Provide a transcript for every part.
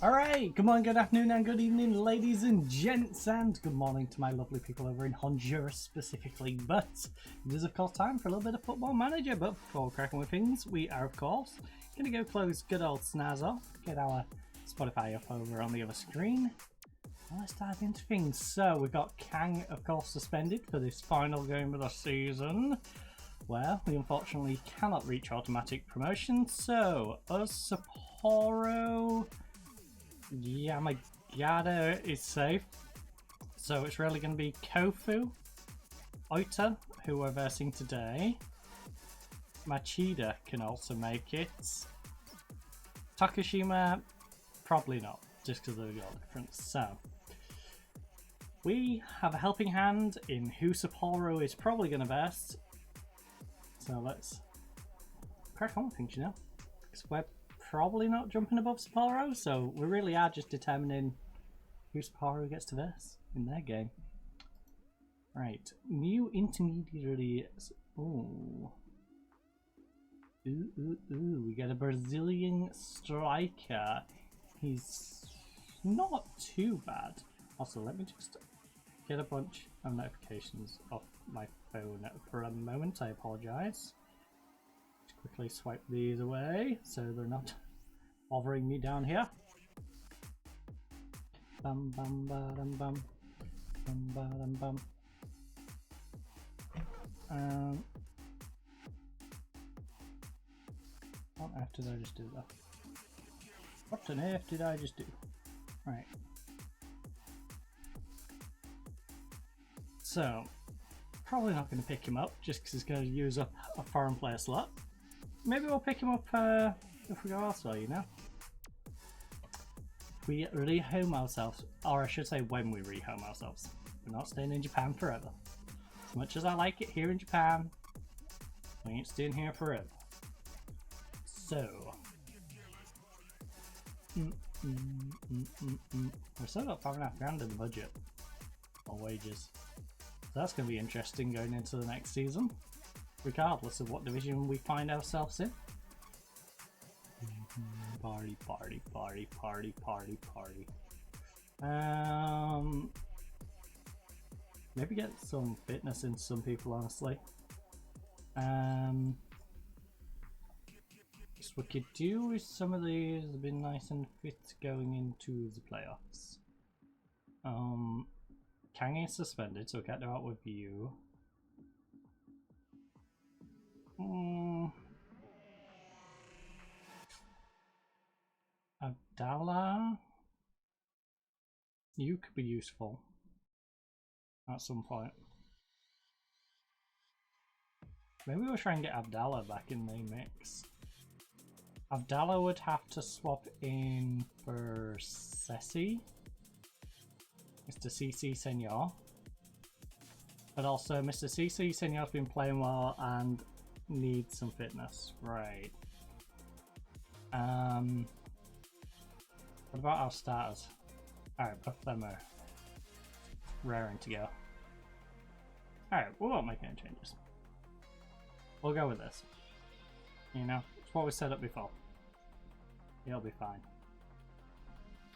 Alright, good morning, good afternoon and good evening ladies and gents, and good morning to my lovely people over in Honduras specifically, but it is of course time for a little bit of Football Manager. But before cracking with things, we are of course going to go close good old Snaz off, get our Spotify up over on the other screen, and let's dive into things. So we've got Kang of course suspended for this final game of the season, where we unfortunately cannot reach automatic promotion, so us Sapporo, Yamagata is safe, so it's really going to be Kofu, Oita, who we're versing today. Machida can also make it. Takashima, probably not, just because of the goal difference. So we have a helping hand in who Sapporo is probably going to verse. So let's crack on with things, you know, because we're probably not jumping above Sapporo, so we really are just determining who Sapporo gets to verse in their game. Right, new intermediaries. Ooh. We get a Brazilian striker. He's not too bad. Also, let me just get a bunch of notifications off my phone for a moment. I apologize. Quickly swipe these away so they're not bothering me down here. Bum bum ba dum bum. Bum ba dum bum. What on earth did I just do that? What on earth did I just do? Right. So, probably not going to pick him up just because he's going to use up a foreign player slot. Maybe we'll pick him up if we go elsewhere, you know? If we rehome ourselves, or I should say when we rehome ourselves. We're not staying in Japan forever. As much as I like it here in Japan, we ain't staying here forever. So... We've still got $5.5 in the budget on wages. So that's going to be interesting going into the next season, regardless of what division we find ourselves in. Party, party, party, party, party, party. Maybe get some fitness in some people, honestly. What we could do with some of these have been nice and fit going into the playoffs. Kang is suspended, so we can't do out with you. Abdallah, you could be useful at some point. Maybe we'll try and get Abdallah back in the mix. Abdallah would have to swap in for Ceci, Mr. CC Senor, but also Mr. CC Senor's been playing well and needs some fitness, right? What about our starters? Alright, both of them are raring to go. Alright, we won't make any changes. We'll go with this. You know, it's what we set up before. He'll be fine.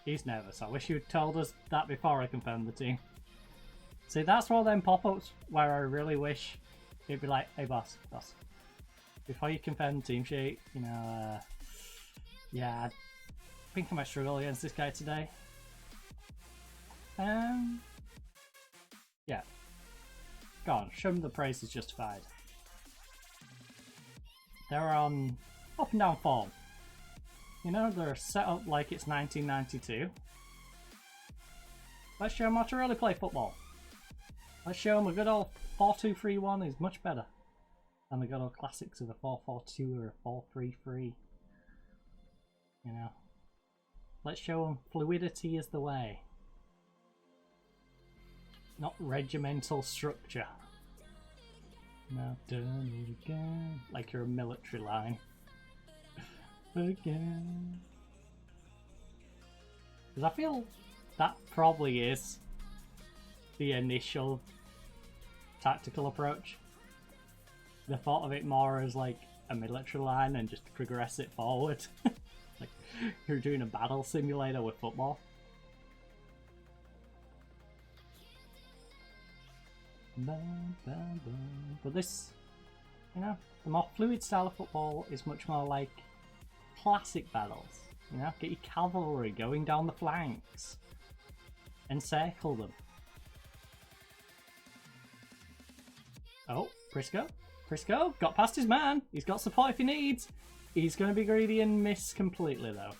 He's nervous. I wish you'd told us that before I confirmed the team. See, that's one of them pop-ups where I really wish it'd be like, hey boss, before you confirm the team sheet, you know, yeah, I think I might struggle against this guy today. Yeah. Go on, show them the praise is justified. They're on up and down form. You know, they're set up like it's 1992. Let's show them how to really play football. Let's show them a good old 4-2-3-1 is much better than the good old classics of a 4-4-2 or a 4-3-3. You know, let's show them fluidity is the way, not regimental structure. Now done it again, like you're a military line. Again. Because I feel that probably is the initial tactical approach. The thought of it more as like a military line and just progress it forward Like, you're doing a battle simulator with football. But this, you know, the more fluid style of football is much more like classic battles. You know, get your cavalry going down the flanks. Encircle them. Oh, Prisco. Prisco got past his man. He's got support if he needs. He's going to be greedy and miss completely, though.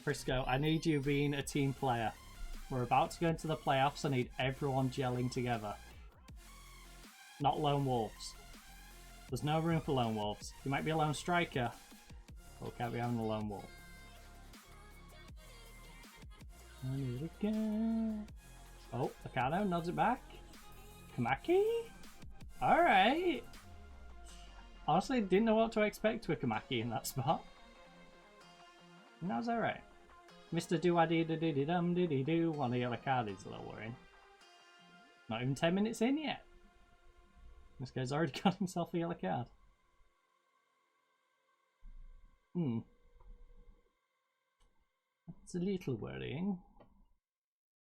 Prisco, I need you being a team player. We're about to go into the playoffs. I need everyone gelling together. Not lone wolves. There's no room for lone wolves. You might be a lone striker, but we can't be having a lone wolf. Oh, Akano nods it back. Kamaki? Alright. Honestly, didn't know what to expect with Kamaki in that spot. And that was alright. Mr. Do-a-dee-da-dee-dee-dum-dee-dee-doo. One of the other card is a little worrying. Not even 10 minutes in yet. This guy's already got himself a yellow card. That's a little worrying.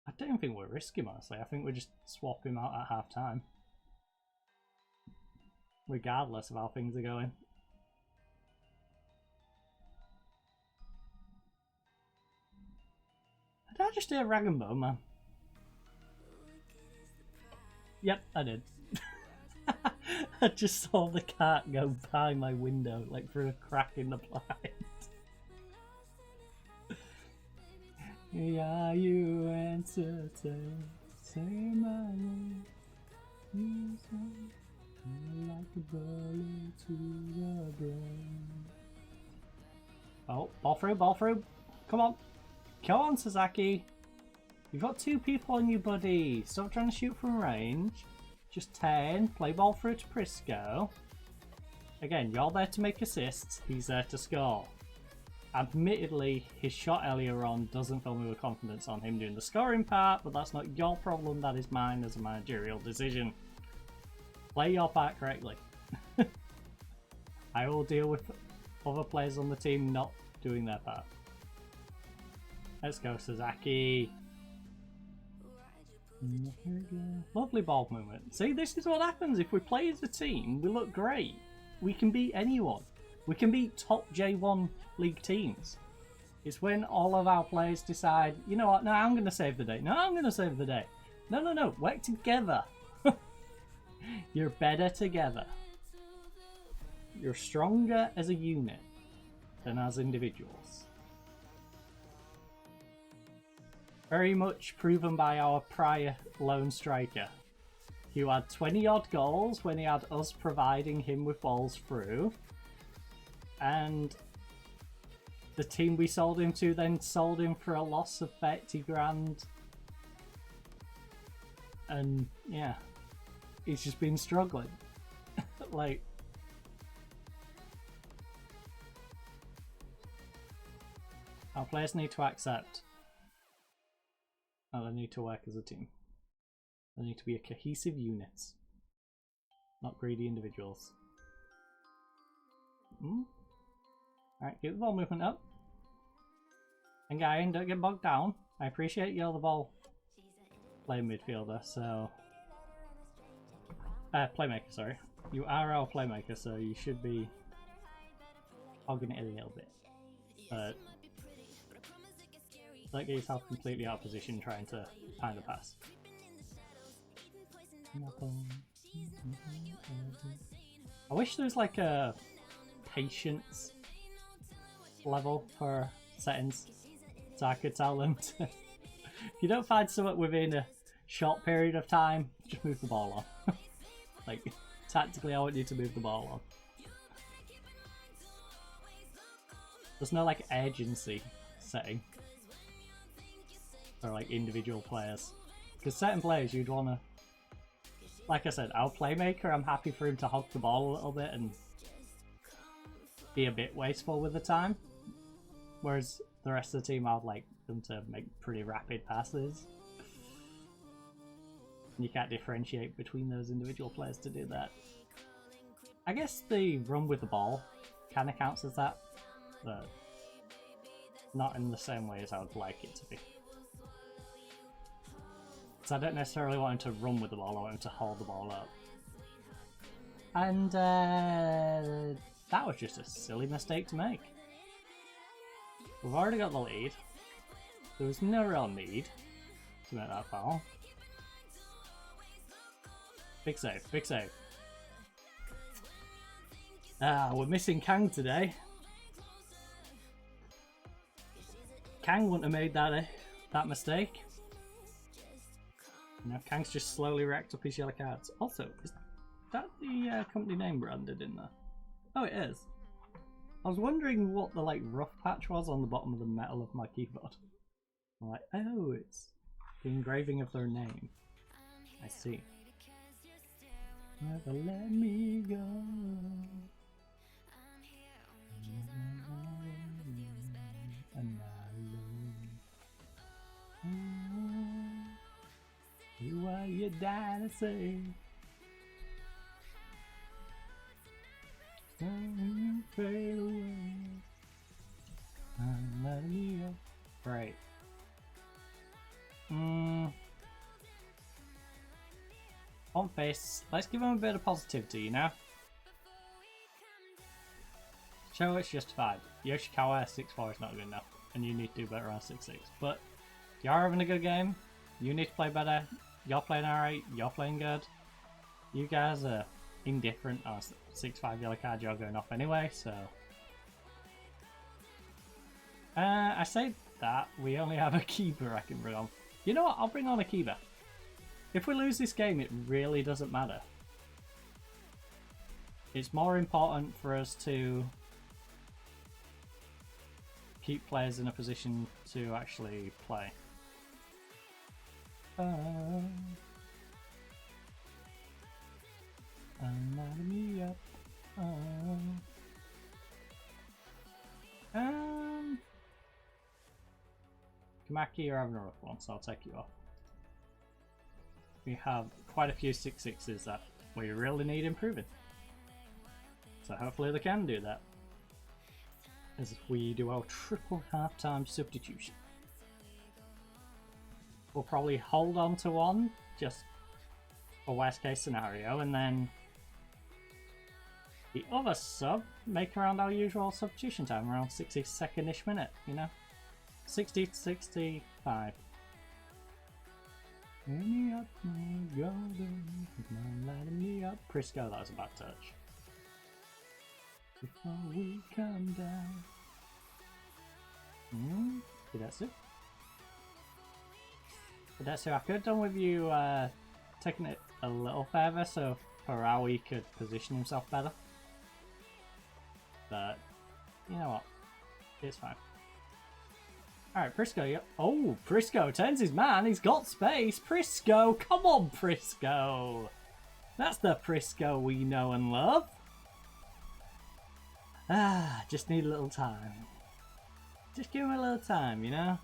I don't think we're risking, honestly. I think we just swap him out at half time. Regardless of how things are going. Did I just hear Rag and Bone, man? Yep, I did. I just saw the cat go by my window, like through a crack in the blind. Yeah, you entertain, say my name, like a bullet to the brain. Oh, ball through, ball through. Come on. Come on, Sasaki. You've got 2 people on you, buddy. Stop trying to shoot from range. Just 10. Play ball through to Prisco. Again, you're there to make assists. He's there to score. Admittedly, his shot earlier on doesn't fill me with confidence on him doing the scoring part, but that's not your problem, that is mine as a managerial decision. Play your part correctly. I will deal with other players on the team not doing their part. Let's go, Sasaki. Lovely ball movement. See, this is what happens if we play as a team. We look great. We can beat anyone. We can beat top J1 league teams. It's when all of our players decide, you know what, no, I'm going to save the day. No, I'm going to save the day. No, no, no, work together. You're better together. You're stronger as a unit than as individuals. Very much proven by our prior lone striker, who had 20 odd goals when he had us providing him with balls through. And the team we sold him to then sold him for a loss of 30 grand. And yeah, he's just been struggling. Like, our players need to accept. Oh, they need to work as a team. They need to be a cohesive unit, not greedy individuals. Alright, keep the ball movement up. And Guy, don't get bogged down. I appreciate you're the ball playing midfielder, so... playmaker, sorry. You are our playmaker, so you should be hogging it a little bit. But don't get yourself completely out of position trying to find a pass. I wish there was like a patience level for settings, so I could tell them to, if you don't find something within a short period of time, just move the ball on. Like, tactically I want you to move the ball on. There's no like urgency setting for like individual players, because certain players you'd want to, like I said, our playmaker, I'm happy for him to hog the ball a little bit and be a bit wasteful with the time, whereas the rest of the team, I'd like them to make pretty rapid passes. You can't differentiate between those individual players to do that. I guess the run with the ball kind of counts as that, but not in the same way as I would like it to be. So I don't necessarily want him to run with the ball, I want him to hold the ball up. And that was just a silly mistake to make. We've already got the lead. There was no real need to make that foul. Big save, big save. Ah, we're missing Kang today. Kang wouldn't have made that mistake. You know, Kang's just slowly racked up his yellow cards. Also, is that the company name branded in there? Oh, it is. I was wondering what the like rough patch was on the bottom of the metal of my keyboard. I'm like, oh, it's the engraving of their name. I see. Never let me go. And you are your dynasty. Don't fade away. I'm letting you go. Right. On face, let's give him a bit of positivity, you know? Show it's justified. Yoshikawa 6-4 is not good enough, and you need to do better on 6-6. But you're having a good game. You need to play better. You're playing alright. You're playing good. You guys are indifferent. Oh, 6-5 yellow card, you're going off anyway, so. I say that. We only have a keeper I can bring on. You know what? I'll bring on a keeper. If we lose this game, it really doesn't matter. It's more important for us to keep players in a position to actually play. I'm lighting me up. Kamaki, you're having a rough one, so I'll take you off. We have quite a few 6-6s that we really need improving. So hopefully they can do that. As we do our triple halftime substitution. We'll probably hold on to one, just a worst case scenario, and then the other sub, make around our usual substitution time, around 62nd-ish minute, you know? 60 to 65. Me up, lighting me up. Prisco, that was a bad touch. Before we come down. Fidetsu, I could have done with you taking it a little further so Parawi could position himself better. But, you know what? It's fine. Alright, Prisco, yep. Oh, Prisco turns his man. He's got space. Prisco, come on, Prisco. That's the Prisco we know and love. Ah, just need a little time. Just give him a little time, you know?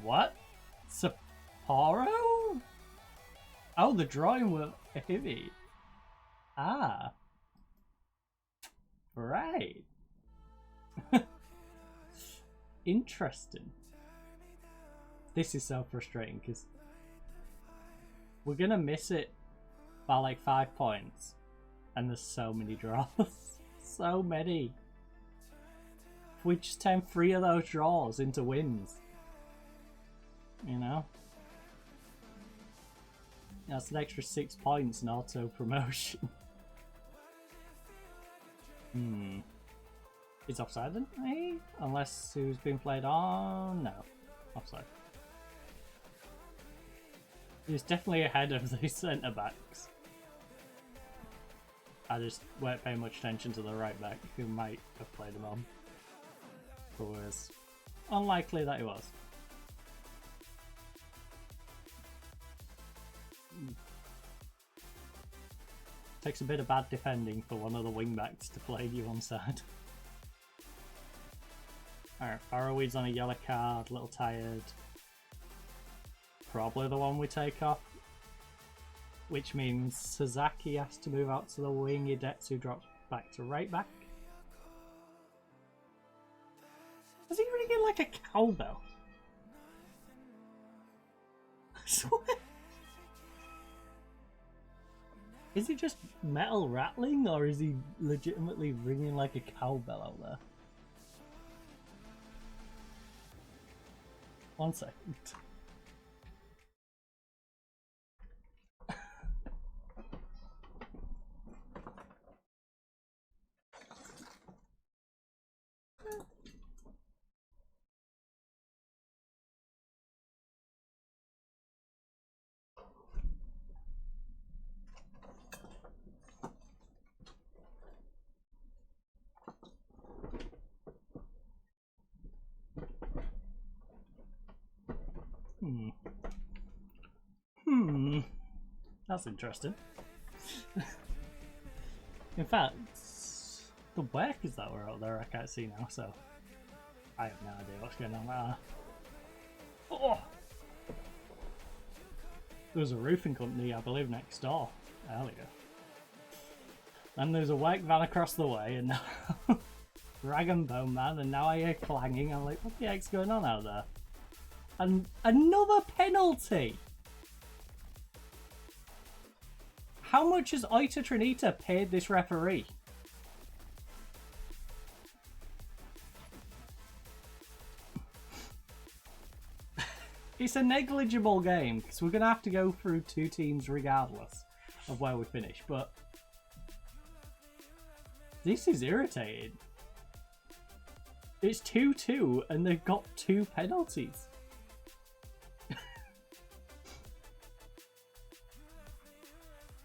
What? Sapporo? Oh, the drawing were heavy. Ah. Right. Interesting. This is so frustrating because we're gonna miss it by like 5 points, and there's so many draws. So many. If we just turn 3 of those draws into wins, you know? That's an extra 6 points in auto promotion. It's offside, then? Hey? Unless who's been played on? No. Offside. He's definitely ahead of the centre backs. I just weren't paying much attention to the right back who might have played him on. But it was unlikely that he was. Takes a bit of bad defending for one of the wing backs to play you on side. Alright, Farrowweed's on a yellow card, a little tired. Probably the one we take off. Which means Sasaki has to move out to the wing, Idetsu drops back to right back. Is he ringing like a cowbell? I swear. Is he just metal rattling, or is he legitimately ringing like a cowbell out there? 1 second. That's interesting. In fact, the workers that were out there I can't see now, so I have no idea what's going on there. Oh! There was a roofing company, I believe, next door earlier. Then there's a work van across the way, and now Rag and Bone Man, and now I hear clanging. I'm like, what the heck's going on out there? And another penalty! How much has Oita Trinita paid this referee? It's a negligible game, because we're going to have to go through 2 teams regardless of where we finish, but this is irritating. It's 2-2 and they've got 2 penalties.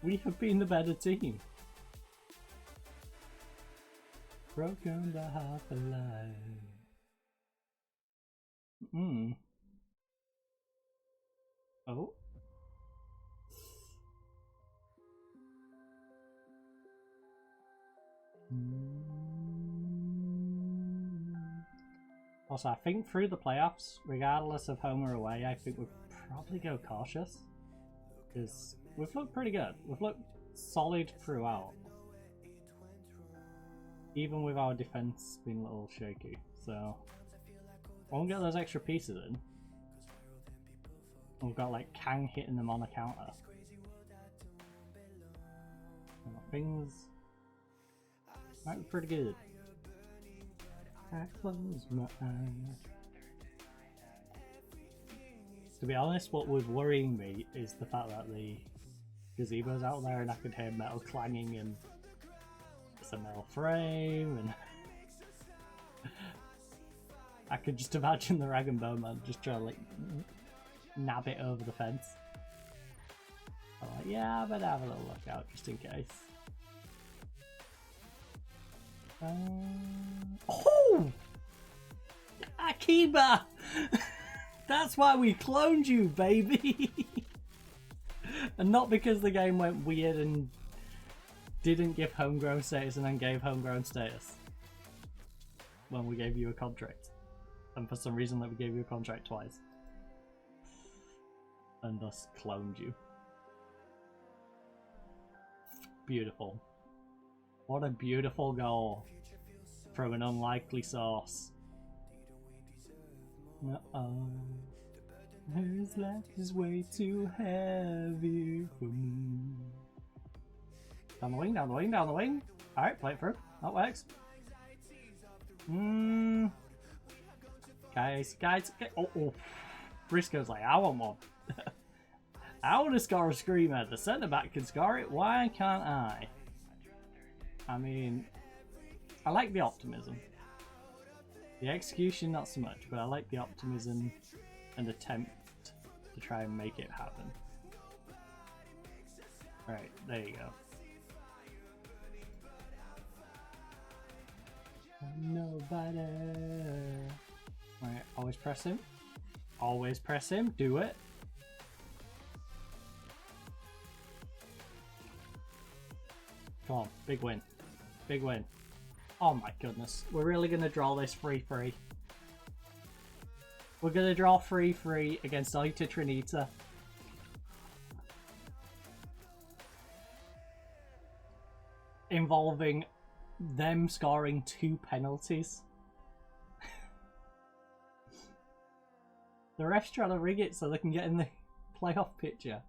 We have been the better team. Broken the half alive. Oh. Also, I think through the playoffs, regardless of home or away, I think we'll probably go cautious. Because we've looked pretty good. We've looked solid throughout. Even with our defense being a little shaky. So, we'll get those extra pieces in. We've got like Kang hitting them on a counter. Things might be pretty good. I close my eyes. To be honest, what was worrying me is the fact that the gazebo's out there and I could hear metal clanging and it's a metal frame and I could just imagine the Rag and Bone Man just trying to like nab it over the fence. I'm like, yeah, I better have a little look out just in case. Oh! Akiba! That's why we cloned you, baby! And not because the game went weird and didn't give homegrown status and then gave homegrown status when we gave you a contract. And for some reason that we gave you a contract twice. And thus cloned you. Beautiful. What a beautiful goal from an unlikely source. Uh-oh. His life is way too heavy for me. Down the wing, down the wing, down the wing. Alright, play it through. That works. Guys. Oh. Briscoe's like, I want one. I want to score a screamer. The centre back can score it. Why can't I? I mean, I like the optimism. The execution, not so much, but I like the optimism and attempt to try and make it happen. Right, there you go. Nobody. Right, always press him. Always press him. Do it. Come on, big win. Big win. Oh my goodness. We're really going to draw this 3-3. We're going to draw 3-3 against Oita Trinita. Involving them scoring 2 penalties. The ref's trying to rig it so they can get in the playoff picture.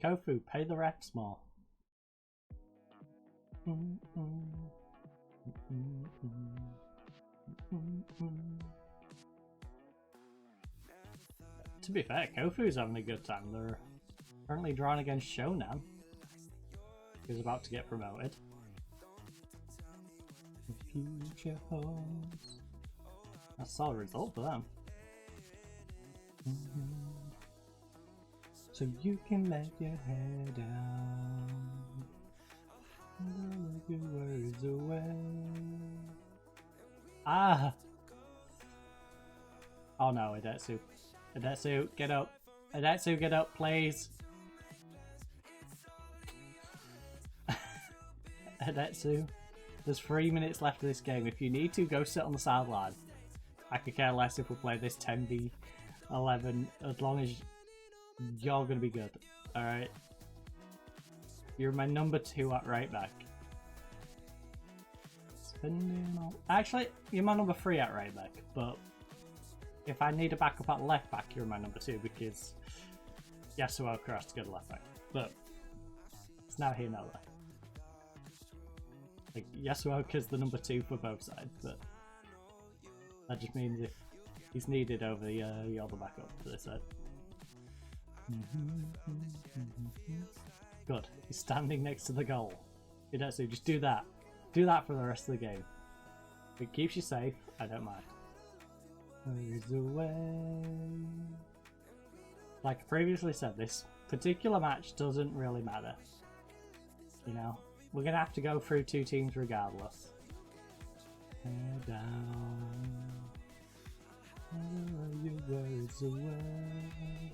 Kofu, pay the refs more. To be fair, Kofu's having a good time. They're currently drawing against Shonan, who's about to get promoted. Future homes. That's a solid result for them. So you can let your hair down. Look your words away. Ah! Oh no, Adetsu. Adetsu, get up. Adetsu, get up, please. Adetsu, there's 3 minutes left of this game. If you need to, go sit on the sideline. I could care less if we play this 10v11, as long as you're going to be good. Alright? You're my number 2 at right back. Actually, you're my number 3 at right back, but if I need a backup at left back, you're my number 2 because Yasuoka has to go to left back. But it's now here, now there. Like, Yasuoka's the number 2 for both sides, but that just means if he's needed over the other backup for this side. Good. He's standing next to the goal. So just do that. Do that for the rest of the game. If it keeps you safe, I don't mind. There's a way. Like I previously said, this particular match doesn't really matter. You know, we're gonna have to go through 2 teams regardless. Head down. Your words away.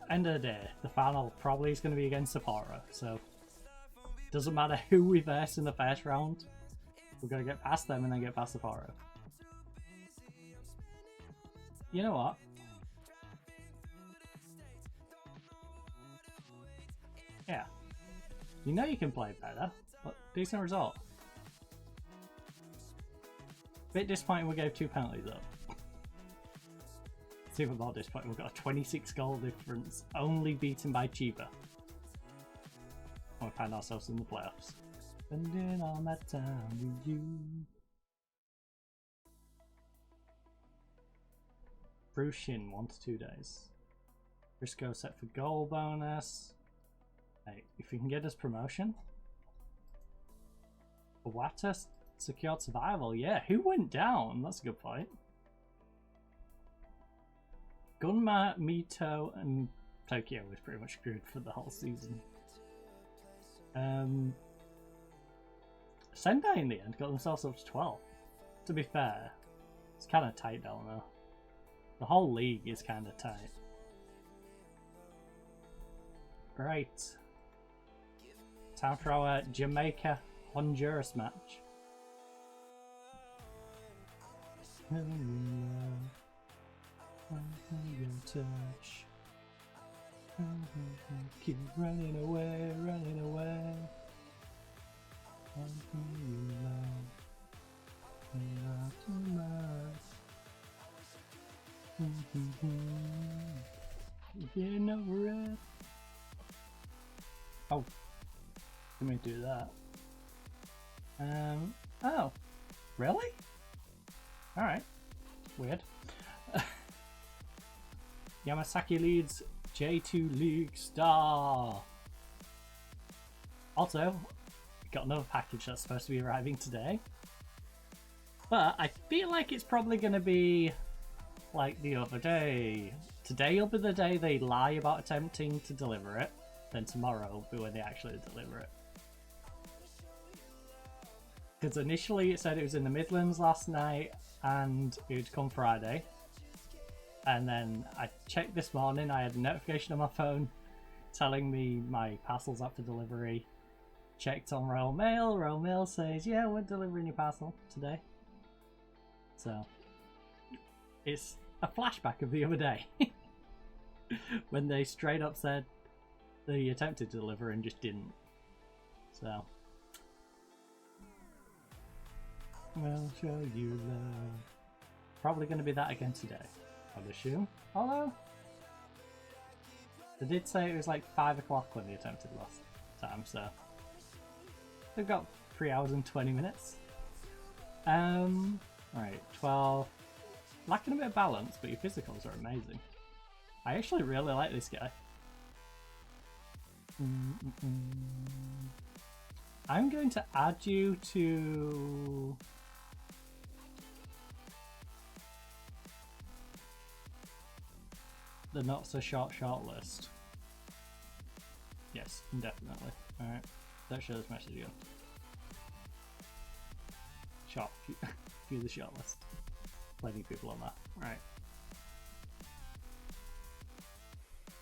End of the day, the final probably is going to be against Sapporo, so doesn't matter who we verse in the first round, we're going to get past them and then get past Sapporo. You know what? Yeah. You know you can play better, but decent result. Bit disappointing we gave 2 penalties though. It's even more disappointing, we've got a 26 goal difference, only beaten by Chiba. And we find ourselves in the playoffs. Spending all my time with you. Brushin, 1 to 2 days. Briscoe set for goal bonus. Hey, if you can get us promotion. Iwata secured survival. Yeah, who went down? That's a good point. Gunma, Mito, and Tokyo was pretty much screwed for the whole season. Sendai in the end got themselves up to 12. To be fair, it's kind of tight down there. The whole league is kind of tight. Great. Time for our Jamaica Honduras match. Your touch. Keep running away, running away. Getting over it. Oh, let me do that. Oh, really? All right, weird. Yamasaki leads J2 League Star. Also, we got another package that's supposed to be arriving today. But I feel like it's probably going to be like the other day. Today will be the day they lie about attempting to deliver it. Then tomorrow will be when they actually deliver it. Because initially it said it was in the Midlands last night and it would come Friday. And then I checked this morning, I had a notification on my phone telling me my parcel's up for delivery. checked on Royal Mail. Royal Mail says, yeah, we're delivering your parcel today. So, it's a flashback of the other day. When they straight up said they attempted to deliver and just didn't. So, we'll show you love. Probably going to be that again today, I'd assume. Although, they did say it was like 5 o'clock when they attempted last time, so they've got 3 hours and 20 minutes. Right, 12. Lacking a bit of balance, but your physicals are amazing. I actually really like this guy. I'm going to add you to the not so short list. Yes, definitely. Alright, don't show this message again. Short, view the short list. Plenty of people on that. Right.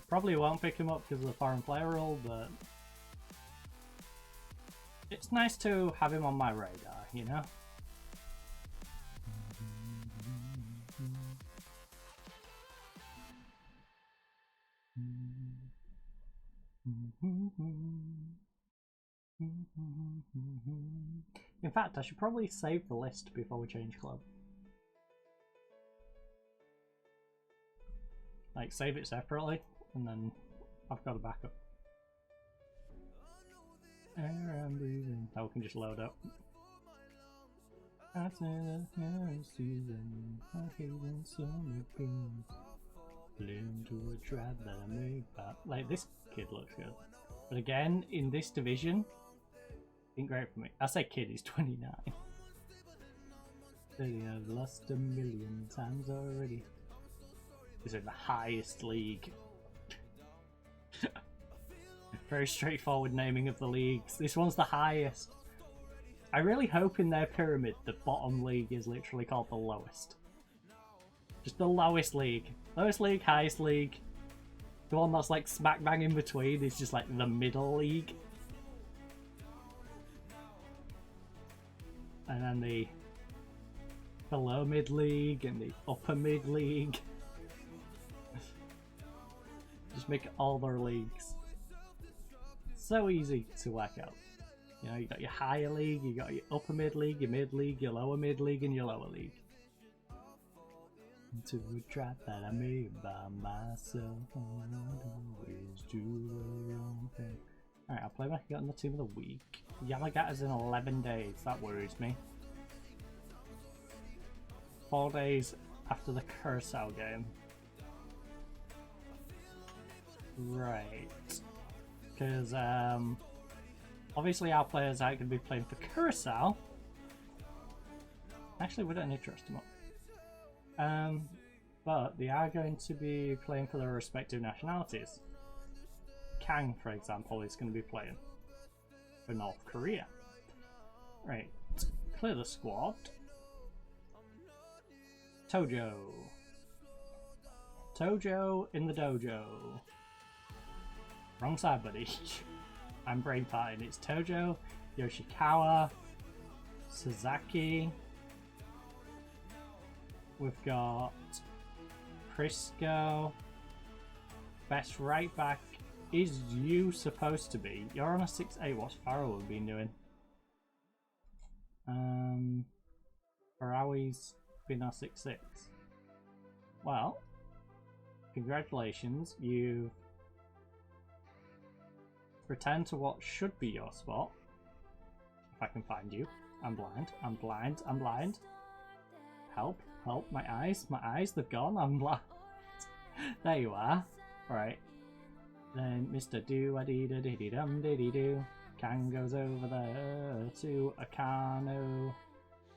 Probably won't pick him up because of the foreign player rule, but it's nice to have him on my radar, you know? In fact, I should probably save the list before we change club. Like, save it separately, and then I've got a backup. Air I'm breathing. Oh, we can just load up. I say the season, I hate when summer comes. Into a trap that I made back. Like, this kid looks good. But again, in this division, ain't great for me. I say kid, he's 29. I've lost 1,000,000 times already. He's in the highest league. Very straightforward naming of the leagues. This one's the highest. I really hope in their pyramid the bottom league is literally called the lowest. Just the lowest league. Lowest league, highest league. The one that's like smack bang in between is just like the middle league. And then the below mid league and the upper mid league. Just make all their leagues. So easy to work out. You know, you got your higher league, you got your upper mid league, your mid league, your lower mid league, and your lower league. Into a trap that I made by myself. All I do is do the wrong thing. Alright, I'll play back on the team of the week. Yamagata's in 11 days, that worries me. 4 days after the Curacao game. Right. Because, obviously our players aren't going to be playing for Curacao. Actually, we don't need to trust them up. But they are going to be playing for their respective nationalities. Kang, for example, is going to be playing for North Korea. Right, clear the squad. Tojo. Tojo in the dojo. Wrong side, buddy. I'm brain farting. It's Tojo, Yoshikawa, Sasaki. We've got Prisco. Best right back is you supposed to be. You're on a 6'8". What's Farrell been doing? Farawi's been on 6'6". Well, congratulations. You've returned to what should be your spot. If I can find you. I'm blind. I'm blind. I'm blind. Help. Help. My eyes. My eyes. They've gone. I'm blind. There you are. Right. Then Mr. Do-a-dee-da-dee-dee-dum-dee-dee-doo. Kang goes over there to Akano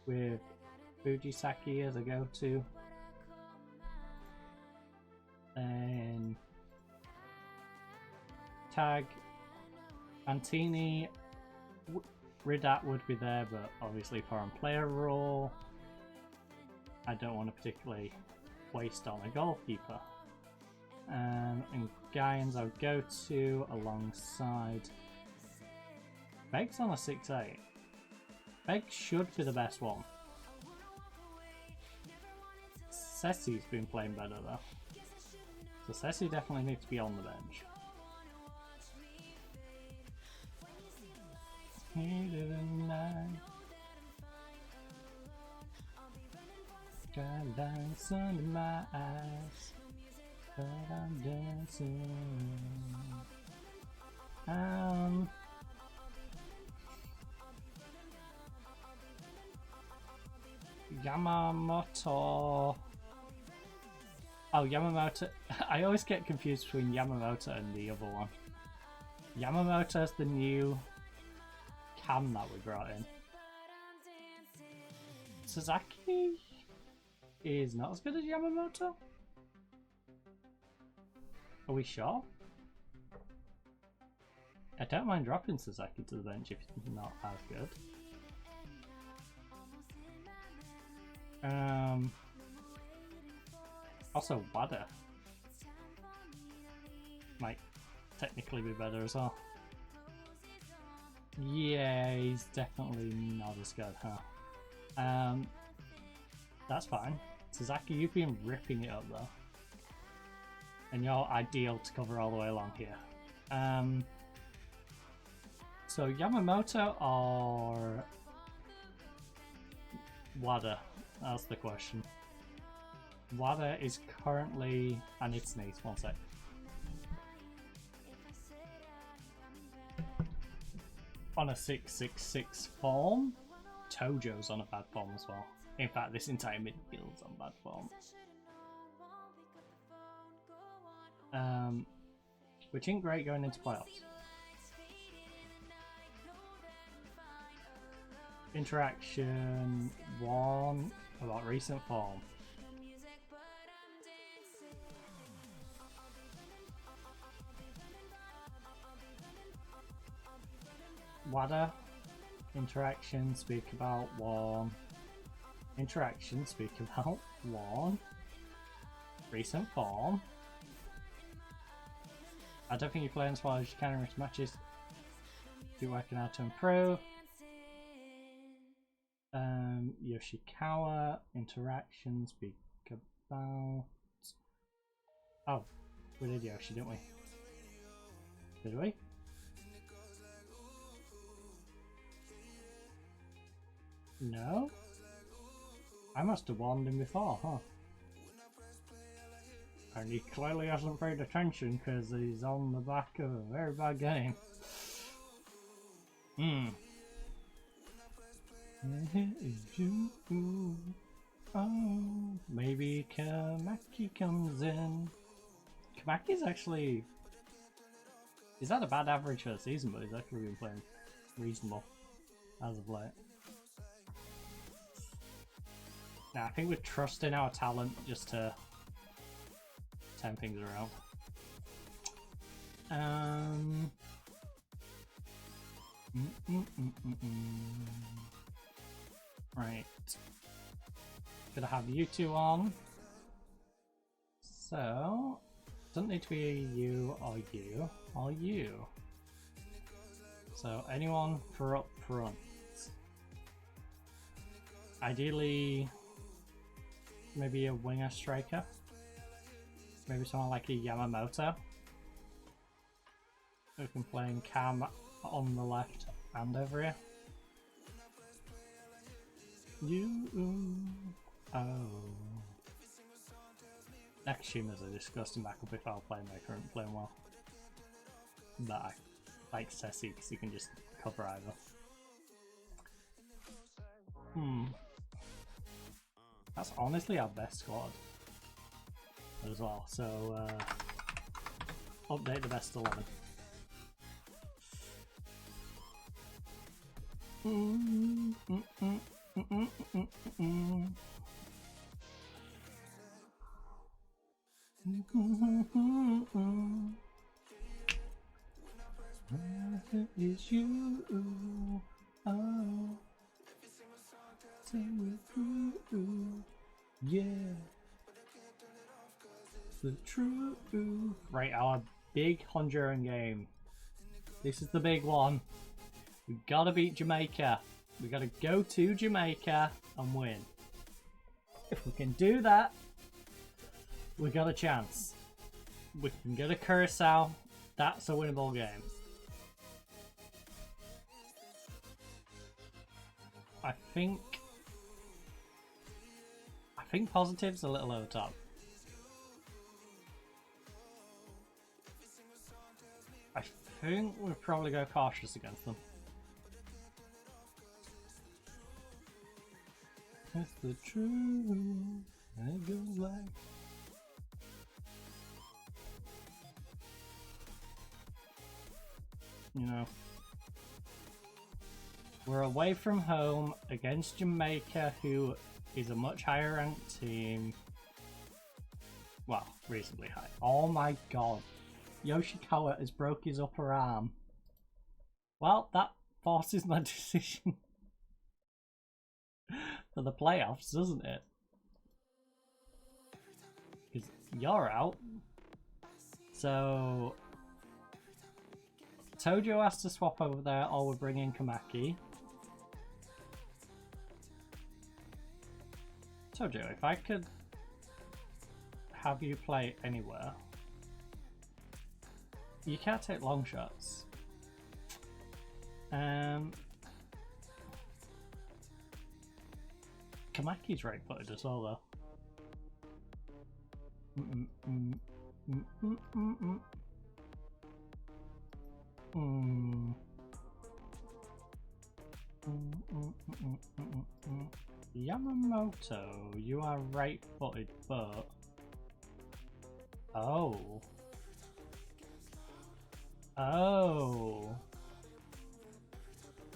with Fujisaki as a go-to. Then tag Antini. Ridat would be there, but obviously foreign player role. I don't want to particularly waste on a goalkeeper. And Gaians I'll go to alongside Beg's on a 6-8. Beg should be the best one. Ceci's been playing better though. So Ceci definitely needs to be on the bench. Skylights under my eyes, but I'm dancing. Yamamoto. Oh, Yamamoto. I always get confused between Yamamoto and the other one. Yamamoto's the new cam that we brought in. Sasaki is not as good as Yamamoto? Are we sure? I don't mind dropping Sasaki to the bench if he's not as good. Also, Wada might technically be better as well. Yeah, he's definitely not as good, huh? That's fine. Sasaki, you've been ripping it up though. And you're ideal to cover all the way along here. So Yamamoto or Wada? That's the question. Wada is currently... I need to sneeze, one sec. On a 6-6-6 form. Tojo's on a bad form as well. In fact, this entire midfield's on bad form. Which ain't great going into playoffs. Interaction 1 about recent form. Wada. Interaction speak about 1. Interaction speak about 1. Recent form. I don't think you're playing as well as you can in recent matches. You're working out to improve. Yoshikawa, interaction, speak about... Oh, we did Yoshi, didn't we? Did we? No? I must have warned him before, huh? And he clearly hasn't paid attention because he's on the back of a very bad game. Oh, maybe Kamaki comes in. Kamaki's actually... He's had a bad average for the season, but he's actually been playing reasonable as of late. Now, I think we're trusting our talent just to turn things around. Right. Gonna have you two on. So, doesn't need to be you or you. So, anyone for up front. Ideally, maybe a winger striker. Maybe someone like a Yamamoto, who can play in cam on the left and over here. Nakashima's a disgusting backup if our playmaker isn't playing well. But I like Ceci because he can just cover either. That's honestly our best squad as well, so update the best 11. Is you? Oh, sing with you, yeah. The truth. Right, our big Honduran game. This is the big one. We gotta beat Jamaica. We gotta go to Jamaica and win. If we can do that, we got a chance. We can go to Curacao. That's a winnable game. I think positive's a little over top. I think we'll probably go cautious against them. It's the truth, and it goes like. You know, we're away from home against Jamaica, who is a much higher ranked team. Well, reasonably high. Oh my god. Yoshikawa has broke his upper arm. Well, that forces my decision for the playoffs, doesn't it? Because you're out. So Tojo has to swap over there, or we're bringing Kamaki. Tojo, if I could have you play anywhere. You can't take long shots. Kamaki's right footed as well though. Yamamoto, you are right footed, but oh.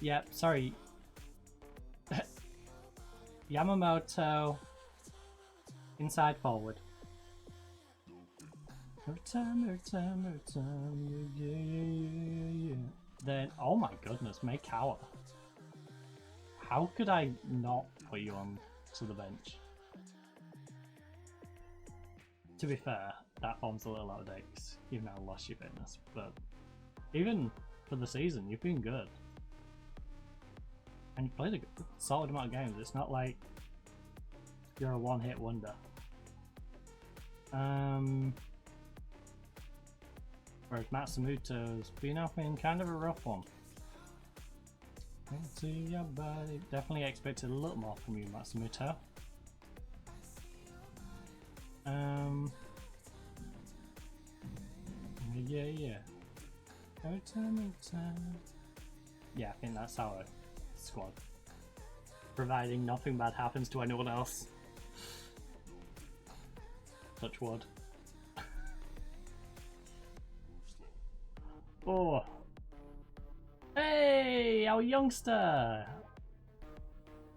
Yep, sorry. Yamamoto, inside forward. Every time, yeah. Then, oh my goodness, Maekawa. How could I not put you on to the bench? To be fair, that form's a little out of date because you've now lost your fitness, but even for the season, you've been good. And you've played a solid amount of games. It's not like you're a one-hit wonder. Whereas Matsumoto's been up in kind of a rough one. Into your body. Definitely expected a little more from you, Matsumoto. Yeah. Yeah, I think that's our squad. Providing nothing bad happens to anyone else. Touch wood. Oh. Hey, our youngster!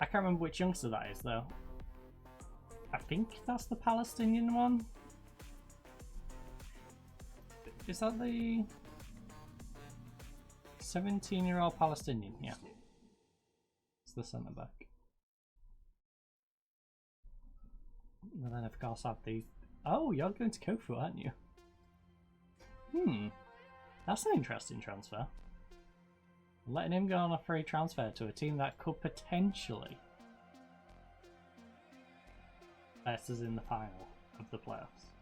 I can't remember which youngster that is though. I think that's the Palestinian one. Is that the 17-year-old Palestinian? Yeah. It's the centre back. And then of course I have these. Oh, you're going to Kofu, aren't you? That's an interesting transfer. Letting him go on a free transfer to a team that could potentially best us in the final of the playoffs.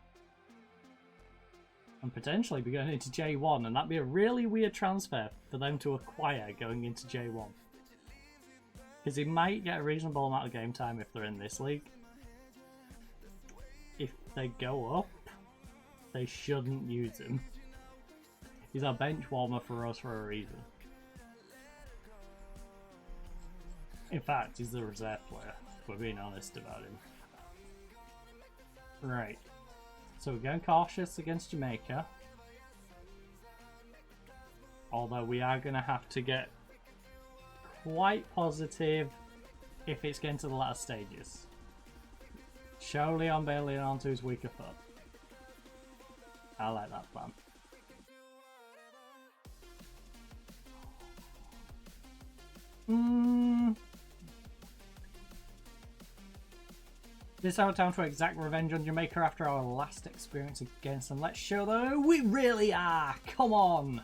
And potentially be going into J1, and that'd be a really weird transfer for them to acquire going into J1. Because he might get a reasonable amount of game time if they're in this league. If they go up, they shouldn't use him. He's our bench warmer for us for a reason. In fact, he's the reserve player, if we're being honest about him. Right. So we're going cautious against Jamaica. Although we are going to have to get quite positive if it's getting to the latter stages. Show Leon Bailey onto his weaker foot. I like that plan. This is our time to exact revenge on Jamaica after our last experience against them. Let's show them who we really are. Come on.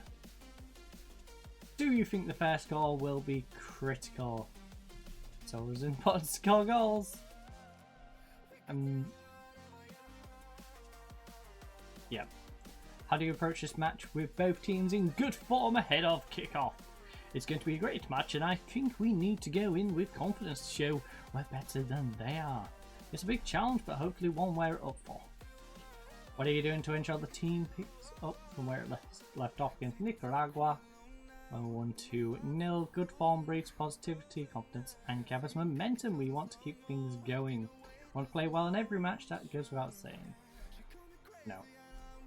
Do you think the first goal will be critical? It's always important to score goals. Yeah. How do you approach this match with both teams in good form ahead of kickoff? It's going to be a great match, and I think we need to go in with confidence to show we're better than they are. It's a big challenge, but hopefully one we're up for. What are you doing to ensure the team picks up from where it left off against Nicaragua? 1-2-0. Good form breeds positivity, confidence, and gathers momentum. We want to keep things going. Want to play well in every match, that goes without saying. No.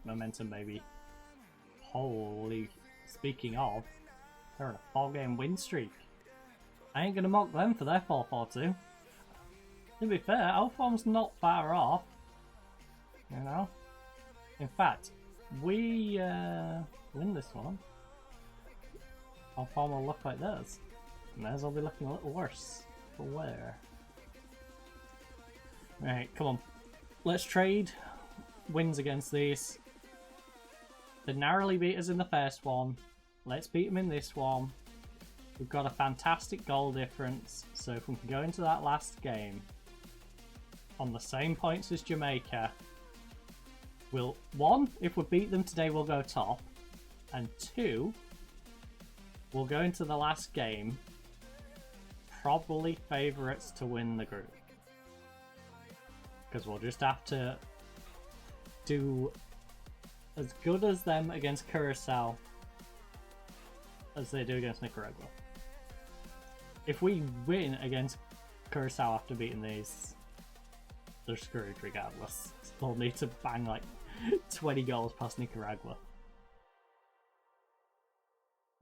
Momentum, baby. Holy. Speaking of, they're on a 4-game win streak. I ain't gonna mock them for their 4-4-2. To be fair, our form's not far off. You know? In fact, we win this one. Our form will look like this. And theirs will be looking a little worse. For where? Right, come on. Let's trade wins against these. They narrowly beat us in the first one. Let's beat them in this one. We've got a fantastic goal difference, so if we can go into that last game on the same points as Jamaica, we'll, one, if we beat them today, we'll go top, and two, we'll go into the last game probably favourites to win the group, because we'll just have to do as good as them against Curacao as they do against Nicaragua. If we win against Curacao after beating these, they're screwed regardless. They'll need to bang like 20 goals past Nicaragua.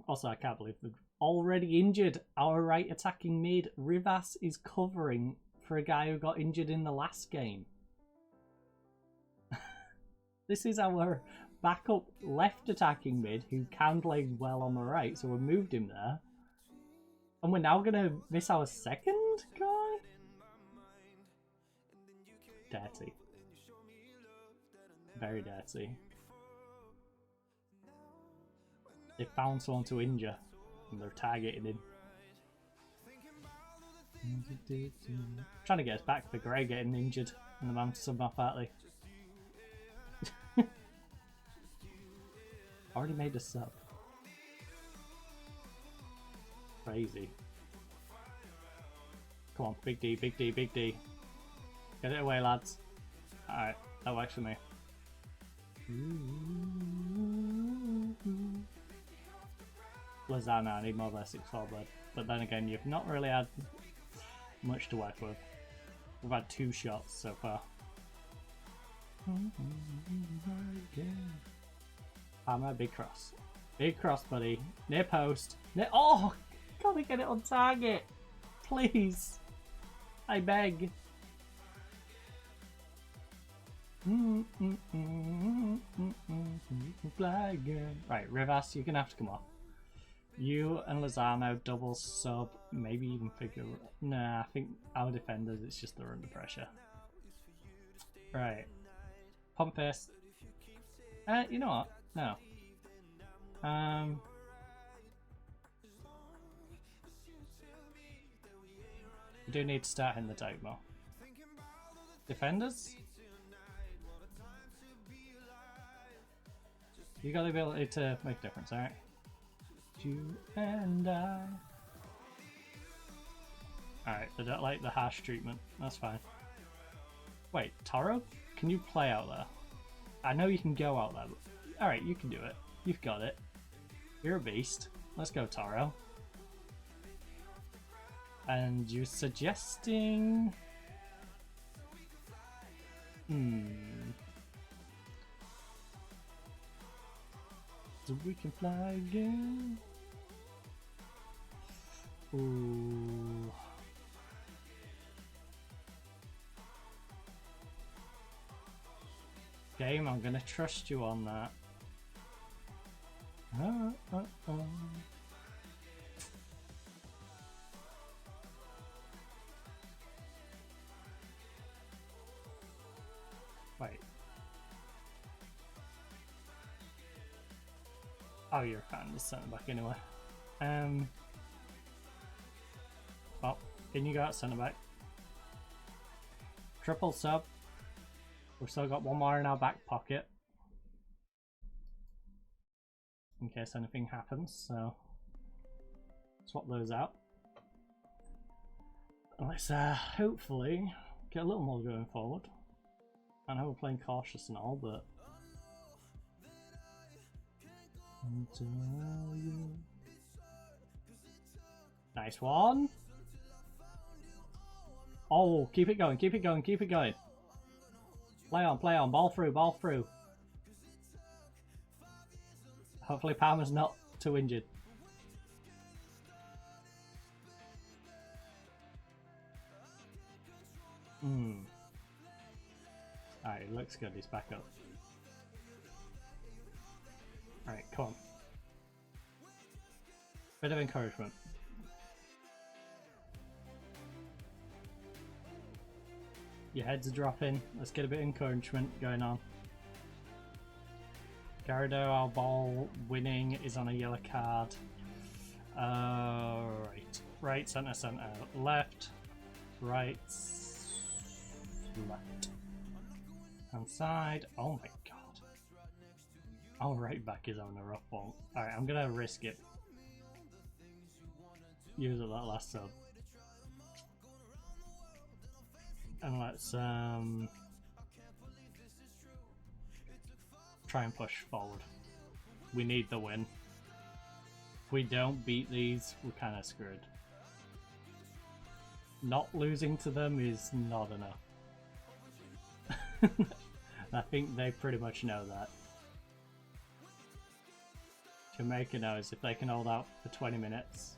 Also, I can't believe they're already injured. Our right attacking mid, Rivas, is covering for a guy who got injured in the last game. This is our backup left attacking mid who can play well on the right, so we moved him there. And we're now going to miss our second guy? Dirty. Very dirty. They found someone to injure and they're targeting him. Trying to get us back for Gray getting injured and the man to sub off Hartley. Already made a sub. Crazy. Come on, big D, big D, big D. Get it away, lads. Alright, that works for me. Lozana, I need more basics forward. But then again, you've not really had much to work with. We've had 2 shots so far. Hammer, big cross. Big cross, buddy. Near post. Oh! Gotta get it on target! Please! I beg. Fly again. Right, Rivas, you're gonna have to come off. You and Lozano double sub, maybe even figure. Nah, I think our defenders, it's just they're under pressure. Right. Pump fist. You know what? No. We do need to start hitting the tape more. Defenders? You got the ability to make a difference, alright? You and I. Alright, they don't like the harsh treatment. That's fine. Wait, Taro? Can you play out there? I know you can go out there, but... Alright, you can do it. You've got it. You're a beast. Let's go, Taro. And you're suggesting... So we can fly again. Ooh. Game, I'm gonna trust you on that. Wait. Oh, you're fine. Just send it back anyway. Well, in you go at centre back. Triple sub. We've still got one more in our back pocket. In case anything happens, so swap those out. Let's hopefully get a little more going forward. I know we're playing cautious and all, but nice one. Oh, keep it going, keep it going, keep it going. Play on, ball through, ball through. Hopefully Palmer's not too injured. Alright, it looks good, he's back up. Alright, come on. Bit of encouragement. Your heads are dropping. Let's get a bit of encouragement going on. Garrido, our ball winning, is on a yellow card. Right, centre, left, right, left. Hand side. Oh my god. Our right back is on a rough one. Alright, I'm gonna risk it. Use that last sub. And let's try and push forward. We need the win. If we don't beat these, we're kind of screwed. Not losing to them is not enough. I think they pretty much know that. Jamaica knows if they can hold out for 20 minutes,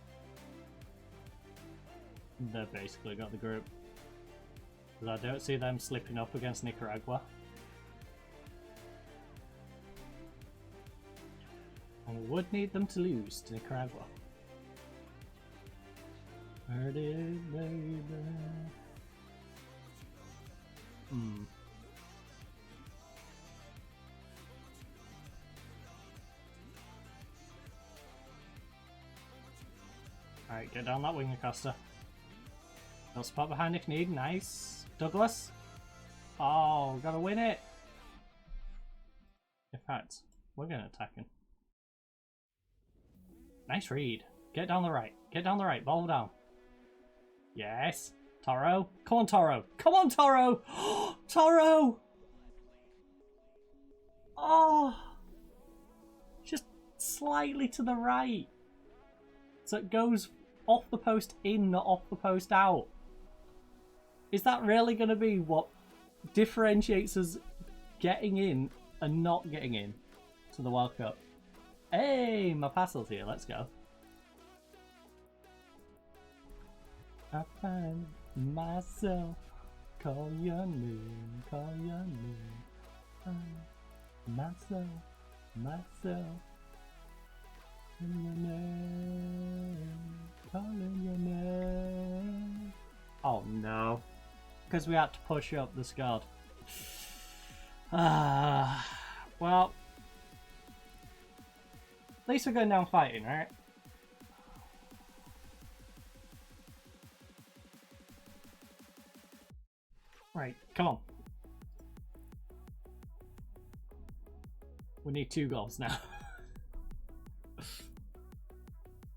they've basically got the group. Because I don't see them slipping up against Nicaragua. And we would need them to lose to Nicaragua. Heard it, baby. Alright, get down that wing, Acosta. No spot behind if need. Nice. Douglas. Oh, gotta win it. In fact, we're gonna attack him. Nice read. Get down the right. Get down the right. Ball down. Yes. Toro. Come on, Toro. Come on, Toro. Toro. Oh. Just slightly to the right. So it goes off the post in, not off the post out. Is that really going to be what differentiates us getting in and not getting in to the World Cup? Hey, my parcel's here. Let's go. I find myself, call your name, call your name. Myself, in your name, calling your name. Oh no. Because we had to push up the squad. Well, at least we're going down fighting, right? Right, come on. We need 2 goals now.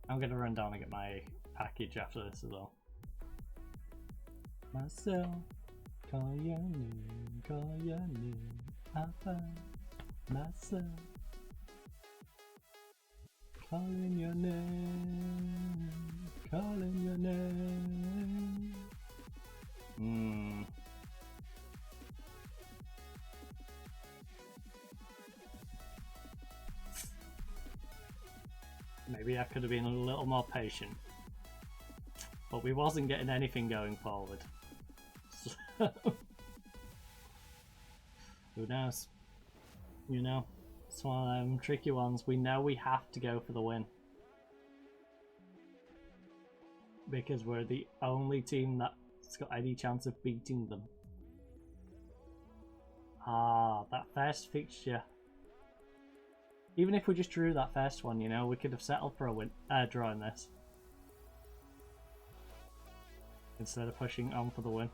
I'm gonna run down and get my package after this as well. Myself, call your name, call your name. I find myself calling your name, calling your name. Maybe I could have been a little more patient, but we wasn't getting anything going forward. So, who knows? You know, it's one of them tricky ones. We know we have to go for the win because we're the only team that's got any chance of beating them. That first fixture Even if we just drew that first one, you know, we could have settled for a draw in this. Instead of pushing on for the win.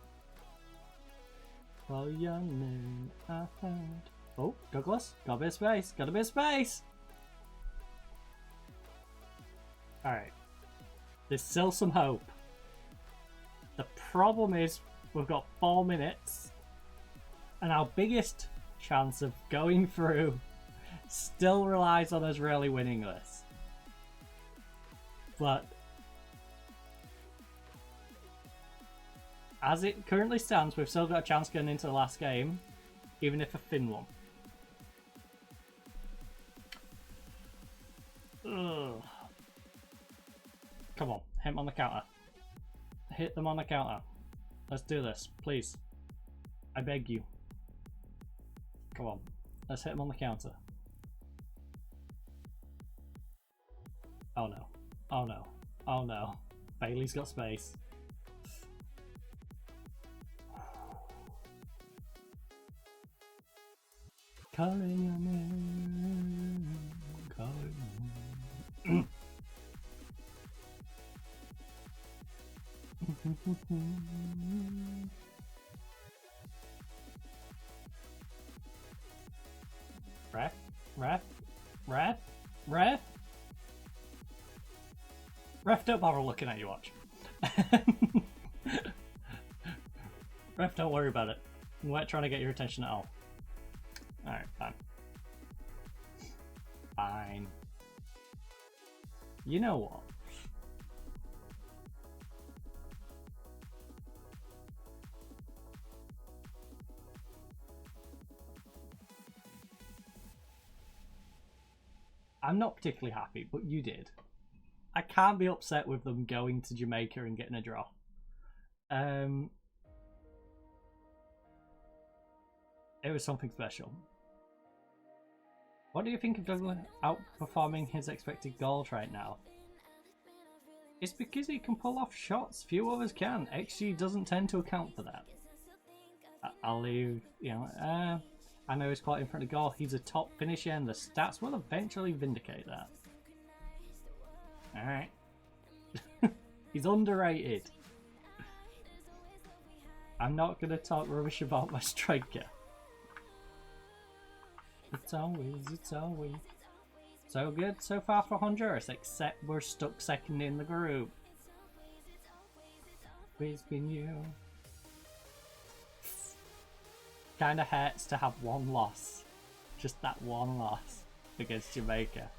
Well, your name I found. Oh, Douglas, got a bit of space, got a bit of space! Alright. There's still some hope. The problem is, we've got 4 minutes, and our biggest chance of going through still relies on us really winning this. But as it currently stands, we've still got a chance going into the last game, even if a thin one. Ugh. Come on, hit them on the counter. Hit them on the counter. Let's do this, please. I beg you. Come on, let's hit them on the counter. Oh no. Oh no. Oh no. Bailey's got space. Calling your name. Calling your name. Ref? Ref? Ref? Ref? Ref, don't bother looking at your watch. Ref, don't worry about it. We weren't trying to get your attention at all. Alright, fine. Fine. You know what? I'm not particularly happy, but you did. I can't be upset with them going to Jamaica and getting a draw. It was something special. What do you think of Douglas outperforming his expected goals right now? It's because he can pull off shots few others can. XG doesn't tend to account for that. I'll leave, you know, I know he's quite in front of goal. He's a top finisher and the stats will eventually vindicate that. Alright. He's underrated. I'm not going to talk rubbish about my striker. It's always so good so far for Honduras, except we're stuck second in the group. It's been you. Kinda hurts to have one loss. Just that one loss against Jamaica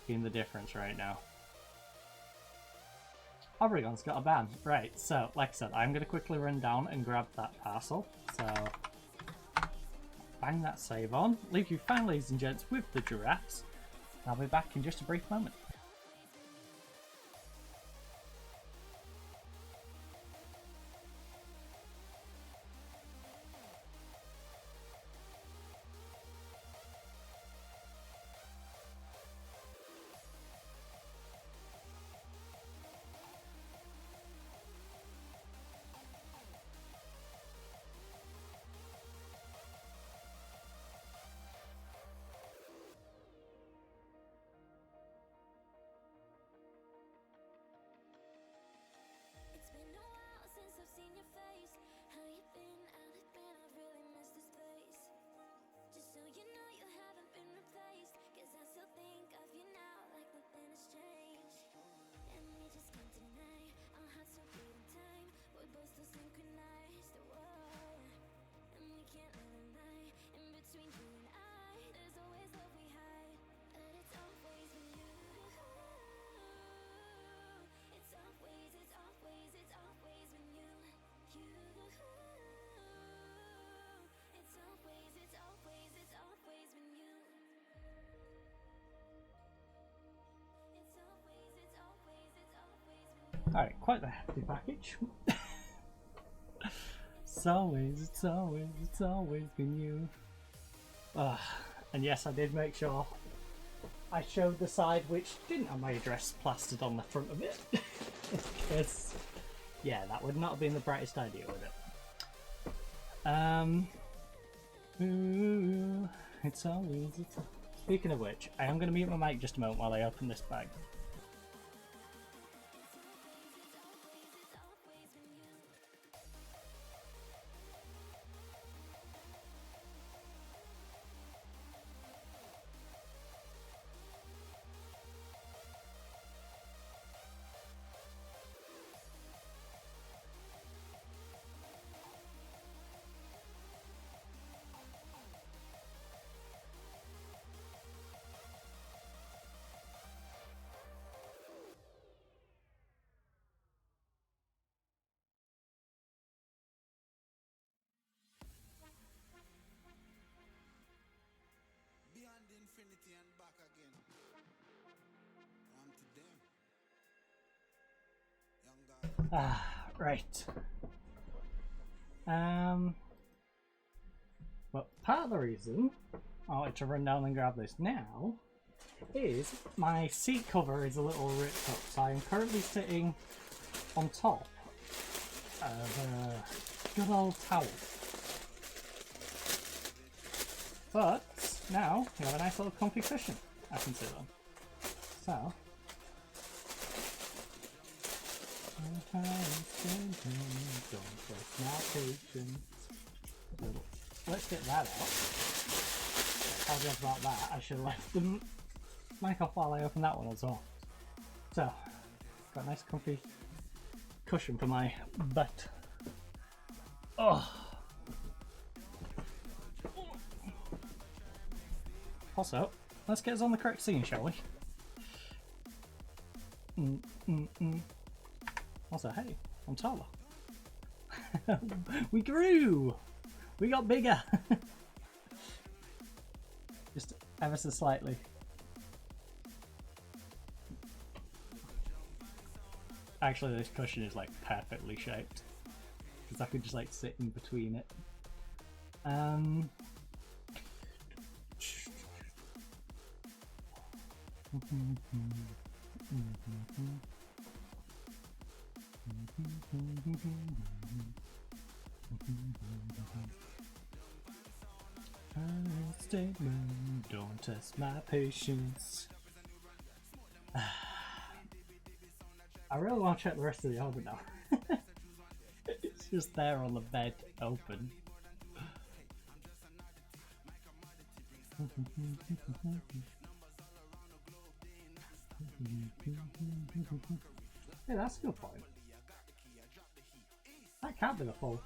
being the difference right now. Obregon's got a ban. Right, so like I said, I'm going to quickly run down and grab that parcel. So bang that save on. Leave you fine, ladies and gents, with the giraffes. I'll be back in just a brief moment. Alright, quite the hefty package. It's always been you. And yes, I did make sure I showed the side which didn't have my address plastered on the front of it. Because, yeah, that would not have been the brightest idea, would it? Ooh, it's always speaking of which, I am going to mute my mic just a moment while I open this bag. Right. But part of the reason I wanted to run down and grab this now is my seat cover is a little ripped up, so I'm currently sitting on top of a good old towel. But now we have a nice little comfy cushion I can sit on. So let's get that out. Apologize about that. I should have left the mic off while I open that one as well. So, got a nice comfy cushion for my butt. Oh. Also, let's get us on the correct scene, shall we? Also, hey, I'm taller. We grew! We got bigger! Just ever so slightly. Actually, this cushion is like perfectly shaped. Because I could just like sit in between it. Statement, don't test my patience. I really want to check the rest of the order now. It's just there on the bed, open. Yeah, that's a good point. That can't be the full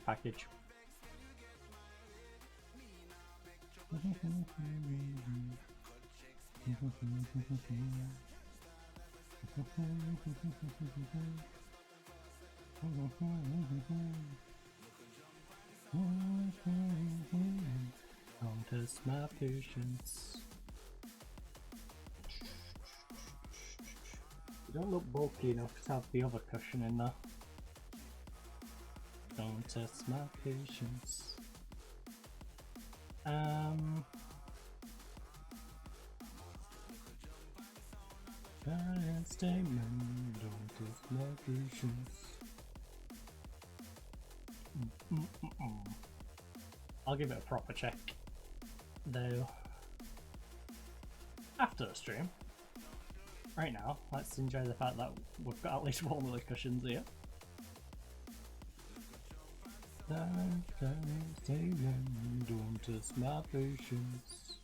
package. Don't test my patience. You don't look bulky enough to have the other cushion in there. Don't test my patience. Statement, don't test my patience. I'll give it a proper check, though, after the stream. Right now, let's enjoy the fact that we've got at least one of the cushions here. Don't test my patience.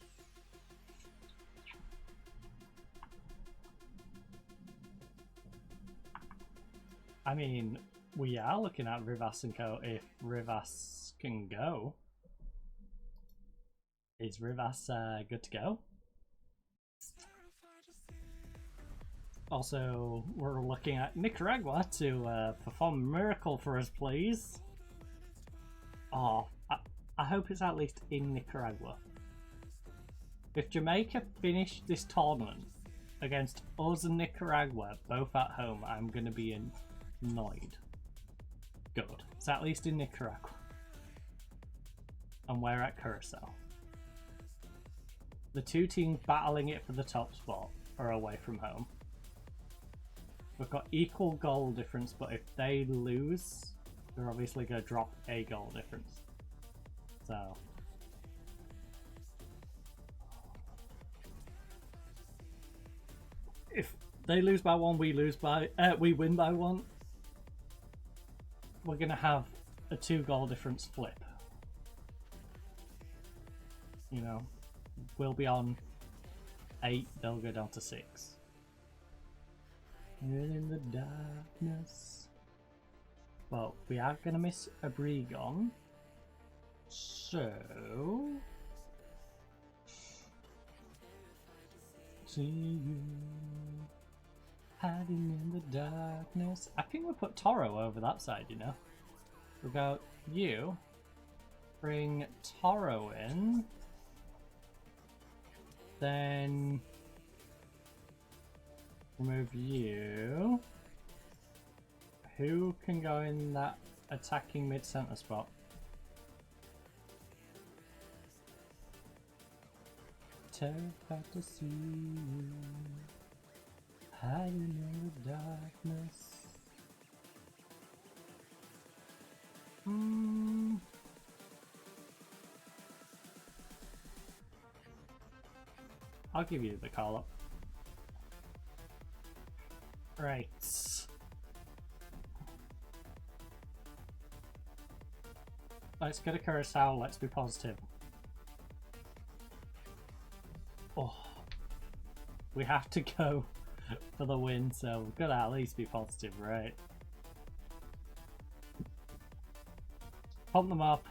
I mean, we are looking at Rivas & Co. if Rivas can go. Is Rivas good to go? Also, we're looking at Nicaragua to perform a miracle for us, please. Oh, I hope it's at least in Nicaragua. If Jamaica finish this tournament against us and Nicaragua, both at home, I'm going to be annoyed. Good. It's at least in Nicaragua. And we're at Curacao. The two teams battling it for the top spot are away from home. We've got equal goal difference, but if they lose, they're obviously going to drop a goal difference. So, if they lose by 1, we win by 1, we're gonna have a 2-goal difference flip. You know, we'll be on 8, they'll go down to 6. And in the darkness. Well, we are gonna miss a Bregon. So see you hiding in the darkness. I think we'll put Toro over that side, you know. We'll go you, bring Toro in, then remove you. Who can go in that attacking mid-center spot? Terrified to see you hiding in the darkness. I'll give you the call up. Right. Let's go to Curacao, let's be positive. Oh, we have to go for the win, so we've got to at least be positive, right? Pump them up.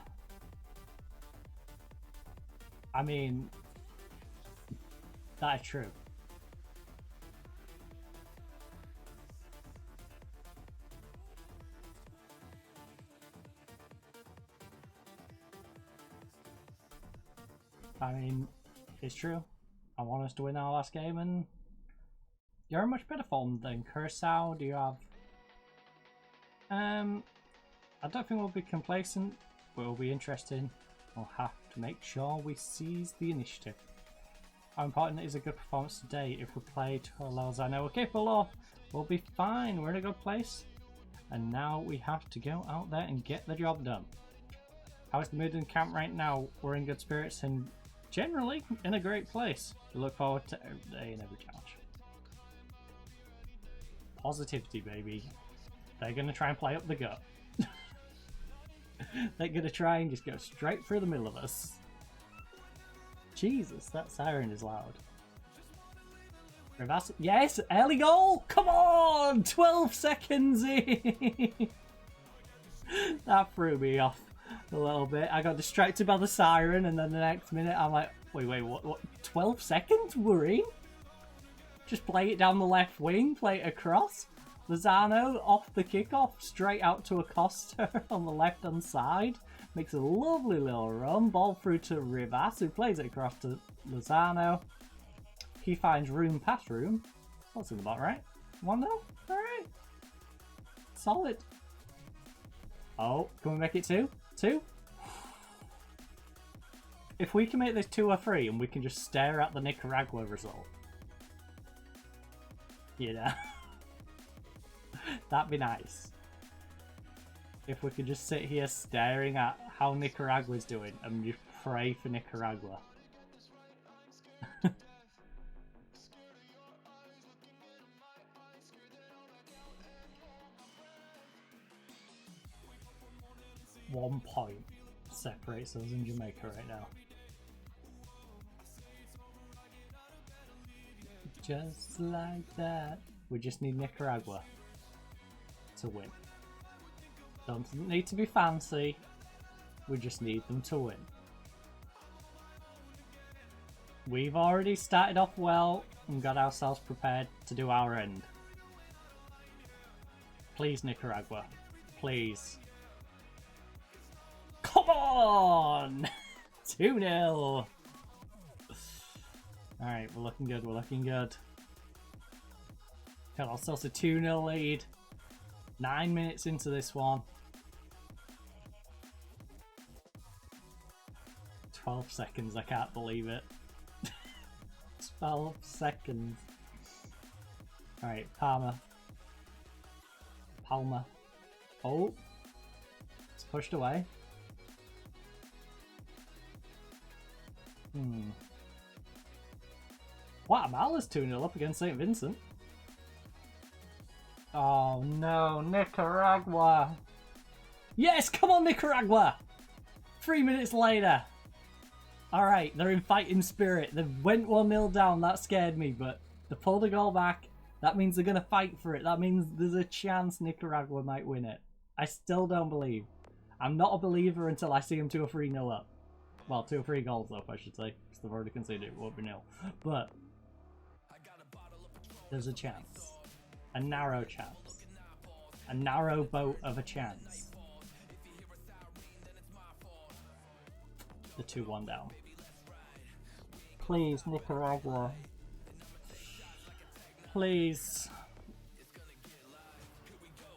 I mean, that is true. I mean, it's true. I want us to win our last game, and you're in much better form than Curacao. Do you have? I don't think we'll be complacent. We'll be interesting. We'll have to make sure we seize the initiative. How important is a good performance today? If we play to as well as I know we're capable of, we'll be fine. We're in a good place. And now we have to go out there and get the job done. How is the mood in camp right now? We're in good spirits and generally in a great place. We look forward to every day and every challenge. Positivity, baby. They're going to try and play up the gut. They're going to try and just go straight through the middle of us. Jesus, that siren is loud. Reverse. Yes, early goal! Come on! 12 seconds in! That threw me off a little bit. I got distracted by the siren, and then the next minute I'm like, wait, what? 12 seconds? We're in? Just play it down the left wing, play it across. Lozano off the kickoff, straight out to Acosta on the left hand side. Makes a lovely little run. Ball through to Rivas, who plays it across to Lozano. He finds room past room. What's in the bot, right? 1-0? Alright. Solid. Oh, can we make it 2? 2? If we can make this 2 or 3 and we can just stare at the Nicaragua result. You know. That'd be nice. If we could just sit here staring at how Nicaragua's doing and just pray for Nicaragua. One point separates us in Jamaica right now. Just like that. We just need Nicaragua to win. Doesn't need to be fancy. We just need them to win. We've already started off well and got ourselves prepared to do our end. Please, Nicaragua. Please. Come on! 2-0. Alright, we're looking good, we're looking good. Got ourselves a 2-0 lead. 9 minutes into this one. 12 seconds, I can't believe it. 12 seconds. Alright, Palmer. Oh. It's pushed away. Guatemala's 2-0 up against St. Vincent. Oh no, Nicaragua! Yes, come on Nicaragua! 3 minutes later! Alright, they're in fighting spirit. They went 1-0 down, that scared me, but they pulled a goal back. That means they're going to fight for it. That means there's a chance Nicaragua might win it. I still don't believe. I'm not a believer until I see them 2 or 3-0 up. Well, 2 or 3 goals up, I should say, because they've already conceded it won't be nil. But there's a chance. A narrow chance. A narrow boat of a chance. The 2-1 down. Please, Nicaragua. Please.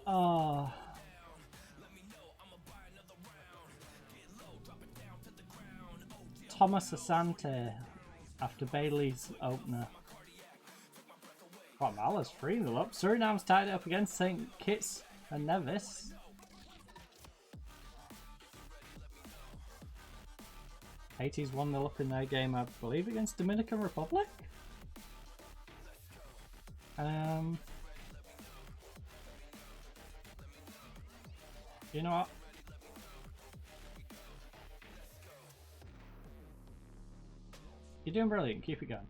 Oh. Thomas Asante after Bailey's opener. Guatemala's 3-0 up. Suriname's tied it up against St. Kitts and Nevis. Haiti's 1-0 up in their game, I believe, against Dominican Republic. You know what? You're doing brilliant. Keep it going.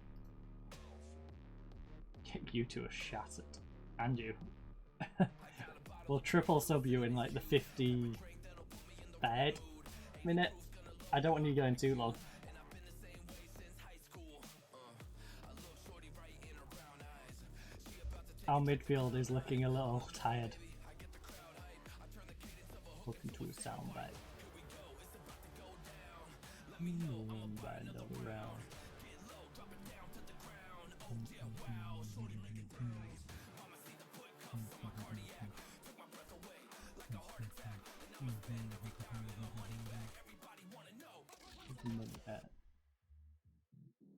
Get you to a shot at. And you. We'll triple sub you in like the 53rd minute. I don't want you going too long. Our midfield is looking a little tired. Looking to a soundbite. By another round.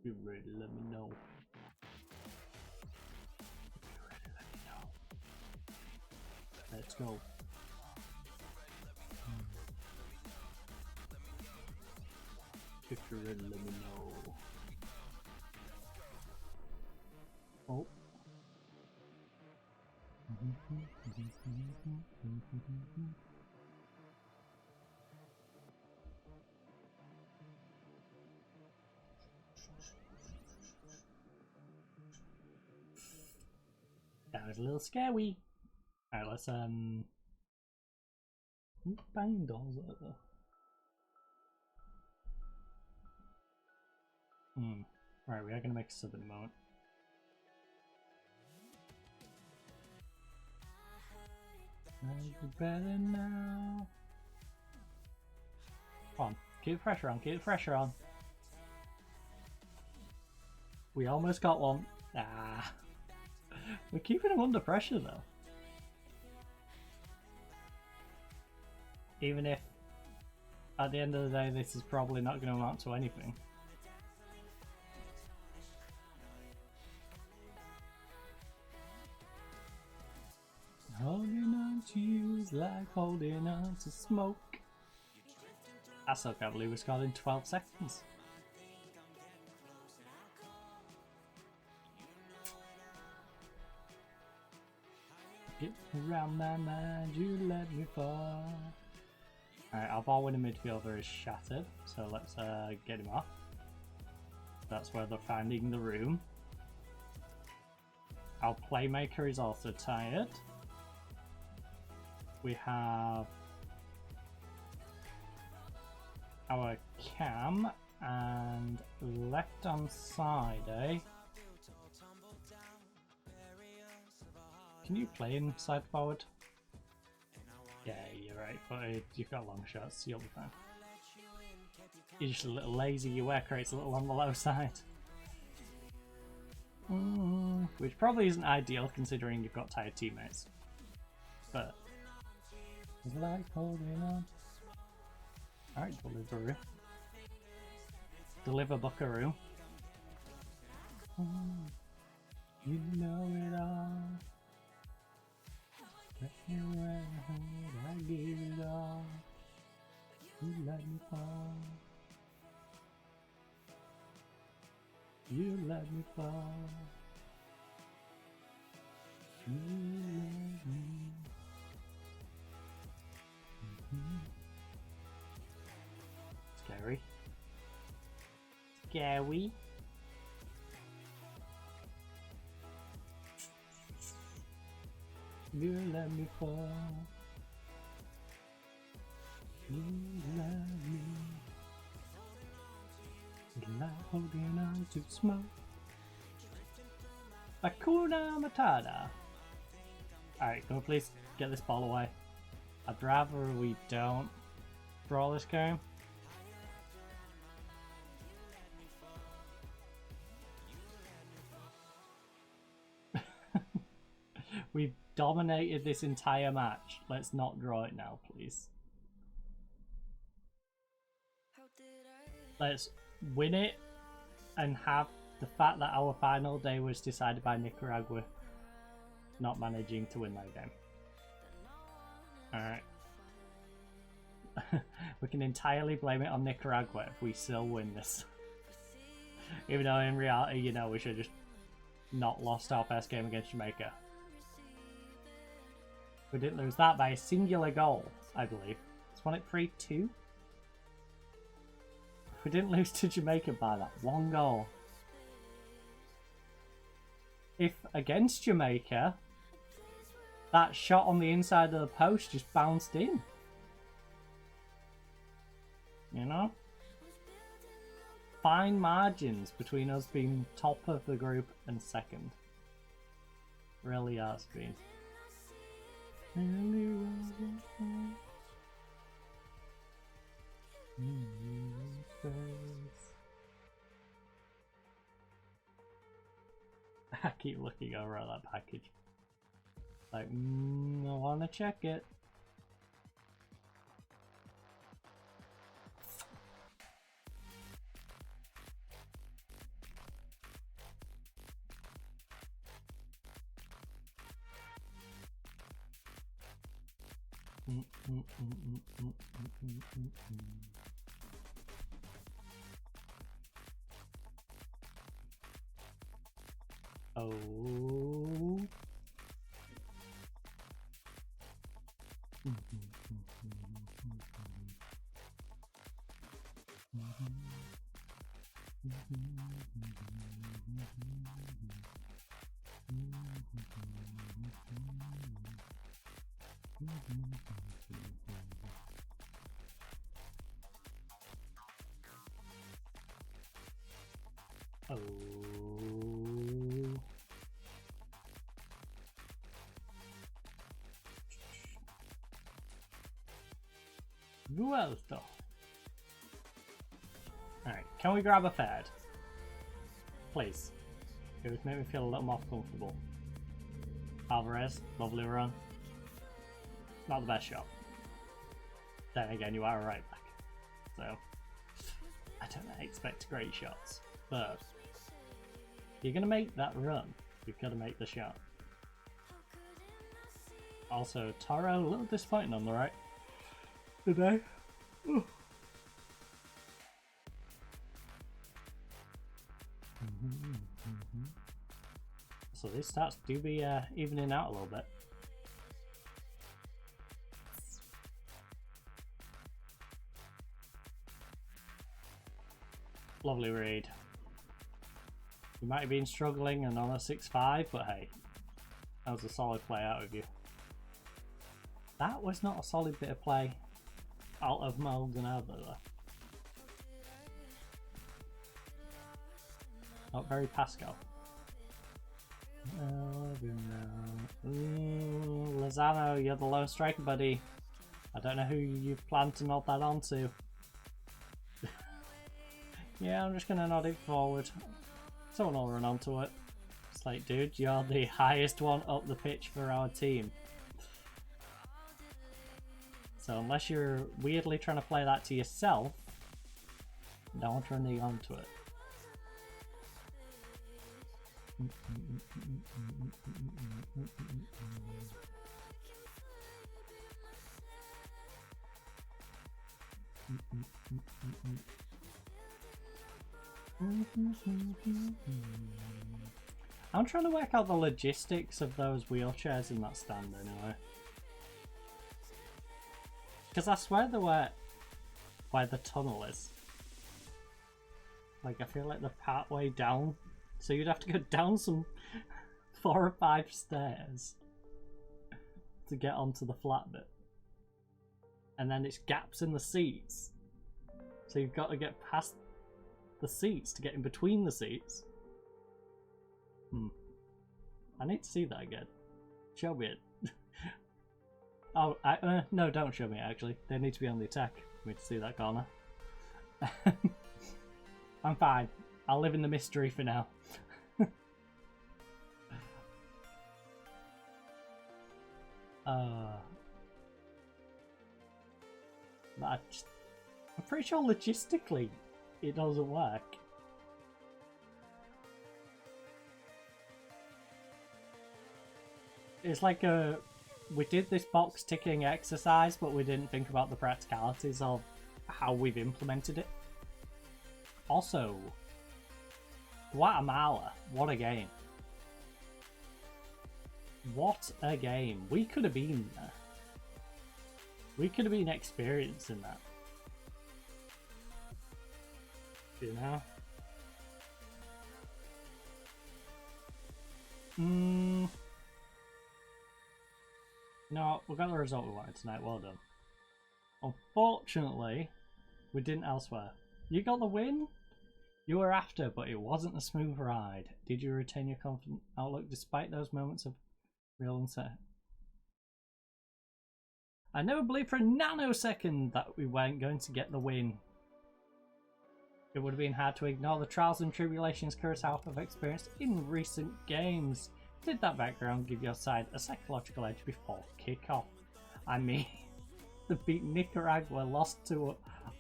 You're ready, let me know. You're ready, let me know. Let's go. If you're ready, let me know. Oh. That was a little scary. Alright, let's bang dolls over. Alright, we are gonna make a sub in a moment. Better now. Come on, keep the pressure on, keep the pressure on. We almost got one. Ah. We're keeping them under pressure though. Even if at the end of the day this is probably not going to amount to anything. Holding on to you is like holding on to smoke. I still can't believe we scored in 12 seconds. Get around my mind, you let me fall. Alright, our ball winning midfielder is shattered, so let's get him off. That's where they're finding the room. Our playmaker is also tired. We have our cam and left on side, eh? Can you play inside forward? Yeah, you're right, but you've got long shots, you'll be fine. You're just a little lazy, your work rate's a little on the low side. Which probably isn't ideal considering you've got tired teammates. But it's like holding on. Alright, delivery. Deliver Buckaroo. You know it all. Let me hold, I give it all. You let me fall. You let me fall. You let scary. You let me fall. You let me. Like holding on to smoke. Hakuna Matata. Alright, can we please get this ball away? I'd rather we don't draw this game. We've dominated this entire match. Let's not draw it now, please. Let's win it and have the fact that our final day was decided by Nicaragua not managing to win that game. Alright. We can entirely blame it on Nicaragua if we still win this. Even though in reality, you know, we should have just not lost our first game against Jamaica. We didn't lose that by a singular goal, I believe. Let's won it 3-2. We didn't lose to Jamaica by that one goal. If against Jamaica, that shot on the inside of the post just bounced in. You know? Fine margins between us being top of the group and second. Really has been. I keep looking over at that package. Like, I wanna check it. Oh. Oh. Vuelto. Alright, can we grab a third? Please. It would make me feel a little more comfortable. Alvarez, lovely run. Not the best shot. Then again, you are a right back. So, I don't expect great shots. But, if you're going to make that run, you've got to make the shot. Also, Toro, a little disappointing on the right. Today. Ooh. So these stats do be evening out a little bit. Lovely read. You might have been struggling and on a 6-5, but hey, that was a solid play out of you. That was not a solid bit of play out of Maldonado though. Not very Pascal. Lozano, you're the lone striker, buddy. I don't know who you plan to nod that onto. Yeah, I'm just gonna nod it forward. Someone will run onto it. It's like, dude, you're the highest one up the pitch for our team. So unless you're weirdly trying to play that to yourself, don't run the onto it. I'm trying to work out the logistics of those wheelchairs in that stand anyway. Because I swear they were where the tunnel is. Like, I feel like they're part way down. So you'd have to go down some 4 or 5 stairs to get onto the flat bit. And then it's gaps in the seats. So you've got to get past the seats to get in between the seats. I need to see that again. Show me it. Oh, no, don't show me it, actually. They need to be on the attack for me to see that corner. I'm fine. I'll live in the mystery for now. I'm pretty sure logistically it doesn't work. It's like we did this box ticking exercise, but we didn't think about the practicalities of how we've implemented it. Also, Guatemala, what a game. What a game. We could have been there. We could have been experiencing that. You know? No, we got the result we wanted tonight. Well done. Unfortunately, we didn't elsewhere. You got the win? You were after, but it wasn't a smooth ride. Did you retain your confident outlook despite those moments of real uncertainty? I never believed for a nanosecond that we weren't going to get the win. It would have been hard to ignore the trials and tribulations Curacao have experienced in recent games. Did that background give your side a psychological edge before kick-off? I mean, they beat Nicaragua, lost to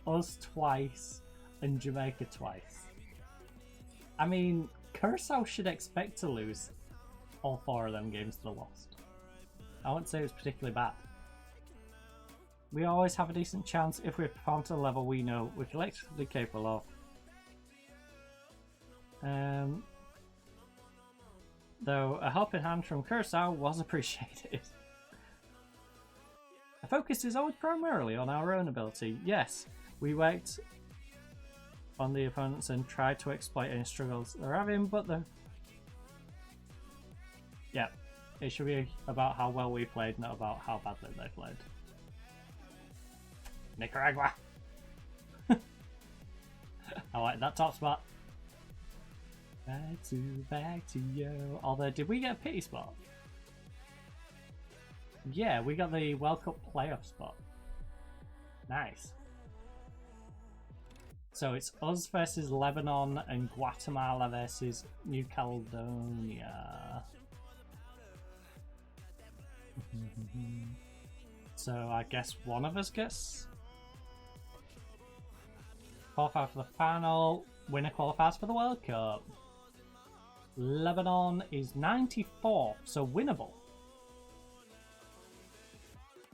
us twice, and Jamaica twice. I mean, Curacao should expect to lose all 4 of them games they lost. I wouldn't say it was particularly bad. We always have a decent chance if we perform to the level we know we're collectively capable of. Though a helping hand from Curacao was appreciated. The focus is always primarily on our own ability. Yes, we worked on the opponents and tried to exploit any struggles they're having, but yeah, it should be about how well we played, not about how badly they played. Nicaragua! I like that top spot. Back to you. Although, did we get a pity spot? Yeah, we got the World Cup playoff spot. Nice. So it's us versus Lebanon and Guatemala versus New Caledonia. So I guess one of us gets qualified for the final. Winner qualifies for the World Cup. Lebanon is 94th, so winnable.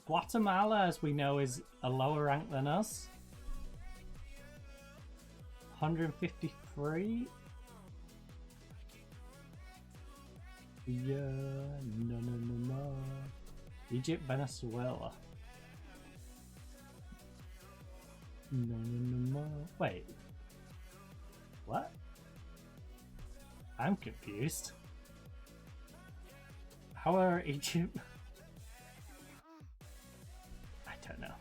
Guatemala, as we know, is a lower rank than us. 153. Yeah, no. Egypt, Venezuela. No. Wait. What? I'm confused. How are Egypt? I don't know.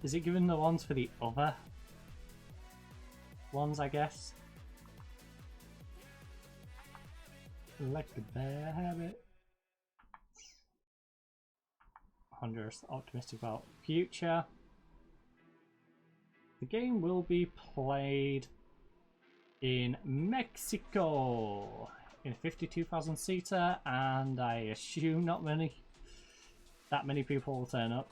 Is it given the ones for the other ones, I guess? Like a bad habit. Honduras optimistic about future. The game will be played in Mexico in a 52,000 seater, and I assume not that many people will turn up.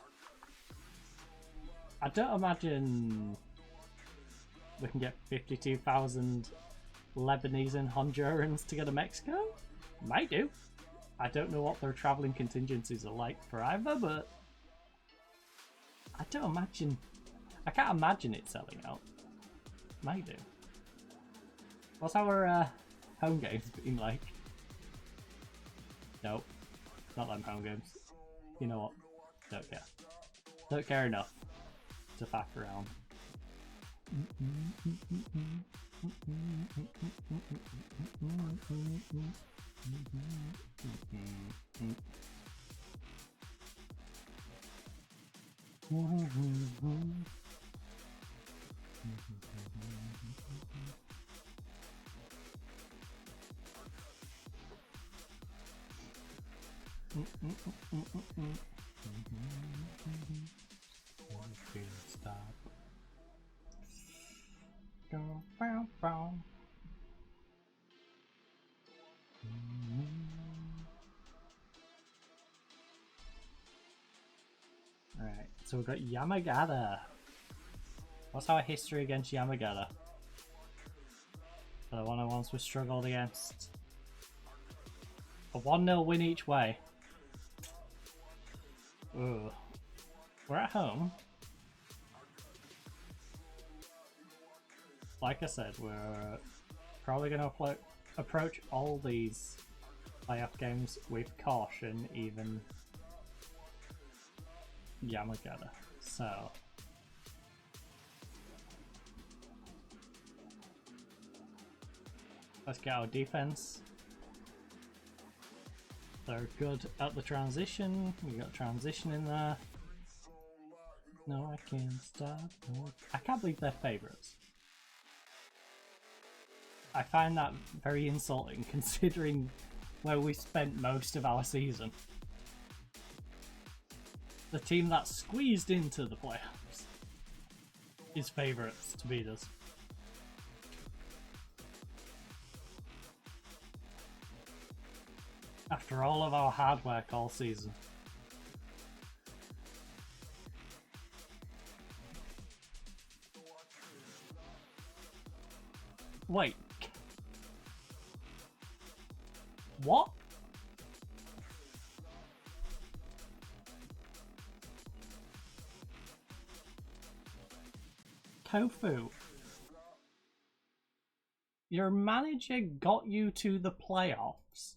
I don't imagine we can get 52,000 Lebanese and Hondurans to go to Mexico. Might do. I don't know what their travelling contingencies are like for either, but I can't imagine it selling out. Might do. What's our home games been like? Nope. Not them home games. You know what? Don't care. Don't care enough to faff around. Stop. Go, bow, bow. Alright, so we've got Yamagata. What's our history against Yamagata? The one I once we struggled against. A 1-0 win each way. Ooh. We're at home. Like I said, we're probably going to approach all these playoff games with caution, even Yamagata. So let's get our defense. They're good at the transition. We got transition in there. No, I can't stop. No, I can't believe they're favourites. I find that very insulting considering where we spent most of our season. The team that squeezed into the playoffs is favourites to beat us. After all of our hard work all season. Wait. What? Tofu. Your manager got you to the playoffs.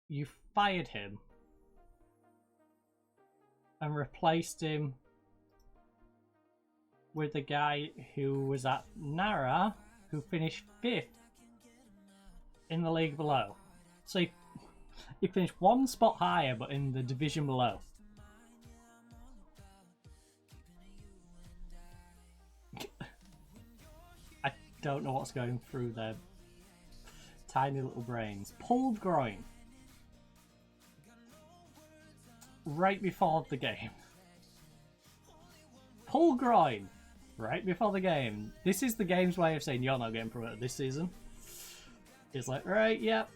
You fired him and replaced him with the guy who was at Nara, who finished 5th in the league below. So he finished one spot higher, but in the division below. I don't know what's going through their tiny little brains. Pulled groin. Right before the game. Pull groin. Right before the game. This is the game's way of saying you're not getting promoted this season. It's like, right, yep,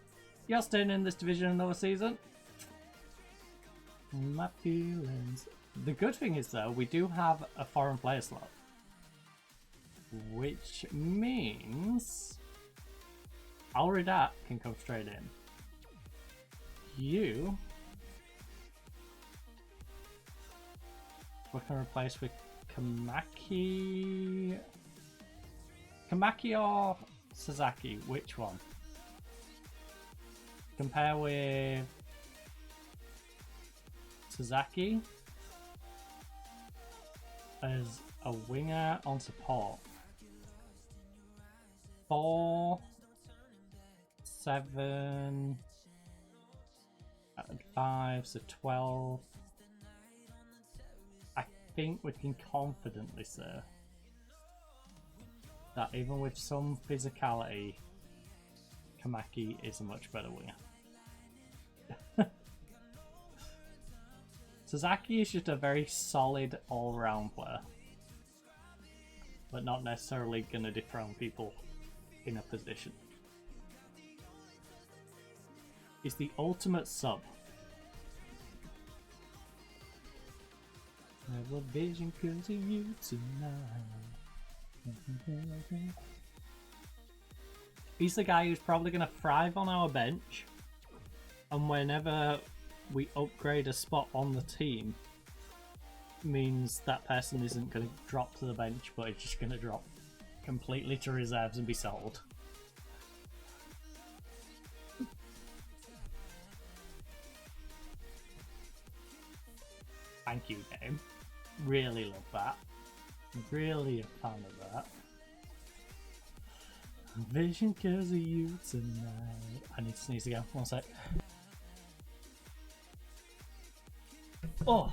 you're staying in this division another season. My feelings. The good thing is though, we do have a foreign player slot. Which means Alridat can come straight in. You we can replace with Kamaki or Sasaki, which one? Compare with Sasaki as a winger on support. 4, 7, 5, so 12. I think we can confidently say that even with some physicality, Kamaki is a much better winger. Sasaki is just a very solid all-round player, but not necessarily going to dethrone people in a position. He's the ultimate sub. I have a vision because of you tonight. He's the guy who's probably going to thrive on our bench, and whenever we upgrade a spot on the team, means that person isn't going to drop to the bench, but it's just going to drop completely to reserves and be sold. Thank you, game. Really love that. Really a fan of that. Vision cause of you tonight. I need to sneeze again. 1 sec. Oh!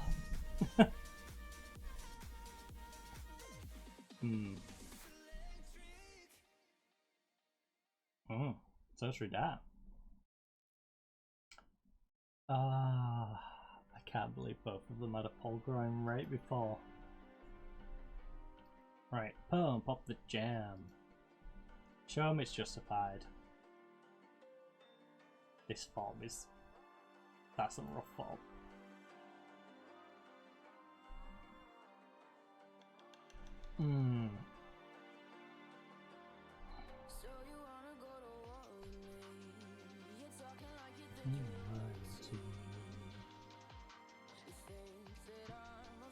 So should that. I can't believe both of them had a pole groin right before. Right, pump up the jam. Show 'em it's justified. This form is... that's a rough form.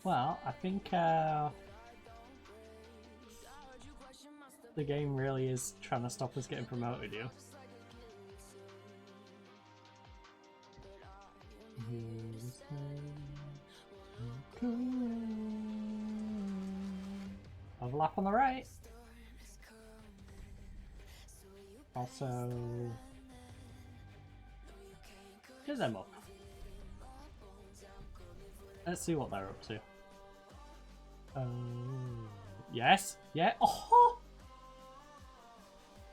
Well, I think the game really is trying to stop us getting promoted, you. Overlap on the right. Also, get them up. Let's see what they're up to. Oh, yes, yeah. Oh,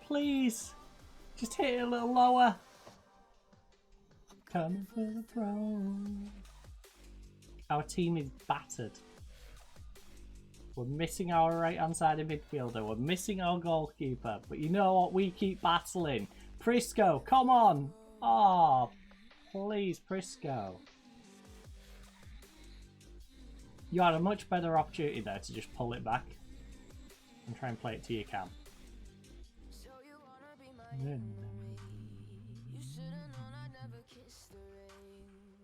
please, just hit it a little lower. Coming for the throne. Our team is battered. We're missing our right-hand side of midfielder. We're missing our goalkeeper. But you know what? We keep battling. Prisco, come on. Oh, please, Prisco. You had a much better opportunity there to just pull it back and try and play it to your cam.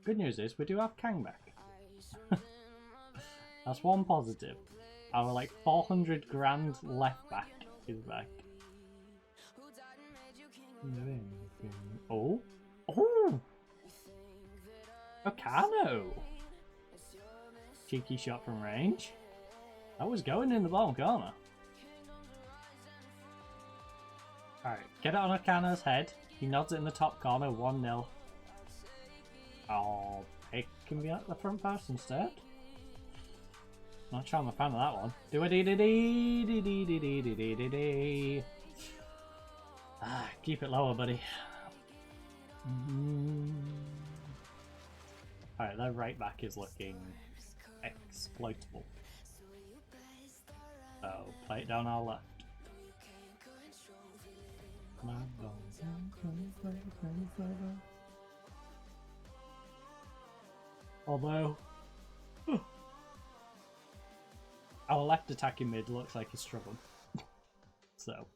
Good news is we do have Kang back. That's one positive. Our like 400 grand left back is back. Oh, oh, Ocano. Cheeky shot from range. That was going in the bottom corner. Alright, get it on Ocano's head. He nods it in the top corner, 1-0. Oh, it can be at the front post instead. Not sure I'm a fan of that one. Do a dee dee dee dee dee dee dee dee dee dee dee. Ah, keep it lower, buddy. Alright, their right back is looking exploitable. So, play it down our left. Although, our left attacking mid looks like he's struggling. So,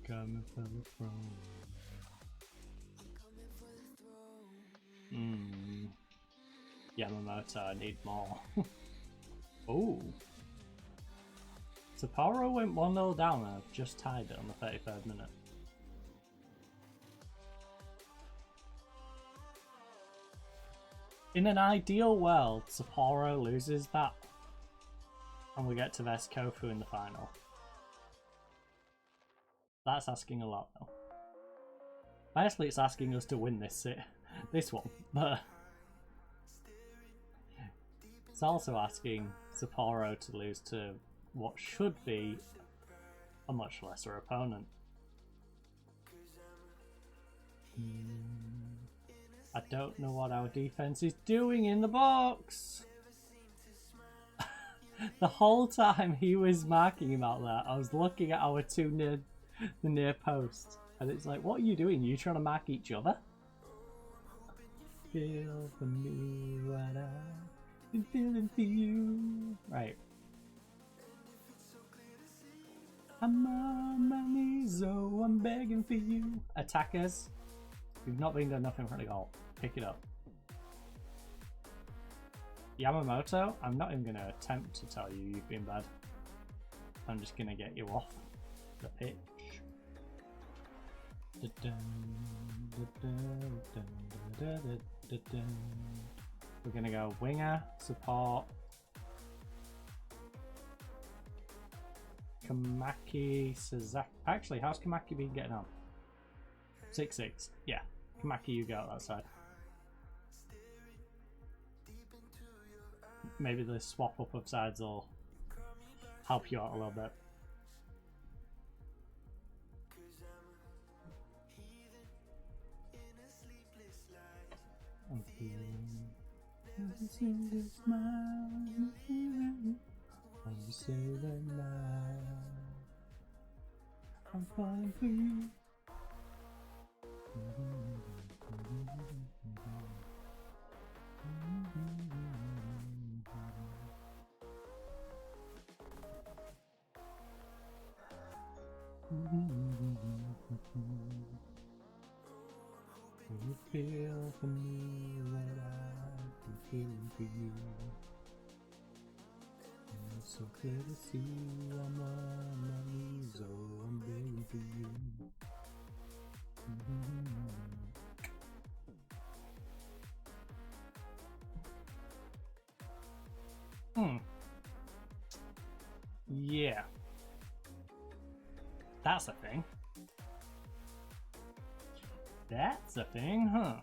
coming for the throne. Yamamoto, I need more. Oh. Sapporo went 1-0 down and I've just tied it on the 33rd minute. In an ideal world, Sapporo loses that and we get to Veskofu in the final. That's asking a lot though. Basically it's asking us to win this one, but it's also asking Sapporo to lose to what should be a much lesser opponent. I don't know what our defense is doing in the box. The whole time he was marking about that, I was looking at our two near the near post, and it's like, what are you doing? Are you trying to mark each other? Feel for me what I've been feeling for you. Right. I'm on my knees, oh, I'm begging for you. Attackers, you've not been done nothing in front of goal. Pick it up. Yamamoto, I'm not even going to attempt to tell you you've been bad. I'm just going to get you off the pitch. Da-dum. We're gonna go winger, support, Kamaki, Sazaki. Actually, how's Kamaki been getting on? 6-6. Yeah, Kamaki, you go out that side. Maybe the swap up of sides will help you out a little bit. I'm falling for you. You feel for me what I've been feeling for you. And it's so clear to see I'm on my knees, oh, I'm begging for you. Yeah. That's a thing. That's a thing, huh?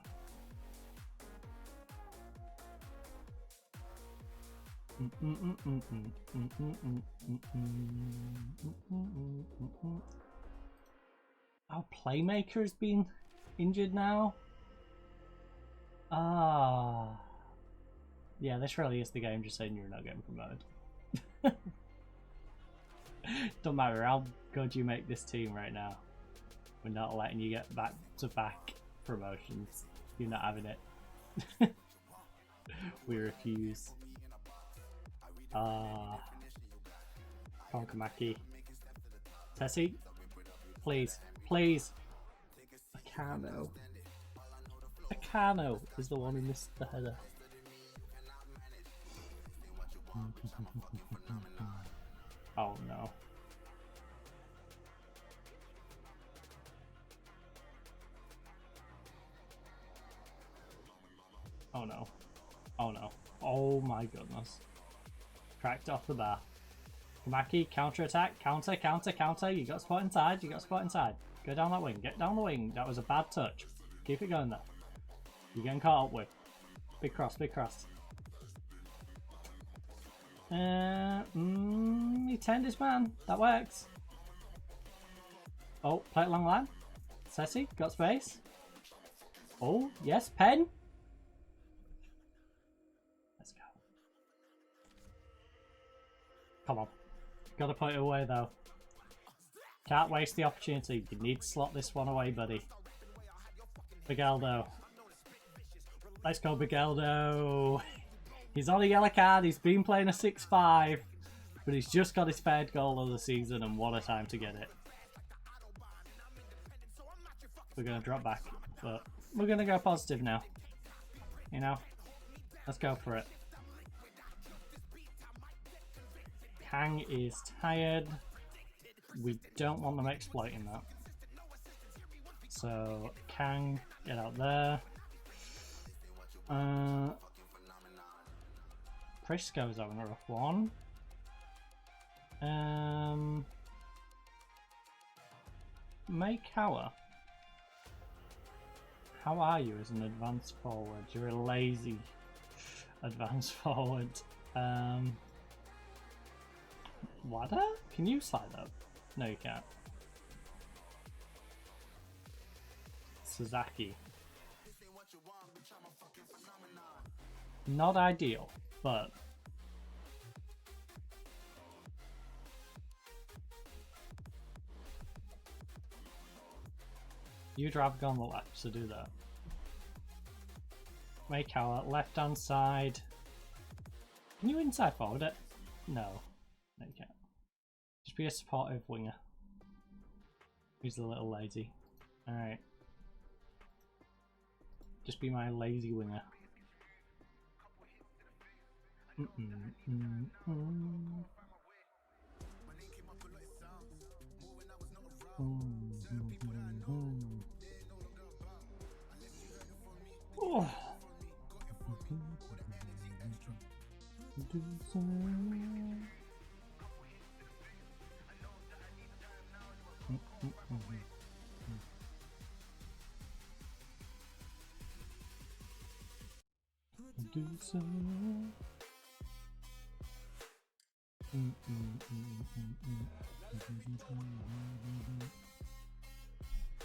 Our playmaker has been injured now. Yeah, this really is the game just saying you're not getting promoted. Don't matter how good you make this team right now. We're not letting you get back to back promotions. You're not having it. We refuse. Konkamaki. Tessie? Please. Please. Akano. Akano is the one who missed the header. Oh no. Oh no. Oh no. Oh my goodness. Cracked off the bar. Kamaki, counter attack, counter, counter, counter. You got spot inside, you got spot inside. Go down that wing, get down the wing. That was a bad touch. Keep it going there. You're getting caught up with. Big cross, big cross. He turned his man. That works. Oh, play it along line. Ceci, got space. Oh, yes, pen. Let's go. Come on. Gotta put it away though. Can't waste the opportunity. You need to slot this one away, buddy. Bigaldo. Let's go, Bigaldo. He's on a yellow card. He's been playing a 6-5, but he's just got his third goal of the season, and what a time to get it. We're going to drop back, but we're going to go positive now. You know? Let's go for it. Kang is tired. We don't want them exploiting that. So, Kang, get out there. Prisco's having a rough one. Makeower. How are you as an advanced forward? You're a lazy advanced forward. Wada? Can you slide up? No, you can't. Sazaki. Not ideal, but you'd rather go on the left, so do that. Make our left hand side. Can you inside forward it? No. No, you can't. Just be a supportive winger. He's a little lazy. Alright. Just be my lazy winger.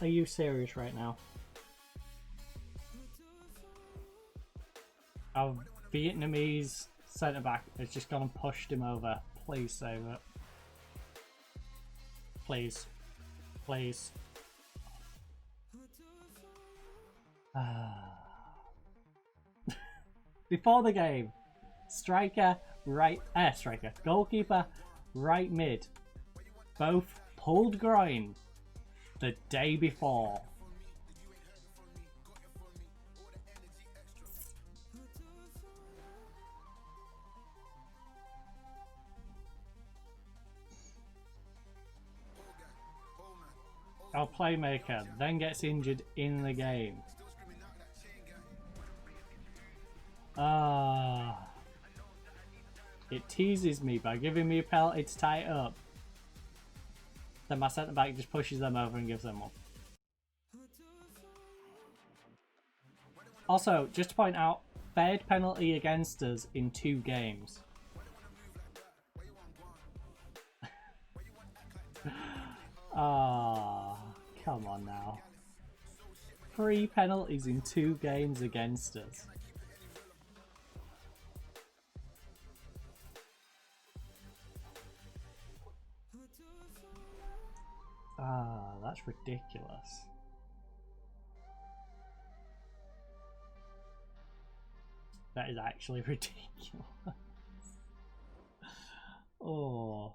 Are you serious right now? Our Vietnamese centre back has just gone and pushed him over. Please save it. Please. Please. Before the game, goalkeeper, right mid, both pulled groin the day before. Our playmaker then gets injured in the game. It teases me by giving me a penalty to tie it up. Then my centre back just pushes them over and gives them one. Also, just to point out, third penalty against us in 2 games. Come on now. 3 penalties in 2 games against us. That's ridiculous. That is actually ridiculous. Oh.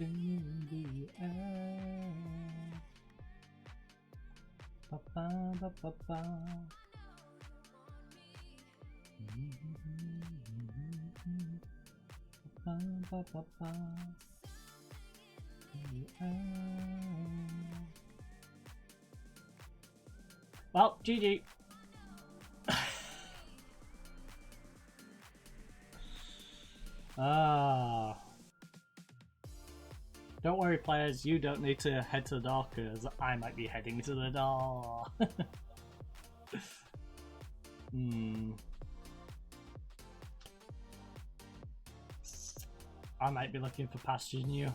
In the air. Ba ba ba ba ba. Ba ba ba ba. Well, GG. Don't worry, players, you don't need to head to the door because I might be heading to the door. I might be looking for pastures new.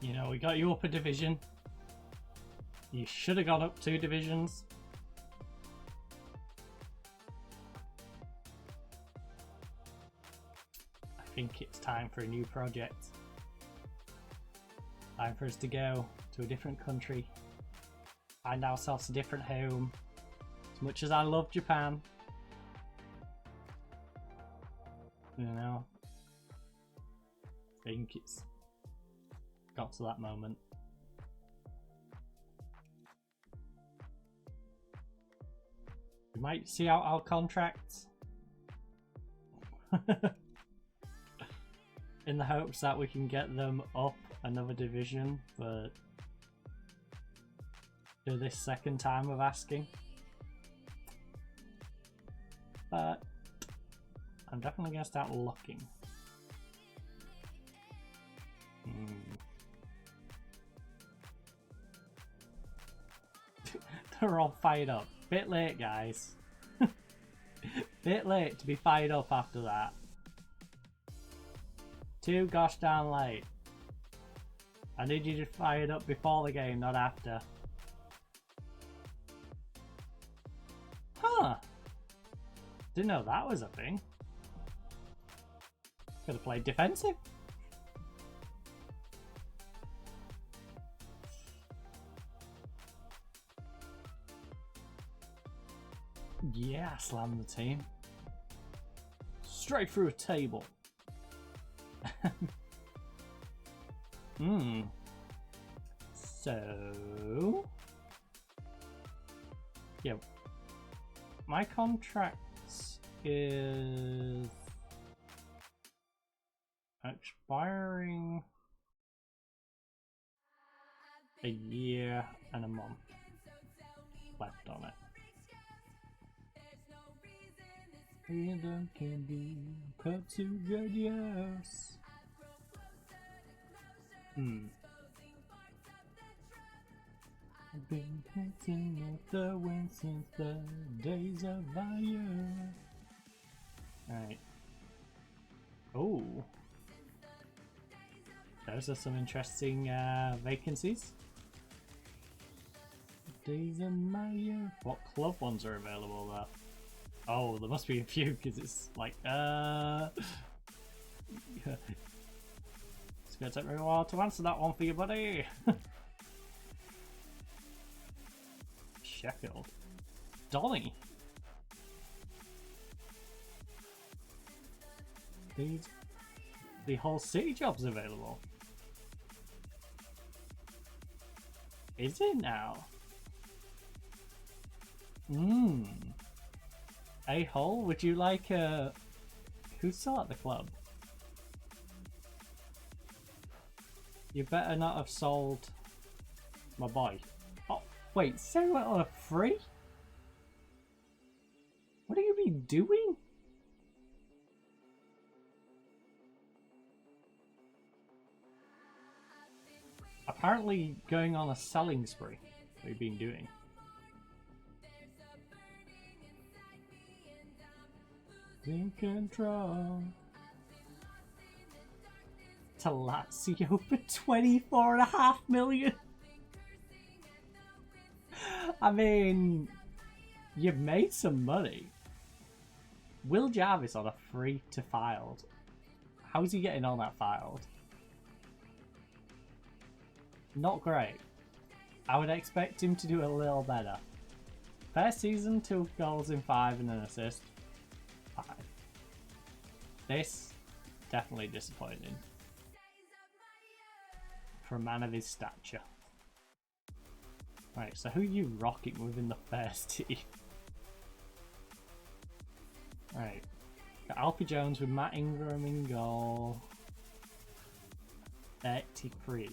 You know, we got you up a division. You should have gone up 2 divisions. I think it's time for a new project. Time for us to go to a different country. Find ourselves a different home. As much as I love Japan, you know, I think it's got to that moment. We might see out our contracts in the hopes that we can get them up another division, but do this second time of asking. But I'm definitely gonna start looking. They're all fired up. Bit late, guys. Bit late to be fired up after that. Too gosh darn late. I need you to fire it up before the game, not after. Huh. Didn't know that was a thing. Could have played defensive. Yeah, slam the team. Straight through a table. So... yeah, my contract is expiring a year and a month left on it. Freedom can be put to good use. I've been hitting at the wind since the days of our youth. Right. Oh. Those are some interesting vacancies. Days of my youth. What club ones are available there? Oh, there must be a few because it's like, It's gonna take me a while to answer that one for you, buddy. Sheffield. Dolly. The whole city job's available. Is it now? A-hole, would you like who's still at the club? You better not have sold my boy. Oh, wait, so you went on a free? What have you been doing? Apparently going on a selling spree. What have you been doing? In control. To Lazio for 24.5 million. I mean, you've made some money. Will Jarvis on a free to filed. How's he getting on that filed? Not great. I would expect him to do a little better. First season, 2 goals in 5 and an assist. 5. This, definitely disappointing. For a man of his stature. Right, so who are you rocking with in the first team? Right. Got Alfie Jones with Matt Ingram in goal. 33.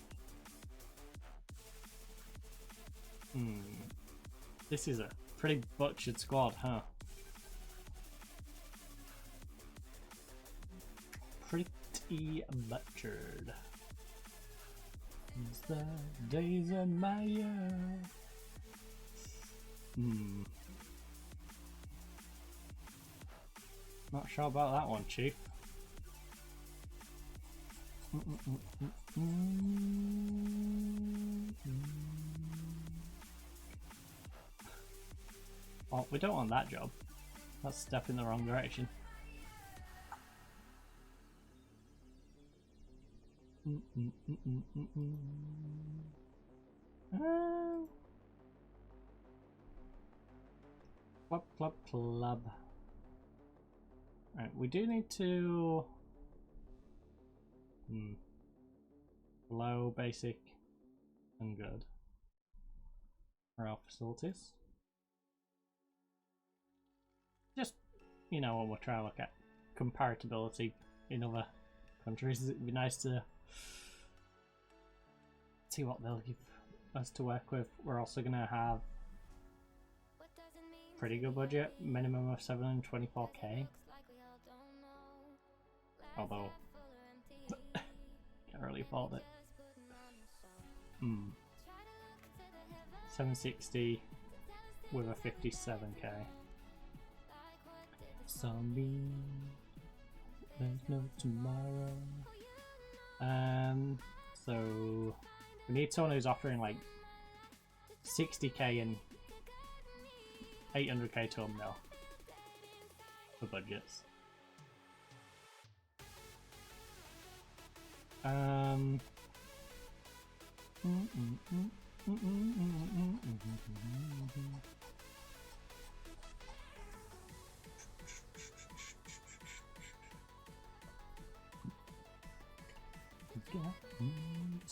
This is a pretty butchered squad, huh? Pretty butchered. It's the days of my youth. Not sure about that one, Chief. Oh, we don't want that job. That's a step in the wrong direction. Club. Right, we do need to low, basic, and good for our facilities. Just, you know, when we're trying to look at comparability in other countries, it'd be nice to see what they'll give us to work with. We're also going to have pretty good budget, minimum of 724k. Although, can't really afford it. 760 with a 57k. Zombie, there's no tomorrow. So we need someone who's offering like 60k and 800k to a mil for budgets.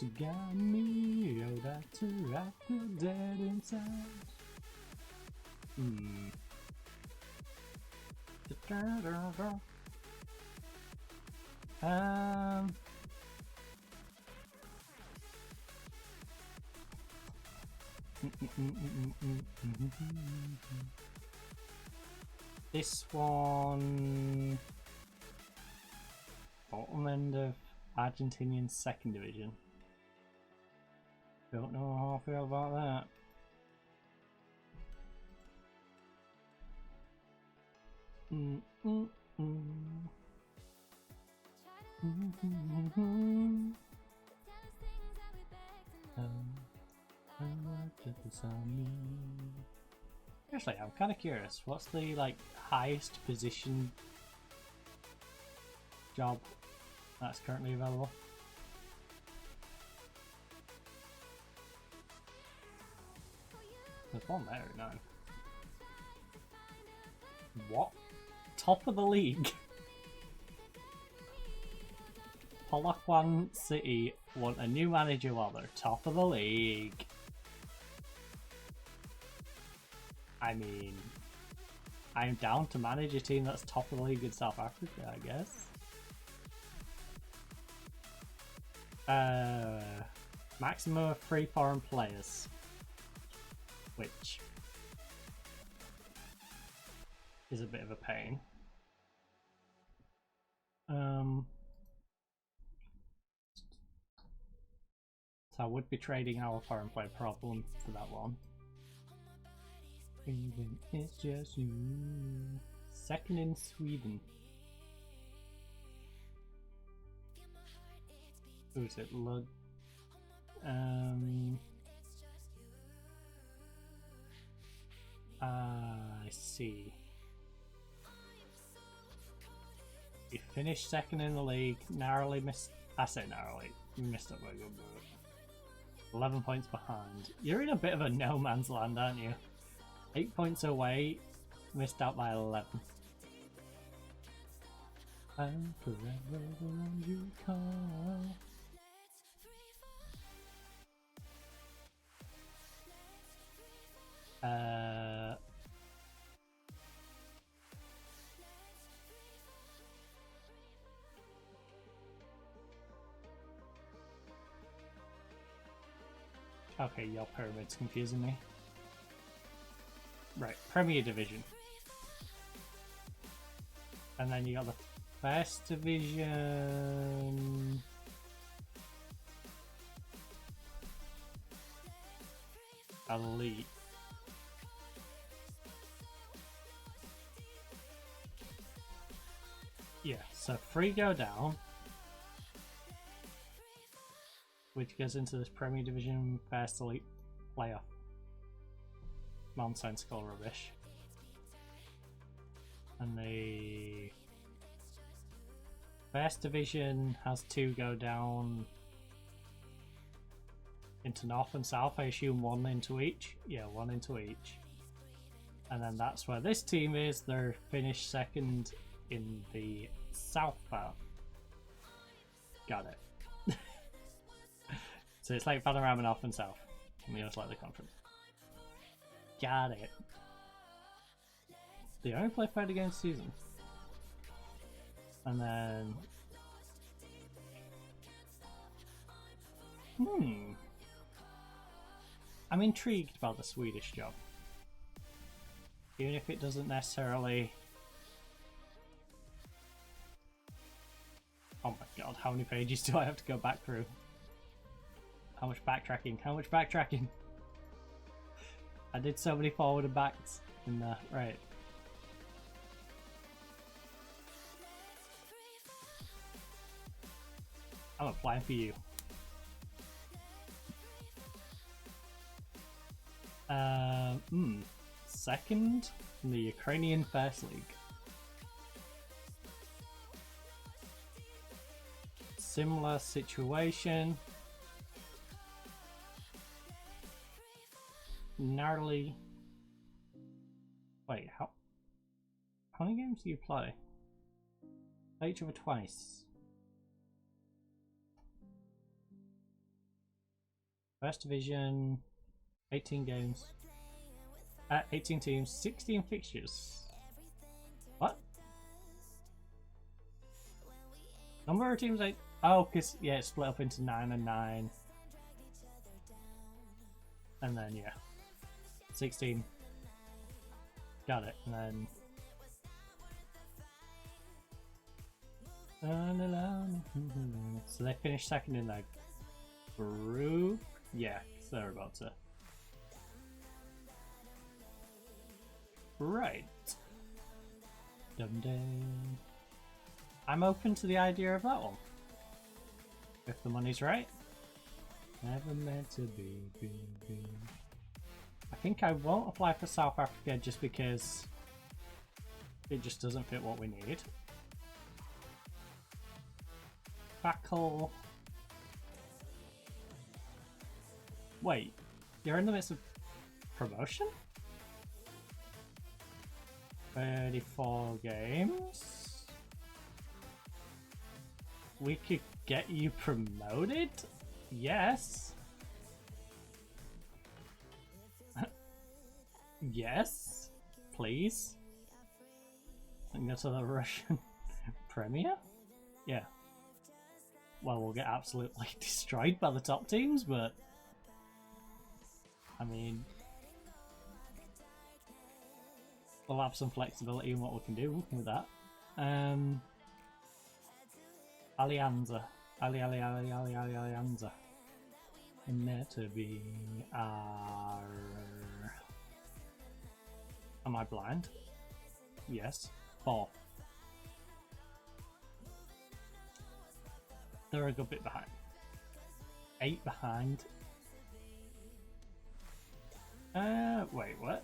You got me, oh that's I feel dead inside. This one, bottom end of Argentinian second division. Don't know how I feel about that. Seriously, I'm kind of curious. What's the like highest position job that's currently available? There's one there now. What? Top of the league? Polokwane City want a new manager while they're top of the league. I mean, I'm down to manage a team that's top of the league in South Africa, I guess. Maximum of 3 foreign players. Which is a bit of a pain. So I would be trading our foreign player problem for that one. Even it's just you. Second in Sweden. Who's it? I see. We finished second in the league, narrowly missed. I say narrowly, we missed up by a good bit. 11 points behind. You're in a bit of a no man's land, aren't you? 8 points away, missed out by 11. I'm forever the one you call. Okay, your pyramid's confusing me. Right, Premier Division. And then you got the First Division. Elite. Yeah, so 3 go down. Which goes into this Premier Division First Elite playoff. Nonsensical rubbish. And the First Division has 2 go down into North and South. I assume 1 into each. Yeah, 1 into each. And then that's where this team is. They're finished second in the South part. Got it. So it's like Panorama North and South. And the other side of the conference. Got it. They only play 30 games a season. And then... I'm intrigued about the Swedish job. Even if it doesn't necessarily... Oh my god, how many pages do I have to go back through? How much backtracking? How much backtracking? I did so many forward and backs in there. Right. I'm applying for you. Second in the Ukrainian First League. Similar situation. Narrowly. Wait, how many games do you play? Play each other twice. First Division, 18 games. 18 teams, 16 fixtures. What? Number of teams like oh, because yeah, it's split up into 9 and 9, and then yeah, 16. Got it, and then. So they finished second in their group. Yeah, so they're about to. Right. Dum dum. I'm open to the idea of that one. If the money's right. Never meant to be. I think I won't apply for South Africa just because it just doesn't fit what we need. Tackle. Wait, you're in the midst of promotion? 34 games? We could get you promoted? Yes. Yes, please. And go to the Russian Premier? Yeah. Well, we'll get absolutely destroyed by the top teams, but I mean, we'll have some flexibility in what we can do with that. Alianza. Alianza. And there to be Am I blind? Yes. 4. They're a good bit behind. 8 behind. Wait, what?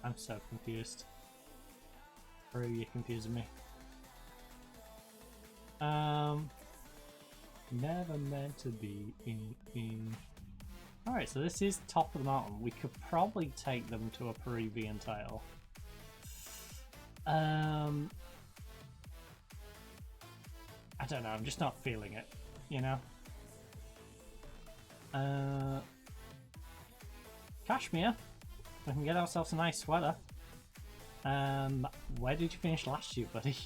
I'm so confused. Or are you confusing me? Never meant to be in. Alright, so this is top of the mountain. We could probably take them to a Peruvian title. I don't know, I'm just not feeling it, you know? Kashmir. We can get ourselves a nice sweater. Where did you finish last year, buddy?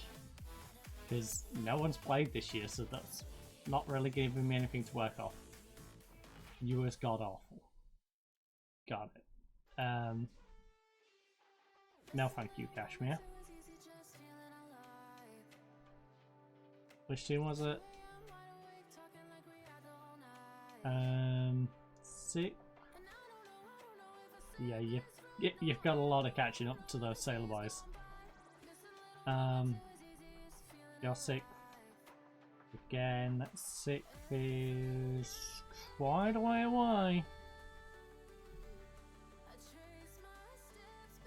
Because no one's played this year, so that's not really giving me anything to work off. You was god awful. Got it. No thank you, Kashmir. Which team was it? 6. Yeah, you've got a lot of catching up to those Sailor Boys. You're 6. Again, 6 is quite a way away.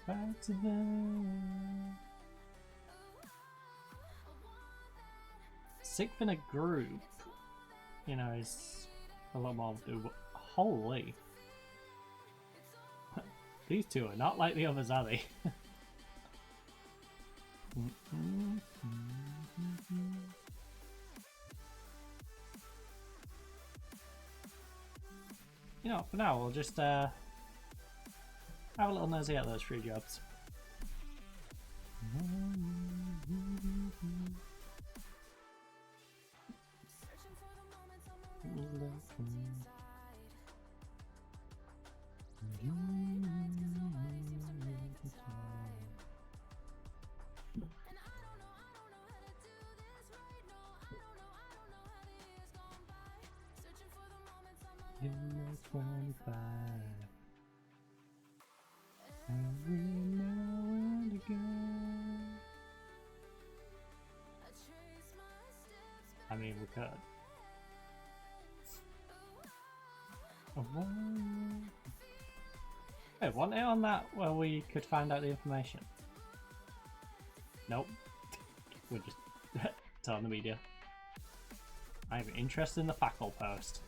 Back to them. 6th in a group, you know, is a lot more doable. Holy. These two are not like the others, are they? You know, for now, we'll just have a little nosy at those free jobs. I mean, we could. Hey, wasn't it on that where we could find out the information? Nope. We're just telling the media. I'm interested in the Fackle post.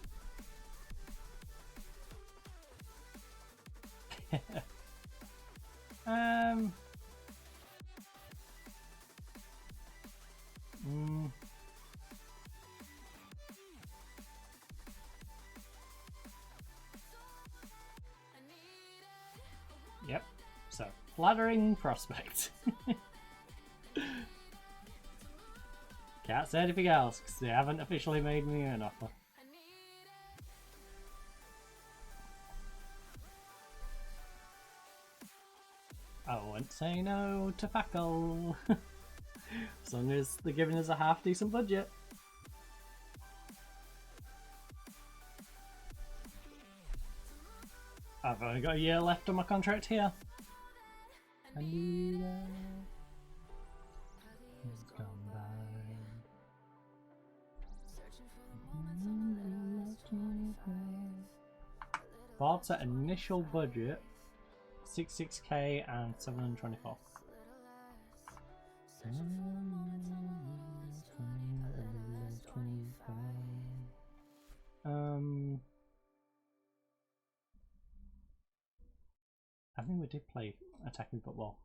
Yep. So, flattering prospect. Can't say anything else because they haven't officially made me an offer. I won't say no to Fackle. As long as they're giving us a half decent budget. I've only got a year left on my contract here. VOD set initial budget 66k and 724. I think we did play attacking football.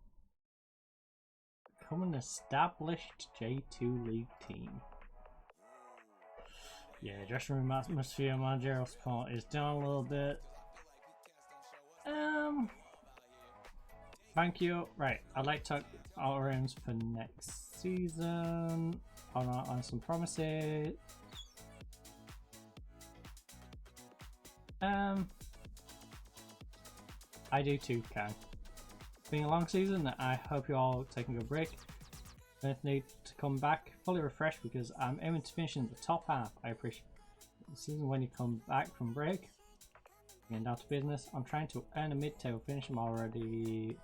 Become an established J2 league team. Yeah, dressing room atmosphere, managerial support is down a little bit. Thank you. Right, I'd like to talk our aims for next season. I'll outline some promises. I do too, Kang. Being a long season, I hope you're all taking a break. I need to come back fully refreshed because I'm aiming to finish in the top half. I appreciate the season when you come back from break. Getting down to business. I'm trying to earn a mid-table finish. I'm already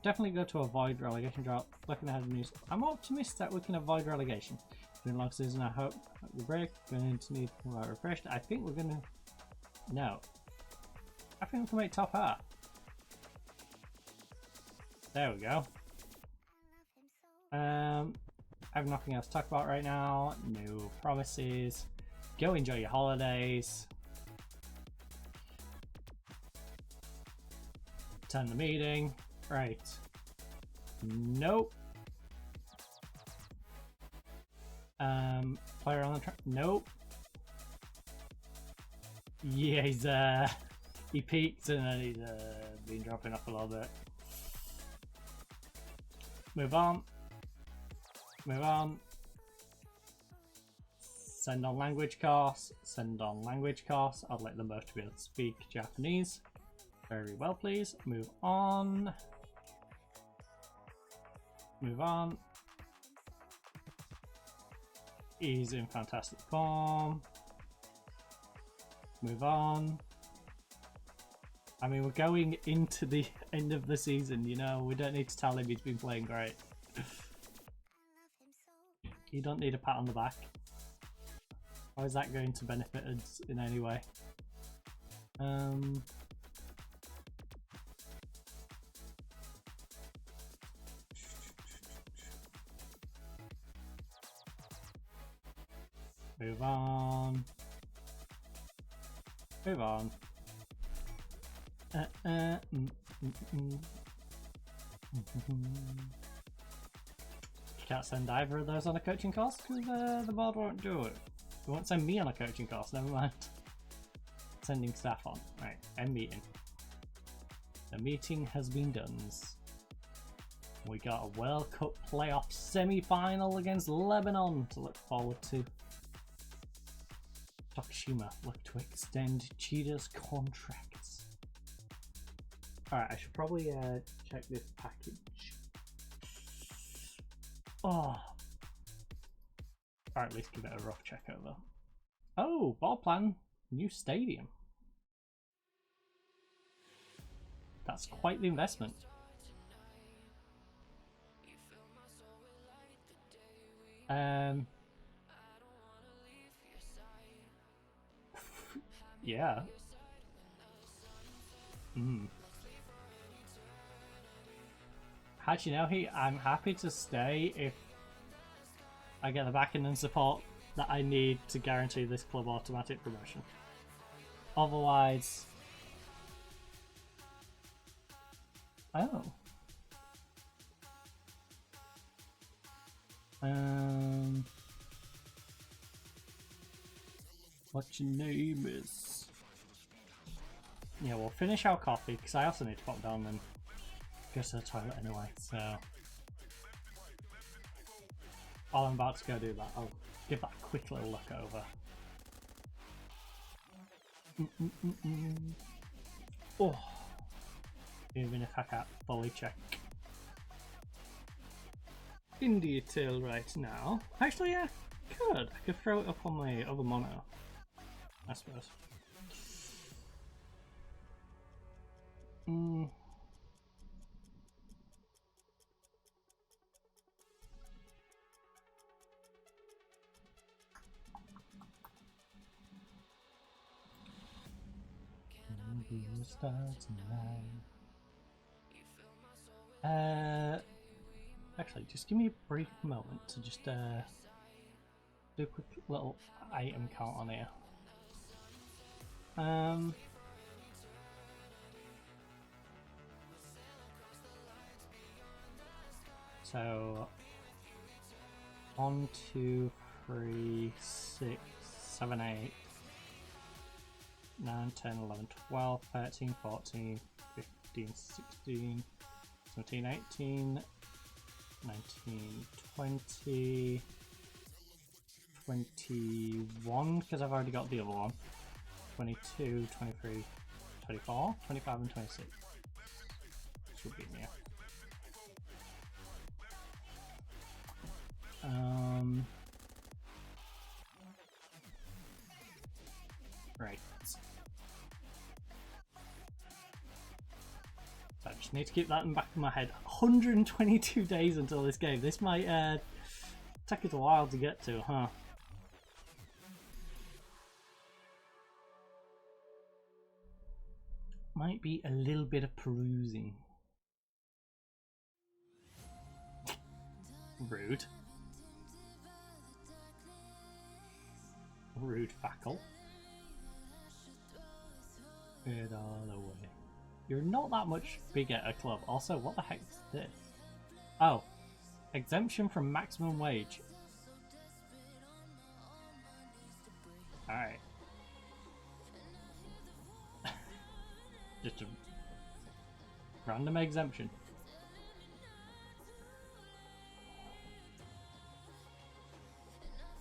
definitely go to avoid relegation drop. Looking ahead of news. I'm optimistic that we can avoid relegation. Been a long season. I hope the break going to need to come out refreshed. I think we're gonna. No. I think we can make top half. There we go. I have nothing else to talk about right now. No promises. Go enjoy your holidays. Attend the meeting. Right. Nope. Player on the track. Nope. Yeah, he's he peaked and then he's been dropping off a little bit. Move on. Move on. Send on language course. Send on language course. I'd like them both to be able to speak Japanese. Very well, please. Move on. Move on. He's in fantastic form. Move on. I mean, we're going into the end of the season, you know. We don't need to tell him he's been playing great. You don't need a pat on the back. How is that going to benefit us in any way? Move on. Move on. Can't send either of those on a coaching course because the board won't do it. They won't send me on a coaching course, never mind. Sending staff on. Right, end meeting. The meeting has been done. We got a World Cup playoff semi-final against Lebanon to look forward to. Tokushima look to extend Cheetah's contracts. Alright, I should probably check this package. Oh. Or at least give it a rough check over. Oh, ball plan, new stadium. That's quite the investment. Yeah. How'd you know I'm happy to stay if I get the backing and support that I need to guarantee this club automatic promotion. Otherwise... Oh. What your name is? Yeah, we'll finish our coffee because I also need to pop down and go to the toilet anyway, so... While I'm about to go do that, I'll give that a quick little look over. Oh, even if I can't fully check in detail right now. Actually, yeah, I could throw it up on my other monitor, I suppose. Actually, just give me a brief moment to just do a quick little item count on here. So 1, 2, 3, 6, 7, 8, 9, 10, 11, 12, 13, 14, 15, 16, 17, 18, 19, 20, 21, because I've already got the other one, 22, 23, 24, 25 and 26. Should be in here. Right. So I just need to keep that in the back of my head. 122 days until this game. This might take us a while to get to, huh? Might be a little bit of perusing. Rude. Rude fackle. Get all the way. You're not that much bigger a club. Also, what the heck is this? Oh, exemption from maximum wage. Alright. Just a random exemption.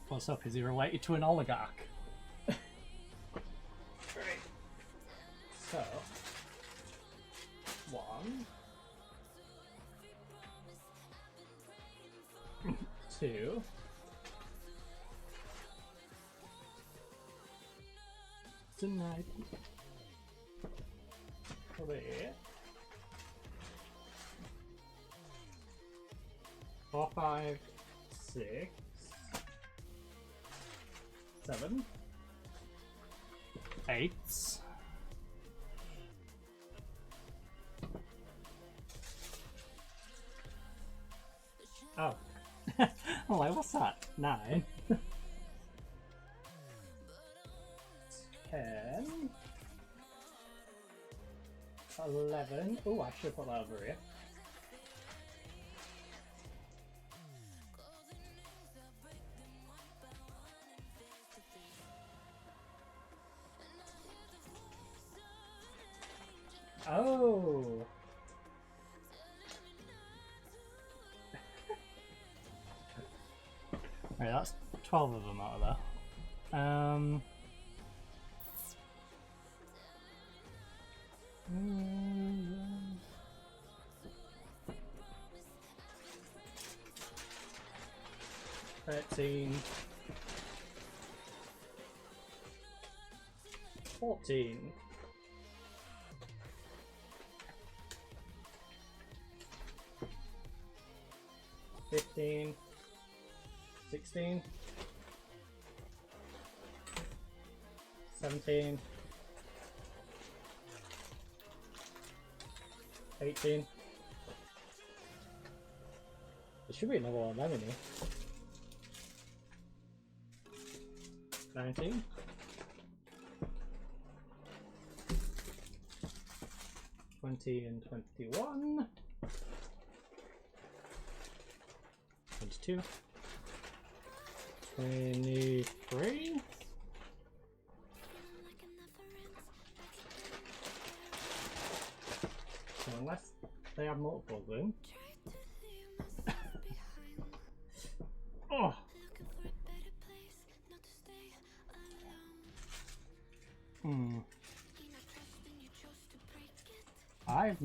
What's up? Is he related to an oligarch? Right. So, 1, 2, 9, 3, 4, 5, 6, 7, 8. Oh. Oh, wait, what's that? 9. 10. 11. Oh, I should put that over here. Oh. Right, that's 12 of them out of there. 13, 14, 15, 16, 17, 18. There should be another one of them in here. 19. 20 and 21. 22. 23. So unless they have multiple of them. Oh. I've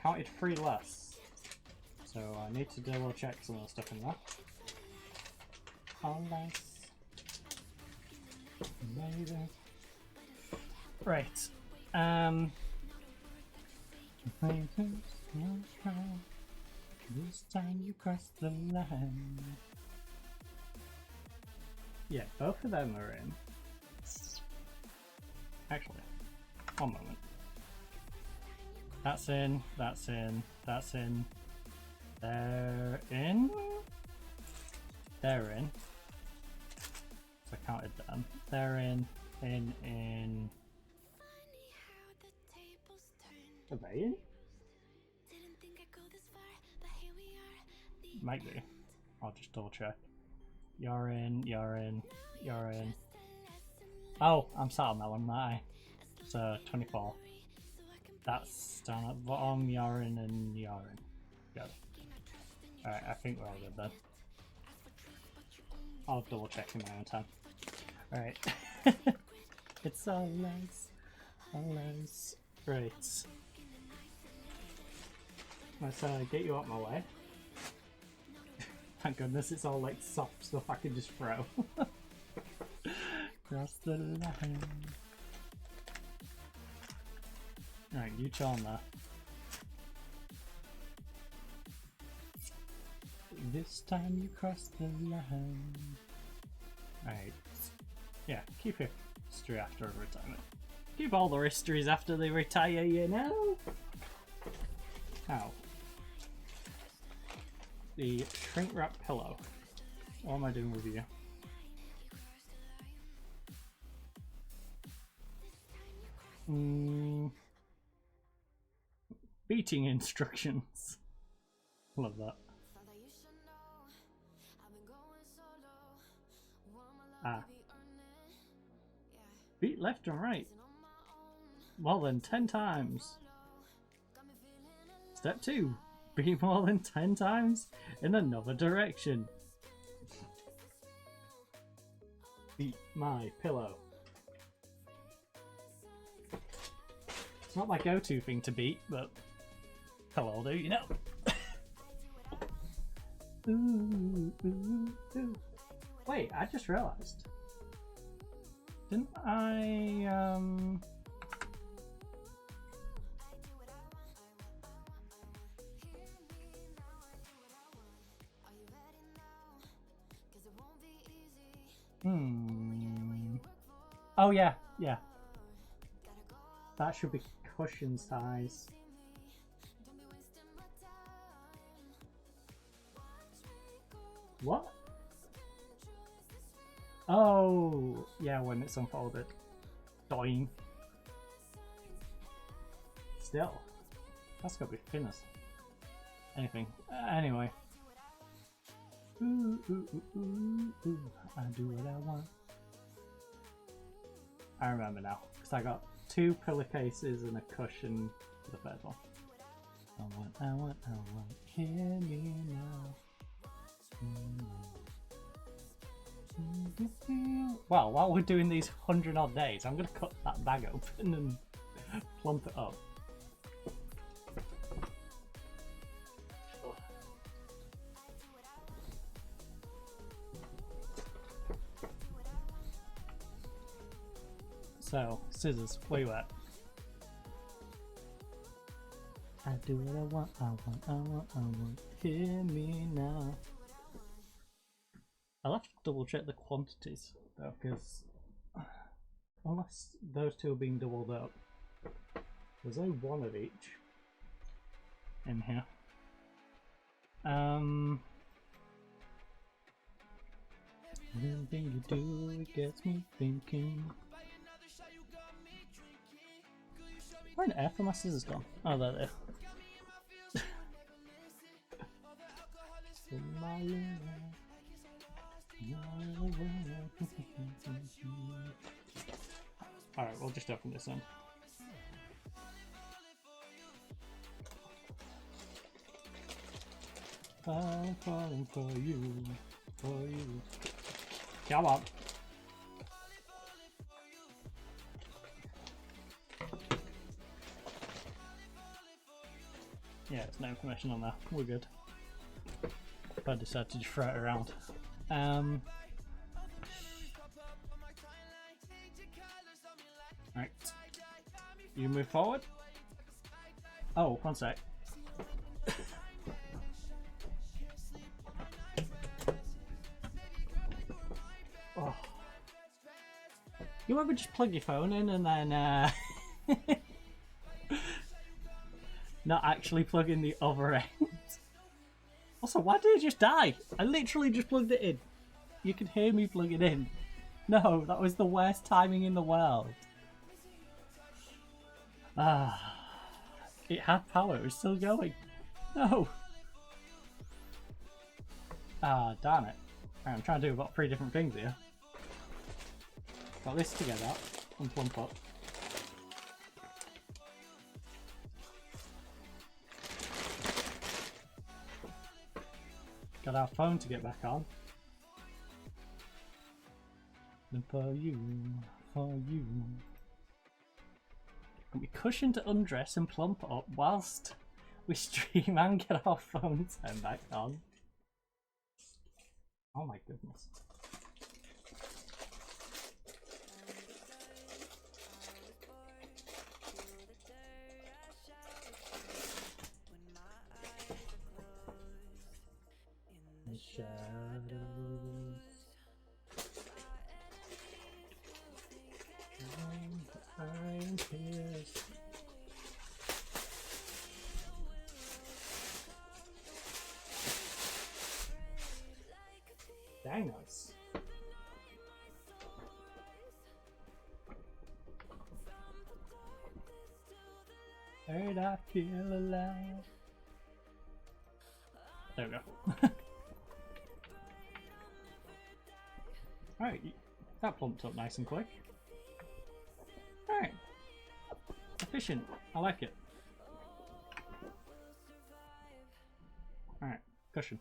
counted 3 less, so I need to double check some of the stuff in there. Oh, nice. Amazing. Right. This time you cross the line. Yeah, both of them are in. Actually, one moment. That's in, that's in, that's in. They're in? They're in. So I counted them. They're in. Are they in? Might be. I'll just double check. You're in, you're in, you're in. Oh, I'm sat on that one, aren't I? So 24. That's down at the bottom, you're in and you're in. Got it. Alright, I think we're all good then. I'll double check in my own time. Alright. It's all nice. All nice. Right. Let's get you out my way. Thank goodness it's all like soft stuff I can just throw. Cross the line. Right, you chill on there. This time you cross the line. Right. Yeah, keep your history after retirement. Keep all the histories after they retire, you know? Ow. The shrink wrap pillow. What am I doing with you? Beating instructions. Love that. Ah. Beat left and right. More than 10 times. Step 2. Beat more than 10 times in another direction. Beat my pillow. It's not my go-to thing to beat, but pillow do, you know. Ooh, ooh, ooh. Wait, I just realised. Didn't I, Oh yeah, yeah. That should be cushion size. What? Oh, yeah, when it's unfolded. Doing. Still. That's gotta be thinness. Anything. Anyway. Ooh, ooh, ooh, ooh, ooh. I do what I want. I remember now, because I got 2 pillowcases and a cushion for the third one. I want, hear me now. Well, while we're doing these 100 odd days, I'm going to cut that bag open and plump it up. So, scissors, where you at? I do what I want, I want, I want, I want. Hear me now. I'll have to double check the quantities though, because unless those 2 are being doubled up, there's only 1 of each in here. Anything you do, it gets me thinking. Where on earth are my scissors gone? Oh, there they are. Alright, we'll just open this one. I'm falling for you. for you. Come on. Yeah, there's no information on that. We're good. If I decide to just throw it around. Right. You move forward. Oh, one sec. Oh. You ever just plug your phone in and then not actually plug in the other end? Also, why did it just die? I literally just plugged it in. You can hear me plug it in. No, that was the worst timing in the world. Ah, it had power, it was still going. No. Ah, darn it. Right, I'm trying to do about 3 different things here. Got this together and plump up. Got our phone to get back on. And for you. Can we cushion to undress and plump up whilst we stream and get our phone turned back on? Oh my goodness. The shadows. I'm pierced. Dang nice. Heard I feel alive. There we go. Alright, that plumped up nice and quick. Alright. Efficient. I like it. Alright, cushion.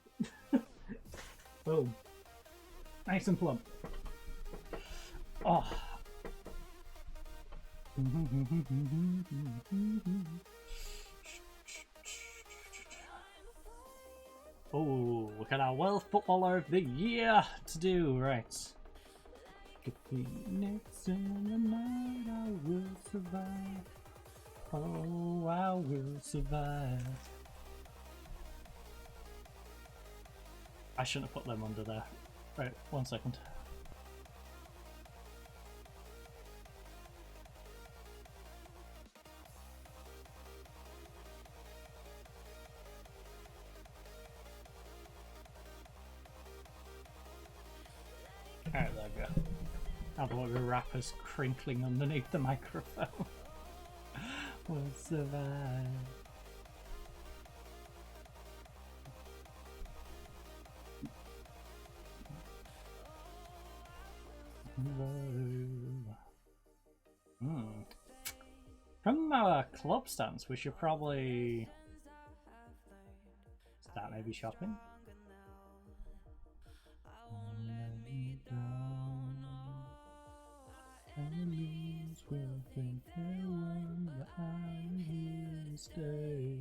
Boom. Nice and plump. Oh. Oh, look at our World Footballer of the Year to do, right. Next in the night I will survive. Oh, I will survive. I shouldn't have put them under there. Right, 1 second. Alright, there we go. I thought the rappers crinkling underneath the microphone. Will survive. From our club stance, we should probably start maybe shopping. Enemies will think they won, but I'm here to stay.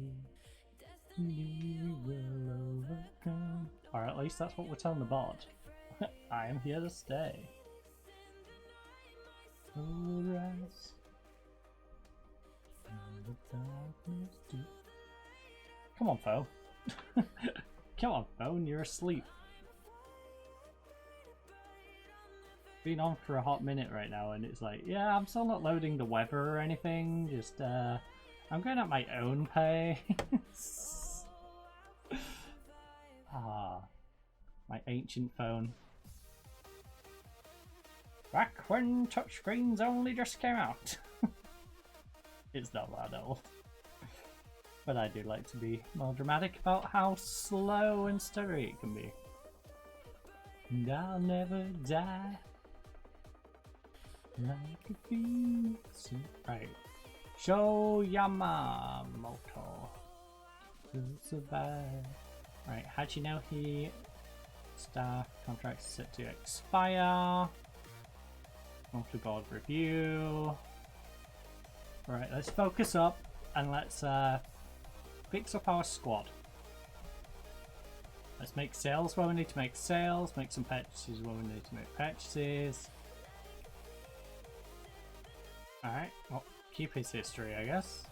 Destiny will overcome. Or at least that's what we're telling the bot. I am here to stay. Rise. Come on, Fo. Come on, phone, you're asleep. Been on for a hot minute right now, and it's like, yeah, I'm still not loading the weather or anything. Just, I'm going at my own pace. Ah, my ancient phone. Back when touchscreens only just came out. It's not that old. But I do like to be more dramatic about how slow and stuttery it can be. And I'll never die like a phoenix. Right. Show Yamamoto will survive. Right, how'd you know he Staff contracts set to expire. Monthly board review. Right, let's focus up and let's fix up our squad. Let's make sales where we need to make sales, make some purchases where we need to make purchases. Alright, well, keep his history, I guess.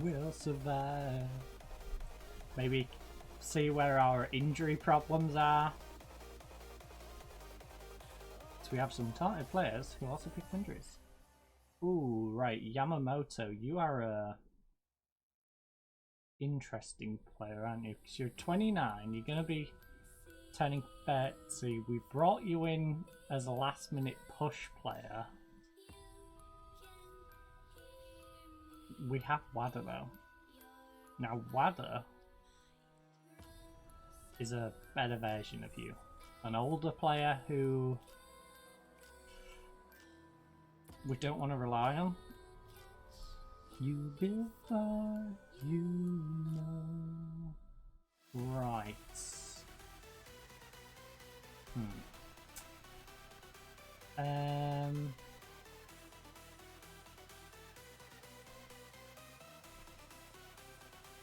We'll survive. Maybe see where our injury problems are. So we have some talented players who also pick injuries. Ooh, right, Yamamoto, you are a interesting player, aren't you? Because you're 29, you're going to be turning 30. We brought you in as a last minute push player. We have Wada though. Now Wada is a better version of you. An older player who we don't want to rely on. You before you know. Right.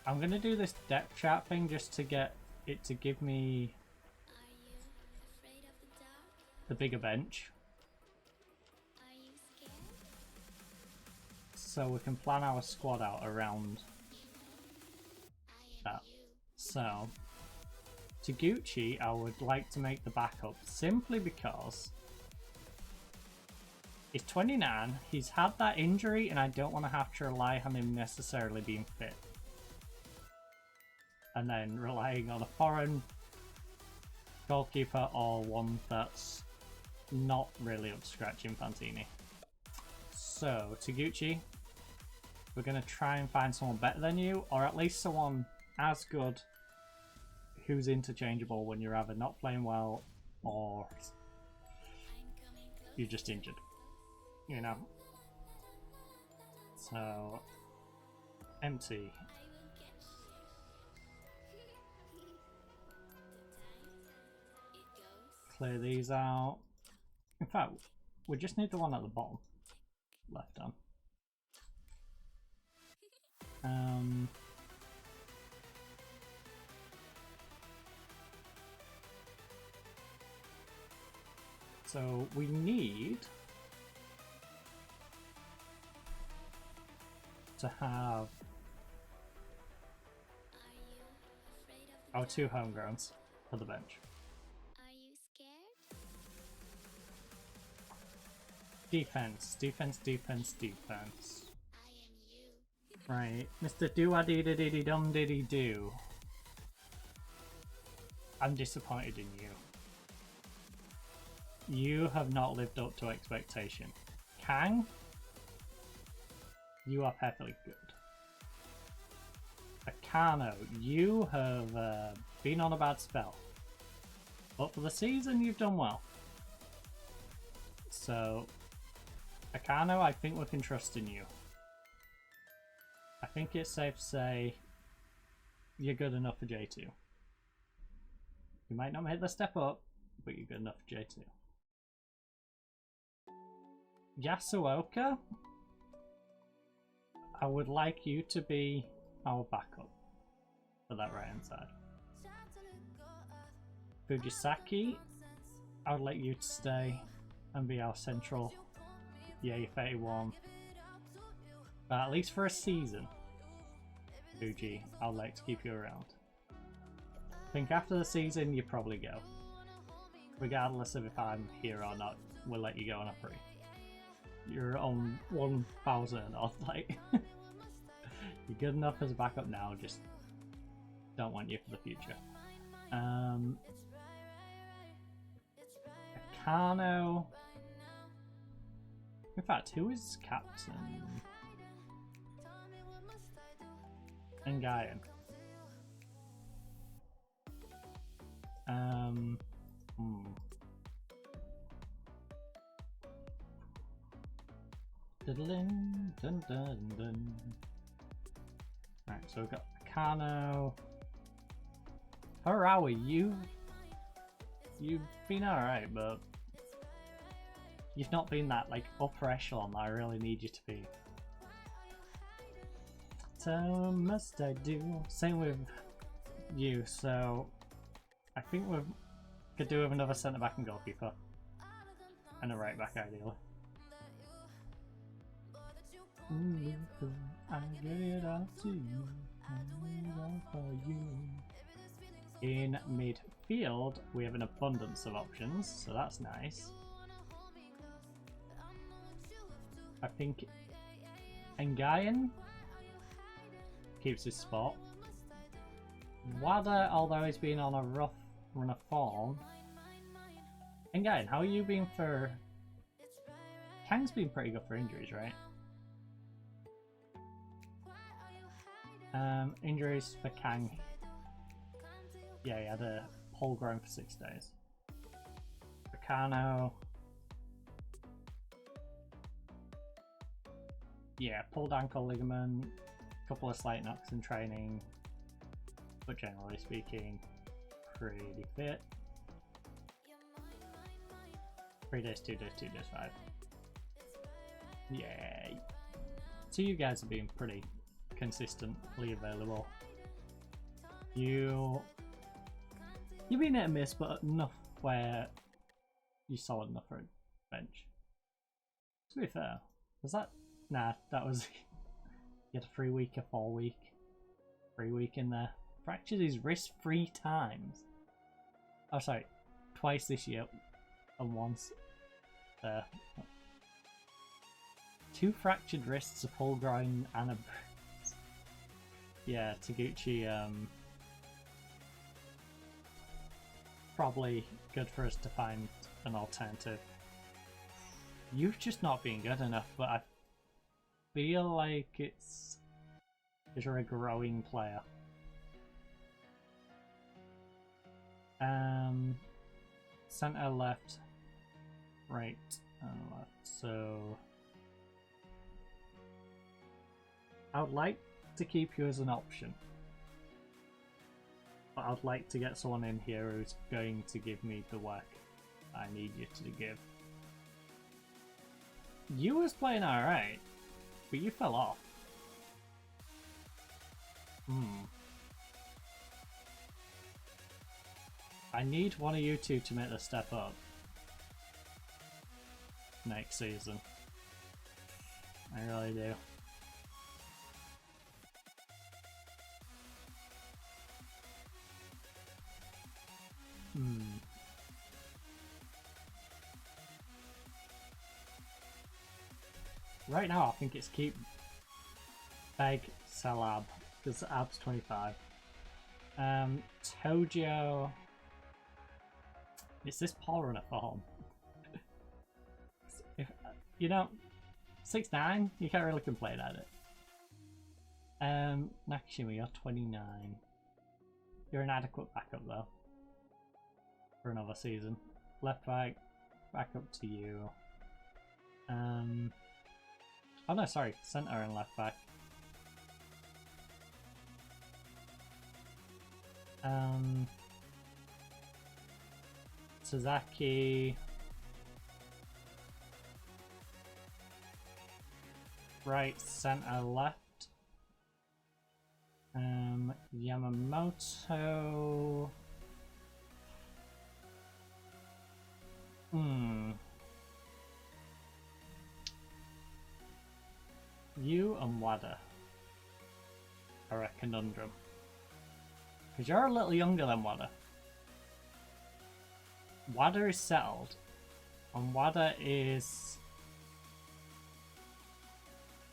I'm gonna do this depth chart thing just to get it to give me the bigger bench. So we can plan our squad out around that. So, Taguchi, I would like to make the backup simply because he's 29, he's had that injury, and I don't want to have to rely on him necessarily being fit. And then relying on a foreign goalkeeper or one that's not really up to scratch in Fantini. So, Taguchi, we're going to try and find someone better than you, or at least someone as good who's interchangeable when you're either not playing well or you're just injured, you know. So, empty. Clear these out. In fact, we just need the one at the bottom. Left on. So we need to have our two homegrowns for the bench. Defense, defense, defense, defense. Right, Mr. Do-a-dee-da-dee-dee-dum-dee-dee-doo. I'm disappointed in you. You have not lived up to expectation. Kang, you are perfectly good. Akano, you have been on a bad spell. But for the season, you've done well. So, Akano, I think we can trust in you. I think it's safe to say you're good enough for J2. You might not make the step up, but you're good enough for J2. Yasuoka, I would like you to be our backup for that right hand side. Fujisaki, I would like you to stay and be our central. Yeah, you're 31. But at least for a season, Fuji, I'd like to keep you around. I think after the season, you probably go. Regardless of if I'm here or not, we'll let you go on a free. You're on 1,000 odd, like. You're good enough as a backup now, just don't want you for the future. Akano. In fact, who is captain? Ngayan. Dun, dun, dun, dun. Right, so we've got Akano. Harawa, you you've been alright, but you've not been that like upper echelon that I really need you to be. So must I do? Same with you, so I think we could do with another centre back and goalkeeper. And a right back ideally. I get it all to you, all for you. In midfield, we have an abundance of options, so that's nice. I think Ngayan keeps his spot. Wada, although he's been on a rough run of form. Ngayan, how are you been for... Kang's been pretty good for injuries, right? Injuries for Kang. Yeah, he had a whole groin for 6 days. Ricano. Yeah, pulled ankle ligament, couple of slight knocks in training, but generally speaking, pretty fit. 3 days, 2 days, 2 days, 5. Yeah. So you guys have been pretty consistently available. You've been hit and miss, but enough where you're solid enough for a bench. To be fair, was that? Nah, that was. You had a 3 week, a 4 week, 3 week in there. Fractured his wrist 3 times. Oh, sorry, twice this year, and once there. 2 fractured wrists, a pull groin, and a. Yeah, Taguchi. Probably good for us to find an alternative. You've just not been good enough, but I feel like you're a growing player. Center, left, right, and left. So I would like to keep you as an option. But I'd like to get someone in here who's going to give me the work I need you to give. You was playing alright, but you fell off. I need one of you two to make the step up next season. I really do. Right now I think it's keep Beg, Salab, because Ab's 25. Tojo. Is this Paul runner form? If, you know, 6'9", you can't really complain at it. Nakashima, you're 29. You're an adequate backup though. For another season. Left back up to you. Oh no, sorry, centre and left back. Sasaki. Right, centre, left. Yamamoto. You and Wada are a conundrum. Because you're a little younger than Wada. Wada is settled. And Wada is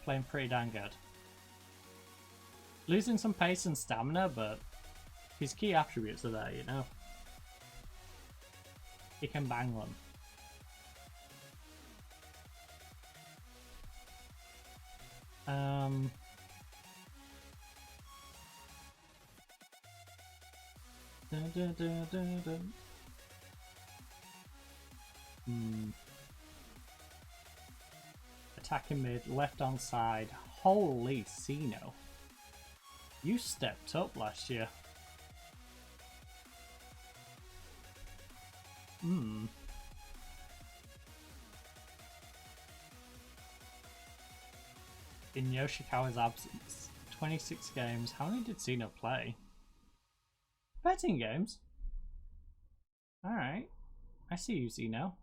playing pretty damn good. Losing some pace and stamina, but his key attributes are there, you know. He can bang them. Attacking mid, left on side. Holy Sino. You stepped up last year. Hmm. In Yoshikawa's absence, 26 games. How many did Sino play? 13 games? Alright. I see you, Zeno.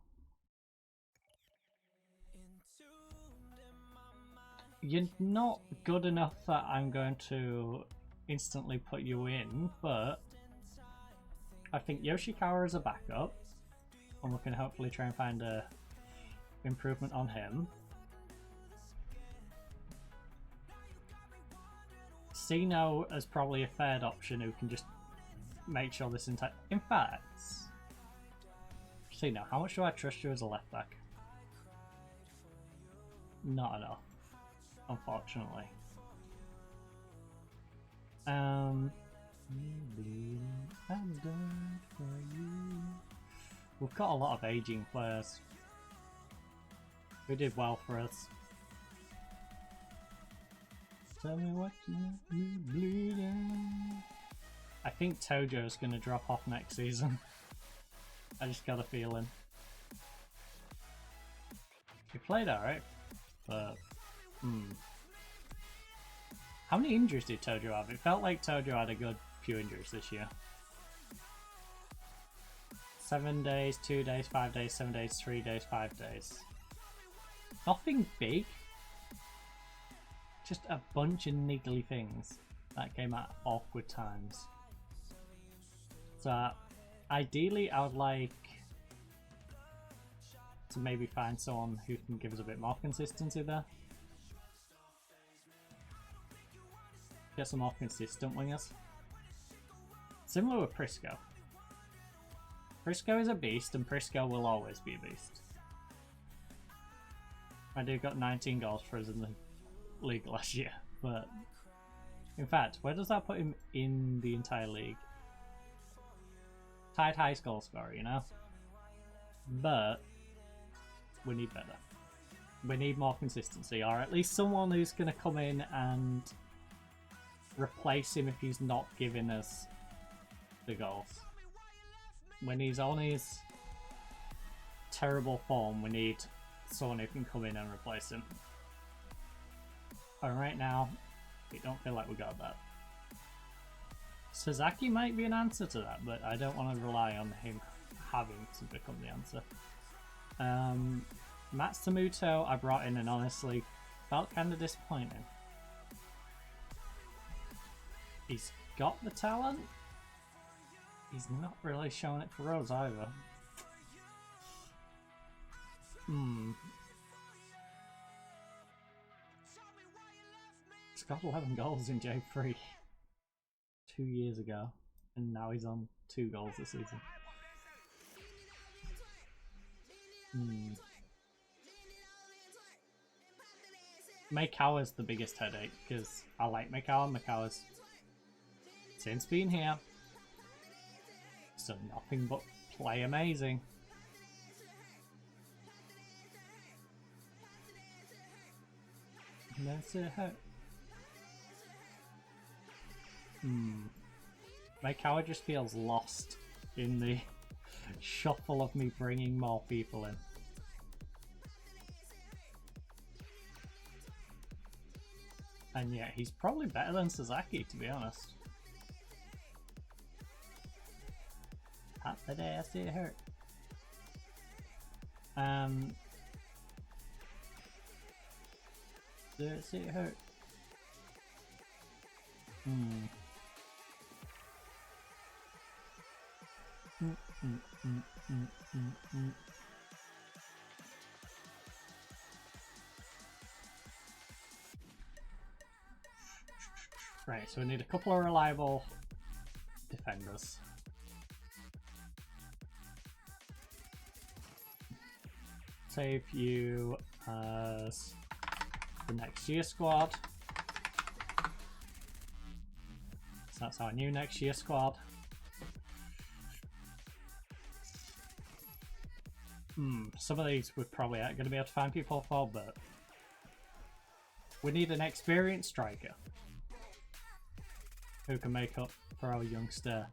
You're not good enough that I'm going to instantly put you in, but I think Yoshikawa is a backup, and we can hopefully try and find a improvement on him. Sino as probably a third option who can just make sure this entire... In fact, Sino, how much do I trust you as a left back? Not enough, unfortunately. We've got a lot of aging players who did well for us. Tell me what you bleeding. I think Tojo's gonna drop off next season. I just got a feeling. He played alright, but how many injuries did Tojo have? It felt like Tojo had a good few injuries this year. 7 days, 2 days, 5 days, 7 days, 3 days, 5 days. Nothing big. Just a bunch of niggly things that came at awkward times. So ideally I would like to maybe find someone who can give us a bit more consistency there. Get some more consistent wingers. Similar with Prisco. Prisco is a beast and Prisco will always be a beast. My dude got 19 goals for us in the league last year, but in fact, where does that put him in the entire league? Tied highest goal scorer, you know? But we need better. We need more consistency, or at least someone who's going to come in and replace him if he's not giving us the goals. When he's on his terrible form, we need someone who can come in and replace him. And right now, we don't feel like we got that. Sasaki might be an answer to that, but I don't want to rely on him having to become the answer. Matsumoto I brought in and honestly felt kind of disappointing. He's got the talent. He's not really showing it for us either. He's got 11 goals in J3 2 years ago, and now he's on 2 goals this season. Maekawa's the biggest headache because I like Maekawa. Maekawa's since being here, so nothing but play amazing. That's it. Maekawa just feels lost in the shuffle of me bringing more people in. And yeah, he's probably better than Sasaki, to be honest. At the day I see it hurt. Does it hurt? Right, so we need a couple of reliable defenders. Save you as the next year squad. So that's our new next year squad. Some of these we probably aren't going to be able to find people for, but we need an experienced striker who can make up for our youngster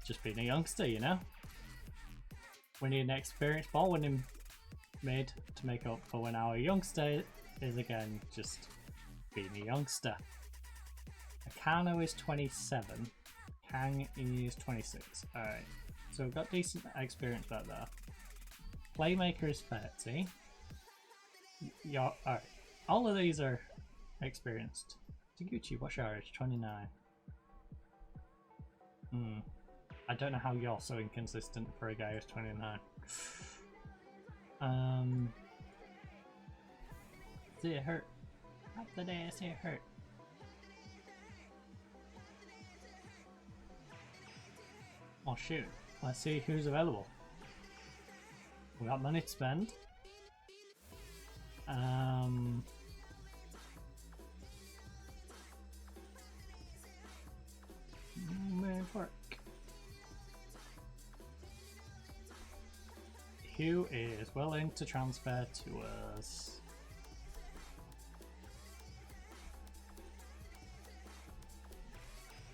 just being a youngster, you know? We need an experience ball winning mid to make up for when our youngster is again just being a youngster. Akano is 27. Kang is 26. Alright, so we've got decent experience back there. Playmaker is 30. Alright, all of these are experienced. Taguchi, what's your age? 29. I don't know how you're so inconsistent for a guy who's 29. See it hurt. Half the day I see it hurt. Oh shoot, let's see who's available. We got money to spend. Work. Who is willing to transfer to us?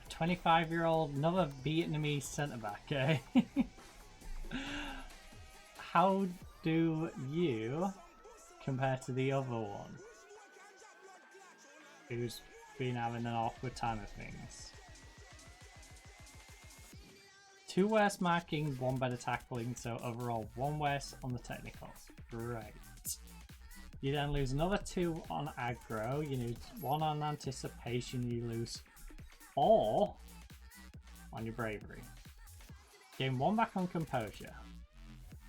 A 25-year-old, another Vietnamese centre back, eh? How do you compare to the other one? Who's been having an awkward time of things? 2 worse marking, 1 better tackling, so overall 1 worse on the technicals. Great. You then lose another 2 on aggro, you lose 1 on anticipation, you lose 4 on your bravery. Gain 1 back on composure,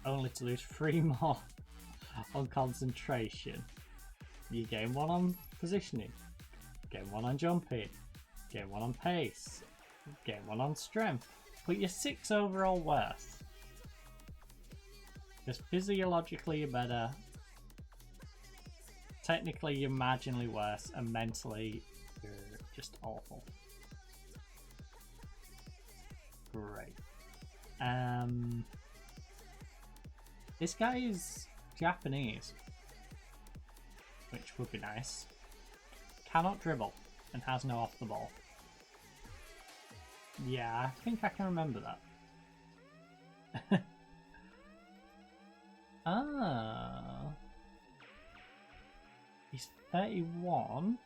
only to lose 3 more on concentration. You gain 1 on positioning, gain 1 on jumping, gain 1 on pace, gain 1 on strength. But you're 6 overall worse. Just physiologically you're better. Technically you're marginally worse, and mentally you're just awful. Great. This guy is Japanese, which would be nice. Cannot dribble and has no off the ball. Yeah, I think I can remember that. Ah, he's 31,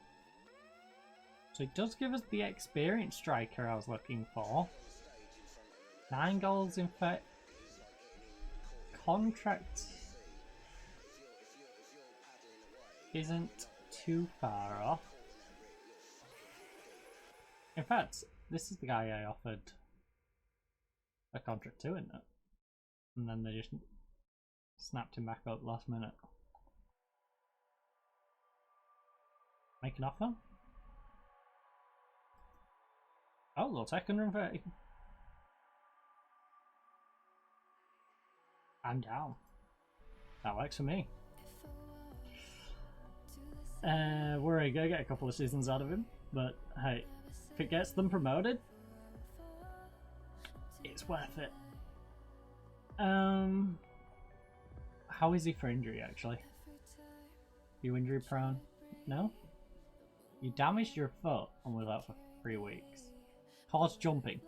so it does give us the experienced striker I was looking for. 9 goals in fact. Contract isn't too far off. In fact, this is the guy I offered a contract to, isn't it? And then they just snapped him back up last minute. Make an offer? Oh, they'll take 130. I'm down. That works for me. We're gonna get a couple of seasons out of him, but hey, if it gets them promoted, it's worth it. How is he for injury actually? You injury prone? No? You damaged your foot and was out for 3 weeks. Caused jumping.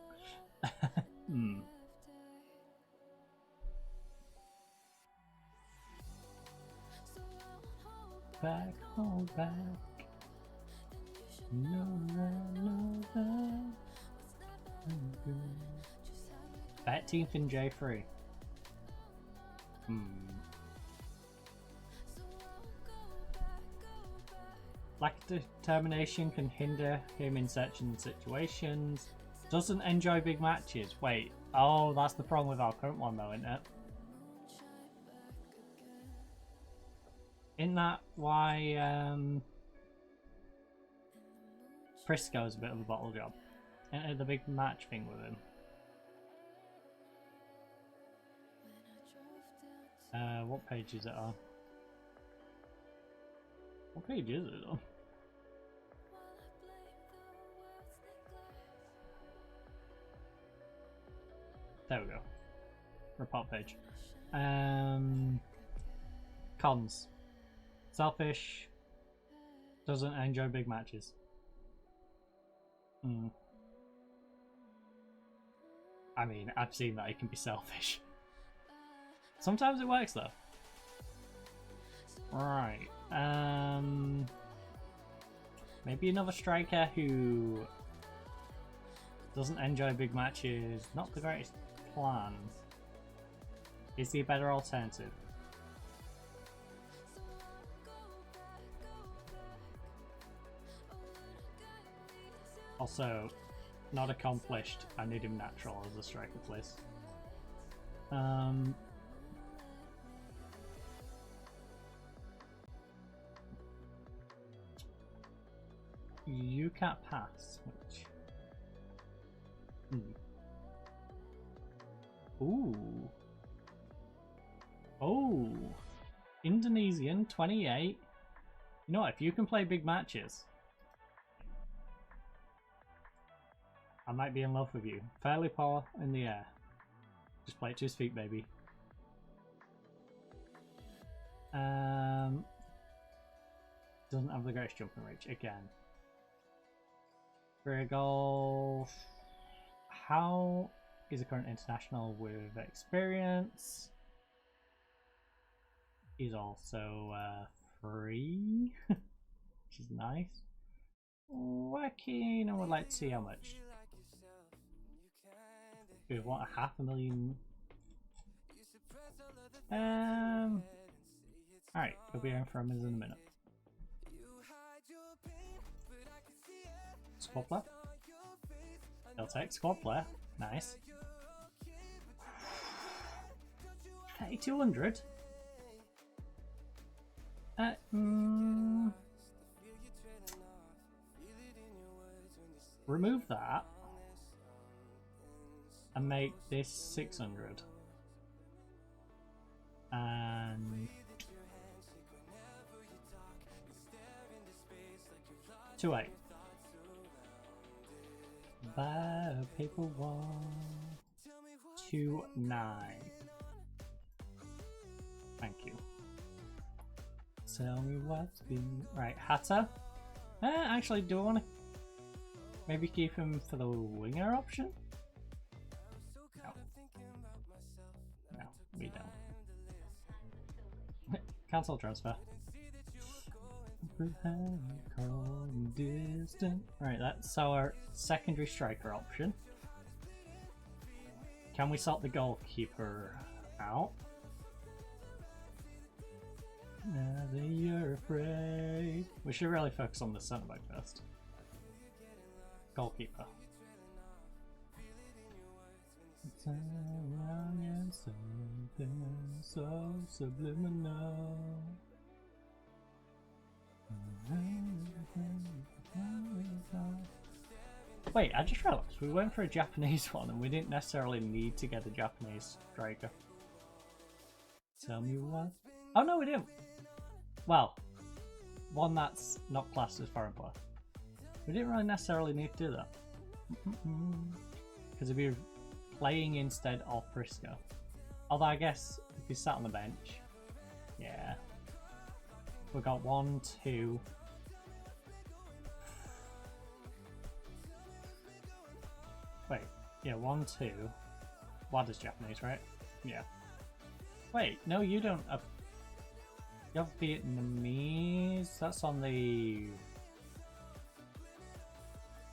Back, hold back. No, no, no. 13th in J3. Lack of determination can hinder him in certain situations. Doesn't enjoy big matches. Wait, oh, that's the problem with our current one though, isn't it? Isn't that why Prisco's a bit of a bottle job? Isn't it the big match thing with him? What page is it on? What page is it on? There we go. Report page. Cons. Selfish. Doesn't enjoy big matches. I mean, I've seen that he can be selfish. Sometimes it works though. Right. Maybe another striker who doesn't enjoy big matches. Not the greatest plan. Is he a better alternative? Also, not accomplished. I need him natural as a striker, please. You can't pass, which... Ooh. Oh. Indonesian, 28. You know what, if you can play big matches, I might be in love with you. Fairly poor in the air. Just play it to his feet, baby. Doesn't have the greatest jumping reach again. Career goal. How is a current international with experience? He's also free, which is nice. Working, I would like to see how much. We want 500,000. Alright, we'll be in for him in a minute. Squad player. They'll take squad player. Nice. 3200. Remove that and make this 600 and 28. Buy paper wall 29. Thank you. Tell me what's been right. Hatta. Actually, do I want to maybe keep him for the winger option? No. No, we don't. Cancel transfer. Right, that's our secondary striker option. Can we sort the goalkeeper out? Now that you're afraid. We should really focus on the centre back first. Goalkeeper. So subliminal. Wait, I just realised we went for a Japanese one and we didn't necessarily need to get a Japanese striker. Tell me what? Oh no, we didn't. Well, one that's not classed as foreign player. We didn't really necessarily need to do that. Because if you're playing instead of Prisco. Although I guess if you sat on the bench, yeah. We got 1, 2. Wait, yeah, 1, 2. What is Japanese, right? Yeah. Wait, no, you don't. You have Vietnamese. That's on the.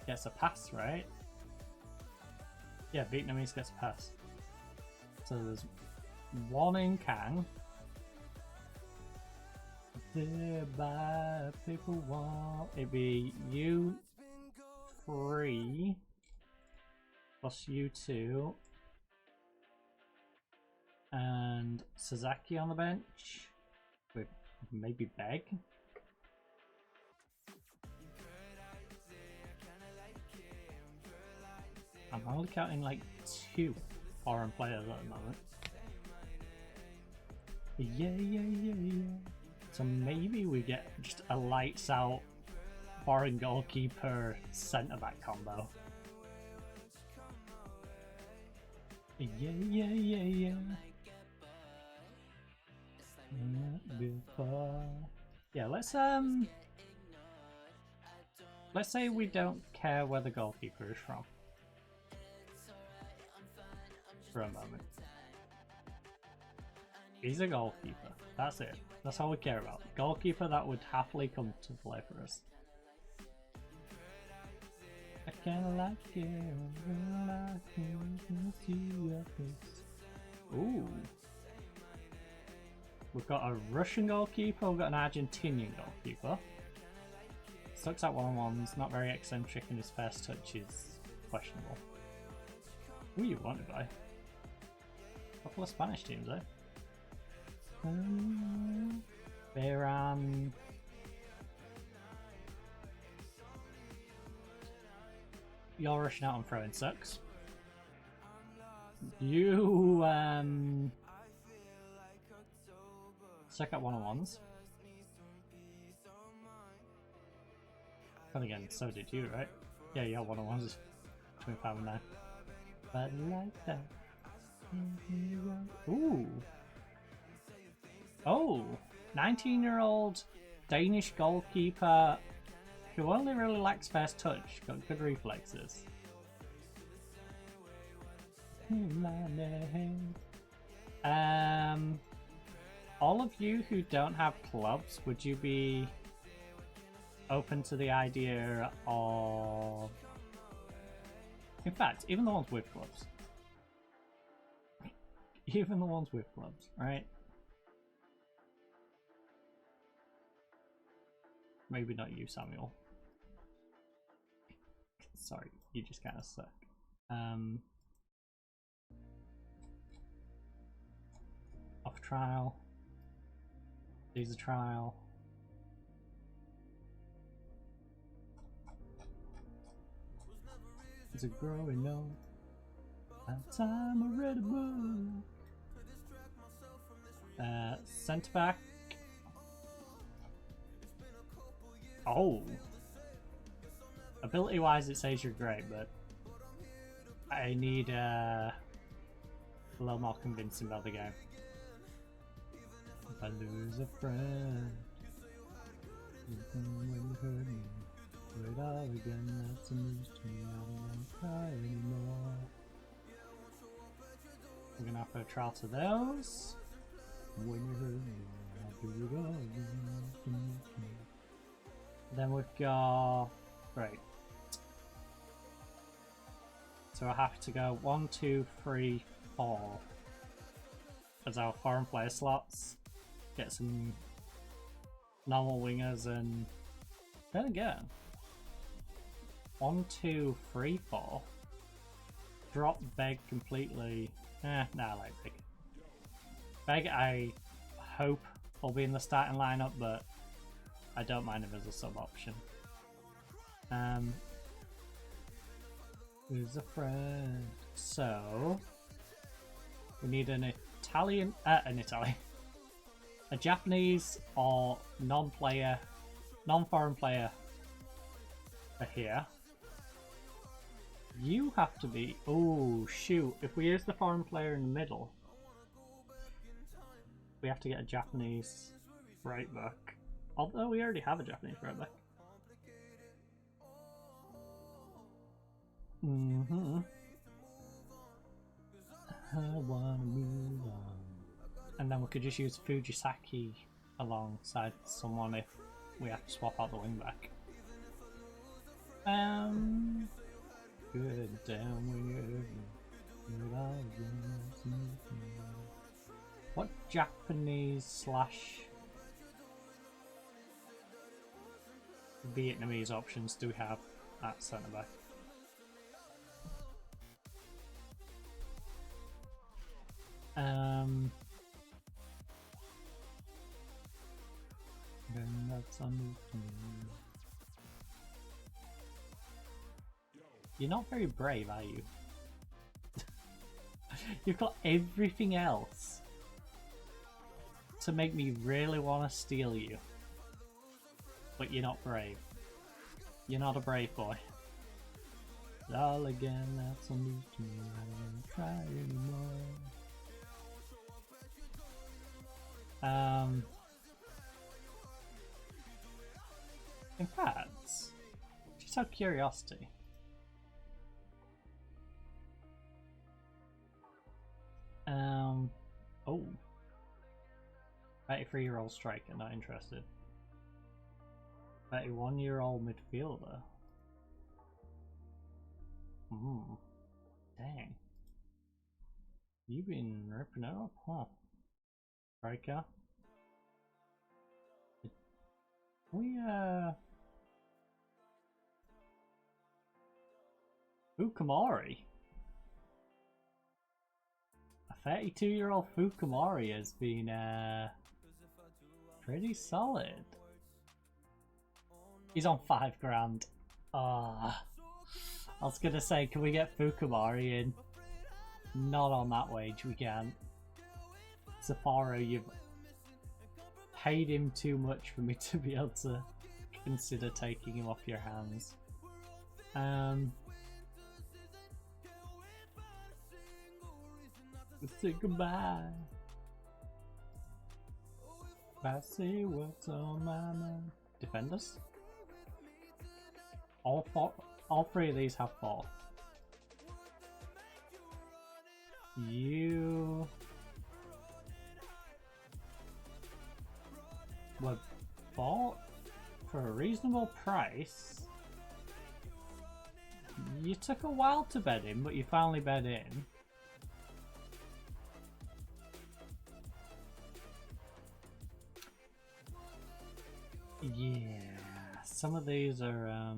Gets a pass, right? Yeah, Vietnamese gets a pass. So there's 1 in Kang. There by people want. It'd be you 3 plus you 2 and Sasaki on the bench with maybe Beg. I'm only counting like 2 foreign players at the moment. Yeah. So maybe we get just a lights out foreign goalkeeper centre back combo. Yeah. Yeah, let's say we don't care where the goalkeeper is from for a moment. He's a goalkeeper. That's it. That's all we care about. Goalkeeper that would happily come to play for us. I kinda like it when I can see your face. Ooh. We've got a Russian goalkeeper, we've got an Argentinian goalkeeper. Sucks at one-on-ones, not very eccentric, and his first touch is questionable. Who are you wanted by? A couple of Spanish teams, eh? Bayram. You're rushing out on throwing sucks. You suck at one-on-ones. But again, so did you, right? Yeah, your one-on-ones between 5 and 9. But like that. Ooh. Oh, 19-year-old Danish goalkeeper who only really lacks first touch, got good reflexes. All of you who don't have clubs, would you be open to the idea of... In fact, even the ones with clubs. Even the ones with clubs, right? Maybe not you, Samuel. Sorry, you just kind of suck. Off trial. These a trial. It's a growing up. That time I read a book. Centre back. Oh. Ability wise it says you're great, but I need a little more convincing about the game. If I lose a friend, when you hurt me, do it all again, that's a news to me, I don't want to cry anymore. We're gonna offer a trial to those. When you hurt me, I'll do it all again. Then we've got... Right. So I have to go 1, 2, 3, 4 as our foreign player slots. Get some normal wingers and then again 1, 2, 3, 4. Drop Beg completely. Nah, I like Beg. Beg I hope will be in the starting lineup, but I don't mind if there's a sub option. Who's a friend? So we need an Italian, a Japanese or non-player, non-foreign player are here. You have to be. Oh shoot! If we use the foreign player in the middle, we have to get a Japanese right back. Although we already have a Japanese right back. I wanna move on. And then we could just use Fujisaki alongside someone if we have to swap out the wing back. Good damn when what Japanese / Vietnamese options do we have at centre back? Then that's You're not very brave, are you? You've got everything else to make me really want to steal you. But you're not brave. You're not a brave boy. All again, that's on news to me. I don't want to try anymore. In fact, just out of curiosity, oh, 33-year-old striker, not interested. 31-year-old midfielder. Dang. You've been ripping it up, huh? Striker. We, Fukamori. A 32-year-old Fukamori has been, pretty solid. He's on 5 grand. I was gonna say, can we get Fukamori in? Not on that wage, we can't. Sapporo, you've paid him too much for me to be able to consider taking him off your hands. Let's say goodbye. I see what's on my mind. Defenders? All 3 of these have 4. You were bought for a reasonable price. You took a while to bed in, but you finally bed in. Yeah, some of these are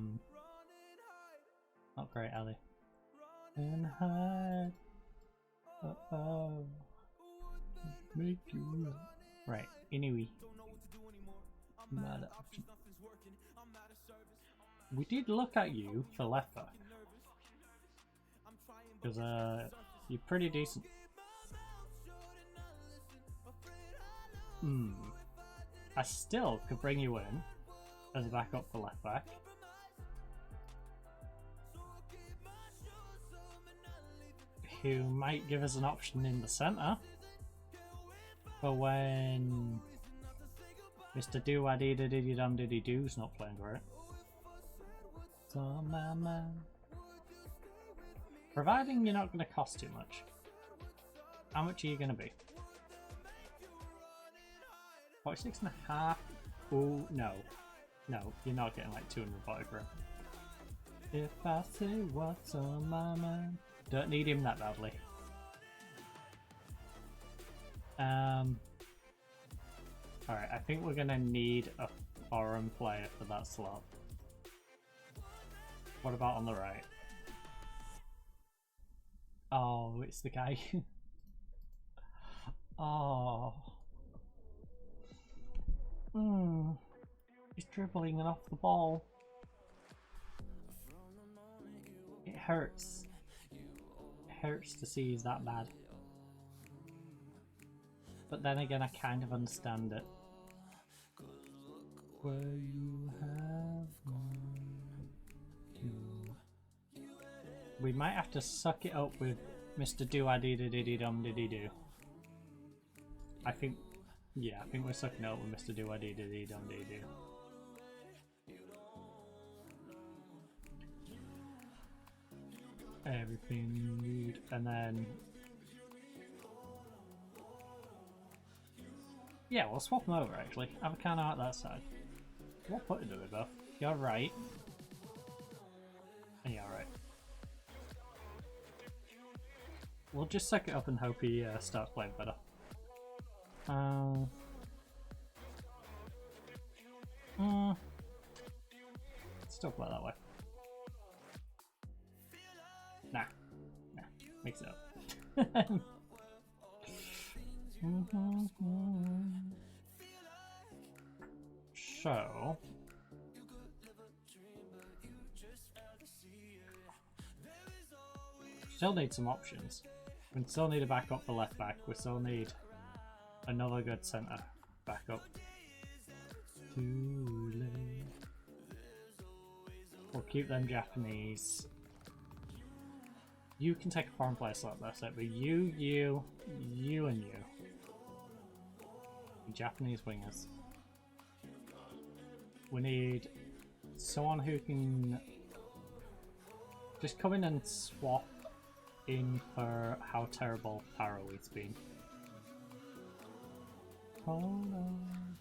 not great, Ali. And hide. Make you right. Anyway, we did look at you for left back because you're pretty decent. I still could bring you in as a backup for left back. Who might give us an option in the centre for when Mr. Do-a-dee-da-dee-dum-diddy-doo's not playing for it. So, man. Providing you're not going to cost too much. How much are you going to be? 46.5? Oh, no. No, you're not getting like 240 for him. If I say what's on my mind. Don't need him that badly. Alright, I think we're gonna need a foreign player for that slot. What about on the right? Oh, it's the guy. Oh. He's dribbling off the ball. It hurts. Hurts to see he's that bad, but then again I kind of understand it. Where you have we might have to suck it up with Mr. Do-a-dee-da-dee-dee-dum-diddy-doo. I think we're sucking it up with Mr. Do-a-dee-da-dee-dum-diddy-doo. Everything you need, and then yeah, we'll swap them over actually. Have a can out that side. What put into it, both? You're right. And you're right. We'll just suck it up and hope he starts playing better. Still play that way. Nah, mix it up. So, still need some options. We still need a backup for left back. We still need another good centre backup. Too late. We'll keep them Japanese. You can take a foreign player slot, that's it. But you, and you. Japanese wingers. We need someone who can just come in and swap in for how terrible Paraweed's been. Hold on.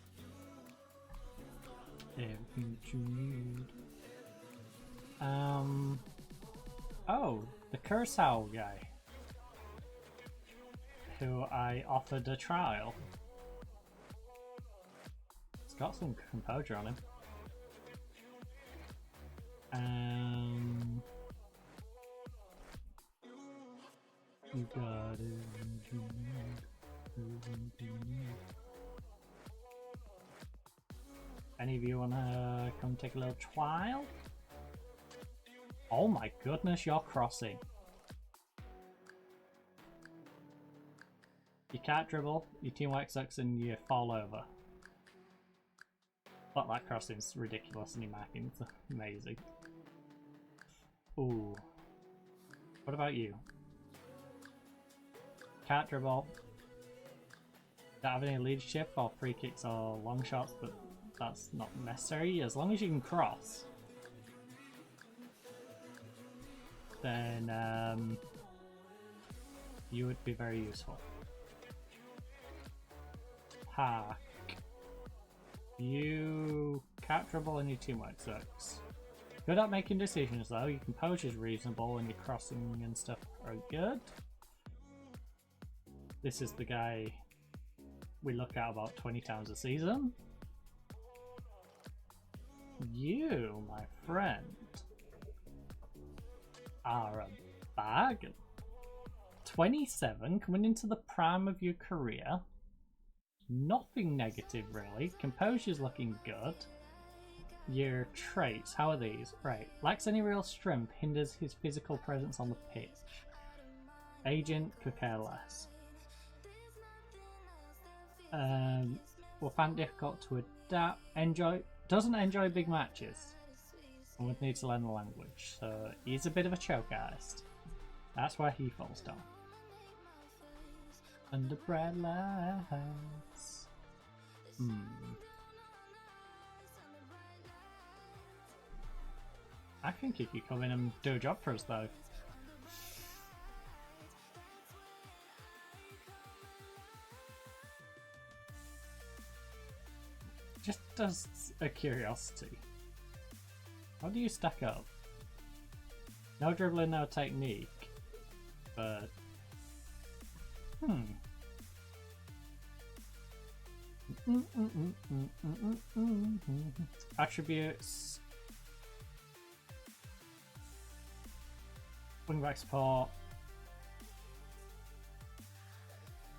Everything that you need. Oh, the Curacao guy. Who I offered a trial. It's got some composure on him. You got everything you need. Everything you need. Any of you wanna come take a little trial? Oh my goodness, you're crossing. You can't dribble, your teamwork sucks, and you fall over. But that crossing's ridiculous and your marking's amazing. Ooh. What about you? Can't dribble. Don't have any leadership or free kicks or long shots, but that's not necessary. As long as you can cross, then you would be very useful. Hack. You can't dribble and your teamwork sucks. Good at making decisions though, your composure's reasonable and your crossing and stuff are good. This is the guy we look at about 20 times a season. You, my friend, are a bargain. 27, coming into the prime of your career. Nothing negative really. Composure's looking good. Your traits, how are these? Right. Lacks any real strength, hinders his physical presence on the pitch. Agent, could care less. Will find it difficult to adapt. Doesn't enjoy big matches. And would need to learn the language. So he's a bit of a choke artist. That's why he falls down. Under bright lights. I think he could come in and do a job for us though. Just as a curiosity, how do you stack up? No dribbling, no technique, but attributes, wingback support,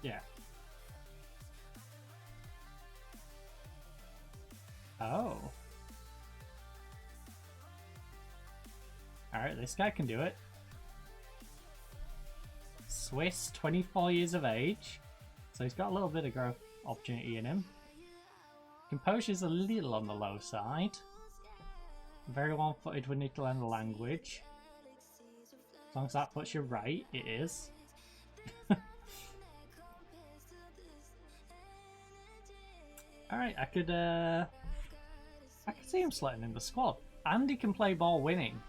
yeah. Oh. Alright, this guy can do it. Swiss, 24 years of age. So he's got a little bit of growth opportunity in him. Composure's a little on the low side. Very one-footed, we need to learn the language. As long as that puts you right, it is. Alright, I could see him slotting in the squad. And he can play ball winning.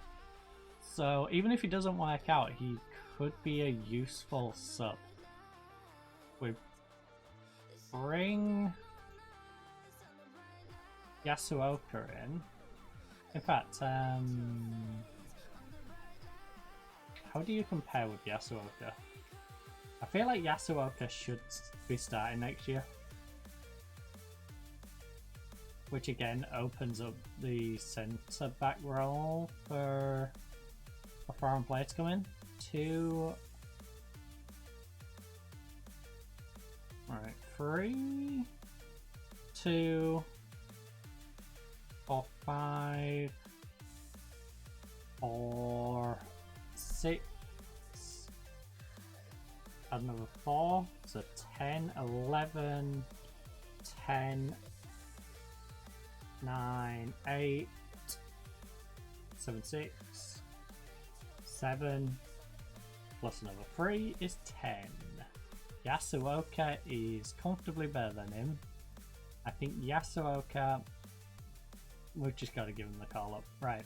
So even if he doesn't work out, he could be a useful sub. We bring Yasuoka in. In fact, how do you compare with Yasuoka? I feel like Yasuoka should be starting next year. Which again opens up the centre back role for a foreign player to come in. 2. Alright, 3, 2, 4, 5, 4, 6, another 4, so 10, 11, 10, 9, 8, 7, 6, 7, plus another 3 is 10. Yasuoka is comfortably better than him. I think Yasuoka, we've just got to give him the call up. Right.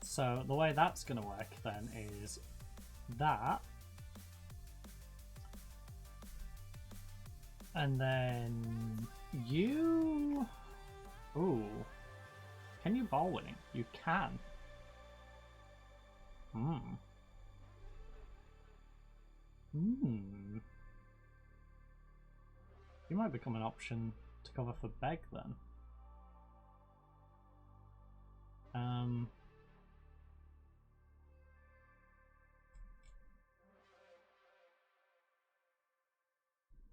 So the way that's going to work then is that And then you... Ooh. Can you ball winning? You can. You might become an option to cover for Beg then.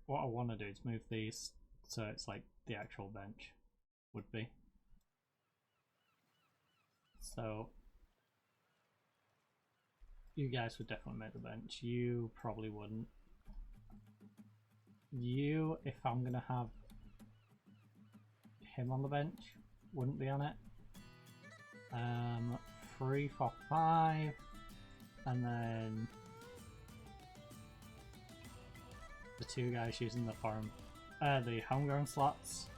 What I want to do is move these so it's like the actual bench would be. So you guys would definitely make the bench. You probably wouldn't. You, if I'm gonna have him on the bench, wouldn't be on it. 3, 4, 5, and then the 2 guys using the farm, the homegrown slots.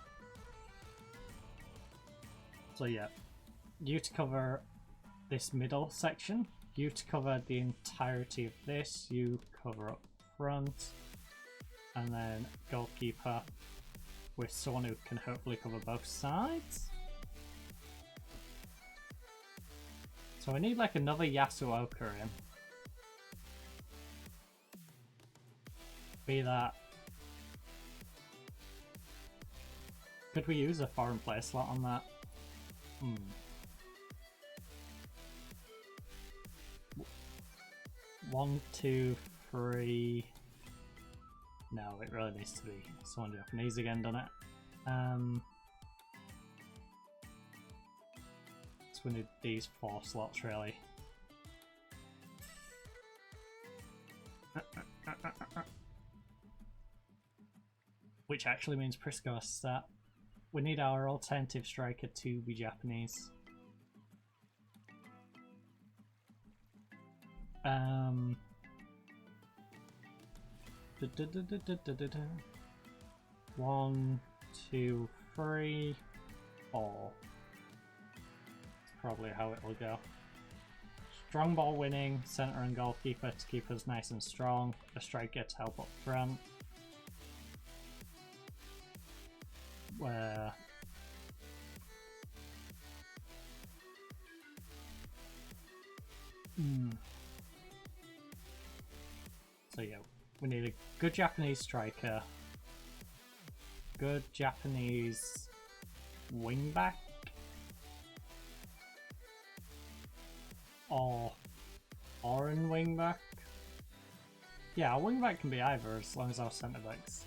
So yeah, you to cover this middle section, you to cover the entirety of this, you cover up front, and then goalkeeper with someone who can hopefully cover both sides. So we need like another Yasuoka in. Be that. Could we use a foreign play slot on that? 1, 2, 3. No, it really needs to be someone Japanese again, doesn't it? So we need these 4 slots really. Which actually means Prisco stat. We need our alternative striker to be Japanese. One, 2, 3, 4. That's probably how it will go. Strong ball winning, centre and goalkeeper to keep us nice and strong. A striker to help up front. Where so yeah, we need a good Japanese striker, good Japanese wingback, or foreign wingback. Yeah, a wingback can be either as long as our centre backs.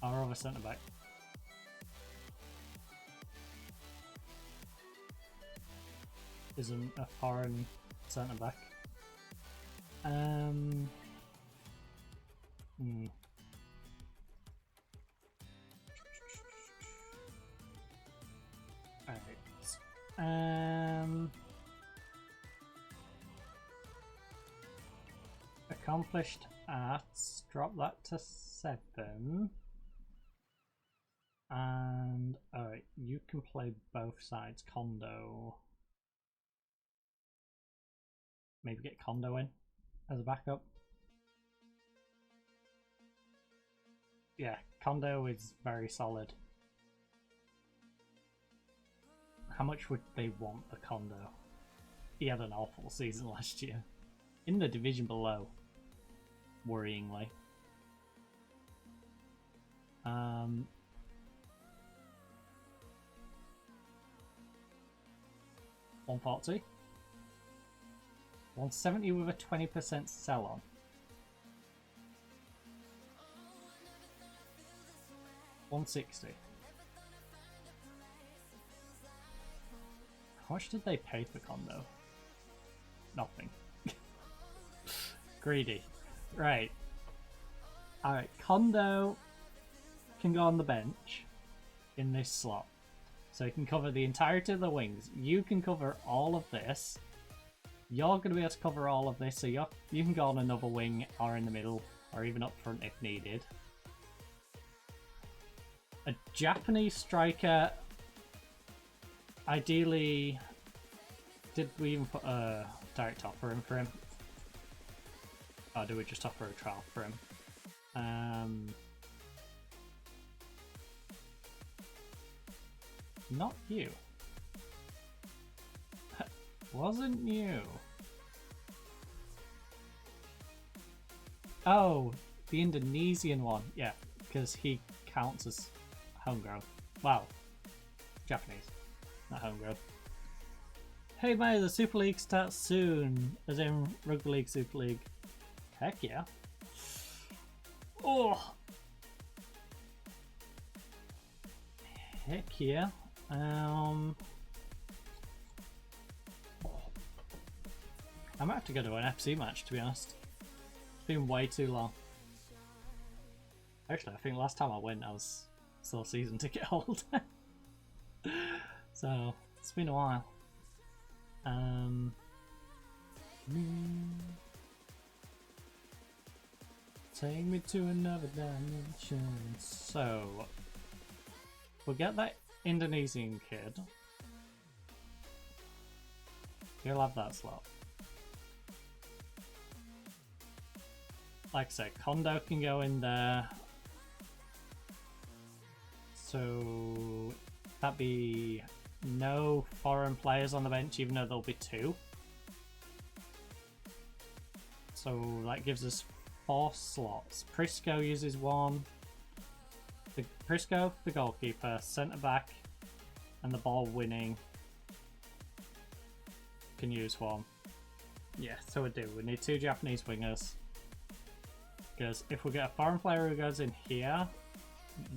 Our other centre back isn't a foreign centre back. Alright. Accomplished arts. Drop that to 7. And alright, you can play both sides. Kondo. Maybe get Kondo in as a backup. Yeah, Kondo is very solid. How much would they want the Kondo? He had an awful season last year. In the division below. Worryingly. 140. 170 with a 20% sell on. $160. How much did they pay for Kondo? Nothing. Greedy. Right. Alright, Kondo can go on the bench in this slot. So he can cover the entirety of the wings. You can cover all of this. You're going to be able to cover all of this, so you can go on another wing or in the middle or even up front if needed. A Japanese striker, ideally, did we even put a direct offer in for him? Or do we just offer a trial for him? Not you. Wasn't you. Oh, the Indonesian one. Yeah, because he counts as homegrown. Wow. Japanese, not homegrown. Hey mate, the Super League starts soon. As in Rugby League, Super League. Heck yeah. Oh! Heck yeah. I might have to go to an FC match, to be honest. It's been way too long. Actually, I think last time I went, I was still season ticket holder. So, it's been a while. Take me to another dimension. So, we'll get that Indonesian kid. He'll have that slot. Like I said, Kondo can go in there. So that'd be no foreign players on the bench, even though there'll be 2. So that gives us 4 slots. Prisco uses 1. Prisco, the goalkeeper, centre back, and the ball winning can use 1. Yeah, so we do. We need 2 Japanese wingers. Because if we get a foreign player who goes in here,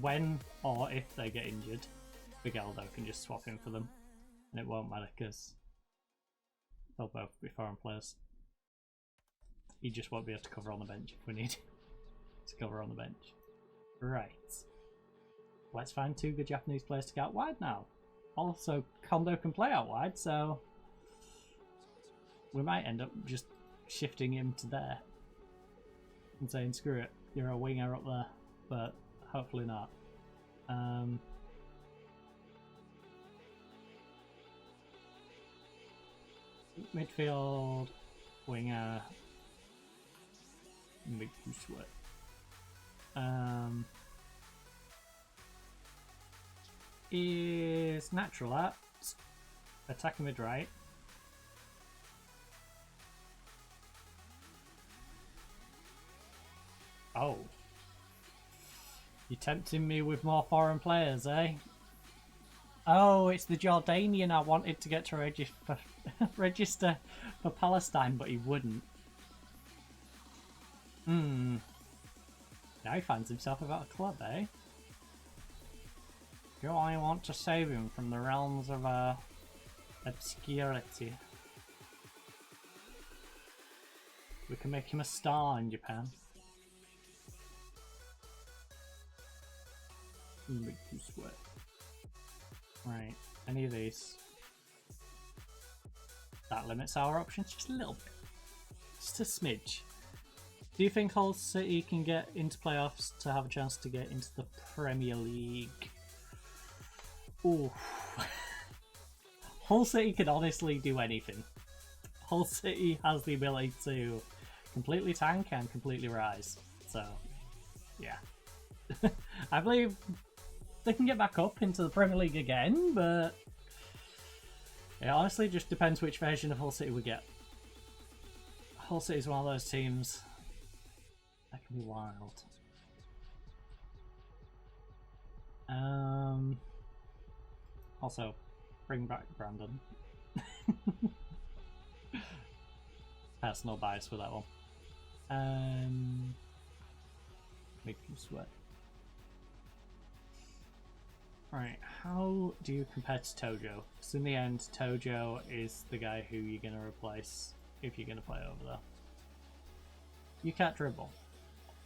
when or if they get injured, Bigeldo can just swap in for them. And it won't matter because they'll both be foreign players. He just won't be able to cover on the bench if we need to cover on the bench. Right. Let's find 2 good Japanese players to get out wide now. Also, Kondo can play out wide, so we might end up just shifting him to there and saying, screw it, you're a winger up there, but hopefully not. Midfield, winger, make you sweat. Is natural at attacking mid right. Oh. You're tempting me with more foreign players, eh? Oh, it's the Jordanian I wanted to get to register for Palestine, but he wouldn't. Now he finds himself without a club, eh? Do I want to save him from the realms of obscurity? We can make him a star in Japan. Make you sweat. Right, any of these. That limits our options just a little bit. Just a smidge. Do you think Hull City can get into playoffs to have a chance to get into the Premier League? Ooh. Hull City can honestly do anything. Hull City has the ability to completely tank and completely rise. So, yeah. I believe they can get back up into the Premier League again, but it honestly just depends which version of Hull City we get. Hull City is one of those teams that can be wild. Also, bring back Brandon. Personal bias for that one. Make you sweat. Right, how do you compare to Tojo? Because in the end, Tojo is the guy who you're going to replace if you're going to play over there. You can't dribble.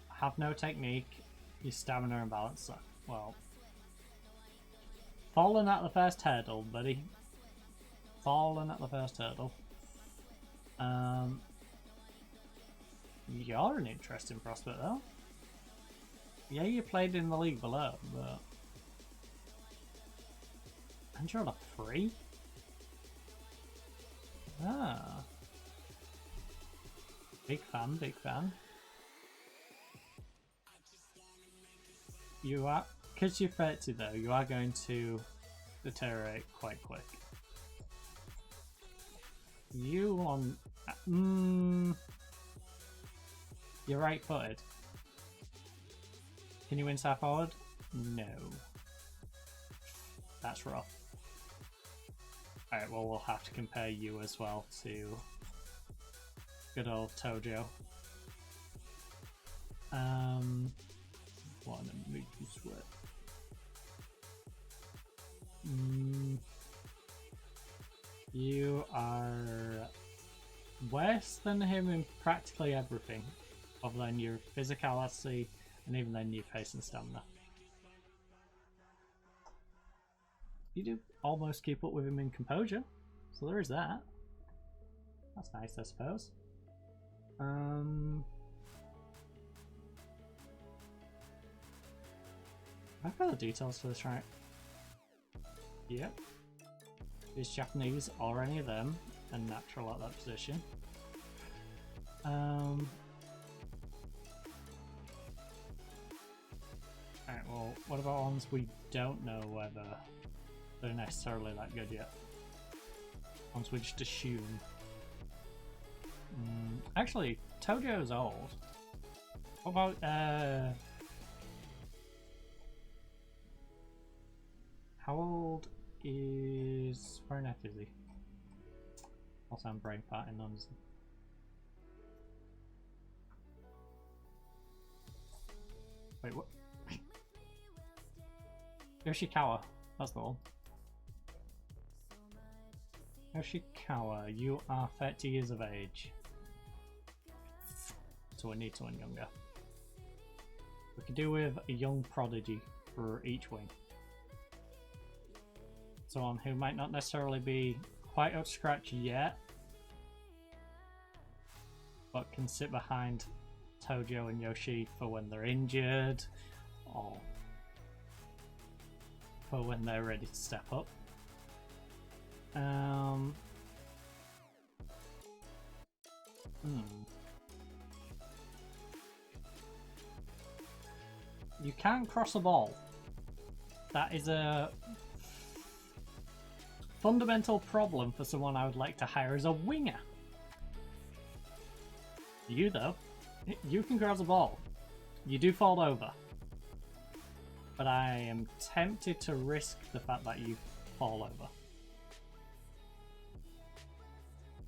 Have no technique. Your stamina and balance suck. Well, falling at the first hurdle, buddy. Falling at the first hurdle. You're an interesting prospect though. Yeah, you played in the league below, but... And you're on a free? Ah. Big fan, big fan. You are... Because you're 30 though, you are going to deteriorate quite quick. You on... You're right-footed. Can you inside forward? No. That's rough. Alright, well we'll have to compare you as well to good old Tojo. Wanna make you sweat. You are worse than him in practically everything, other than your physicality and even then your pace and stamina. You do almost keep up with him in composure, so there is that. That's nice, I suppose. I've got the details for this right. Yep. Is Japanese or any of them and natural at that position. Alright, well, what about ones we don't know whether they're necessarily that good yet? Ones we just assume. Actually, Tojo's old. What about, how old is... Where on earth is he? Also, I'm brain farting on. Wait, what? Yoshikawa, that's the one. Yoshikawa, you are 30 years of age. So we need someone younger. We could do with a young prodigy for each wing. Someone who might not necessarily be quite up to scratch yet, but can sit behind Tojo and Yoshi for when they're injured, or for when they're ready to step up. You can't cross a ball. That is a fundamental problem for someone I would like to hire as a winger. You though, you can cross a ball. You do fall over. But I am tempted to risk the fact that you fall over.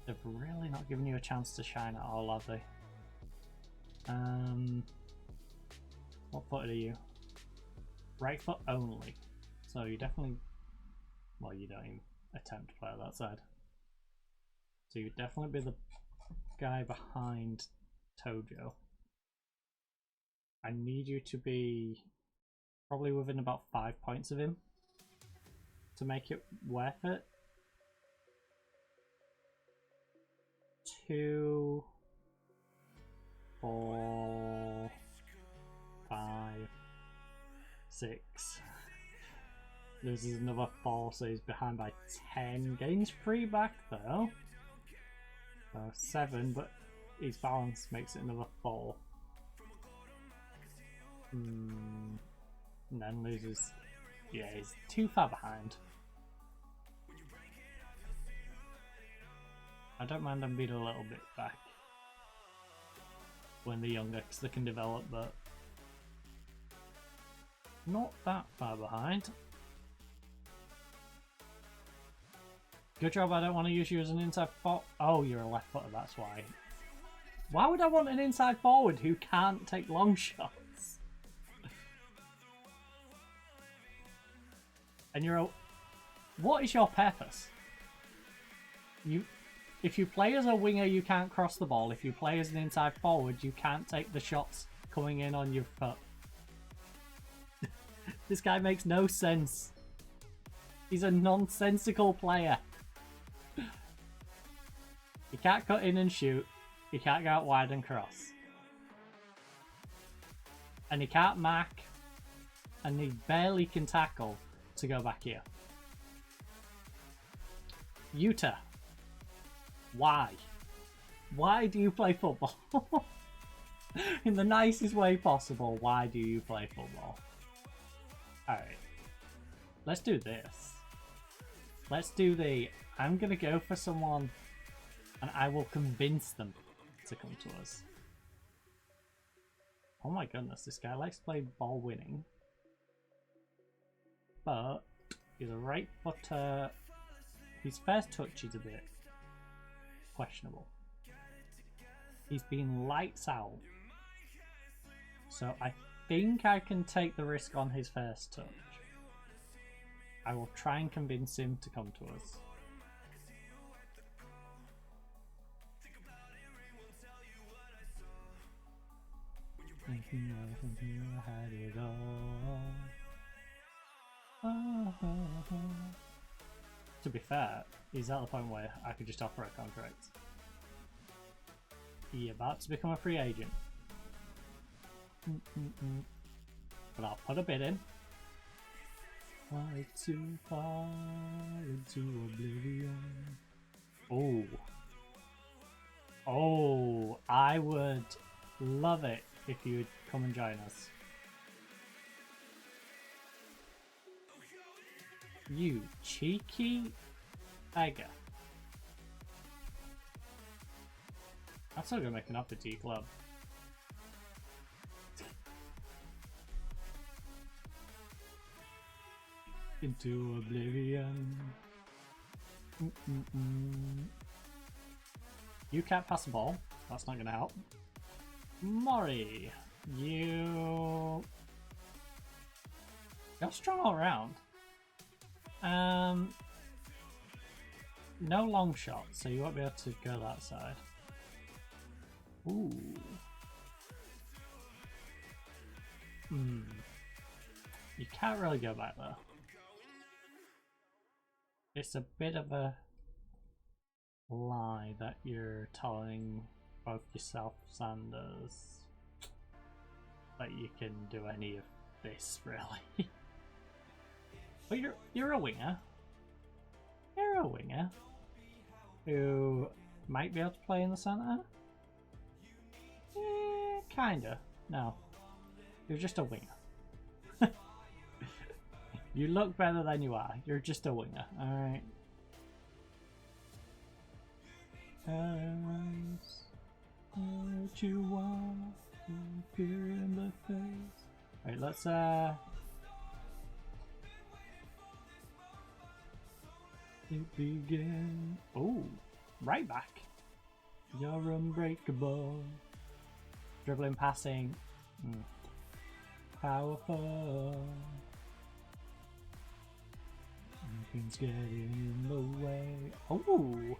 They've really not given you a chance to shine at all, have they? What foot are you? Right foot only. So you definitely... Well, you don't even attempt to play that side. So you'd definitely be the guy behind Tojo. I need you to be probably within about 5 points of him to make it worth it. 2, 4, 5, 6. Loses another 4, so he's behind by 10. Gains 3 back though. So 7, but his balance makes it another 4. And then loses. Yeah, he's too far behind. I don't mind them being a little bit back when they're younger because they can develop, but not that far behind. Good job, I don't want to use you as an inside forward. Oh, you're a left footer, that's why. Why would I want an inside forward who can't take long shots? And you're a... What is your purpose? If you play as a winger, you can't cross the ball. If you play as an inside forward, you can't take the shots coming in on your foot. This guy makes no sense. He's a nonsensical player. He can't cut in and shoot. He can't go out wide and cross. And he can't mark. And he barely can tackle to go back here. Yuta. Why? Why do you play football? In the nicest way possible, why do you play football? Alright. Let's do this. Let's do the... I'm gonna go for someone and I will convince them to come to us. Oh my goodness, this guy likes to play ball winning. But he's a right footer. His first touch is a bit questionable. He's been lights out. So I think I can take the risk on his first touch. I will try and convince him to come to us. Had it all. To be fair, he's at the point where I could just offer a contract. He's about to become a free agent. But I'll put a bid in. Fly too far into oblivion. Oh. Oh, I would love it if you would come and join us. You cheeky beggar. I'm still gonna make an offer to your club. Into oblivion. You can't pass the ball. That's not gonna help. Mori, you're strong all around. No long shot, so you won't be able to go that side. Ooh. You can't really go back there. It's a bit of a lie that you're telling both yourself and us that you can do any of this, really. But you're a winger. You're a winger who might be able to play in the centre. Kinda. No, you're just a winger. You look better than you are. You're just a winger. All right. What you want? Fear in the face. All right, let's it begin. Oh, right back. You're unbreakable. Dribbling, passing. Powerful. Nothing's getting in the way. Oh!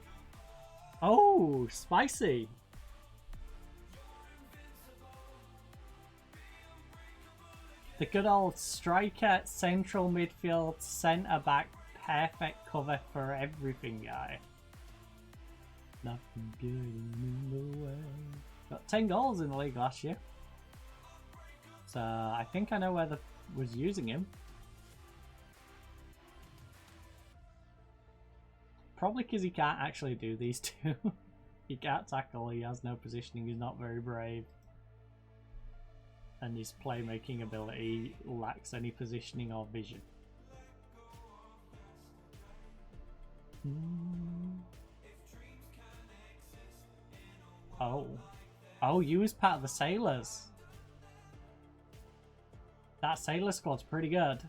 Oh, spicy! The good old striker, central midfield, centre back, perfect cover for everything guy. Nothing getting in the way. Got 10 goals in the league last year. So I think I know where was using him. Probably because he can't actually do these two. He can't tackle, he has no positioning, he's not very brave. And his playmaking ability lacks any positioning or vision. Oh. Oh, you was part of the Sailors. That Sailor squad's pretty good.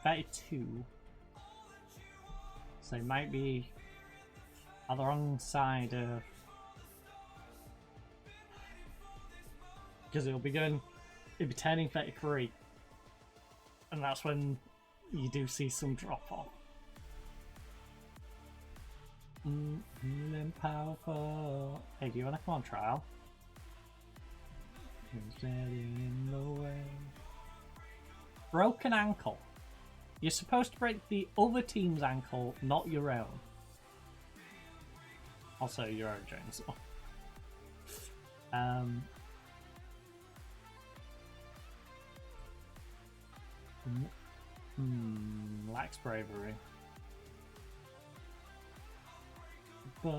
32. So it might be on the wrong side of... Because it'll be turning 33. And that's when you do see some drop off. Powerful. Hey, do you want to come on trial? In the way. Broken ankle. You're supposed to break the other team's ankle, not your own. Also, your own Jones. Lacks bravery. But...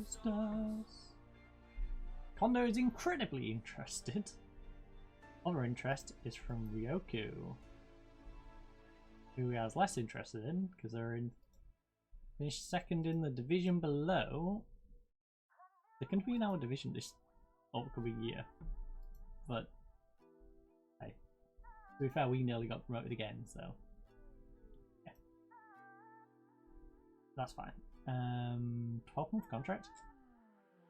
Stars. Kondo is incredibly interested. Other interest is from Ryoku, who he has less interested in because they're finished second in the division below. They're going to be in our division this upcoming year, but hey, to be fair, we nearly got promoted again, so yeah, that's fine. 12-month contract.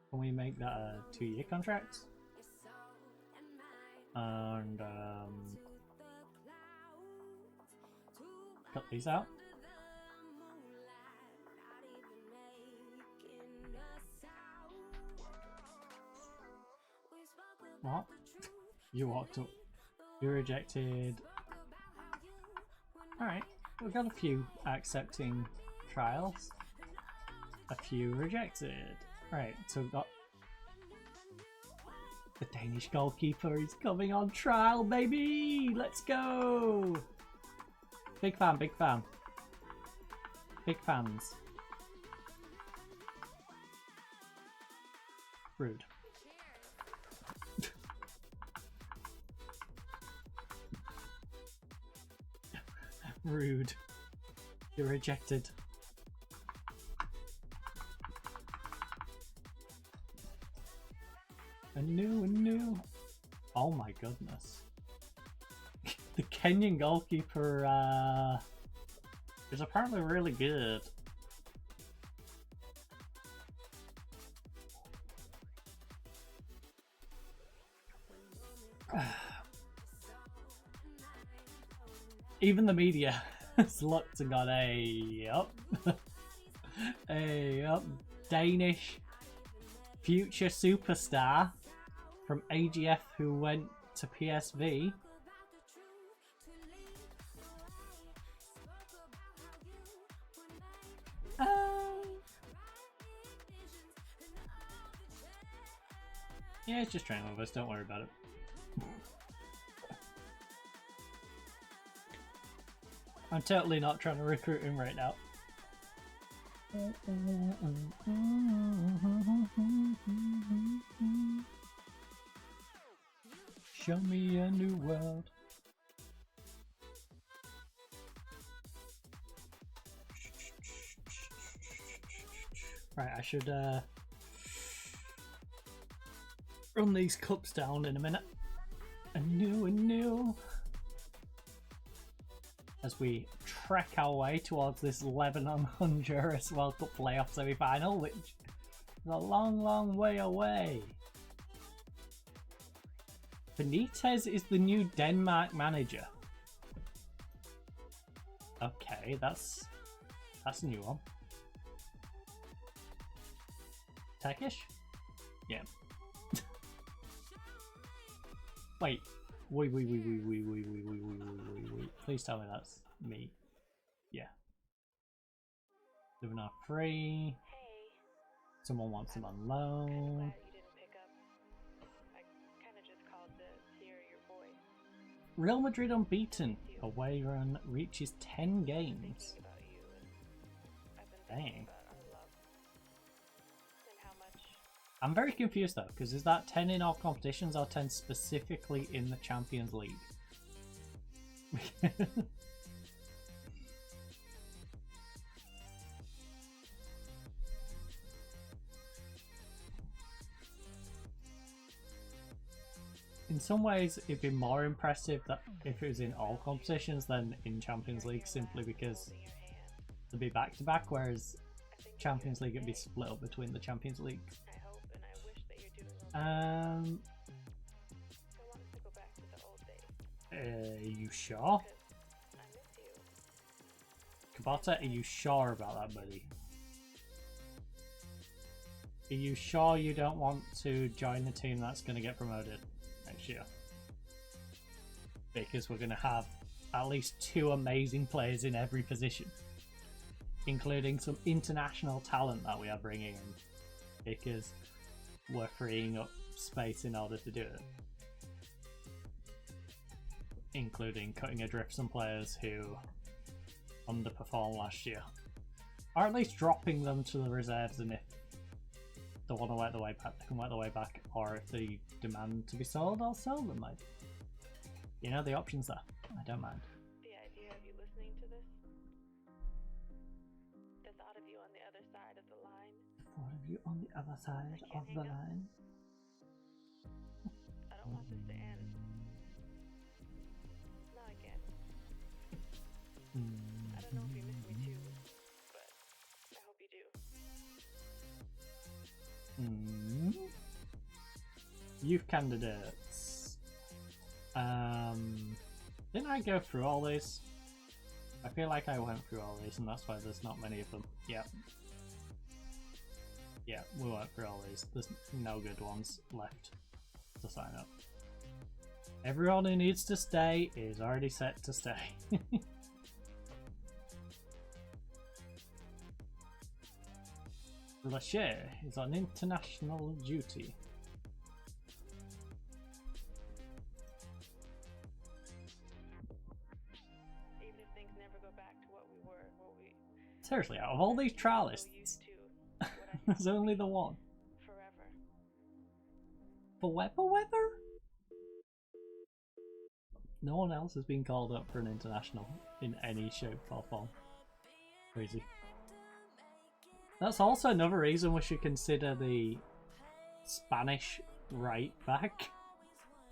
Can we make that a 2-year contract? And cut these out. What? You walked up. You're rejected. Alright, we've got a few accepting trials. A few rejected. Right, so we've got the Danish goalkeeper is coming on trial, baby! Let's go! Big fan, big fan. Big fans. Rude. Rude. You're rejected. A new. Oh my goodness. The Kenyan goalkeeper is apparently really good. Even the media has looked and gone, hey up. Hey up. Danish future superstar from AGF who went to PSV. Yeah, it's just training with us, don't worry about it. I'm totally not trying to recruit him right now. Show me a new world. Right, I should run these cups down in a minute. A new. As we trek our way towards this Lebanon-Honduras World Cup playoff semi-final, which is a long way away. Benitez is the new Denmark manager. Okay, that's a new one. Turkish? Yeah. Wait. Wait. Please tell me that's me. Yeah. Living off free. Someone wants him on loan. Real Madrid unbeaten. Away run reaches 10 games. Dang. I'm very confused though, because is that 10 in all competitions or 10 specifically in the Champions League? In some ways, it'd be more impressive that if it was in all competitions than in Champions League, simply because they'd be back-to-back, whereas Champions League would be split up between the Champions Leagues. You sure? Kabata, are you sure about that, buddy? Are you sure you don't want to join the team that's going to get promoted next year? Because we're going to have at least 2 amazing players in every position, including some international talent that we are bringing in, because we're freeing up space in order to do it, including cutting adrift some players who underperformed last year, or at least dropping them to the reserves, and if they want to work their way back, they can work their way back, or if they demand to be sold, I'll sell them. Like, you know, the options there. I don't mind. The idea of you listening to this, the thought of you on the other side of the line. The thought of you on the other side of the line. I don't want this to end. Not again. I don't know if you miss me too, but I hope you do. Youth candidates. Didn't I go through all these? I feel like I went through all these, and that's why there's not many of them. Yep. Yeah, we went through all these. There's no good ones left to sign up. Everyone who needs to stay is already set to stay. Lachey is on international duty. Even if things never go back to what we were, Seriously, out of all these trialists, there's only the one. Forever. For weather? No one else has been called up for an international in any shape or form. Crazy. That's also another reason we should consider the Spanish right back,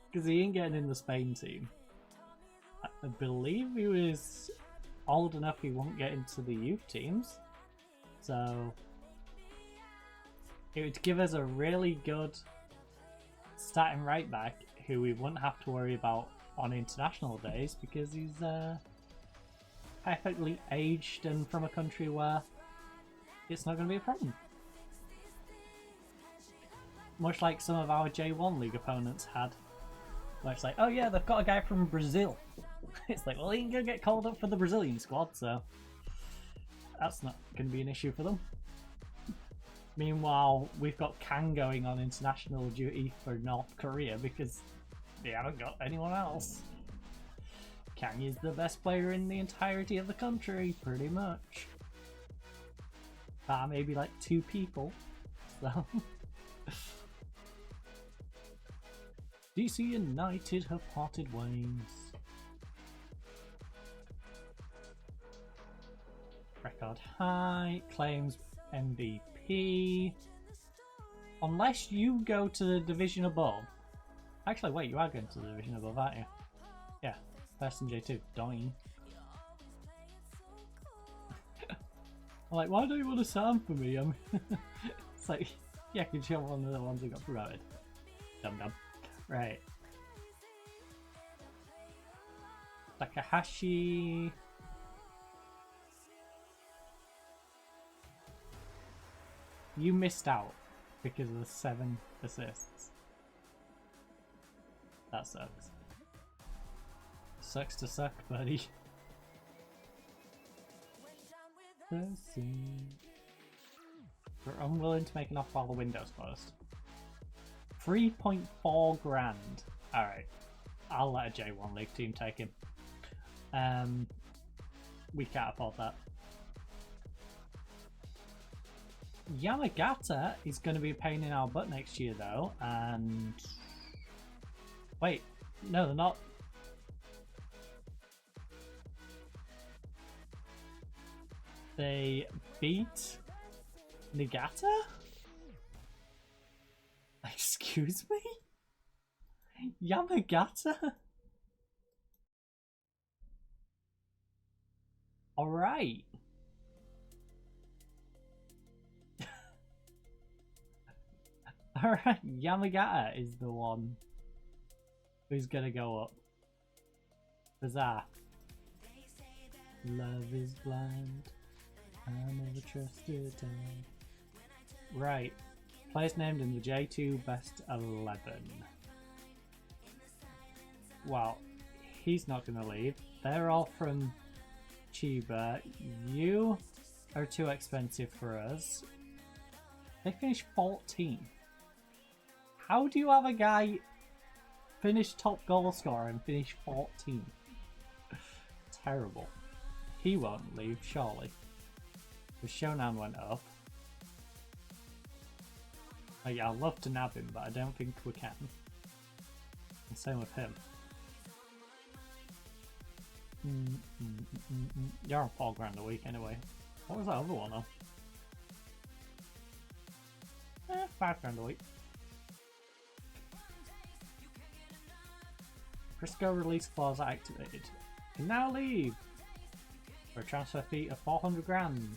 because he ain't getting in the Spain team. I believe he was old enough he won't get into the youth teams, so it would give us a really good starting right back who we wouldn't have to worry about on international days, because he's perfectly aged and from a country where it's not going to be a problem. Much like some of our J1 League opponents had. Where it's like, oh yeah, they've got a guy from Brazil. It's like, well, he ain't going to get called up for the Brazilian squad, so that's not going to be an issue for them. Meanwhile, we've got Kang going on international duty for North Korea because they haven't got anyone else. Kang is the best player in the entirety of the country, pretty much. Maybe like 2 people. So DC United have parted ways. Record high, claims MVP. Unless you go to the division above. Actually, wait, you are going to the division above, aren't you? Yeah, person J2, dying. I'm like, why don't you want to sign for me? It's like, yeah, because you're one of the ones who got promoted. Dum dum. Right. Takahashi. You missed out because of the 7 assists. That sucks. Sucks to suck, buddy. We're unwilling to make an offer while the window's closed. 3.4 grand. Alright. I'll let a J1 League team take him. We can't afford that. Yamagata is going to be a pain in our butt next year though, and... Wait, no they're not. They beat Nagata? Excuse me? Yamagata? Alright. Alright, Yamagata is the one who's gonna go up. Bizarre. Love is blind. I never trusted time. Right. Players named in the J2 Best 11. Well, he's not gonna leave. They're all from Chiba. You are too expensive for us. They finished 14. How do you have a guy finish top goal scorer and finish 14? Terrible. He won't leave, surely. The Shonan went up. Oh yeah, I'd love to nab him, but I don't think we can. And same with him. You're on £4 a week anyway. What was that other one on? £5 a week. Prisco release clause activated. Can now leave for a transfer fee of £400,000.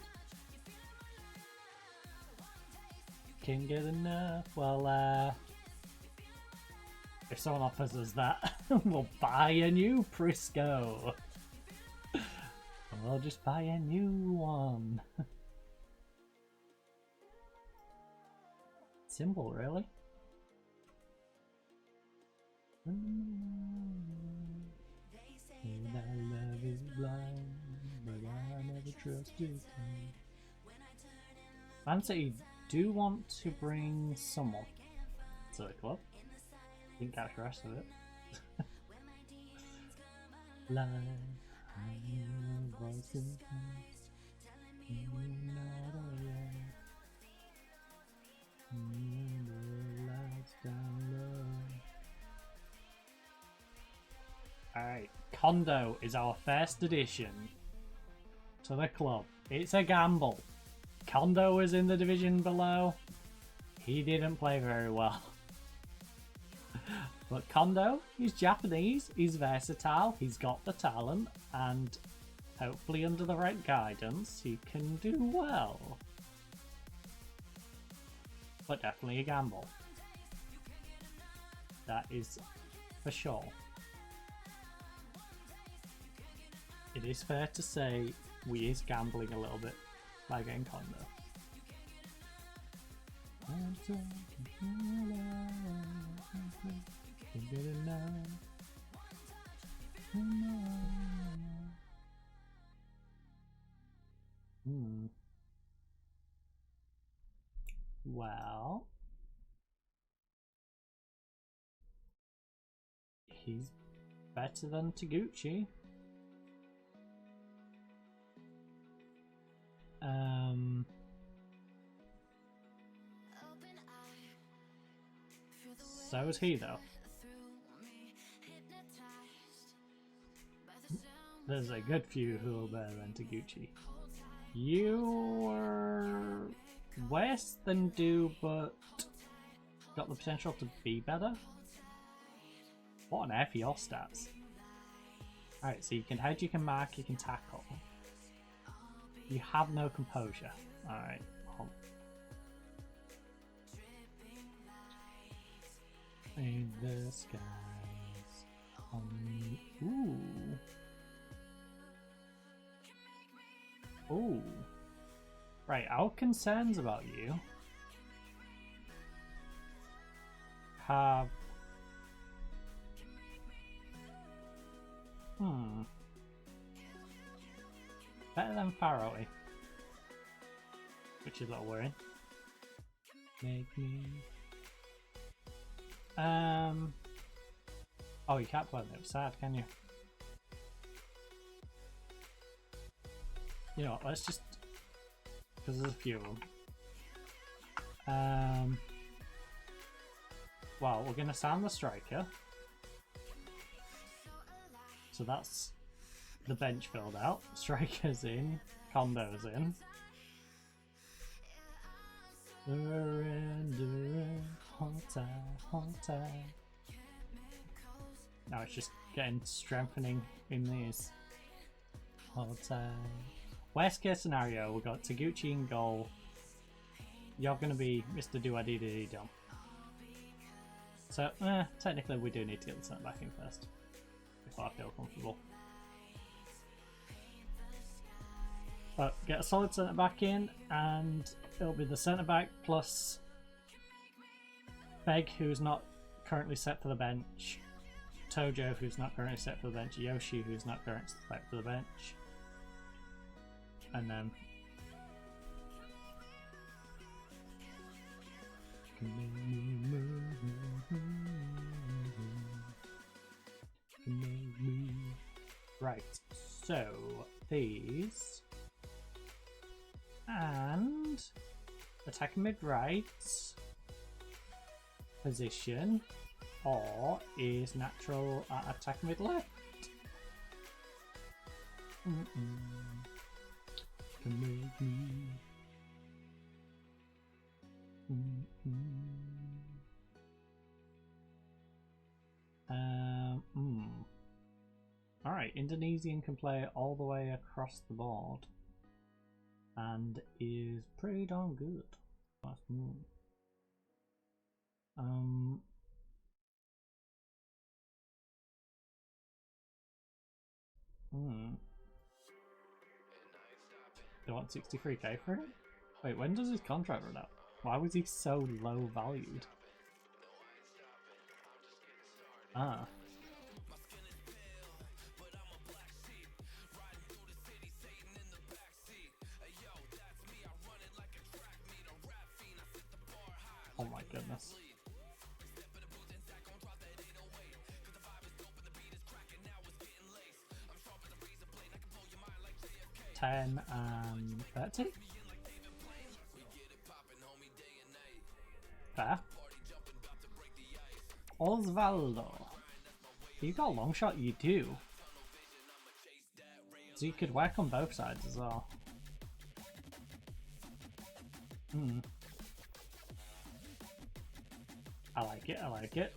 Can't get enough. Well, if someone offers us that, we'll buy a new Prisco. We'll just buy a new one. Simple, really. And love is blind, but I never trusted. Man City do want to bring someone to the club. Didn't catch the rest of it. Alright, Kondo is our first addition to the club. It's a gamble. Kondo was in the division below. He didn't play very well. But Kondo, he's Japanese, he's versatile, he's got the talent, and hopefully under the right guidance he can do well. But definitely a gamble. That is for sure. It is fair to say we is gambling a little bit by getting Kondo. Well, he's better than Taguchi. So is he though. There's a good few who are better than Taguchi. You're worse than do, but got the potential to be better. What on earth are your stats? Alright, so you can head, you can mark, you can tackle. You have no composure. Alright. In the skies. Ooh. Ooh. Right, our concerns about you have... Better than Faroe, which is a little worrying. Make me... Oh, you can't play on the other side, can you? You know what, let's just... Because there's a few of them. Well, we're going to sound the striker. So that's the bench filled out. Striker's in. Kondo's in. Hold tight. Now it's just getting strengthening in these. Hold tight. Worst case scenario, we've got Taguchi in goal. You're going to be Mr. Do-a-dee-dee-dum. So, technically we do need to get the centre back in first. Before I feel comfortable. But get a solid centre back in, and it'll be the centre back plus Beg, who's not currently set for the bench, Tojo, who's not currently set for the bench, Yoshi, who's not currently set for the bench, and then right, so these and attack mid right. position, or is natural at attack mid left? Can make me. Alright, Indonesian can play all the way across the board and is pretty darn good. They want 63k for it? Wait, when does his contract run out? Why was he so low valued? Ah. Oh my goodness. $10 and $30? Fair. Osvaldo. You got a long shot, you do. So you could work on both sides as well. I like it, I like it.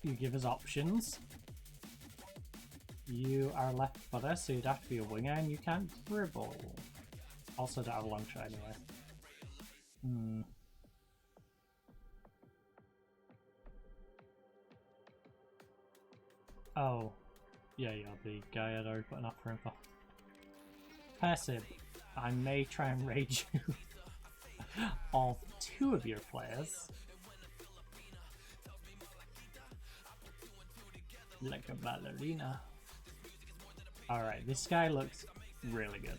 You give us options. You are a left footer, so you'd have to be a winger and you can't dribble. Also don't have a long shot anyway. Oh. Yeah, you're the guy I'd already put an offer in for. Passive. I may try and rage you of 2 of your players. Like a ballerina. Alright, this guy looks really good.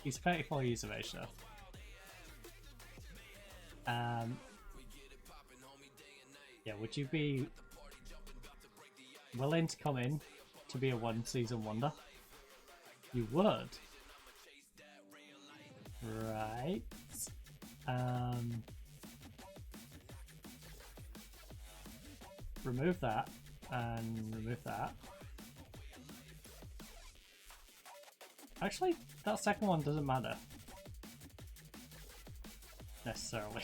He's 34 years of age though. Yeah, would you be willing to come in to be a 1-season wonder? You would. Right. Remove that and remove that. Actually, that second one doesn't matter necessarily.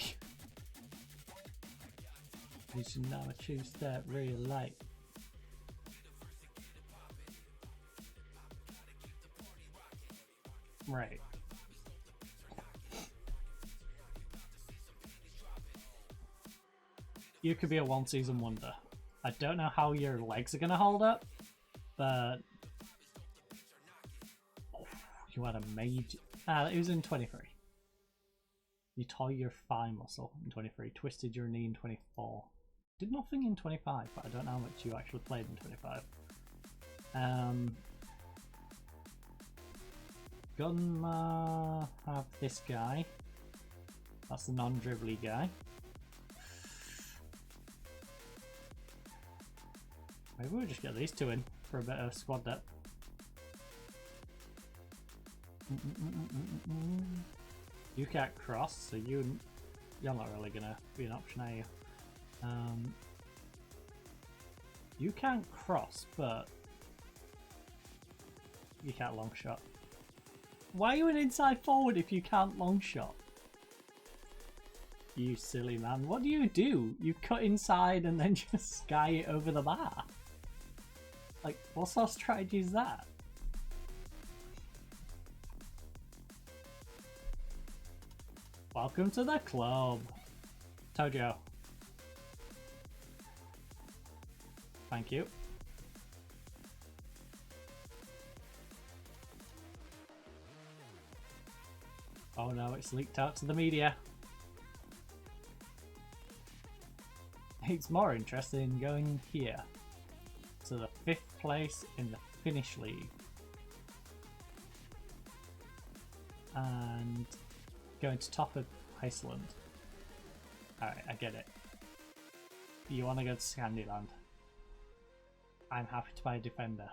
You should now choose that real light. Right. You could be a 1-season wonder. I don't know how your legs are gonna hold up, but you had a major. It was in 23. You tore your thigh muscle in 23. Twisted your knee in 24. Did nothing in 25, but I don't know how much you actually played in 25. Gonna have this guy. That's the non-dribbly guy. Maybe we'll just get these 2 in for a bit of squad depth. You can't cross, so you're not really gonna be an option, are you? You can't cross, but you can't long shot. Why are you an inside forward if you can't long shot? You silly man. What do? You cut inside and then just sky it over the bar. Like, what sort of strategy is that? Welcome to the club, Tojo. Thank you. Oh no, it's leaked out to the media. It's more interesting in going here to the 5th place in the Finnish league and going to top of Iceland. Alright, I get it. You want to go to Scandyland. I'm happy to buy a defender.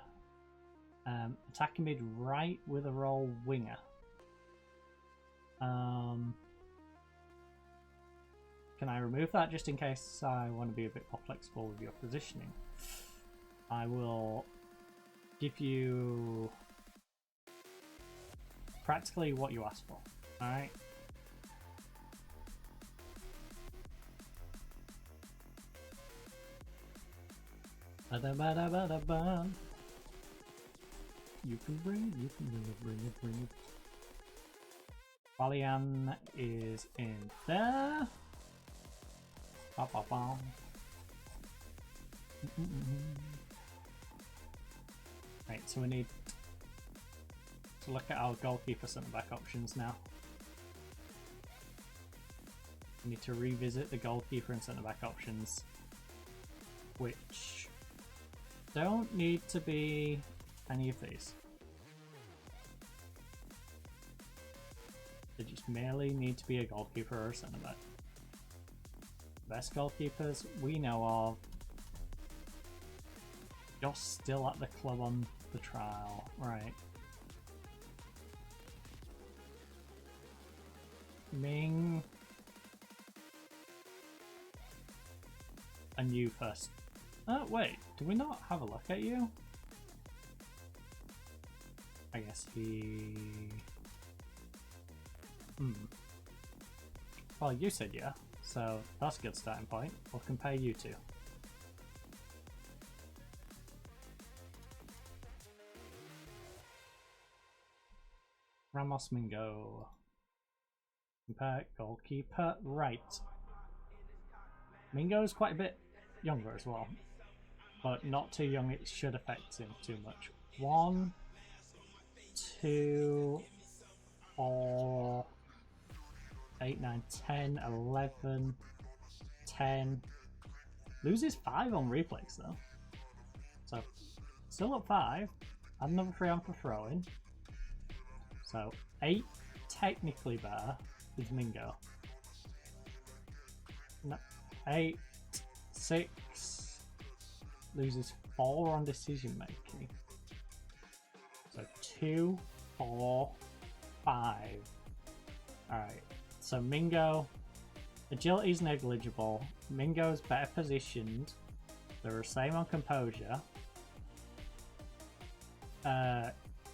Attacking mid right with a role winger. Can I remove that just in case I want to be a bit more flexible with your positioning? I will give you practically what you asked for. Alright? Ba-da-ba-da-ba-da-ba. You can bring it. Valian is in there. Right, so we need to look at our goalkeeper centre back options now. We need to revisit the goalkeeper and centre back options, which don't need to be any of these. They just merely need to be a goalkeeper or a centre back. Best goalkeepers we know of. You're still at the club on the trial, right? Ming. And you first. Oh, wait, do we not have a look at you? I guess he... Well, you said yeah, so that's a good starting point. We'll compare you two. Ramos Mingo. Compare goalkeeper. Right. Mingo is quite a bit younger as well, but not too young it should affect him too much. 1, 2, 4, 8, 9, 10, 11, 10. Loses 5 on reflex though. So, still up 5. Add another 3 on for throwing. So, 8 technically better with Mingo. No, 8, 6. Loses 4 on decision making. So, 2, 4, 5. Alright. So Mingo, agility is negligible. Mingo's better positioned. They're the same on composure.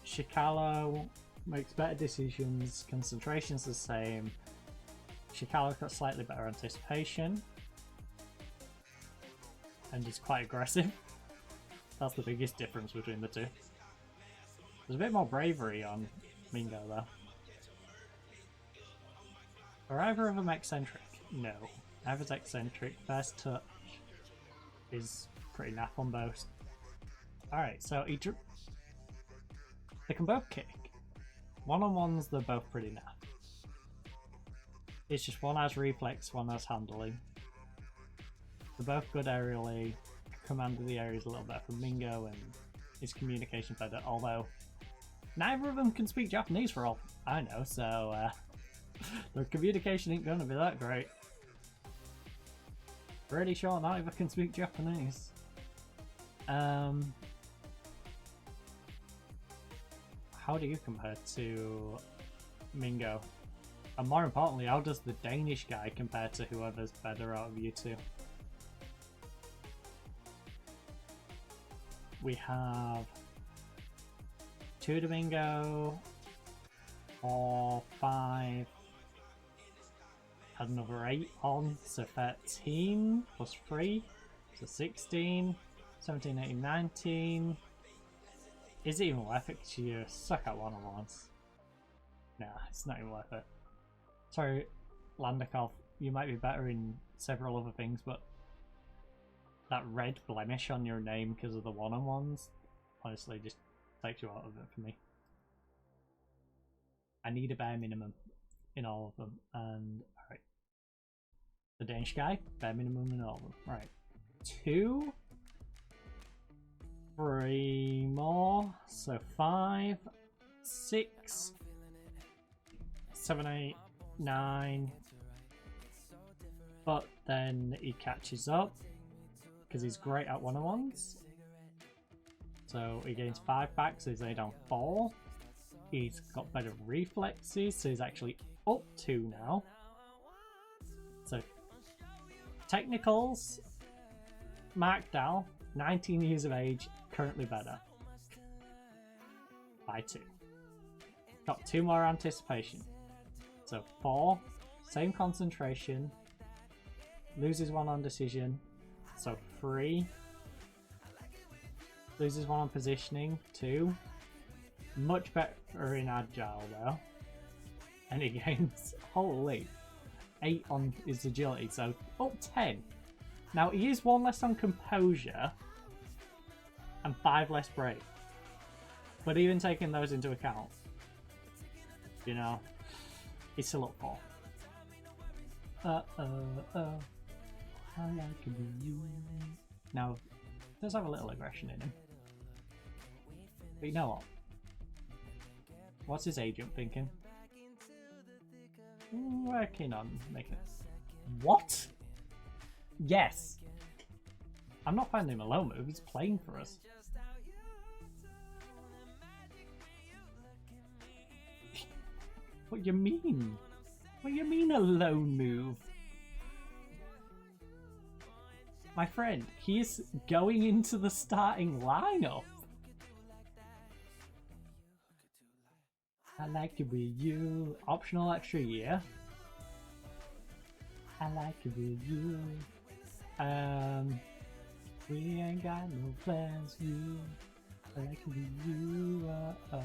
Shikalo makes better decisions. Concentration's the same. Shikalo's got slightly better anticipation. And is quite aggressive. That's the biggest difference between the two. There's a bit more bravery on Mingo though. Are either of them eccentric? No. Either's eccentric. First touch is pretty naff on both. Alright, so they can both kick. One-on-ones, they're both pretty naff. It's just one has reflex, one has handling. They're both good aerially. Command of the area is a little better for Mingo and his communication better, although neither of them can speak Japanese for all I know, so their communication ain't gonna be that great. Pretty sure neither can speak Japanese. How do you compare to Mingo? And more importantly, how does the Danish guy compare to whoever's better out of you two? We have 2 to Mingo, 4, 5, add another 8 on, so 13 plus 3, so 16, 17, 18, 19. Is it even worth it? Because you suck at one-on-ones. Nah, it's not even worth it. Sorry, Landakov, you might be better in several other things, but that red blemish on your name because of the one-on-ones honestly just takes you out of it for me. I need a bare minimum in all of them, and alright. The Danish guy, bare minimum in all of them. Right. 2, 3 more, so 5, 6, 7, 8, 9. But then he catches up because he's great at one-on-ones. So he gains 5 back, so he's only down 4. He's got better reflexes, so he's actually up 2 now. So, technicals, Mark Dow, 19 years of age, currently better. By 2. Got 2 more anticipation. So 4, same concentration, loses 1 on decision. So 3, loses 1 on positioning. 2, much better in agile though. And he gains, holy, 8 on his agility, so up 10. Now he is 1 less on composure and 5 less brave. But even taking those into account, you know, he's still up 4. I like to be you. Now, does have a little aggression in him. But you know what? What's his agent thinking? Working on making it. What? Yes! I'm not finding him a low move, he's playing for us. What do you mean? What do you mean a low move? My friend, he is going into the starting lineup. I like it with you. Optional extra year. I like it with you. We ain't got no plans, you. I like it with you. Oh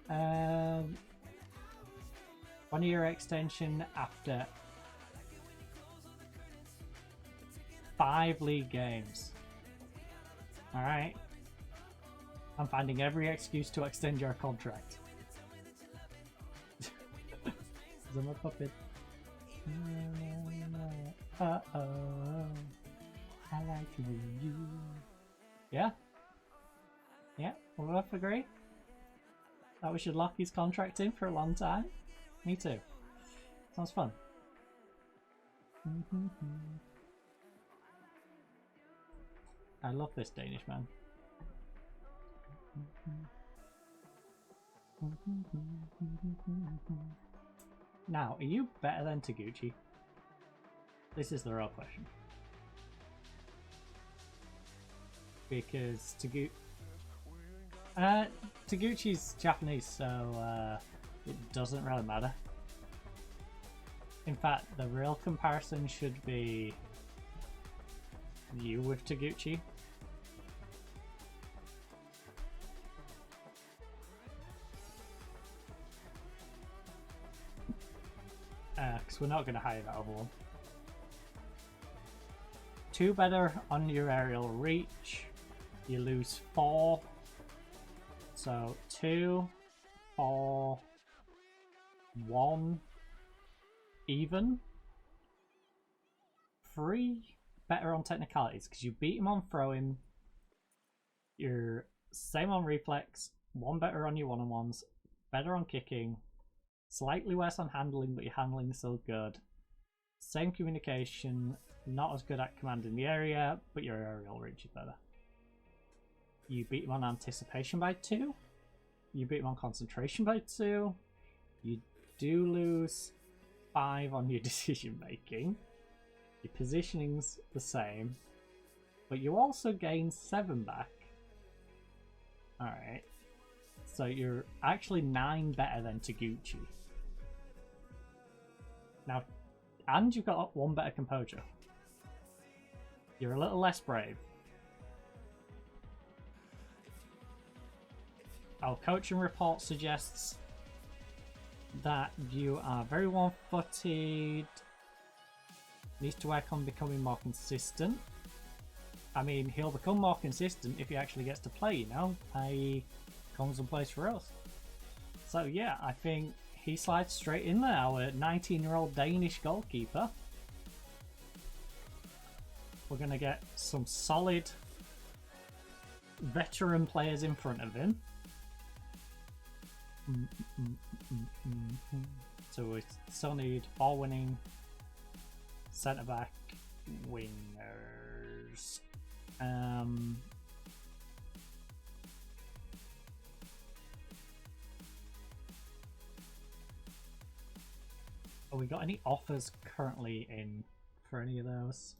yeah. 1 year extension after 5 league games. Alright. I'm finding every excuse to extend your contract. I'm a puppet. Uh-oh. I like you. Yeah? Yeah, we'll both agree that we should lock his contract in for a long time. Me too. Sounds fun. I love this Danish man. Now, are you better than Taguchi? This is the real question. Because Taguchi's Japanese, so it doesn't really matter. In fact, the real comparison should be you with Taguchi. Because we're not going to hire that other one. 2 better on your aerial reach. You lose 4. So 2, 4, 1, even. 3 better on technicalities because you beat him on throwing. You're same on reflex. 1 better on your one-on-ones. Better on kicking. Slightly worse on handling, but your handling is still good. Same communication. Not as good at commanding the area, but your aerial reach is better. You beat him on anticipation by 2. You beat him on concentration by 2. You do lose 5 on your decision making. Your positioning's the same, but you also gain 7 back. Alright. So you're actually 9 better than Taguchi. Now, and you've got 1 better composure. You're a little less brave. Our coaching report suggests that you are very one-footed, needs to work on becoming more consistent. I mean, he'll become more consistent if he actually gets to play, you know, i.e. comes and plays for us. So yeah, I think he slides straight in there, our 19-year-old Danish goalkeeper. We're going to get some solid veteran players in front of him. So we still need ball-winning centre-back wingers. Have we got any offers currently in for any of those?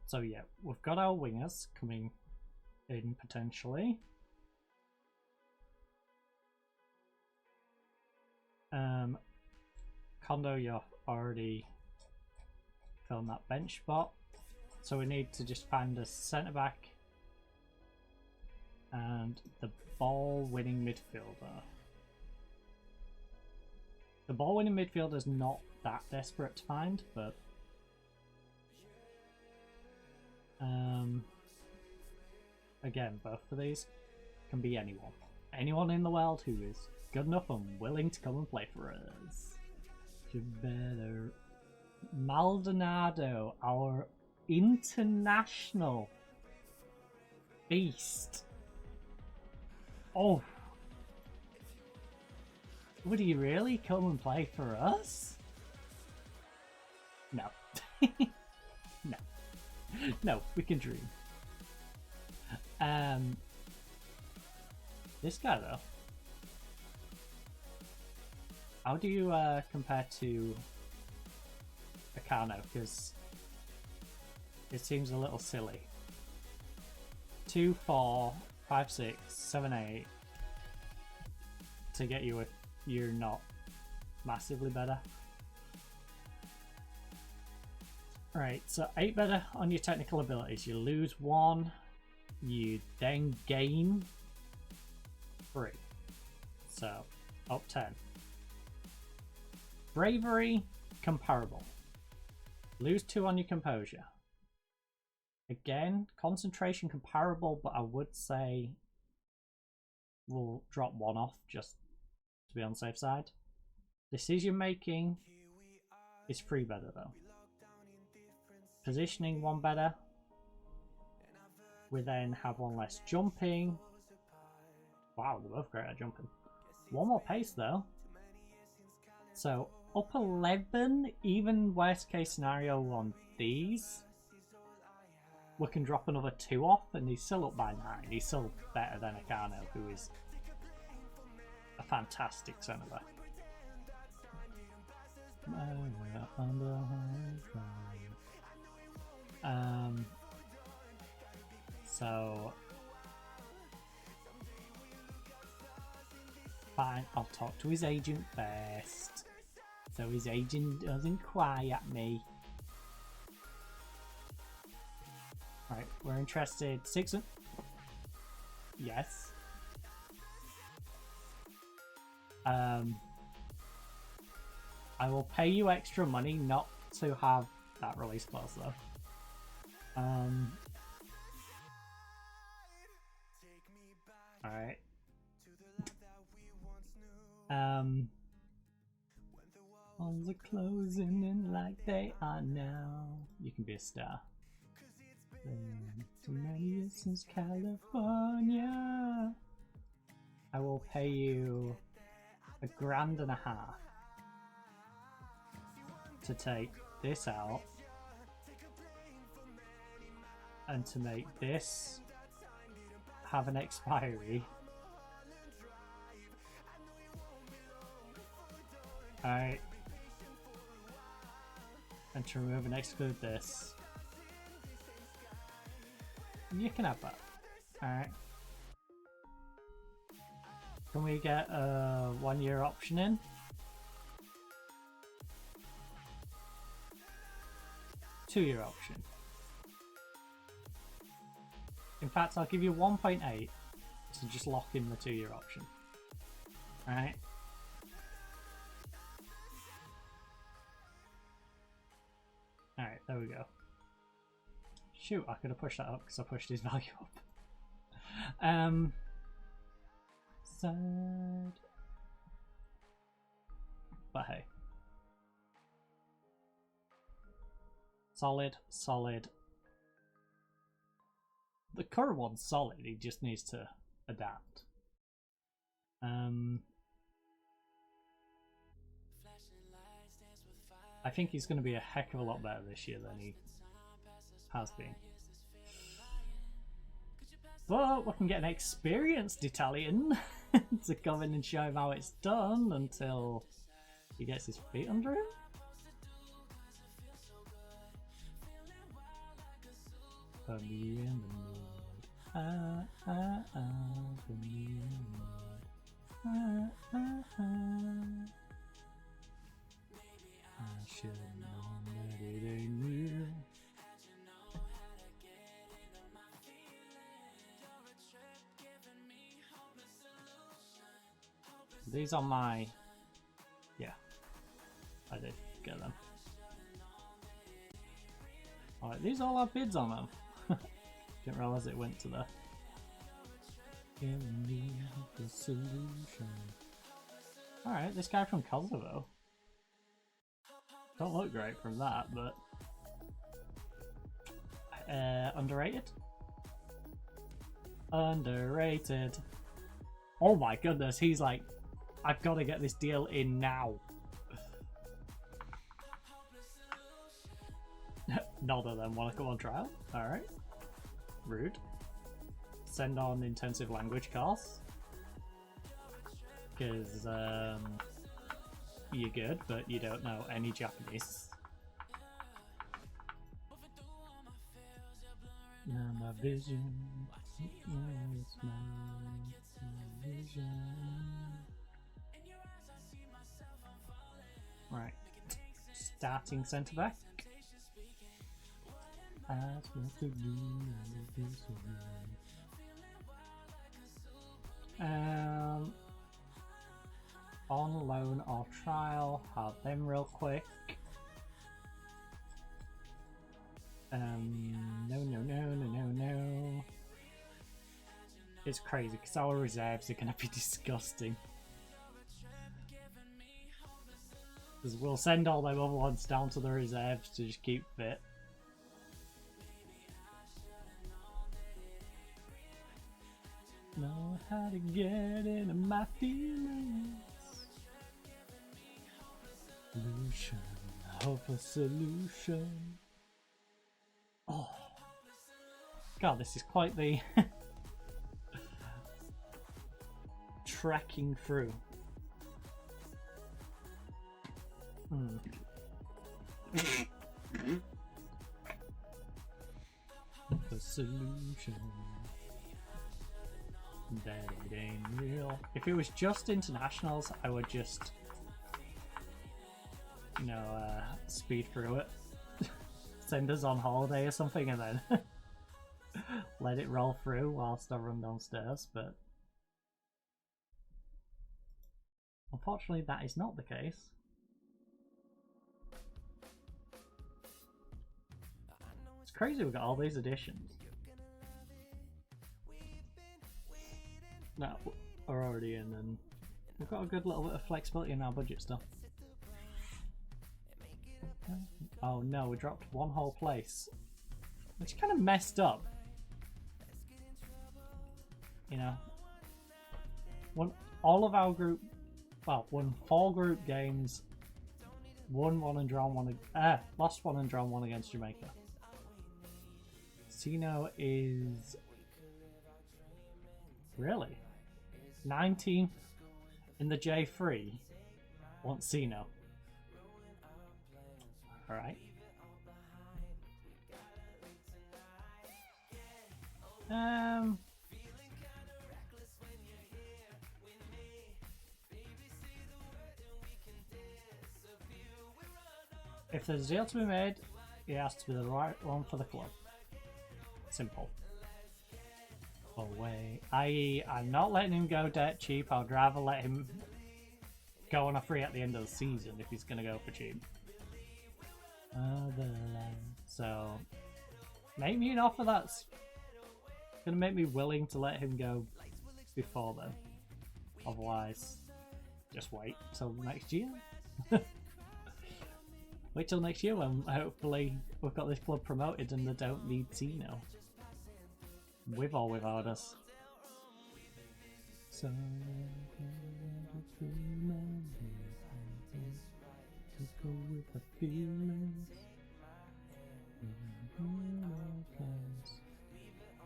So yeah, we've got our wingers coming in potentially. Kondo, you're already filling that bench spot. So we need to just find a centre back and the ball winning midfielder. The ball winning midfielder is not that desperate to find, but again, both of these can be anyone. Anyone in the world who is good enough and willing to come and play for us. Better. Maldonado, our international beast. Oh. Would he really come and play for us? No. No. No, we can dream. This guy though. How do you compare to Akano? Because it seems a little silly. 2, 4, 5, 6, 7, 8 to get you if you're not massively better. Right, so 8 better on your technical abilities. You lose 1, you then gain 3. So up 10. Bravery, comparable. Lose 2 on your composure. Again, concentration comparable, but I would say we'll drop 1 off just to be on the safe side. Decision making is 3 better though. Positioning 1 better. We then have 1 less jumping. Wow, they're both great at jumping. 1 more pace though. So up 11, even worst case scenario on these, we can drop another 2 off and he's still up by 9. He's still better than Akano, who is a fantastic centre back. So fine, I'll talk to his agent first, so his agent doesn't cry at me. Right, we're interested. 6. Yes. I will pay you extra money not to have that release clause though. Alright. Walls are closing in like they are now. You can be a star. Too many years since California. I will pay you $1.5 grand to take this out and to make this have an expiry. Alright. And to remove and exclude this. You can have that. Alright. Can we get a 1-year option in? Two-year option. In fact, I'll give you 1.8 to just lock in the 2-year option. Alright. Alright, there we go. Shoot, I could have pushed that up because I pushed his value up. Sad. But hey. Solid, solid. The current one's solid, he just needs to adapt. I think he's going to be a heck of a lot better this year than he has been. But we can get an experienced Italian to come in and show him how it's done until he gets his feet under him. Put me in the mood. Put me in the mood. I should have known that it ain't you. These are my... Yeah, I did get them. Alright, these all have bids on them. Didn't realise it went to the... Alright, this guy from Kosovo. Don't look great from that, but... underrated? Underrated. Oh my goodness, he's like... I've got to get this deal in now. None of them want to come on trial. Alright. Rude. Send on intensive language course. Because you're good, but you don't know any Japanese. Now my vision. It's my vision. Right. Starting centre back. On loan or trial, have them real quick. No. It's crazy because our reserves are going to be disgusting. Because we'll send all them other ones down to the reserves to just keep fit. Know how to get into my feelings. Solution, hope a solution. Oh, God, this is quite the trekking through. The solution that it ain't real. If it was just internationals, I would just, you know, speed through it. Send us on holiday or something and then let it roll through whilst I run downstairs, but unfortunately that is not the case. It's crazy we've got all these additions. No, are already in, and we've got a good little bit of flexibility in our budget stuff. Oh no, we dropped one whole place, which kind of messed up. You know, all of our group, well, won 4 group games, won one and drawn one, lost one and drawn one against Jamaica. Sino is really 19th in the J3. Want Sino. Alright. If there's a deal to be made, it has to be the right one for the club. Simple. Away. I.e., I'm not letting him go dirt cheap. I'd rather let him go on a free at the end of the season if he's going to go for cheap. So, make me an offer that's going to make me willing to let him go before then. Otherwise, just wait till next year. Wait till next year when hopefully we've got this club promoted and they don't need Tino. With or without us. So go with the feelings.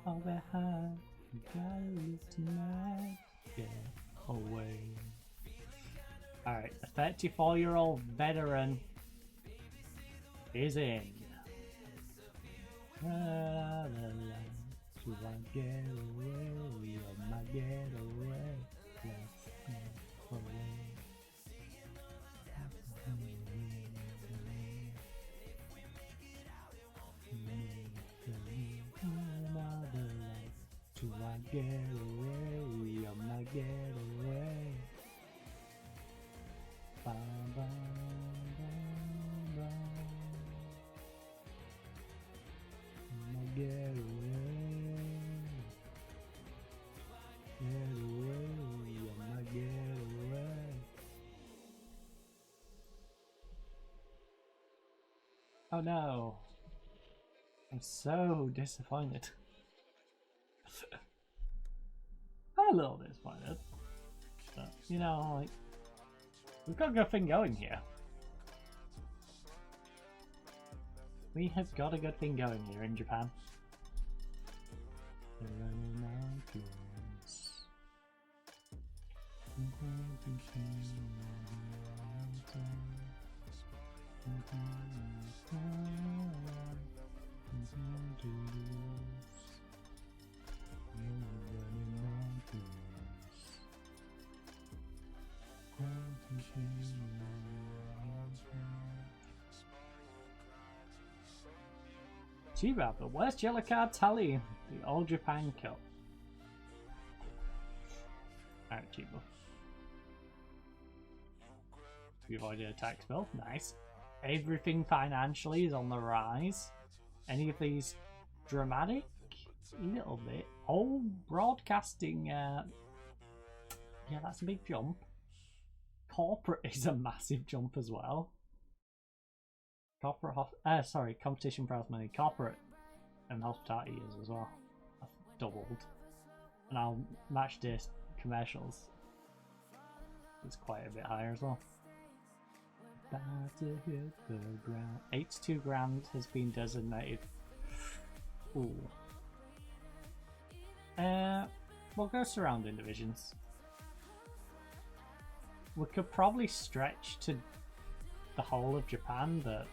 All behind Gotta live tonight, get away. Alright, the 34-year-old veteran is in. Do I get away? I might get away. Let's get away. Do I get away? I might get away. Bam, bam, bam, bam. I might get away. Get away. I might get away. Oh no. I'm so disappointed. I'm a little disappointed. But, you know, like, we've got a good thing going here. We have got a good thing going here in Japan. Chiba, the worst yellow card tally, the All Japan Cup. Alright, Chiba. We avoided a tax bill, nice. Everything financially is on the rise. Any of these dramatic? A little bit. Oh, broadcasting, yeah, that's a big jump. Corporate is a massive jump as well. Corporate, competition prize money. Corporate and hospitality is as well. That's doubled. And I'll match this commercials. It's quite a bit higher as well. About to hit the ground. 82 grand has been designated. Ooh. We'll go surrounding divisions. We could probably stretch to the whole of Japan, but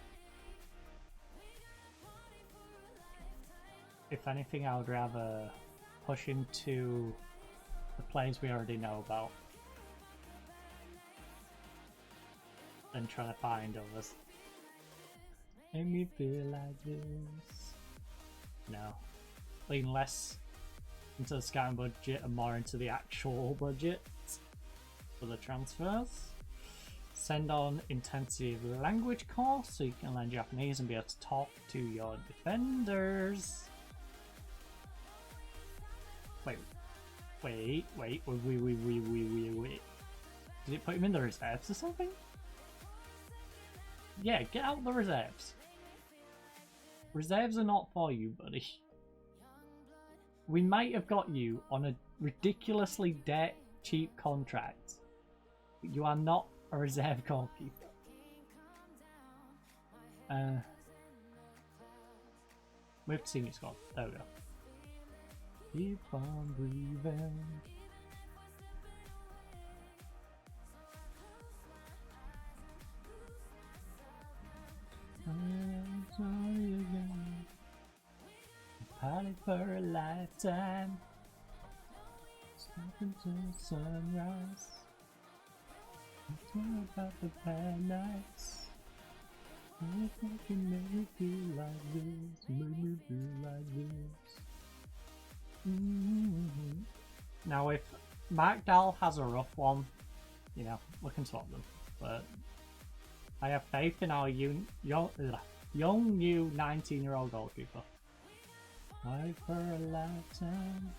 if anything, I would rather push into the players we already know about than trying to find others. Make me feel like this. No. Lean less into the scouting budget and more into the actual budget for the transfers. Send on intensive language course so you can learn Japanese and be able to talk to your defenders. Wait. Did it put him in the reserves or something? Yeah, get out the reserves. Reserves are not for you, buddy. We might have got you on a ridiculously cheap contract, but you are not a reserve goalkeeper. We have to see your squad. There we go. Keep on breathing. I'm sorry again. Party for a lifetime. Stop until sunrise. Talk about the bad nights. If I can make me feel like this, make me feel like this. Now, if Mark Dahl has a rough one, you know, we can swap them. But I have faith in our young new 19-year-old goalkeeper. Fight for a lifetime.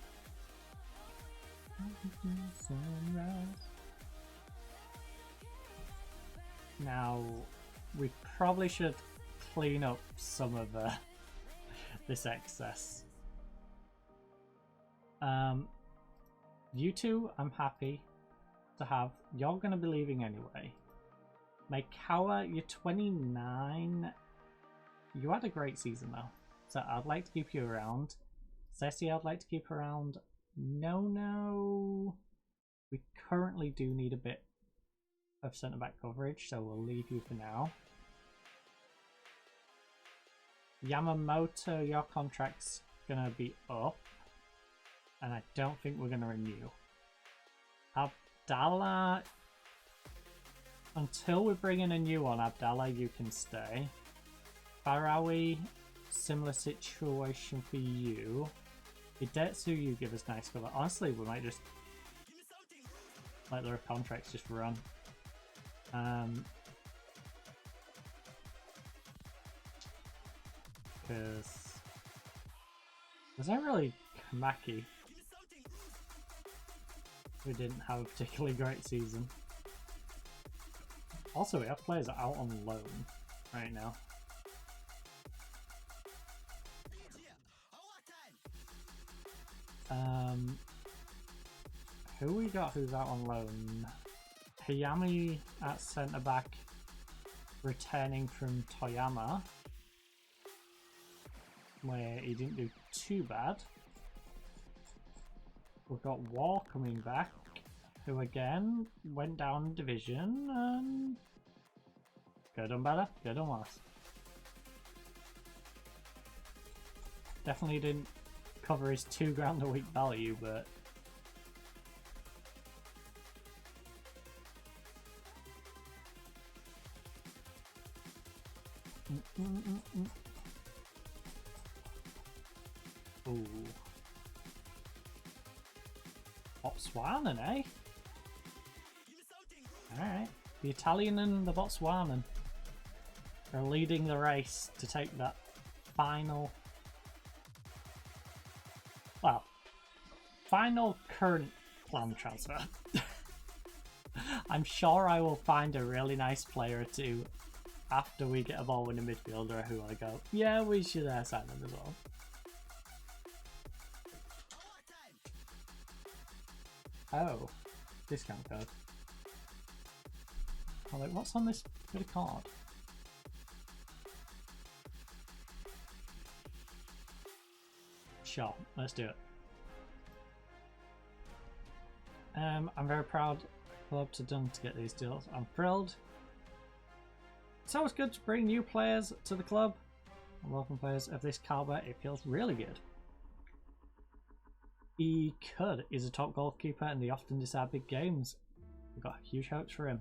Sunrise. Now, we probably should clean up some of this excess. You two, I'm happy to have. You're going to be leaving anyway. Maikawa, you're 29. You had a great season though, so I'd like to keep you around. Ceci, I'd like to keep around. No. We currently do need a bit of centre back coverage, so we'll leave you for now. Yamamoto, your contract's gonna be up, and I don't think we're gonna renew. Abdallah, until we bring in a new one, Abdallah, you can stay. Farawi, similar situation for you. Hidetsu, you give us nice cover. Honestly, we might just let their contracts just run. Because was that really Kamaki? We didn't have a particularly great season. Also, we have players out on loan right now. Who we got who's out on loan? Hayami at centre back, returning from Toyama, where he didn't do too bad. We've got War coming back, who again went down division and could have done better, could have done worse. Definitely didn't cover his £2 a week value, but Ooh. Botswanan, eh? Alright. The Italian and the Botswanan are leading the race to take that final... Well, final current plan transfer. I'm sure I will find a really nice player or two after we get a ball winning midfielder who I go, yeah, we should sign them as well. Oh, discount code. Oh, like, what's on this bit of card? Sure, let's do it. I'm very proud club to done to get these deals. I'm thrilled. It's always good to bring new players to the club. And welcome players of this caliber. It feels really good. He could. He's a top goalkeeper and they often decide big games. We've got huge hopes for him.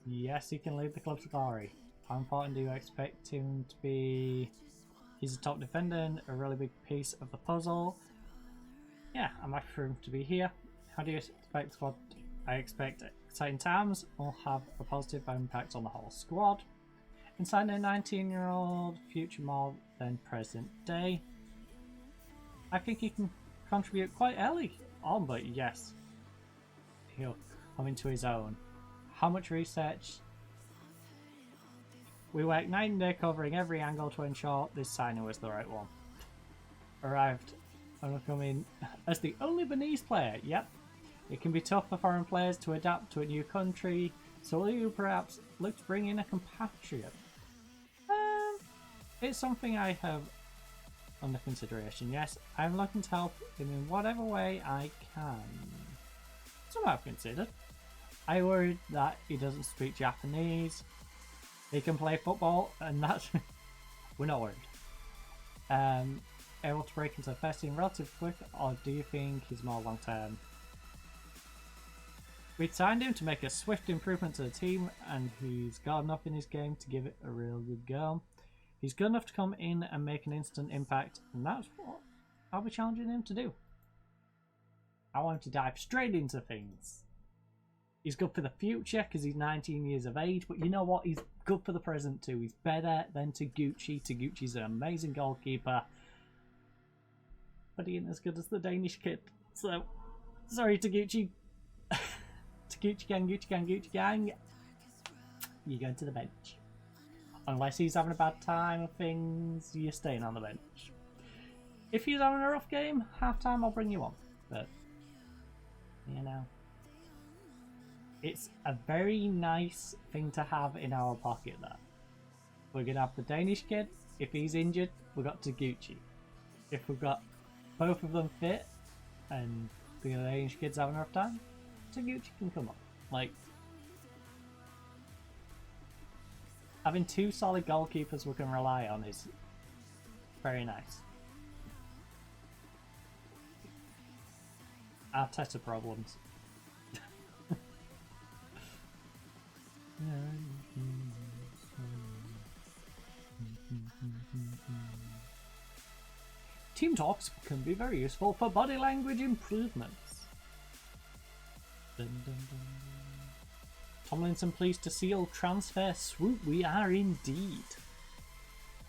Yes, he can lead the club to glory. How important do you expect him to be? He's a top defender and a really big piece of the puzzle. Yeah, I'm happy for him to be here. How do you expect the squad? I expect exciting times will have a positive impact on the whole squad. Inside a 19-year-old future more than present day. I think he can contribute quite early on, but yes, he'll come into his own. How much research? We worked night and day covering every angle to ensure this signing was the right one. Arrived and will come in as the only Beninese player. Yep. It can be tough for foreign players to adapt to a new country, so will you perhaps look to bring in a compatriot? It's something I have under consideration. Yes, I'm looking to help him in whatever way I can. Something I've considered. I worried that he doesn't speak Japanese. He can play football, and that's we're not worried. Able to break into the first team relatively quick, or do you think he's more long term? We signed him to make a swift improvement to the team, and he's got enough in his game to give it a real good go. He's good enough to come in and make an instant impact, and that's what I'll be challenging him to do. I want him to dive straight into things. He's good for the future because he's 19 years of age, but you know what? He's good for the present too. He's better than Taguchi. Taguchi's an amazing goalkeeper, but he ain't as good as the Danish kid. So, sorry Taguchi. Taguchi gang. You're going to the bench. Unless he's having a bad time of things, you're staying on the bench. If he's having a rough game, half time I'll bring you on. But, you know, it's a very nice thing to have in our pocket that we're going to have the Danish kid. If he's injured, we've got Taguchi. If we've got both of them fit and the Irish kids have enough time, Taguchi can come up. Like, having two solid goalkeepers we can rely on is very nice. Arteta problems. Team talks can be very useful for body language improvements. Dun, dun, dun. Tomlinson pleased to seal transfer swoop. We are indeed.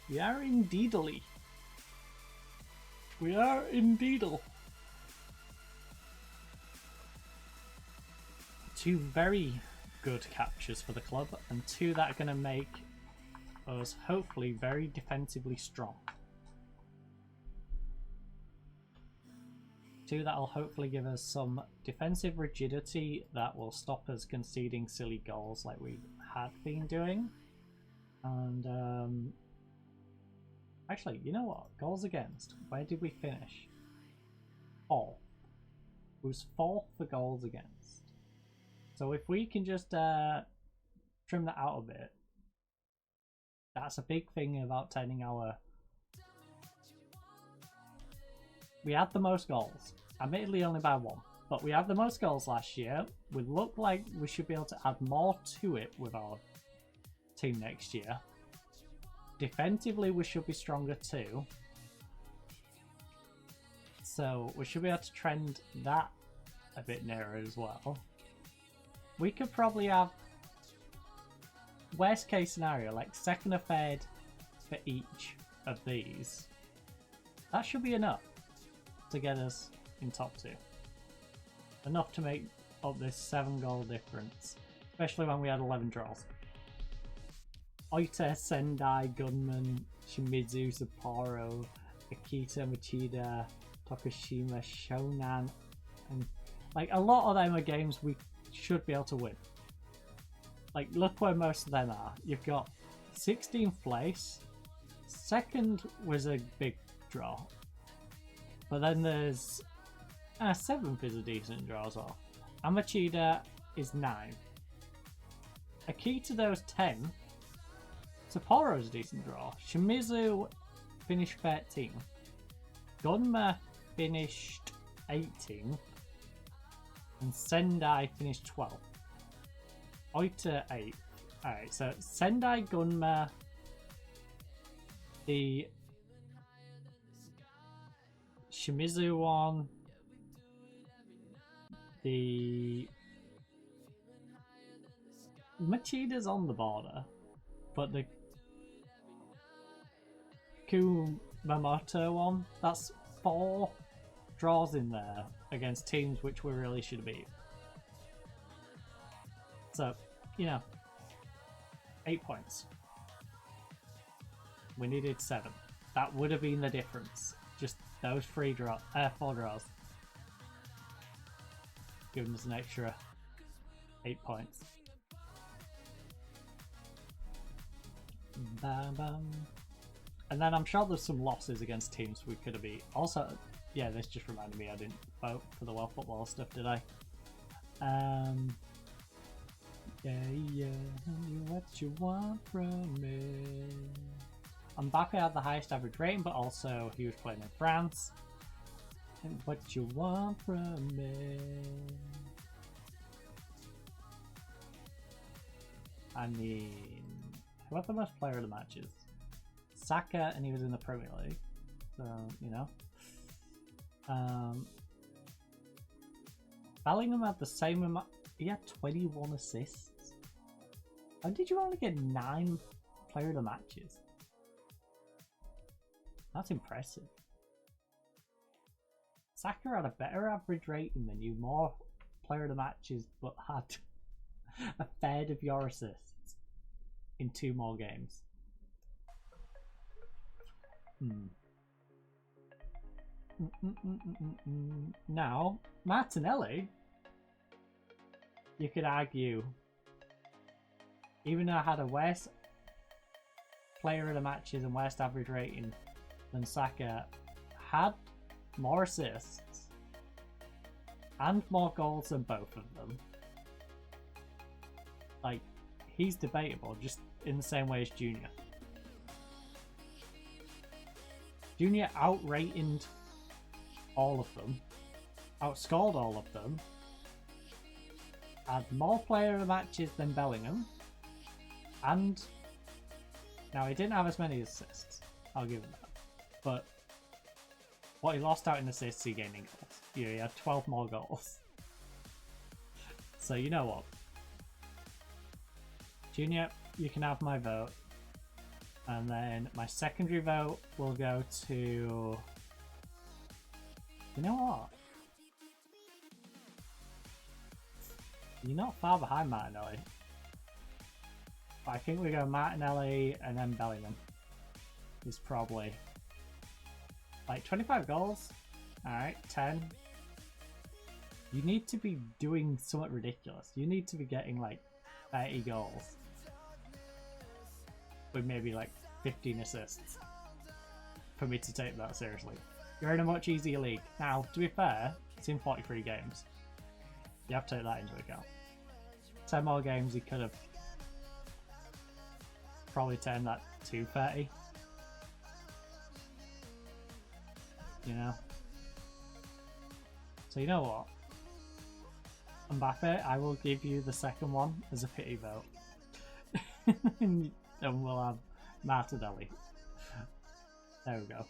We are indeedly. We are indeedle. Two very good captures for the club, and two that are going to make us hopefully very defensively strong. Two that'll hopefully give us some defensive rigidity that will stop us conceding silly goals like we had been doing. And actually, you know what? Goals against. Where did we finish? 4th. It was 4th for goals against. So if we can just trim that out a bit, that's a big thing about turning our... We had the most goals, admittedly only by 1, but we had the most goals last year. We look like we should be able to add more to it with our team next year. Defensively, we should be stronger too. So we should be able to trend that a bit nearer as well. We could probably have, worst case scenario, like 2nd or 3rd for each of these. That should be enough to get us in top 2. Enough to make up this 7-goal difference, especially when we had 11 draws. Oita, Sendai, Gunman, Shimizu, Sapporo, Akita, Machida, Tokushima, Shonan, and like a lot of them are games we should be able to win. Like, look where most of them are. You've got 16th place, 2nd was a big draw, but then there's 7th is a decent draw as well. Amachida is 9. Akita though is 10. Sapporo is a decent draw. Shimizu finished 13. Gunma finished 18. And Sendai finished 12th. Oita 8th. Alright, so Sendai, Gunma, the Shimizu one, the Machida's on the border, but the Kumamoto one, that's 4 draws in there against teams which we really should beat. So, you know, 8 points. We needed 7. That would have been the difference. Just those 4 draws. Giving us an extra 8 points. Bam, bam. And then I'm sure there's some losses against teams we could have beat. Also, yeah, this just reminded me I didn't vote for the World Football stuff, did I? Yeah, what you want from me? Mbappe had the highest average rating, but also he was playing in France. And what you want from me? I mean, who had the most player of the matches? Saka, and he was in the Premier League, so you know. Bellingham had the same amount. He had 21 assists. How did you only get 9 player of the matches? That's impressive. Saka had a better average rating than you, more player of the matches, but had a third of your assists in 2 more games. Now, Martinelli, you could argue, even though I had a worse player of the matches and worst average rating than Saka, had more assists, and more goals than both of them. Like, he's debatable just in the same way as Junior. Junior outrated all of them, outscored all of them, had more player matches than Bellingham, and now he didn't have as many assists, I'll give him that. But what he lost out in assists, he gained in goals. Yeah, he had 12 more goals. So you know what? Junior, you can have my vote. And then my secondary vote will go to... You know what? You're not far behind Martinelli. But I think we go Martinelli and then Bellingham. Is probably... Like 25 goals? Alright, 10. You need to be doing something ridiculous. You need to be getting like 30 goals. With maybe like 15 assists. For me to take that seriously. You're in a much easier league. Now, to be fair, it's in 43 games. You have to take that into account. 10 more games, he could have probably turned that to 30. You know? So you know what? Mbappe, I will give you the second one as a pity vote. And we'll have Martinelli. There we go.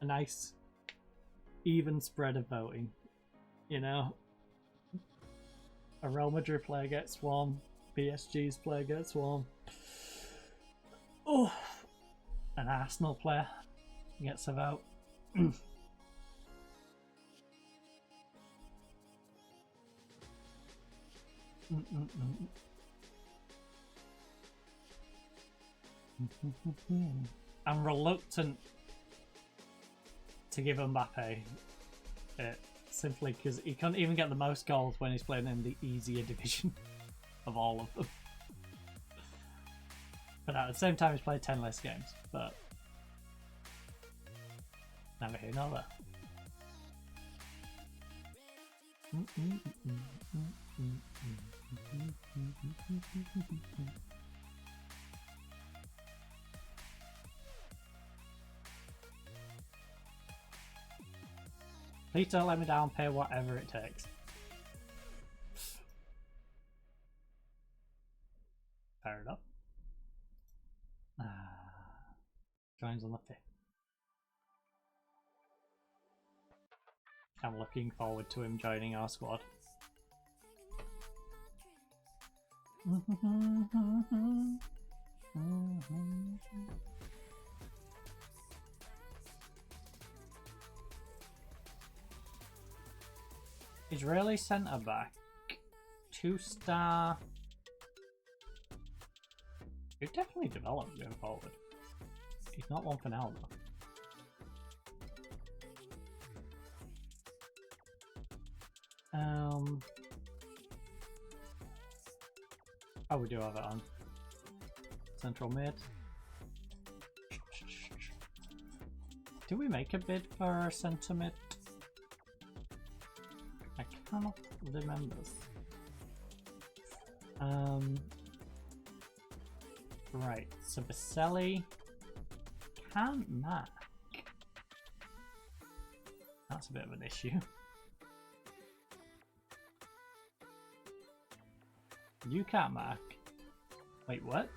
A nice even spread of voting, you know. A Real Madrid player gets one, PSG's player gets one. Oh, an Arsenal player gets a vote. I'm reluctant to give Mbappe it simply because he can't even get the most goals when he's playing in the easier division of all of them. But at the same time, he's played 10 less games. But never here nor there. Please don't let me down, pay whatever it takes. Fair enough. Joins on the 5th. I'm looking forward to him joining our squad. Israeli centre back, 2-star. He'd definitely develop going forward. He's not one for now though. Oh, we do have it on. Central mid. Do we make a bid for a centre mid? I cannot remember. Right, so Baselli can't mark. That's a bit of an issue. You can't mark. Wait, what?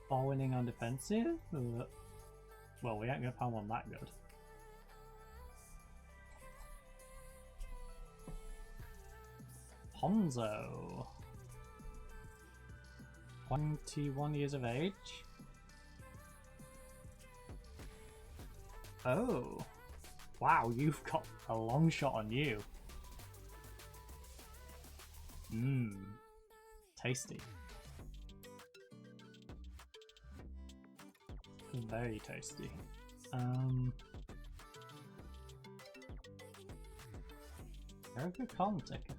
Ball winning on defensive? Well, we ain't gonna find one that good. Ponzo. 21 years of age. Oh. Wow, you've got a long shot on you. Mmm. Tasty. Very tasty. Very good corner taker.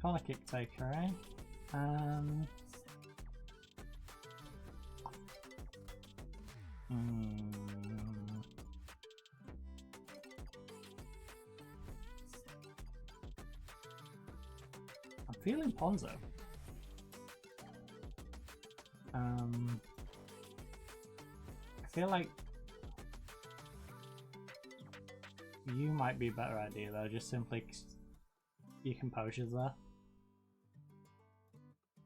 Corner kick taker, eh? I'm feeling Ponzo. I feel like you might be a better idea though, just simply 'cause your composure's there.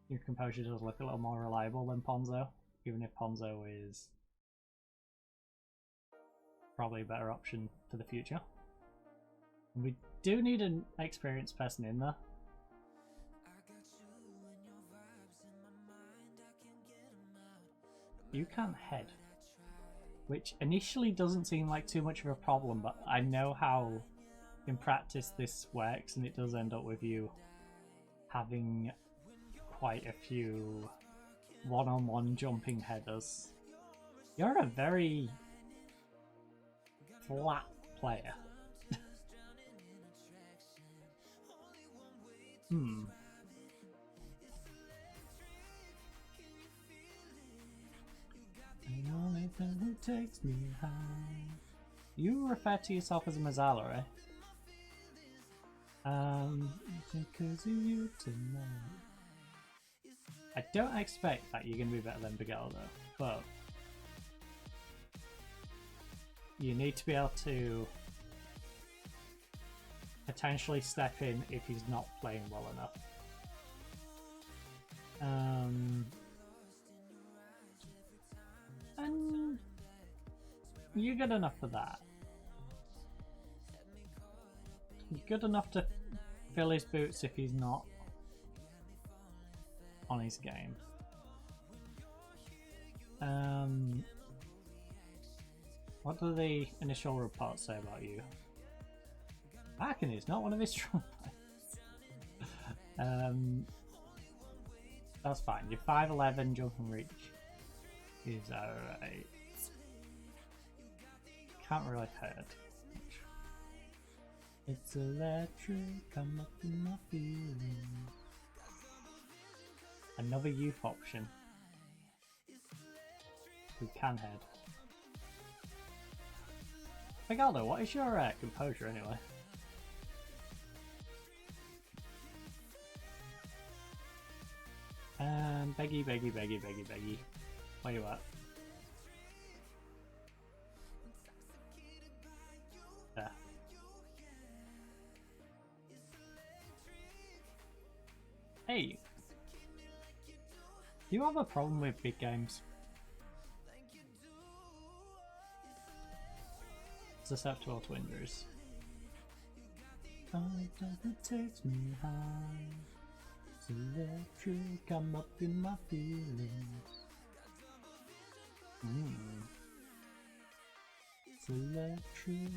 Your composure does look a little more reliable than Ponzo, even if Ponzo is probably a better option for the future. And we do need an experienced person in there. You can't head, which initially doesn't seem like too much of a problem, but I know how in practice this works, and it does end up with you having quite a few one-on-one jumping headers. You're a very flat player. The only thing that takes me high. You refer to yourself as a Mazzala, eh? Because of you tonight. I don't expect that you're going to be better than Bigello though, but you need to be able to potentially step in if he's not playing well enough. And you're good enough for that. You're good enough to fill his boots if he's not on his game. What do the initial reports say about you? Arkin is not one of his strong points. That's fine. Your 5'11" jump and reach is alright. Can't really hurt. It's electric, come up in my feelings. Another youth option. We can head. Figaldo, what is your composure anyway? Beggy. Where you at? There. Hey! Do you have a problem with big games? Susceptible to injuries. It takes me high. It's electric, come up in my feelings. It's electric.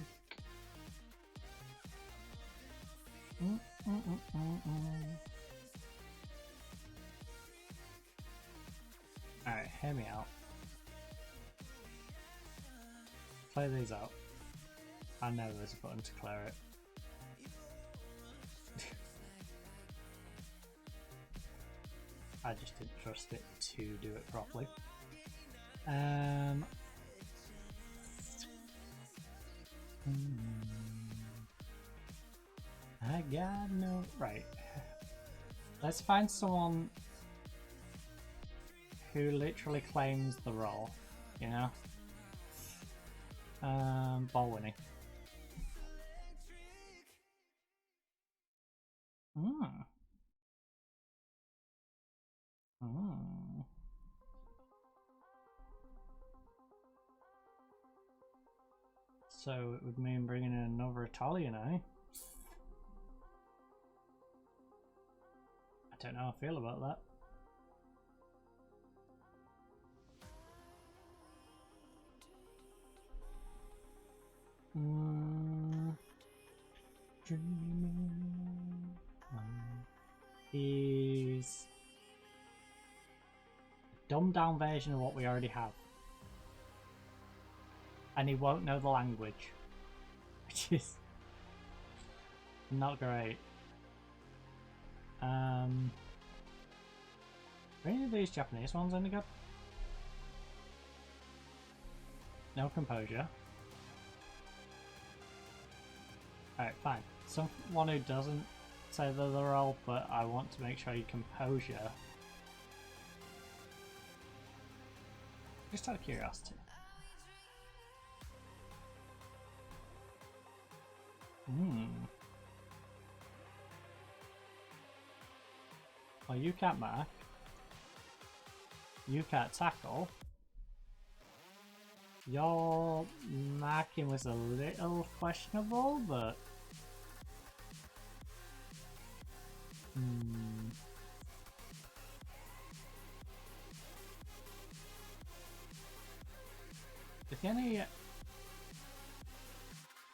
Alright, hear me out. Play these out. I know there's a button to clear it. I just didn't trust it to do it properly. I got no... Right. Let's find someone who literally claims the role, you know? Ball winning. So it would mean bringing in another Italian, eh? I don't know how I feel about that. He's a dumbed down version of what we already have. And he won't know the language. Which is Not great. Are any of these Japanese ones any good? No composure. Alright, fine. Someone who doesn't say that they're all, but I want to make sure you composure. Just out of curiosity. Well, you can't mark. You can't tackle. Your marking was a little questionable, but... If any...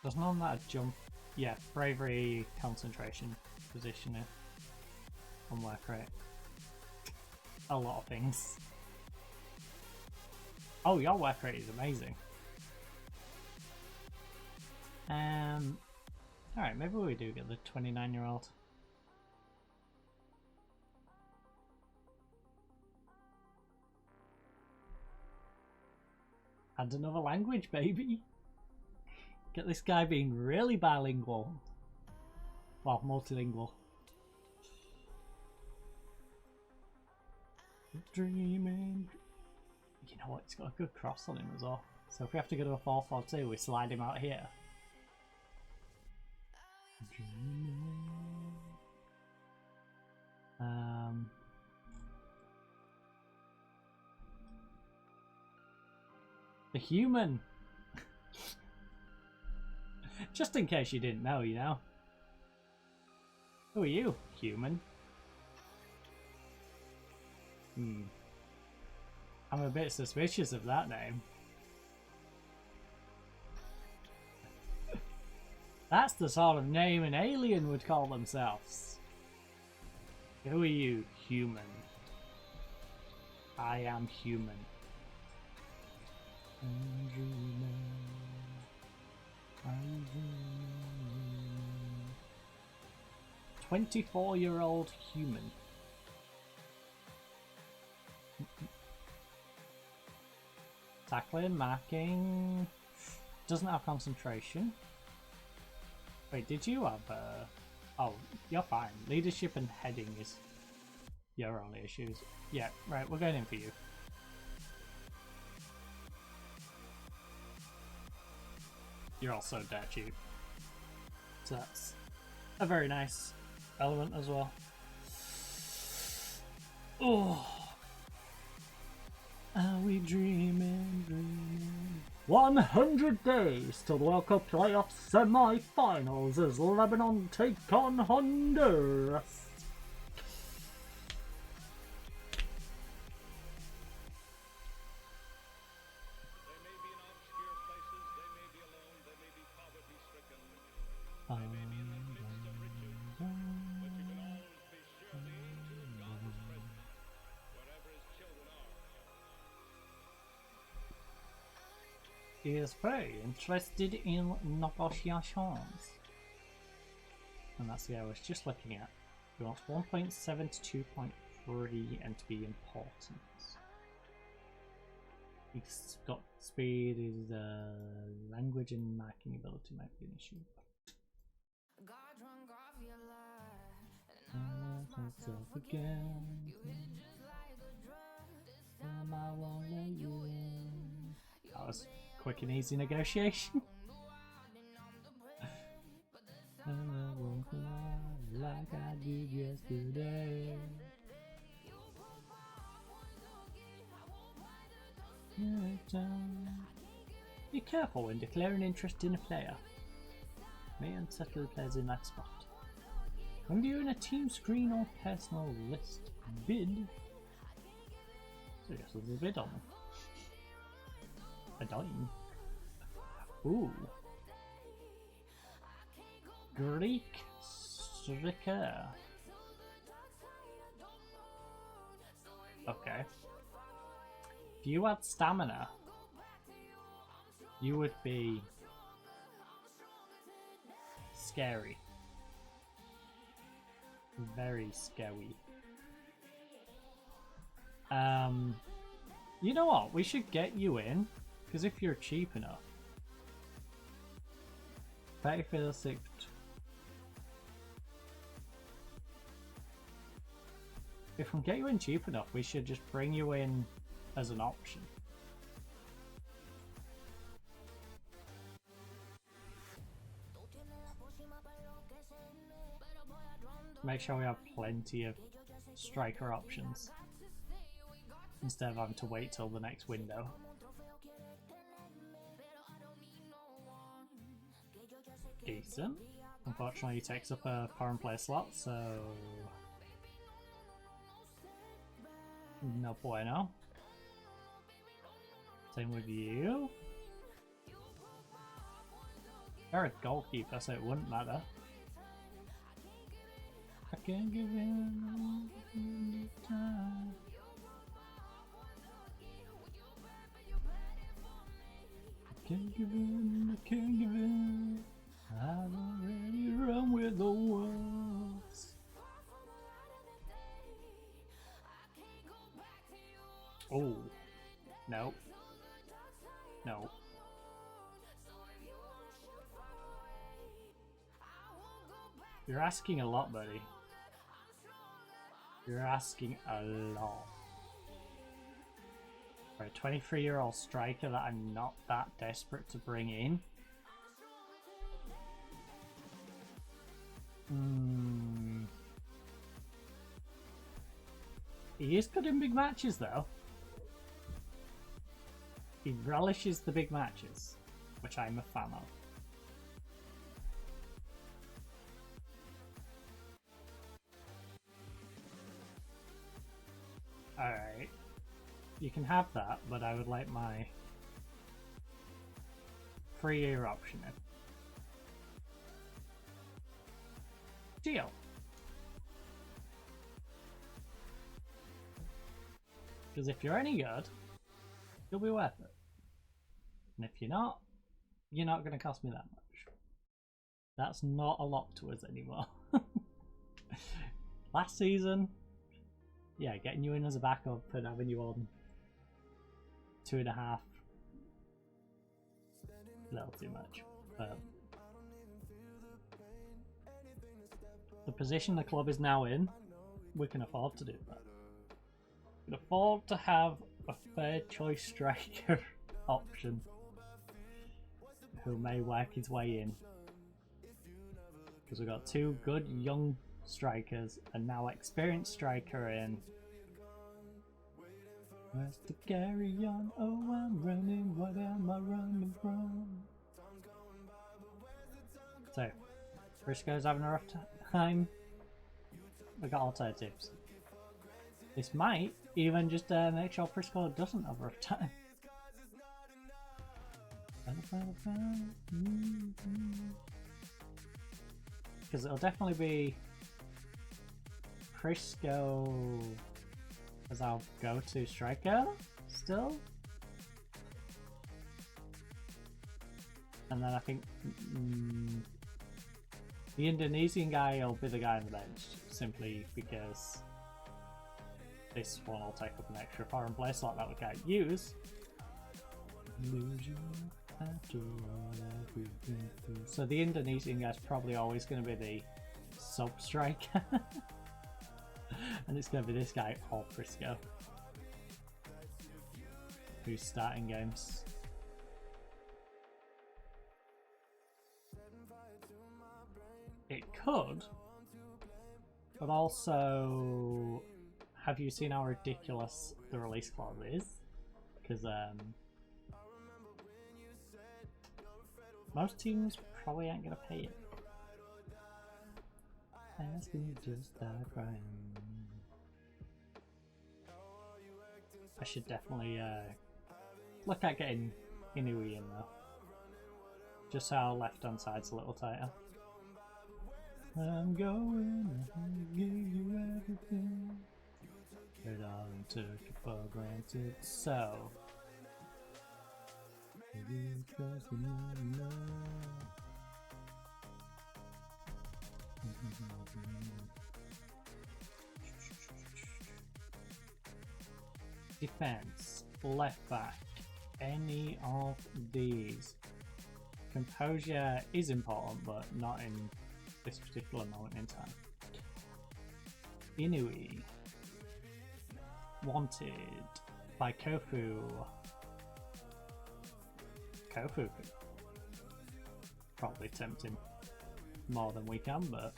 There's none that jump... Yeah, bravery, concentration, positioning, and work rate. A lot of things. Oh, your work rate is amazing. Alright, maybe we do get the 29-year-old. And another language, baby! Get this guy being really bilingual. Well, multilingual. Dreaming. You know what? It's got a good cross on him as well. So if we have to go to a 4-4-2, we slide him out here. The human. Just in case you didn't know, you know. Who are you, human? I'm a bit suspicious of that name. That's the sort of name an alien would call themselves. Who are you, human? I am human. 24-year-old human. Tackling, marking, doesn't have concentration. Wait, did you have oh, you're fine. Leadership and heading is your only issues. Yeah, right, we're going in for you. You're also dirt cheap. So that's a very nice element as well. Oh. Are we dreaming, dreaming? 100 days till the World Cup playoff semi-finals as Lebanon take on Honduras. He is very interested in negotiations. And that's the I was just looking at. He wants 1.7 to 2.3 and to be important. He's got speed, his language and marking ability might be an issue. That was quick and easy negotiation. Like I did yesterday. Be careful when declaring interest in a player. May unsettle players in that spot. When you're in a team screen or personal list bid. So yes, there's a bid on them. A dime. Ooh. Greek striker. Okay. If you had stamina, you would be scary. Very scary. You know what? We should get you in, because if you're cheap enough. 35th. If we get you in cheap enough, we should just bring you in as an option. Make sure we have plenty of striker options instead of having to wait till the next window. Decent. Unfortunately, he takes up a foreign player slot, so no bueno. Same with you. You're a goalkeeper, so it wouldn't matter. I can't give in all the time. I can't give in, I can't give in. I've already run with the wolves. Oh, no. No. You're asking a lot, buddy. You're asking a lot. For a 23-year-old striker that I'm not that desperate to bring in. He is good in big matches, though. He relishes the big matches, which I'm a fan of. Alright. You can have that, but I would like my 3-year option in. Deal. Because if you're any good, you'll be worth it. And if you're not going to cost me that much. That's not a lot to us anymore. Last season, yeah, getting you in as a backup and having you on 2.5, a little too much. But the position the club is now in, we can afford to do that. We can afford to have a fair choice striker option who may work his way in. Because we've got 2 good young strikers and now experienced striker in. Where's to carry on? Oh, I'm running. What am I running from? So, Briscoe's having a rough time. We got alternatives. This might even just make sure Briscoe doesn't have a rough time. Because it'll definitely be Briscoe as our go-to striker still. And then I think the Indonesian guy will be the guy on the bench, simply because this one will take up an extra foreign play slot that we can't use. So the Indonesian guy's probably always going to be the sub-striker. And it's going to be this guy, or Briscoe, who's starting games. It could, but also, have you seen how ridiculous the release clause is? Because most teams probably ain't gonna pay it. Ask me just start crying. I should definitely look at getting Inui in though. Just so our left hand side's a little tighter. I'm going to give you everything that I took it for granted. So, defense, left back, any of these. Composure is important, but not in this particular moment in time. Inui. Wanted by Kofu. Kofu. Probably tempting more than we can, but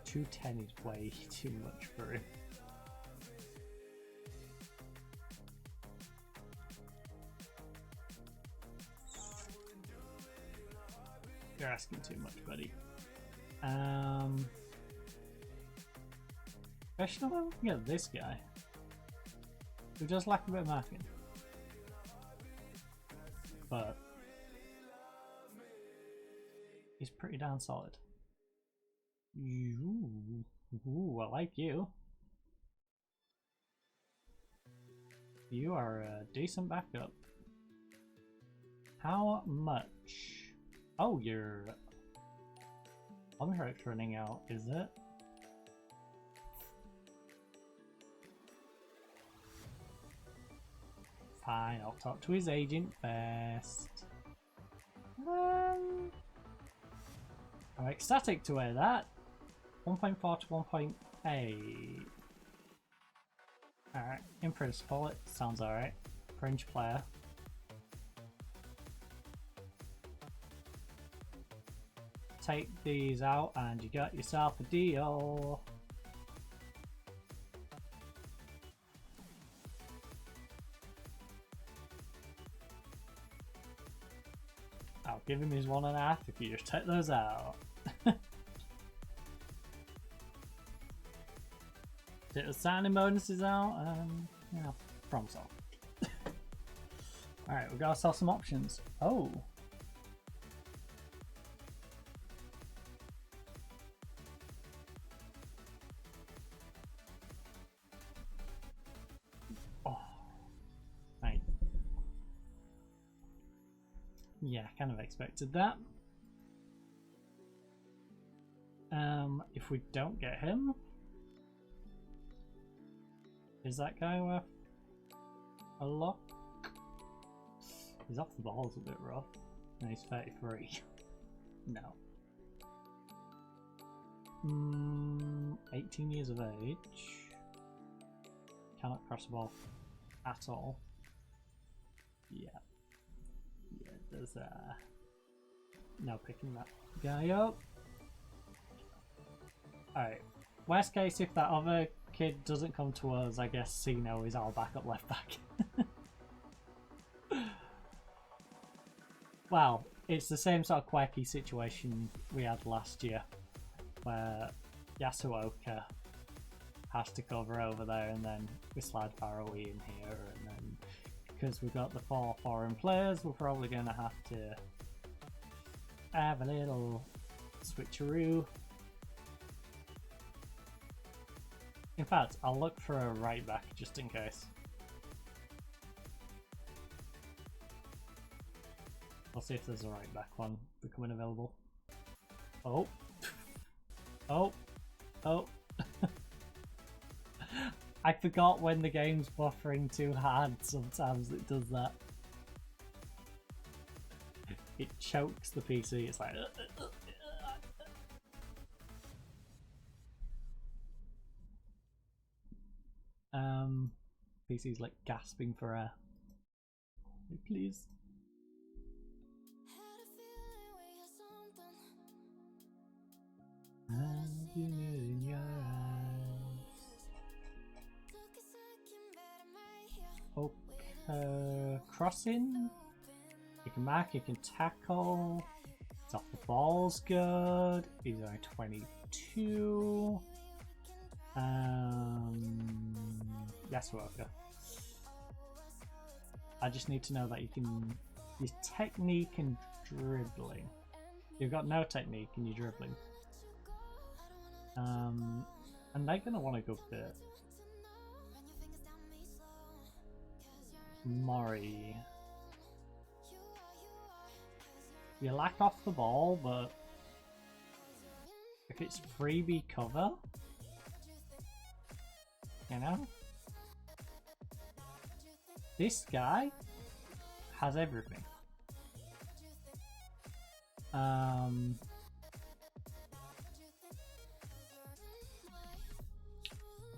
210 is way too much for him. You're asking too much, buddy. Professional? Yeah, this guy. Who does lack a bit of marking. But he's pretty darn solid. Ooh, I like you. You are a decent backup. How much? Oh, your contract's running out, is it? Fine, I'll talk to his agent first. I'm ecstatic to wear that. 1.4 to 1.8. Alright, in principle it sounds alright. Fringe player. Take these out and you got yourself a deal. I'll give him his 1.5 if you just take those out. Take the signing bonuses out and, you know, problem solved. Alright, we've got to sell some options. Oh. Right. Yeah, kind of expected that. If we don't get him, is that guy worth a lot? He's off the balls a bit rough. And he's 33. No. 18 years of age. Cannot cross the ball at all. Yeah. Yeah, there's no picking that guy up. Alright. Worst case, if that other kid doesn't come to us, I guess Sino is our backup left back. Well, it's the same sort of quirky situation we had last year, where Yasuoka has to cover over there, and then we slide Faroe in here, and then because we've got the 4 foreign players, we're probably going to have to have a little switcheroo. In fact, I'll look for a right back just in case. I'll see if there's a right back one becoming available. Oh. Oh. Oh. I forgot when the game's buffering too hard, sometimes it does that. It chokes the PC, it's like... PC's like gasping for air. Please. And you know in your eyes. Okay, crossing. You can mark, you can tackle. It's off the ball's good. He's only 22. Yes, worker. I just need to know that you can use technique and dribbling. You've got no technique and you're dribbling. And they're gonna want a good bit. Mori. You lack off the ball, but if it's freebie cover, you know, this guy has everything.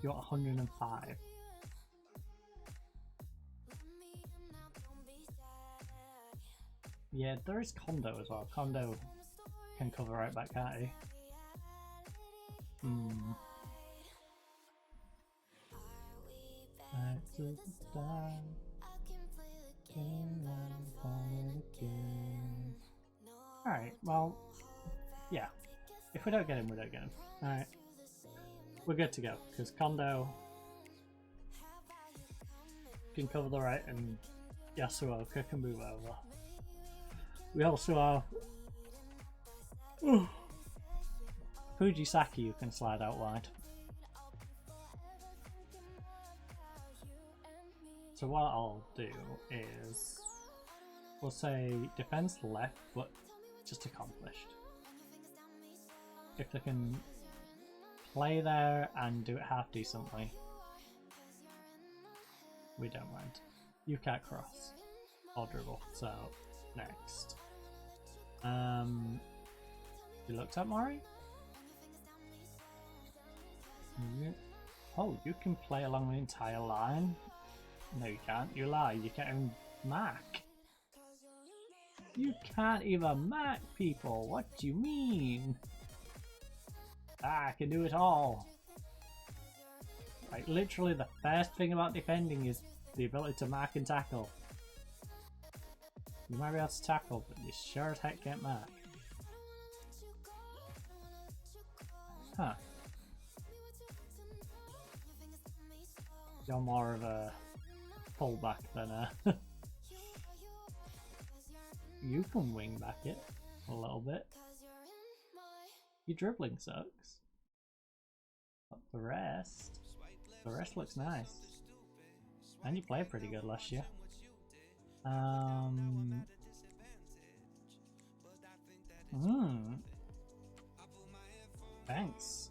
You got 105. Yeah, there is Kondo as well. Kondo can cover right back, can't he? Alright, well, yeah. If we don't get him, we don't get him. Alright. We're good to go, because Kondo can cover the right and Yasuoka can move over. We also have Fujisaki who can slide out wide. So what I'll do is, we'll say defense left, but just accomplished. If they can play there and do it half decently, we don't mind. You can't cross or dribble, so next. You looked at Mori? Oh, you can play along the entire line? No, you can't. You lie. You can't even mark. You can't even mark people. What do you mean? I can do it all. Like, literally the first thing about defending is the ability to mark and tackle. You might be able to tackle, but you sure as heck can't mark. Huh. You're more of a fullback than a... You can wing back it a little bit. Your dribbling sucks. But the rest looks nice. And you played pretty good last year. Thanks.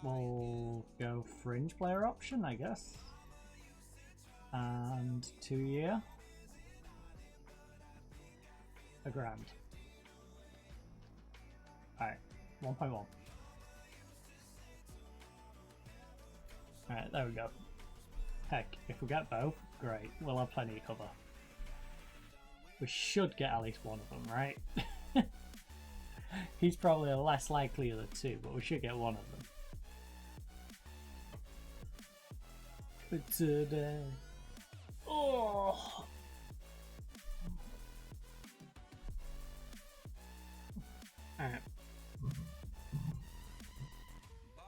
We'll go fringe player option, I guess. And 2 year. $1 grand. Alright, 1.1. Alright, there we go. Heck, if we get both, great. We'll have plenty of cover. We should get at least one of them, right? He's probably less likely of the two, but we should get one of them. For today. Oh! Alright.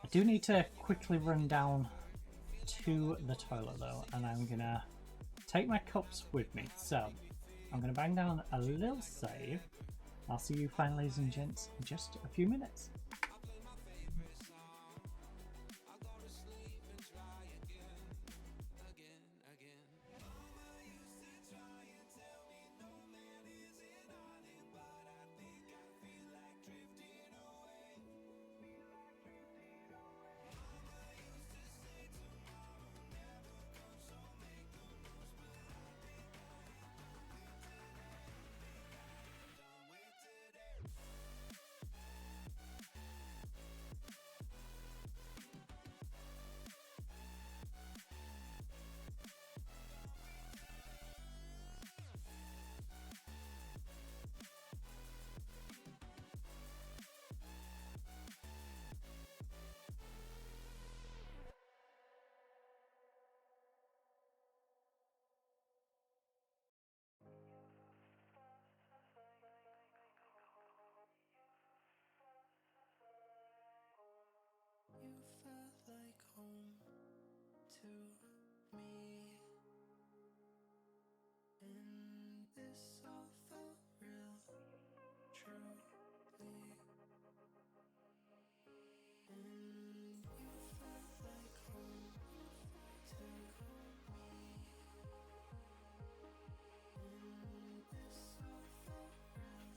I do need to quickly run down to the toilet though, and I'm gonna take my cups with me. So, I'm gonna bang down a little save. I'll see you fine, ladies and gents, in just a few minutes. You felt like home to me, and this all felt real, truly. And you felt like home to me, and this all felt real,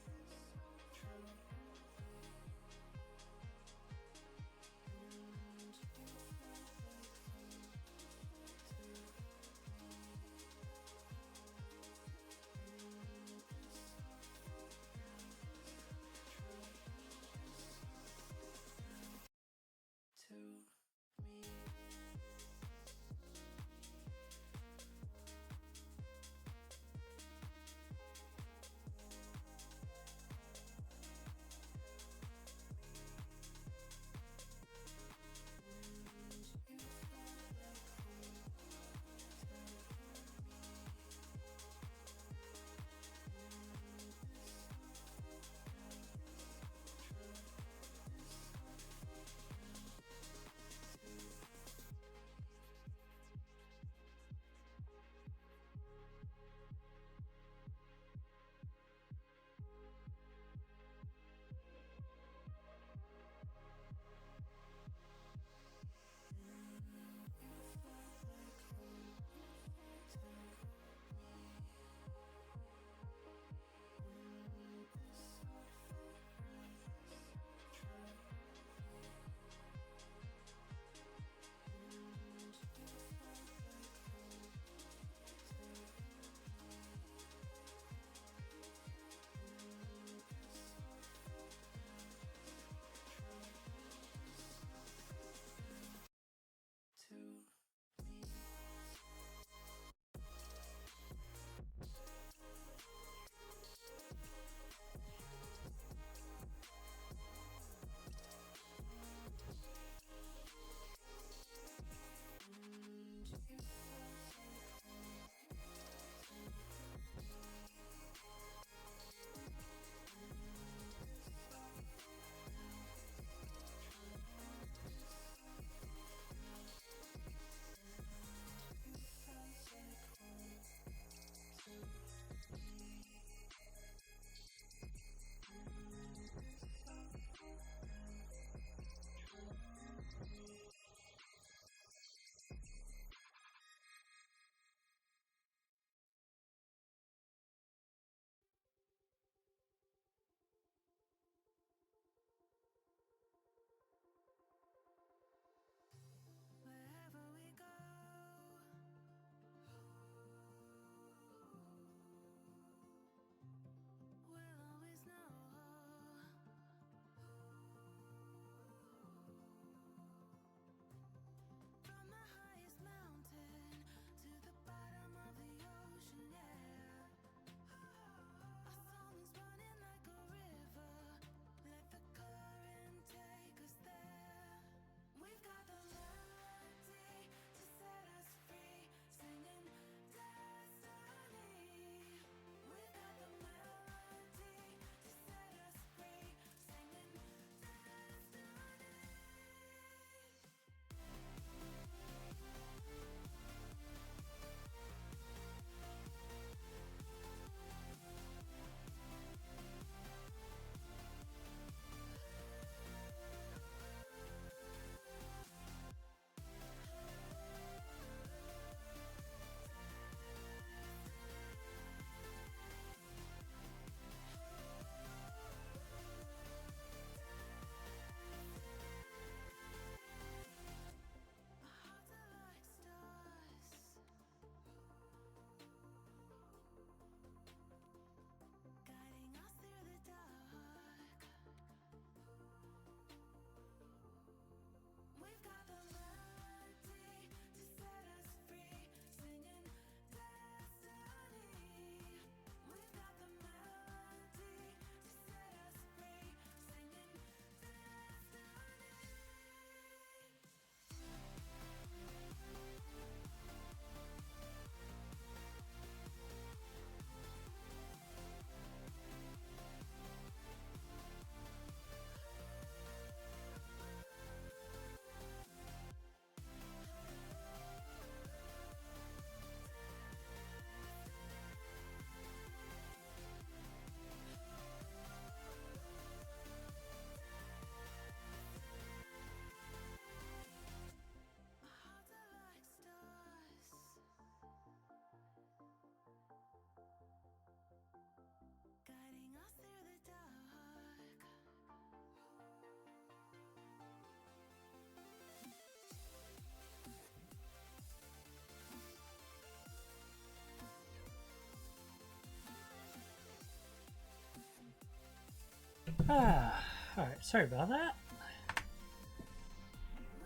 Alright, sorry about that.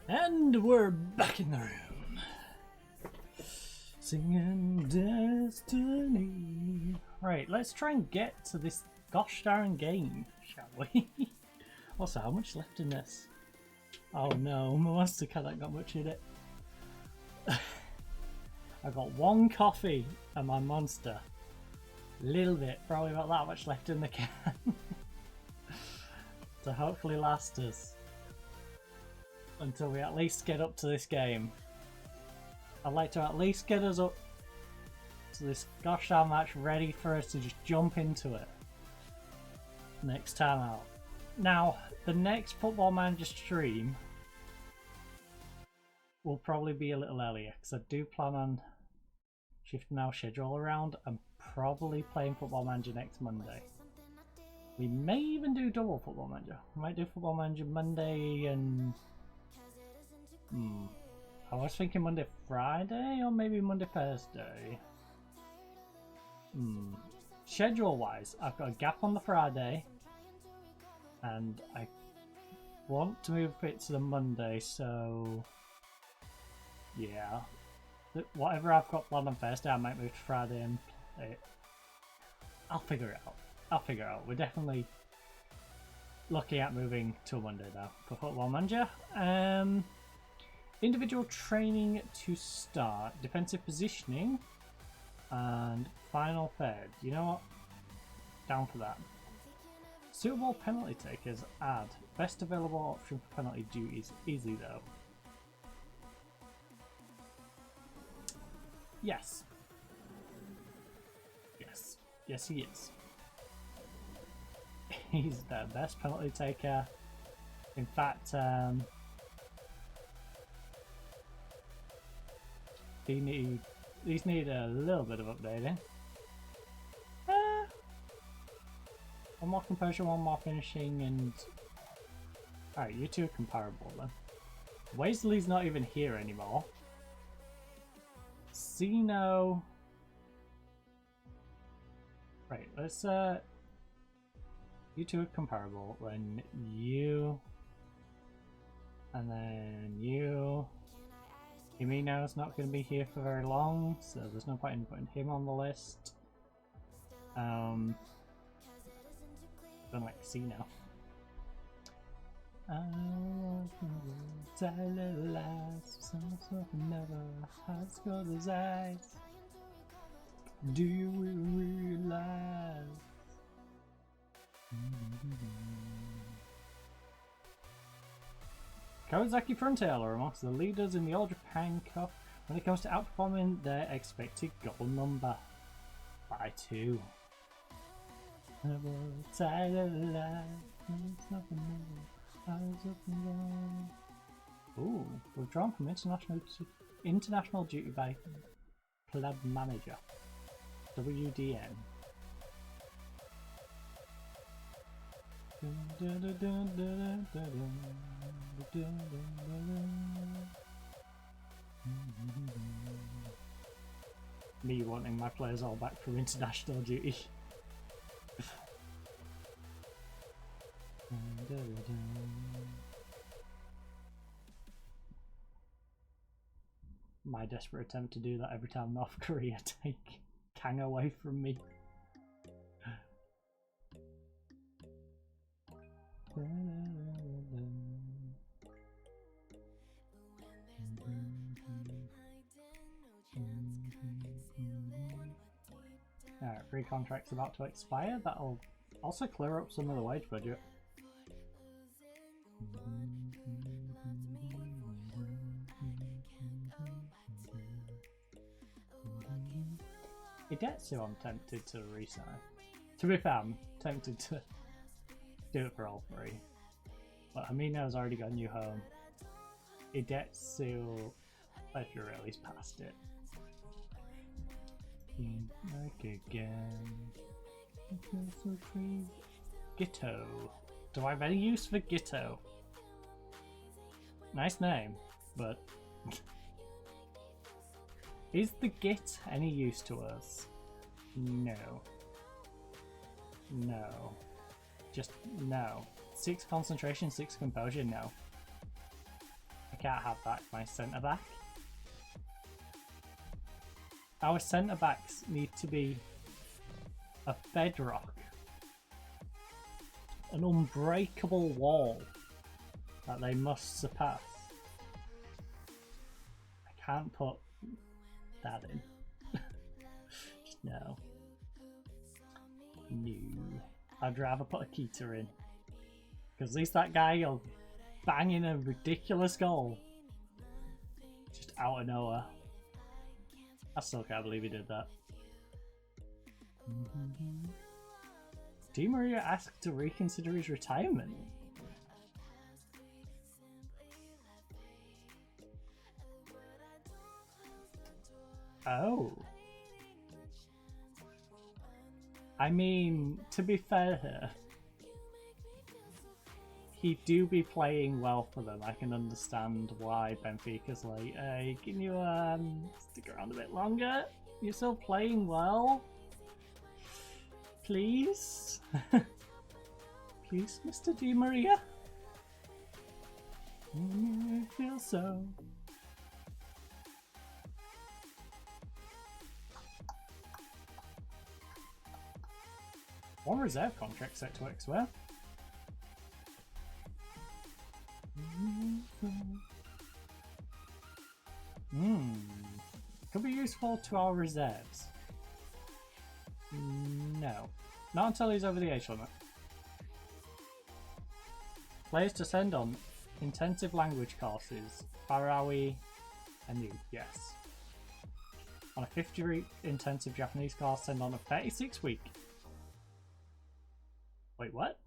And we're back in the room. Singing Destiny. Right, let's try and get to this gosh darn game, shall we? Also, how much left in this? Oh no, my monster card ain't got much in it. I got one coffee and my monster. Little bit, probably about that much left in the can. To hopefully last us until we at least get up to this game. I'd like to at least get us up to this gosh darn match ready for us to just jump into it next time out. Now, the next Football Manager stream will probably be a little earlier because I do plan on shifting our schedule around and probably playing Football Manager next Monday. We may even do double Football Manager. We might do Football Manager Monday and... I was thinking Monday Friday or maybe Monday Thursday. Schedule wise, I've got a gap on the Friday and I want to move it to the Monday, so yeah. Whatever I've got planned on Thursday, I might move to Friday and play it. I'll figure it out. We're definitely looking at moving to a Monday now for Football Manager. Individual training to start, defensive positioning, and final third. You know what? Down for that. Suitable penalty takers, add. Best available option for penalty duties. Easy though. Yes. Yes he is. He's the best penalty taker. In fact, these need a little bit of updating. One more composure, one more finishing, and alright, you two are comparable then. Weasley's not even here anymore. Zeno. Right, let's you two are comparable when you and then you. Emino's not going to be here for very long, so there's no point in putting him on the list. Don't like Zeno. I want to tell lies, something never has got his eyes. Do you realize? Kawasaki Frontale are amongst the leaders in the All Japan Cup when it comes to outperforming their expected goal number by 2. Ooh, withdrawn from international duty by club manager. WDN. Me wanting my players all back from international duty. My desperate attempt to do that every time North Korea take Kang away from me. Alright, free contract's about to expire. That'll also clear up some of the wage budget. Idetsu I'm tempted to resign. To be fair, I'm tempted to do it for all 3. But Amina's already got a new home. Idetsu, let's be real, he's past it. Back again. Gitto. Do I have any use for Gitto? Nice name, but is the Git any use to us? No. No. Just no. 6 concentration, 6 composure, no. I can't have that, my centre back. Our centre backs need to be a bedrock. An unbreakable wall that they must surpass. I can't put that in. No. No. I'd rather put a Keita in. Because at least that guy will bang in a ridiculous goal. Just out of nowhere. I still can't believe he did that. Di Maria asked to reconsider his retirement. Oh. I mean, to be fair here, he do be playing well for them. I can understand why Benfica's like, hey, can you stick around a bit longer? You're still playing well. Please? Please, Mr. Di Maria? I feel so. One reserve contract set to expire. Could be useful to our reserves. No. Not until he's over the age limit. Players to send on intensive language courses. Farawi and you, yes. On a 50-week intensive Japanese course, send on a 36-week. Wait, what?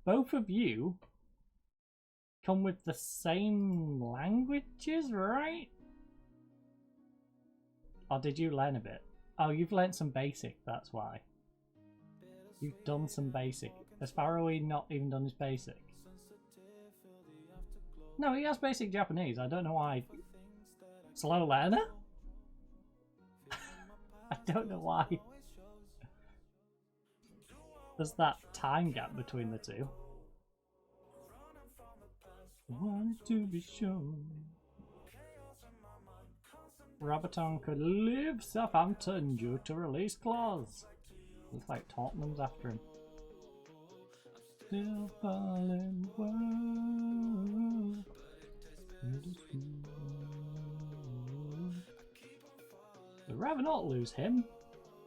Both of you come with the same languages, right? Or did you learn a bit? Oh, you've learned some basic, that's why. You've done some basic. Has Farawi not even done his basic? No, he has basic Japanese. I don't know why. Slow learner? I don't know why. There's that time gap between the two. Wanted to be shown. Roberton could leave Southampton due to release clause. Looks like Tottenham's after him. Still falling well. They'd rather not lose him,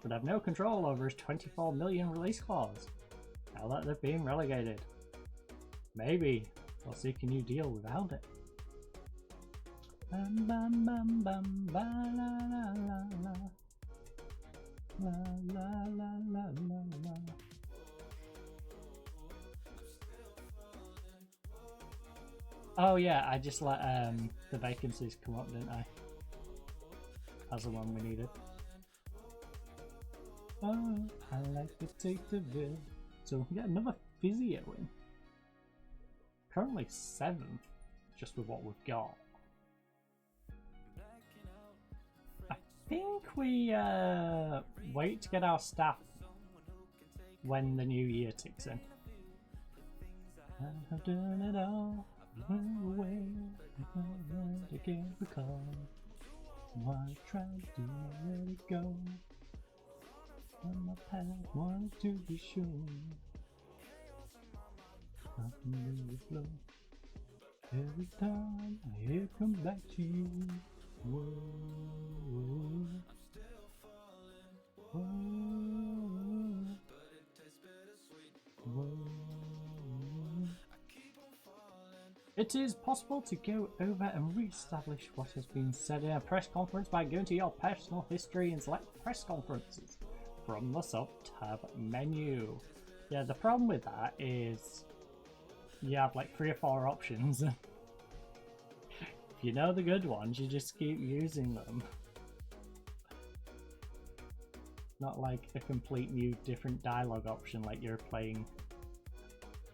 but have no control over his 24 million release clause. Now that they're being relegated. Maybe they'll seek a new deal without it. Bam bam bam bam ba la la la la. La la la la la la. Oh yeah, I just let the vacancies come up, didn't I? As the one we needed. Oh, I like to take the vid. So we can get another physio in. Currently 7th, just with what we've got. I think we wait to get our staff when the new year ticks in. I have done it all. Away again because why try to let it go? On my path, want to be sure. I can really flow. Every time I hear come back to you. Whoa, whoa, whoa. It is possible to go over and re-establish what has been said in a press conference by going to your personal history and select press conferences from the sub-tab menu. Yeah, the problem with that is you have like 3 or 4 options. If you know the good ones, you just keep using them. Not like a complete new different dialogue option like you're playing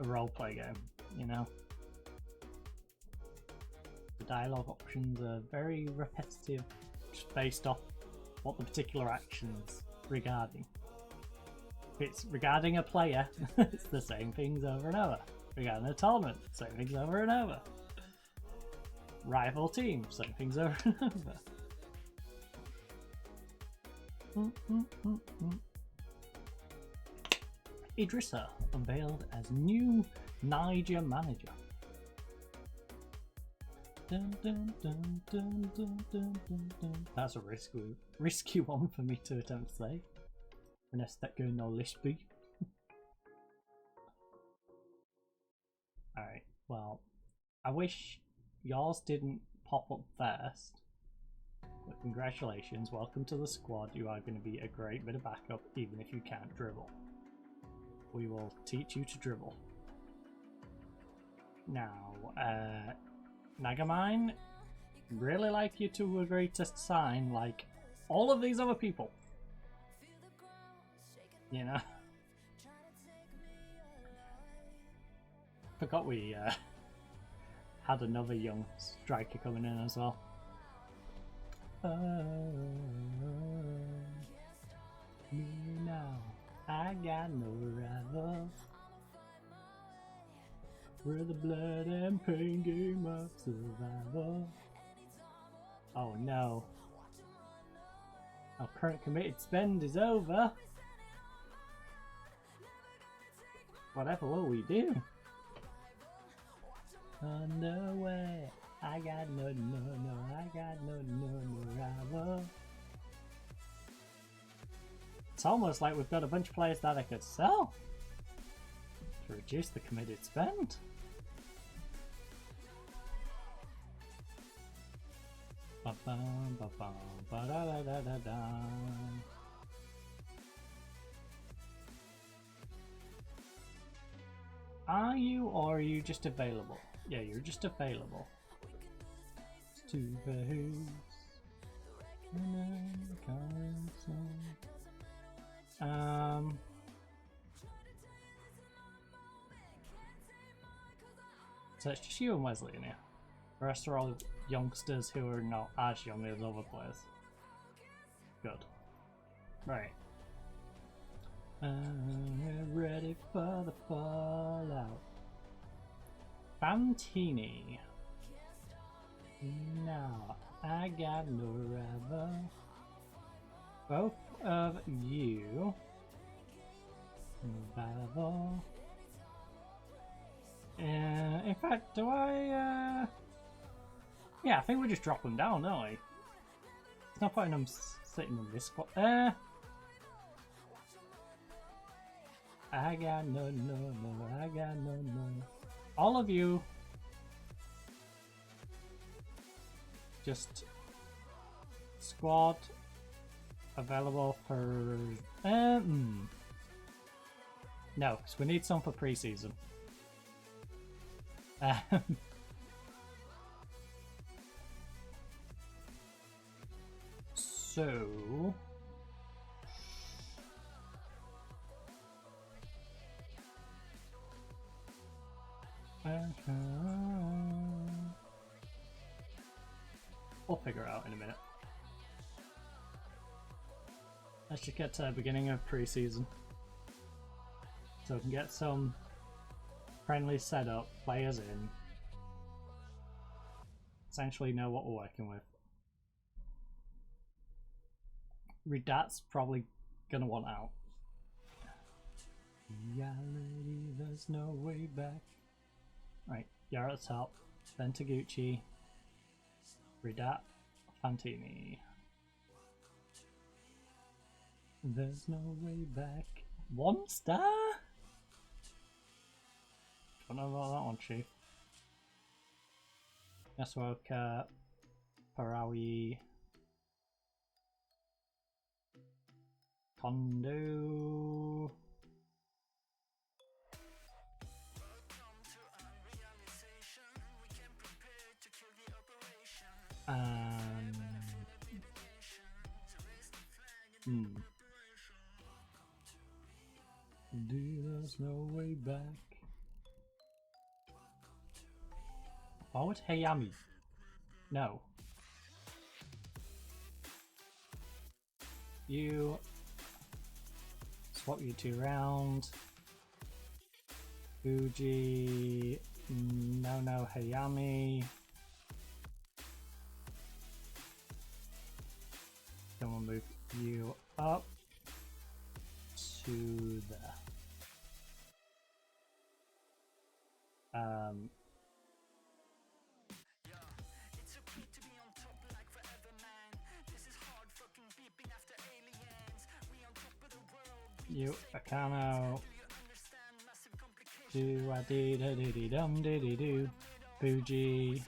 a roleplay game, you know? The dialogue options are very repetitive, just based off what the particular actions regarding. If it's regarding a player, it's the same things over and over. Regarding a tournament, same things over and over. Rival team, same things over and over. Idrissa unveiled as new Niger manager. Dun, dun, dun, dun, dun, dun, dun, dun. That's a risky one for me to attempt to say. Unless that going no lispy. Alright, well, I wish yours didn't pop up first. But congratulations, welcome to the squad. You are going to be a great bit of backup even if you can't dribble. We will teach you to dribble. Now, Nagamine, really like you to agree to sign like all of these other people. You know? Forgot we had another young striker coming in as well. Me now, I got no rival. We're the blood and pain game of survival. Oh no. Our current committed spend is over. Whatever will we do? On the way, I got no, I got no rival. It's almost like we've got a bunch of players that I could sell to reduce the committed spend. Ba-bum, ba-bum, ba-da-da-da-da-da. Are you, or are you just available? Yeah, you're just available. To so it's just you and Wesley in here. The rest are all youngsters who are not as young as other players. Good. Right. We're ready for the fallout. Fantini. Now, I got no rival. Both of you. Rival. In fact, do I, yeah, I think we just drop them down, don't we? It's not point in them sitting in this spot. I got no, I got no. All of you just squad available for no, because we need some for pre-season. So we'll figure it out in a minute. Let's just get to the beginning of pre-season so we can get some friendly setup, players in, essentially know what we're working with. Redat's probably gonna want out. Reality, there's no way back. Right, you're at the top. Then Taguchi, Redat, Fantini. There's no way back. 1 star? Don't know about that one, Chief. Yasuoka, Parawi, Kondo. There's no way back. Forward Hayami. No. swap you two around. Fuji, no Hayami. Then we'll move you up to there. You Akano. Do a dee da dee dee dum dee dee doo. Fuji.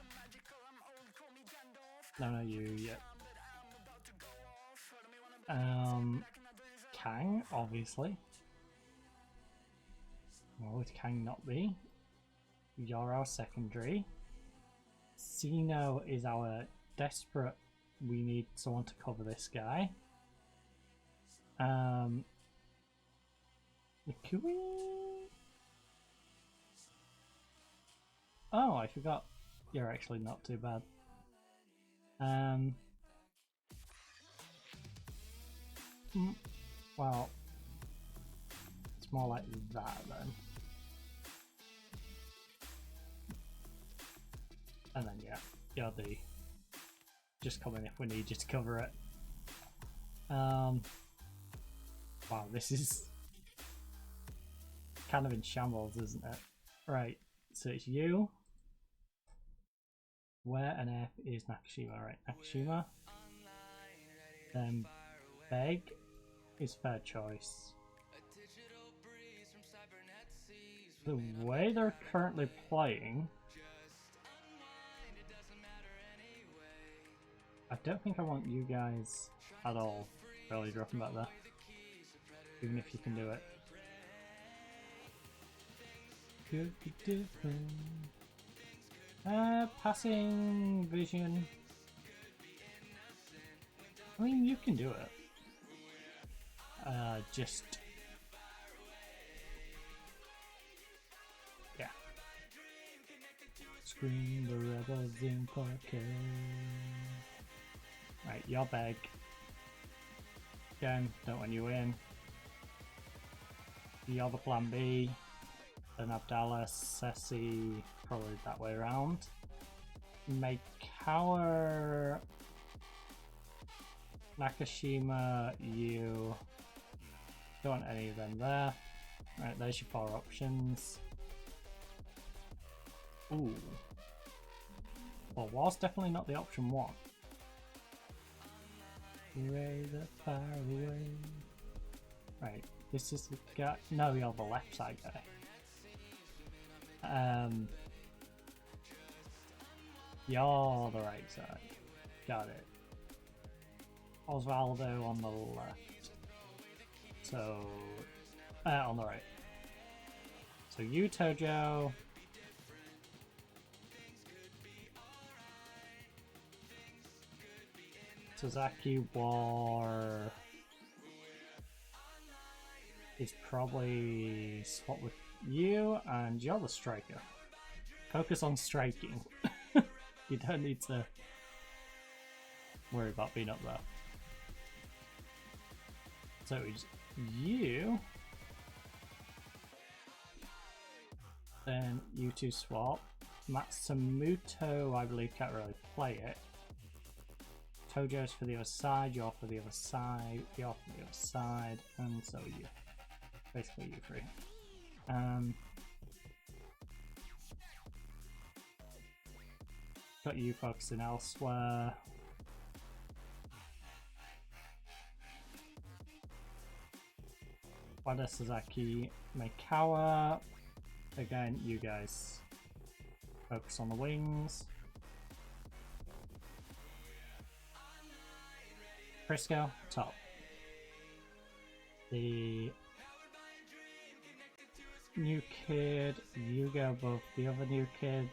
No, you yet. Kang, obviously. What would Kang not be? You're our secondary. Sino is our desperate. We need someone to cover this guy. Nikui? Oh, I forgot. You're actually not too bad. Well, it's more like that then. And then yeah, you're the just come in if we need you to cover it. Wow, this is kind of in shambles, isn't it? Right, so it's you. Where on earth is Nakashima? Right, Nakashima. Then Beg is fair choice. The way they're currently playing, I don't think I want you guys at all really dropping back there, even if you can do it. Could be different. Passing vision. I mean, you can do it. Just yeah. Scream the rebels in Parquet. Right, you're Beg. Again, don't want you in. You're the plan B. Then Abdallah, Ceci, probably that way around. Maikawa, Nakashima, you. Don't want any of them there. Right, there's your 4 options. Ooh. Well, was definitely not the option 1. Ray the fire away. Right, this is the guy. No, you're the left side guy. You're the right side. Got it. Osvaldo on the left. So, on the right. So you, Tojo. Sasaki War is probably swap with you, and you're the striker. Focus on striking. You don't need to worry about being up there. So it's you, then you two swap. Matsumoto, I believe, can't really play it. Tojo's for the other side, you're for the other side, you're for the other side, and so you. Basically you three. Got you focusing elsewhere. Wada Sasaki, Maikawa. Again, you guys focus on the wings. Prisco, top. The new kid, you go above the other new kid.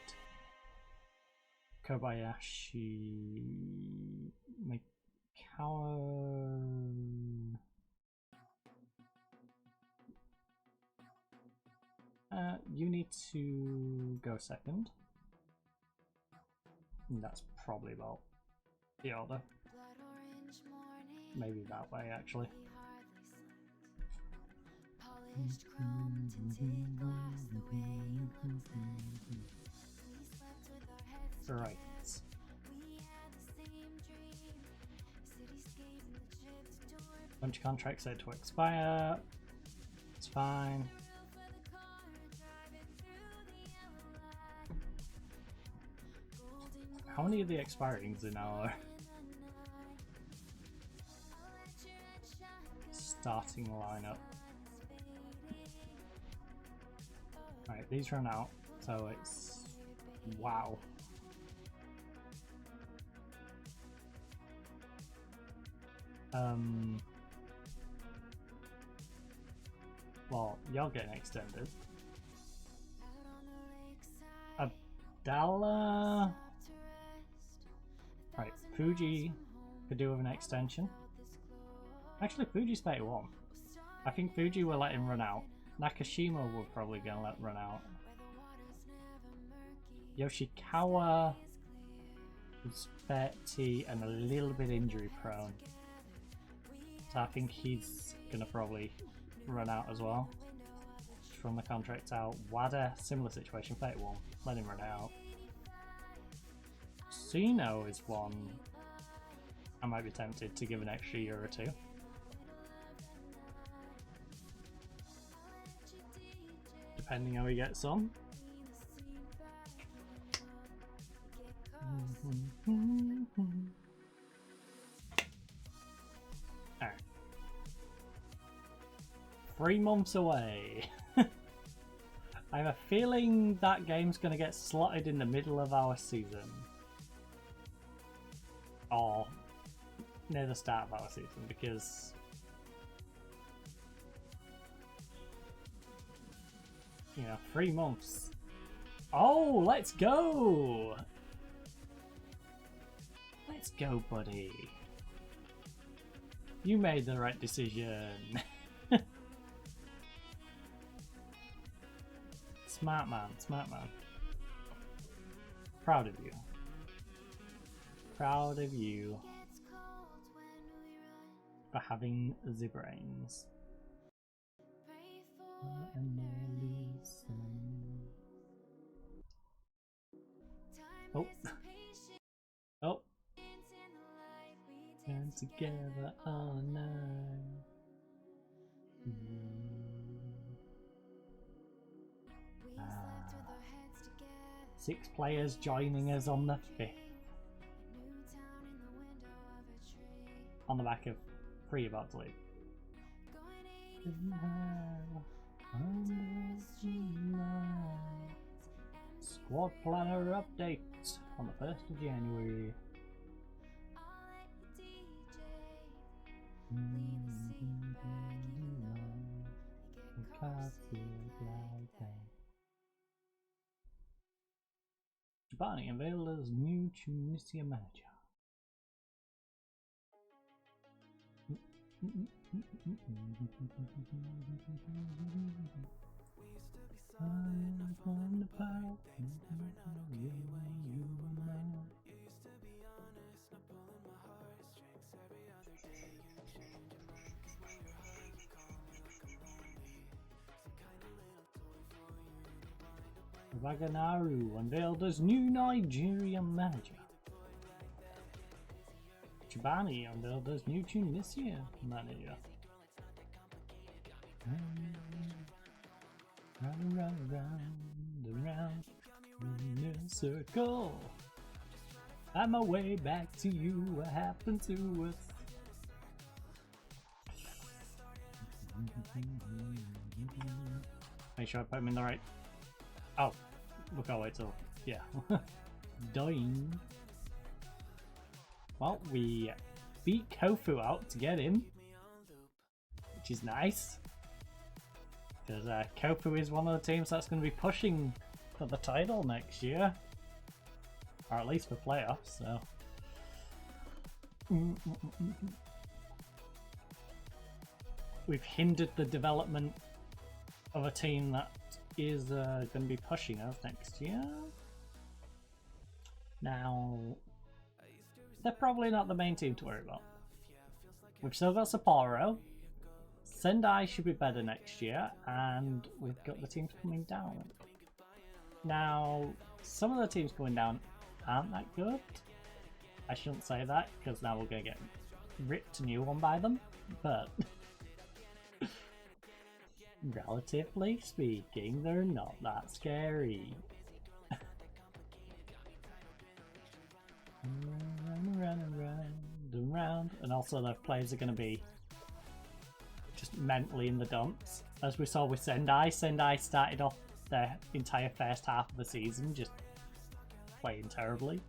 Kobayashi, Maikawa. You need to go second. And that's probably about the order. Maybe that way, actually. Right. Bunch of contracts set to expire. It's fine. How many of the expirings in our starting lineup? Right, these run out, so it's wow. Well, you're getting extended. Abdallah. Right, Fuji could do with an extension. Actually, Fuji's 31. I think Fuji will let him run out. Nakashima will probably gonna let him run out. Yoshikawa is 30 and a little bit injury prone. So I think he's gonna probably run out as well. From the contract out. Wada, similar situation, 31. Let him run out. Sino is one I might be tempted to give an extra year or two. Depending how he gets on. Alright. 3 months away. I have a feeling that game's going to get slotted in the middle of our season. Or near the start of our season, because you know, 3 months. Oh, let's go! Let's go, buddy. You made the right decision. Smart man, smart man. Proud of you. Proud of you for having the brains. Oh. Oh. And together all night. 6 players joining us on the 5th. On the back of 3 about to leave. Squad planner update on the 1st of January. Jabani unveiled as new Tunisia manager. Waganaru unveiled as new Nigerian manager. Chibani unveiled as new Tunisia manager. Round in a circle. On my way back to you. What happened to us? Make sure I put him in the right. Oh, look, I'll wait till. Yeah. Dying. Well, we beat Kofu out to get him, which is nice. Because Kofu is one of the teams that's going to be pushing for the title next year. Or at least for playoffs, so. We've hindered the development of a team that is going to be pushing us next year. Now, they're probably not the main team to worry about. We've still got Sapporo, Sendai should be better next year, and we've got the teams coming down. Now, some of the teams coming down aren't that good. I shouldn't say that, because now we're going to get ripped a new one by them, but relatively speaking, they're not that scary. Round, and also their players are going to be just mentally in the dumps. As we saw with Sendai started off their entire first half of the season just playing terribly.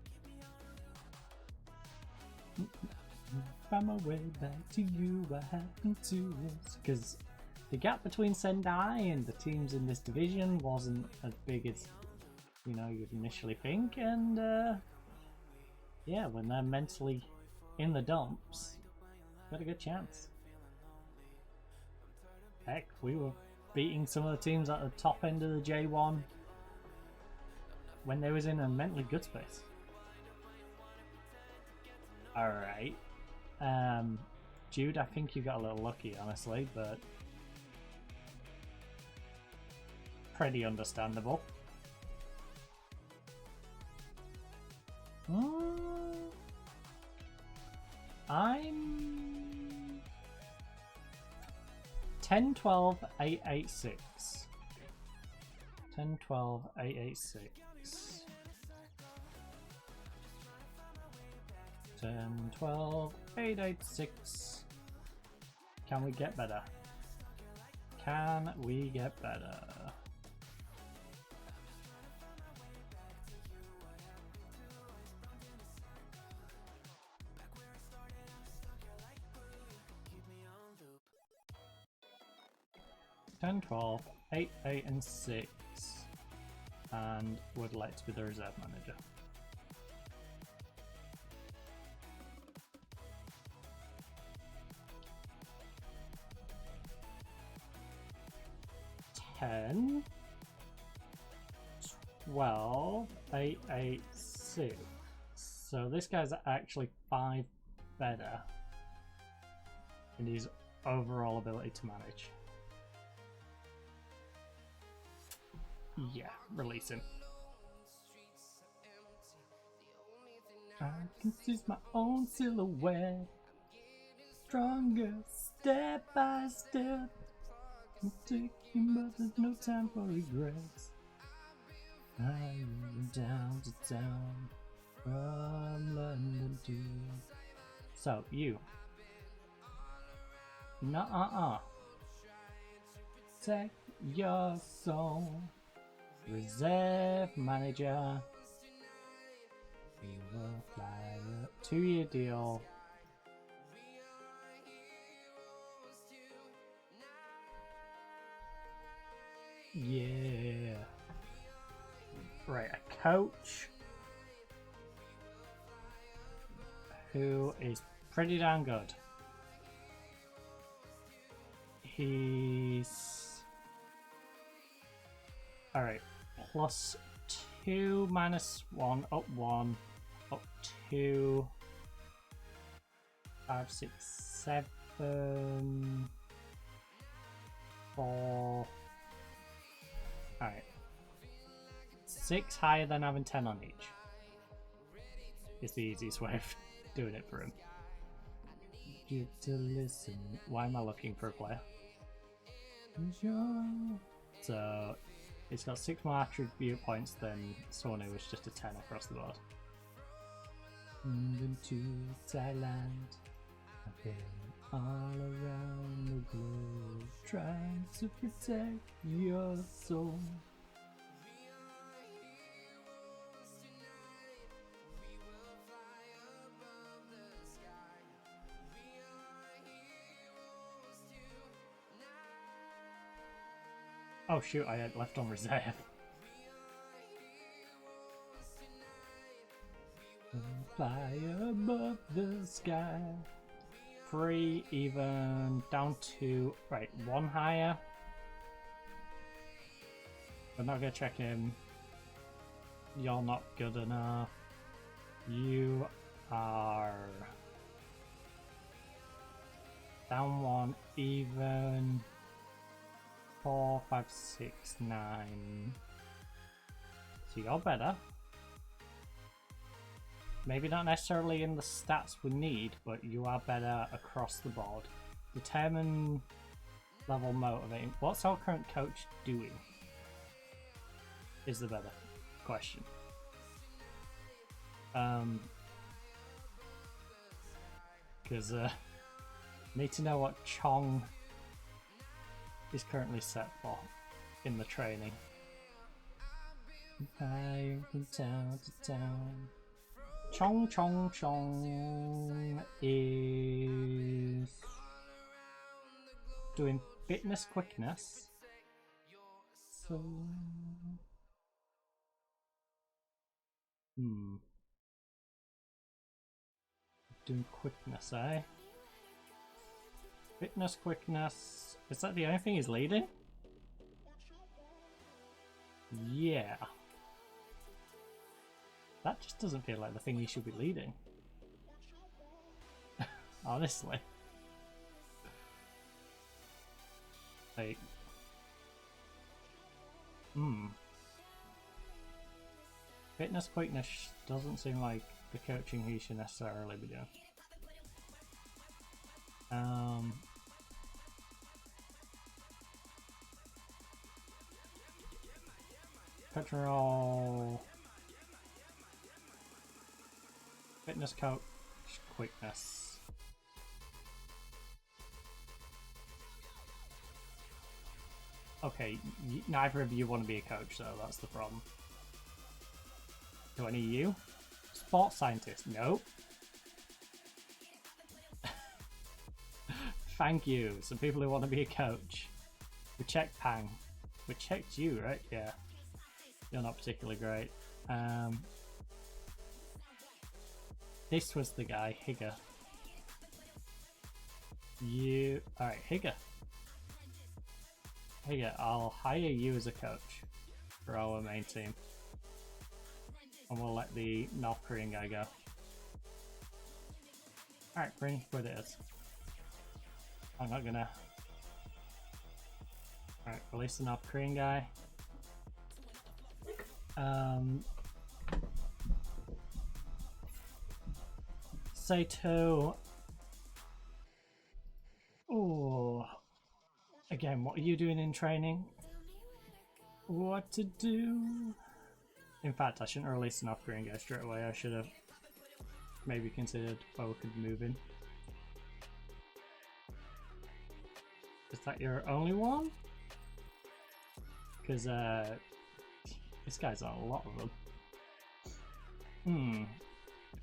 Find my way back to you, what happened to us? Because the gap between Sendai and the teams in this division wasn't as big as, you know, you'd initially think, and yeah, when they're mentally in the dumps, got a good chance. Heck, we were beating some of the teams at the top end of the J1 when they was in a mentally good space. Alright. Jude, I think you got a little lucky, honestly, but pretty understandable. I'm 10, 12, 8, 8, 6. 10, 12, 8, 8, 6. 10, 12, 8, 8, 6. Can we get better? Can we get better? Ten, 12, 8, 8, and 6, and would like to be the reserve manager. Ten, 12, 8, 8, 6. So this guy's actually 5 better in his overall ability to manage. Yeah, release him. I can see my own silhouette, stronger step by step. I'm taking, but there's no time for regrets. I'm down to town, from London to. So you, nuh-uh. Take your soul. Reserve manager. We will fly up. 2-year deal. Yeah. Right, a coach who is pretty damn good. He's alright. +2, -1, up 1, up 2, 5, 6, 7, 4. Alright. 6 higher than having 10 on each. Is the easiest way of doing it for him. Get to listen. Why am I looking for a player? So it's got 6 more attribute points than someone who was just a 10 across the board. Moving to Thailand, I've been all around the globe, trying to protect your soul. Oh shoot, I had left on reserve. Fly above the sky. 3 even, down to, right, 1 higher. We're not gonna check him. You're not good enough. You are Down 1, even 4, 5, 6, 9. So you're better. Maybe not necessarily in the stats we need, but you are better across the board. Determine level motivating. What's our current coach doing? Is the better question. Because need to know what Chong is currently set for in the training. From town to town. Chong is doing fitness quickness. So doing quickness, eh? Fitness quickness. Is that the only thing he's leading? Yeah. That just doesn't feel like the thing he should be leading. Honestly. Like... Fitness quickness doesn't seem like the coaching he should necessarily be doing. Control... Fitness coach, quickness. Okay, neither of you want to be a coach, though, that's the problem. Do any of you? Sports scientist? Nope. Thank you. Some people who want to be a coach. We checked Pang. We checked you, right? Yeah. You're not particularly great. This was the guy, Higa. You... Alright, Higa. Higa, I'll hire you as a coach for our main team. And we'll let the North Korean guy go. Alright, bring what it is. I'm not gonna... Alright, release the North Korean guy. Saito. Oh, again, what are you doing in training? What to do? In fact, I shouldn't release an North Korean guy straight away. I should have maybe considered where we could move in. Is that your only one? Because this guy's on a lot of them.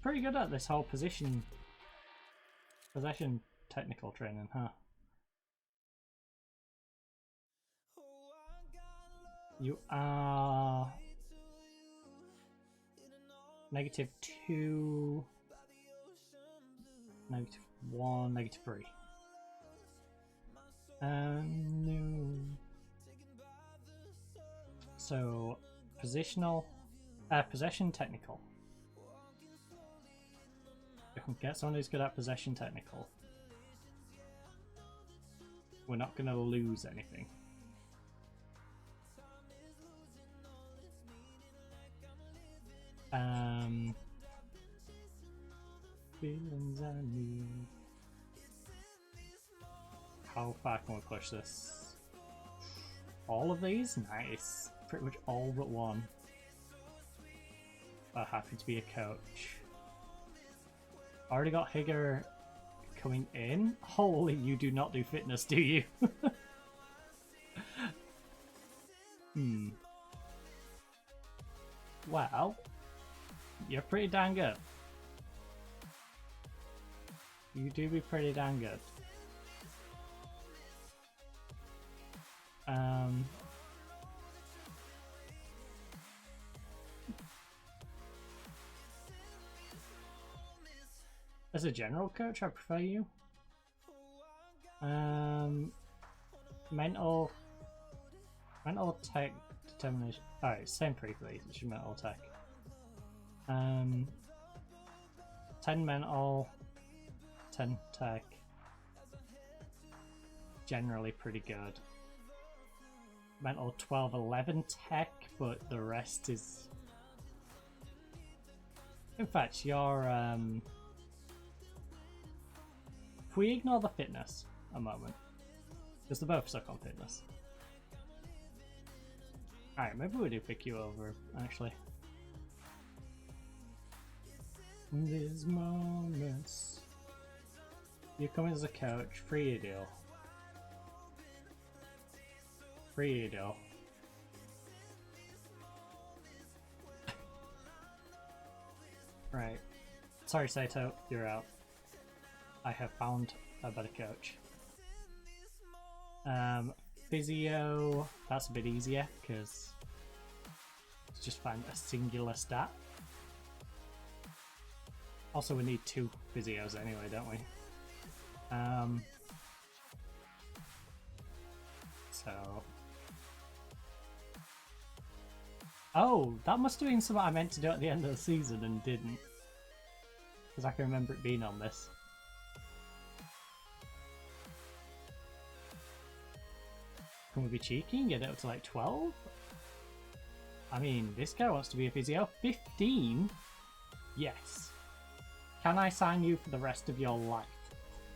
Pretty good at this whole possession technical training, huh? You are -2, -1, -3. No. So possession technical. If we can get someone who's good at possession technical, we're not going to lose anything. Feelings I need. How far can we push this? All of these? Nice. Pretty much all but one. But happy to be a coach. Already got Higa coming in. Holy, you do not do fitness, do you? Well, you're pretty damn good. You do be pretty damn good. As a general coach, I prefer you. Mental tech determination. Alright, same three please. It's your mental tech. 10 mental, 10 tech. generally pretty good. Mental 12, 11 tech, but the rest is... In fact, your... If we ignore the fitness a moment, because they're both stuck on fitness. Alright, maybe we do pick you over, actually. In these moments... You come in as a coach, free your deal. Free your deal. Right. Sorry, Saito, you're out. I have found a better coach. Physio, that's a bit easier because let's just find a singular stat. Also, we need 2 physios anyway, don't we? So... Oh, that must have been something I meant to do at the end of the season and didn't. Because I can remember it being on this. Can we be cheeky and get it up to like 12? I mean, this guy wants to be a physio. 15? Yes. Can I sign you for the rest of your life?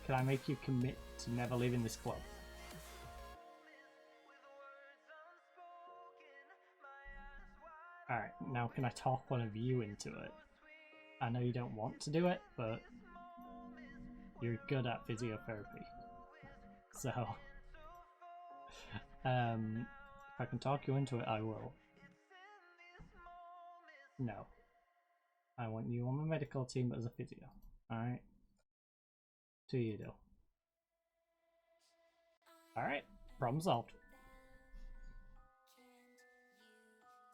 Can I make you commit to never leaving this club? Alright, now can I talk one of you into it? I know you don't want to do it, but you're good at physiotherapy. So, if I can talk you into it, I will. No. I want you on the medical team as a physio. Alright? 2-year deal. Alright, problem solved.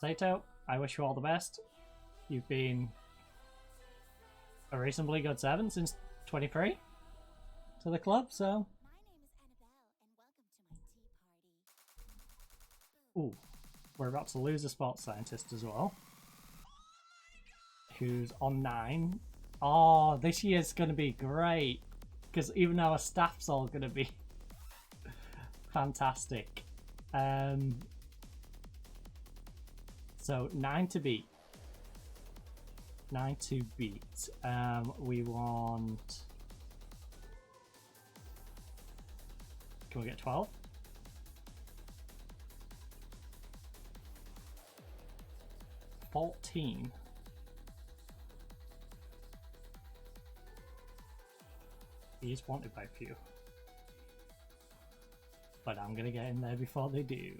Saito, I wish you all the best. You've been a reasonably good servant since 23 to the club, so... Ooh, we're about to lose a sports scientist as well. Who's on 9. Oh, this year's going to be great. Because even our staff's all going to be fantastic. So 9 to beat. 9 to beat. We want... Can we get 12? $14. He's wanted by few. But I'm gonna get in there before they do.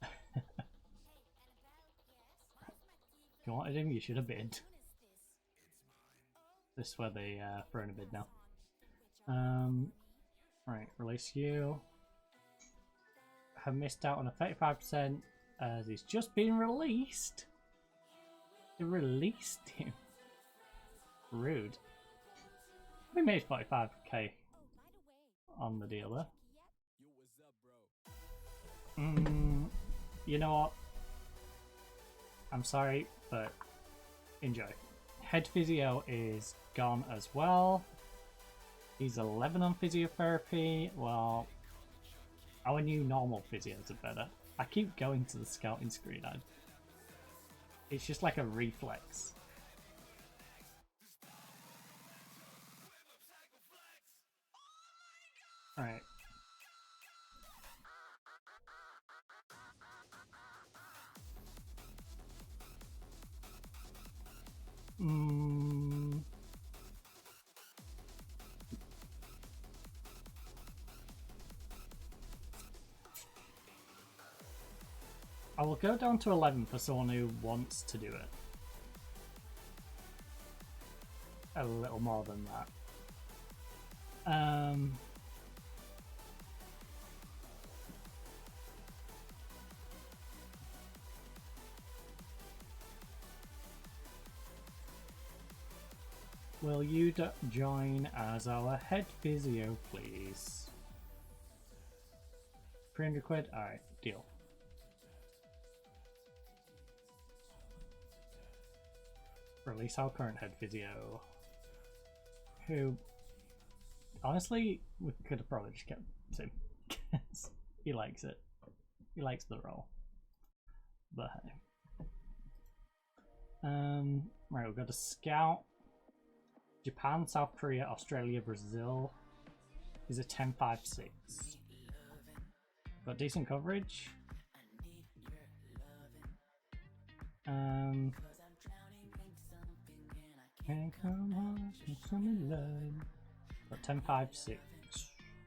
If you wanted him, you should have bid. This is where they throw in a bid now. Right, release you. Have missed out on a 35% as he's just been released. They released him. Rude. We made 45k on the deal there. You know what? I'm sorry, but enjoy. Head physio is gone as well. He's 11 on physiotherapy. Well, our new normal physios are better. I keep going to the scouting screen. It's just like a reflex. Alright. I will go down to 11 for someone who wants to do it. A little more than that. Will you join as our head physio, please? 300 quid? Alright, deal. Release our current head physio. Who Honestly, we could have probably just kept him because he likes it. He likes the role. But hey. Right, we've got a scout. Japan, South Korea, Australia, Brazil. Is a 10-5-6. Got decent coverage. But 10-5-6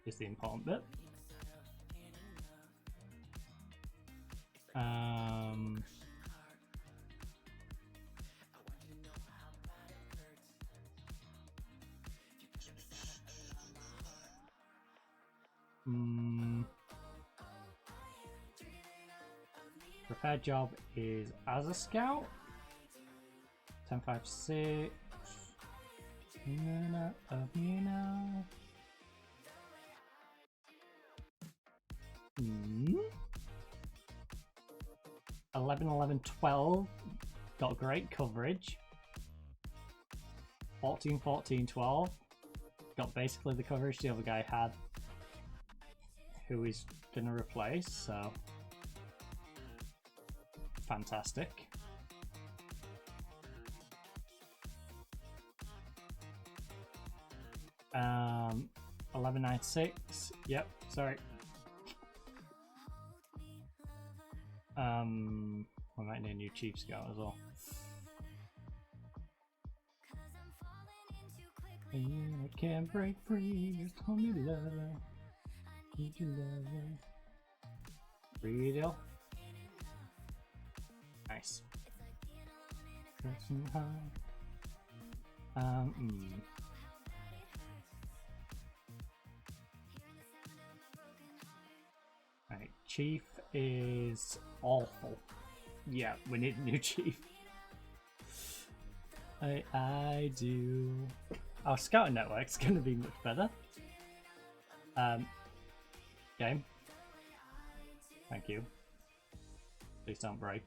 is the important bit. Preferred job is as a scout. 10-5-6. Of me now. 11-11-12. Got great coverage. 14-14-12. Got basically the coverage the other guy had, who he's gonna replace, so fantastic. Um, 11-9-6. Yep, sorry. I might need a new chief scout as well. And I can't break free. Just call me lover. Need you lover. Free deal. Nice. Right, chief is awful. Yeah, we need a new chief. I do. Our scouting network's gonna be much better. Game. Thank you. Please don't break.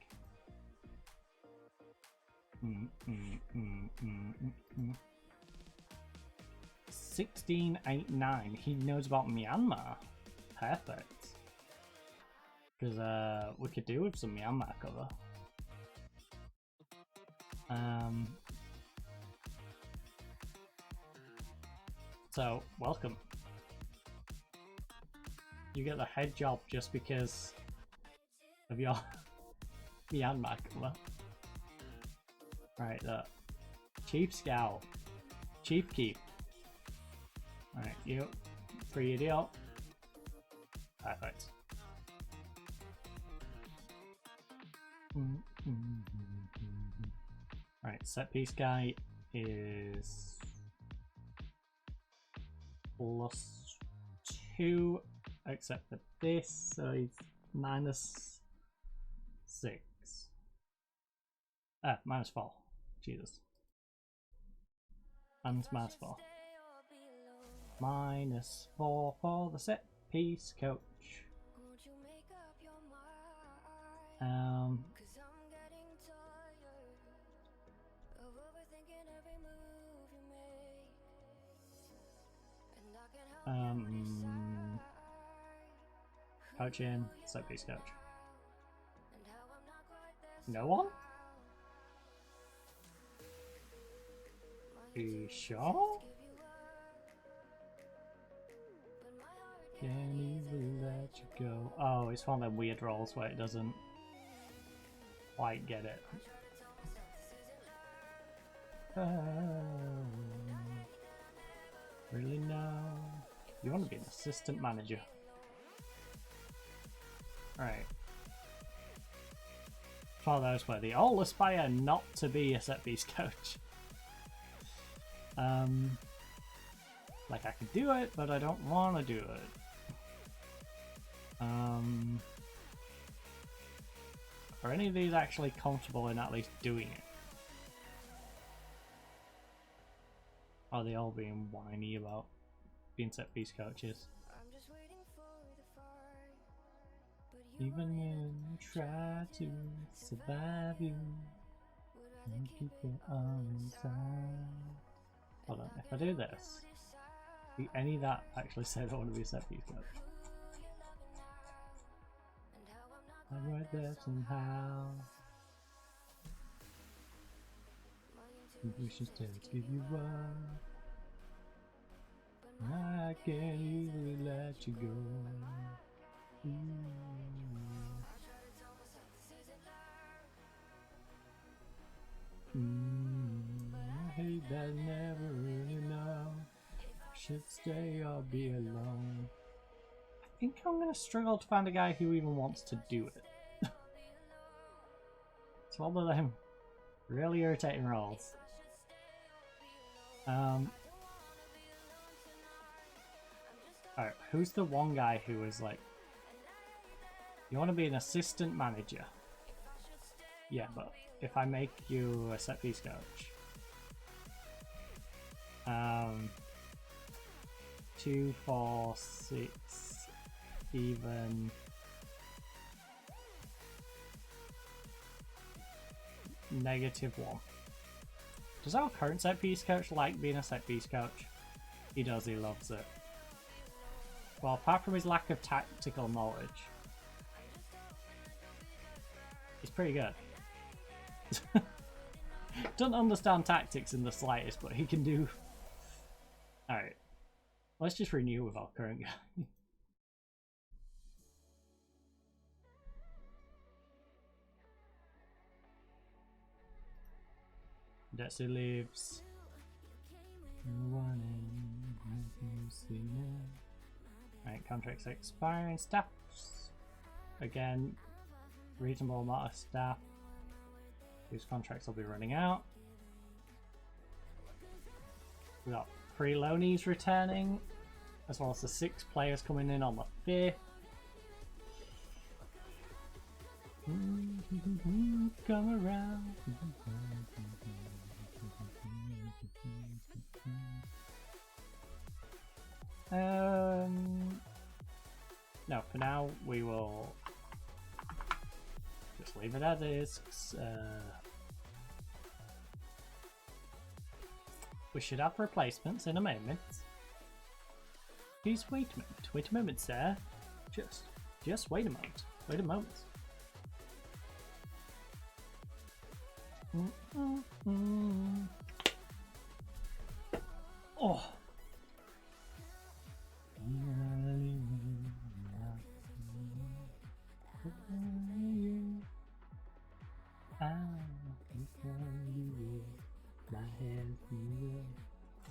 16-8-9. He knows about Myanmar. Perfect. Because we could do with some Myanmar cover. So welcome. You get the head job just because of your Myanmar cover. Right, the Chief Scout. Chief Keep. Alright, you. Free your deal. Perfect. Alright, set piece guy is +2, except for this, so he's -6. -4. Jesus. And -4. -4 for the set piece coach. Coaching, set piece coach. No one? Are you sure? Can't even let you go. Oh, it's one of them weird rolls where it doesn't quite get it. Really no. You want to be an assistant manager. Right. For those where they all aspire not to be a set piece coach. Like I could do it, but I don't want to do it. Are any of these actually comfortable in at least doing it? Are they all being whiny about being set piece coaches? Even when you try to survive, you keep it on inside. Hold on, if I do this, Be any that actually said I want to be a set piece coach. I'm right there somehow. We should still give you up. I can't easily let you go. I hate that I never really know. Should stay or be alone. I think I'm gonna struggle to find a guy who even wants to do it. It's one of them really irritating roles. Alright, who's the one guy who was like, you want to be an assistant manager? Yeah, but if I make you a set piece coach, 2, 4, 6, even -1. Does our current set piece coach like being a set piece coach? He does, he loves it. Well, apart from his lack of tactical knowledge, he's pretty good. Doesn't understand tactics in the slightest, but he can do. Alright, let's just renew with our current guy. Dexter leaves. Right, contracts expiring. Staffs. Again, reasonable amount of staff whose contracts will be running out. We got 3 loanies returning, as well as the 6 players coming in on the 5th. Come around. No, for now we will just leave it as is. We should have replacements in a moment. Please wait a moment. Wait a moment, sir. Just wait a moment. Wait a moment. Oh.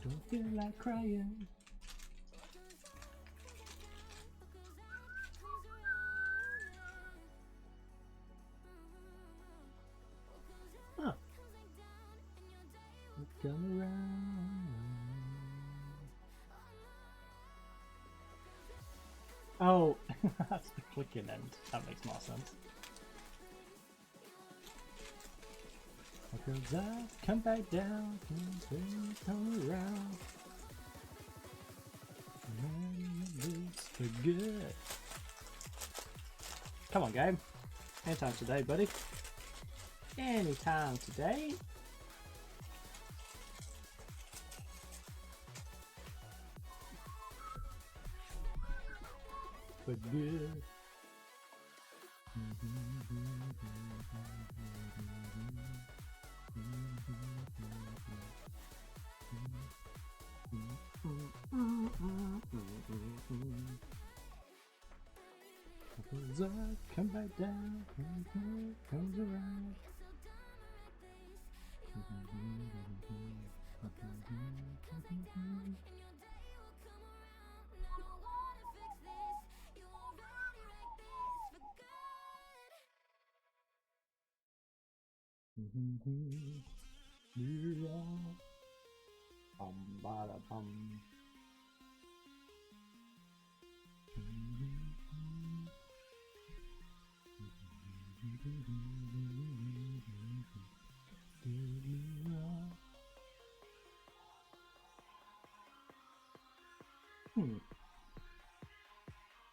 Don't feel like crying. Huh. Come around. Oh, that's the clicking end. That makes more sense. Because I come back down, come around. For good. Come on, game. Anytime today, buddy. Anytime today. For good. Come back down, comes around.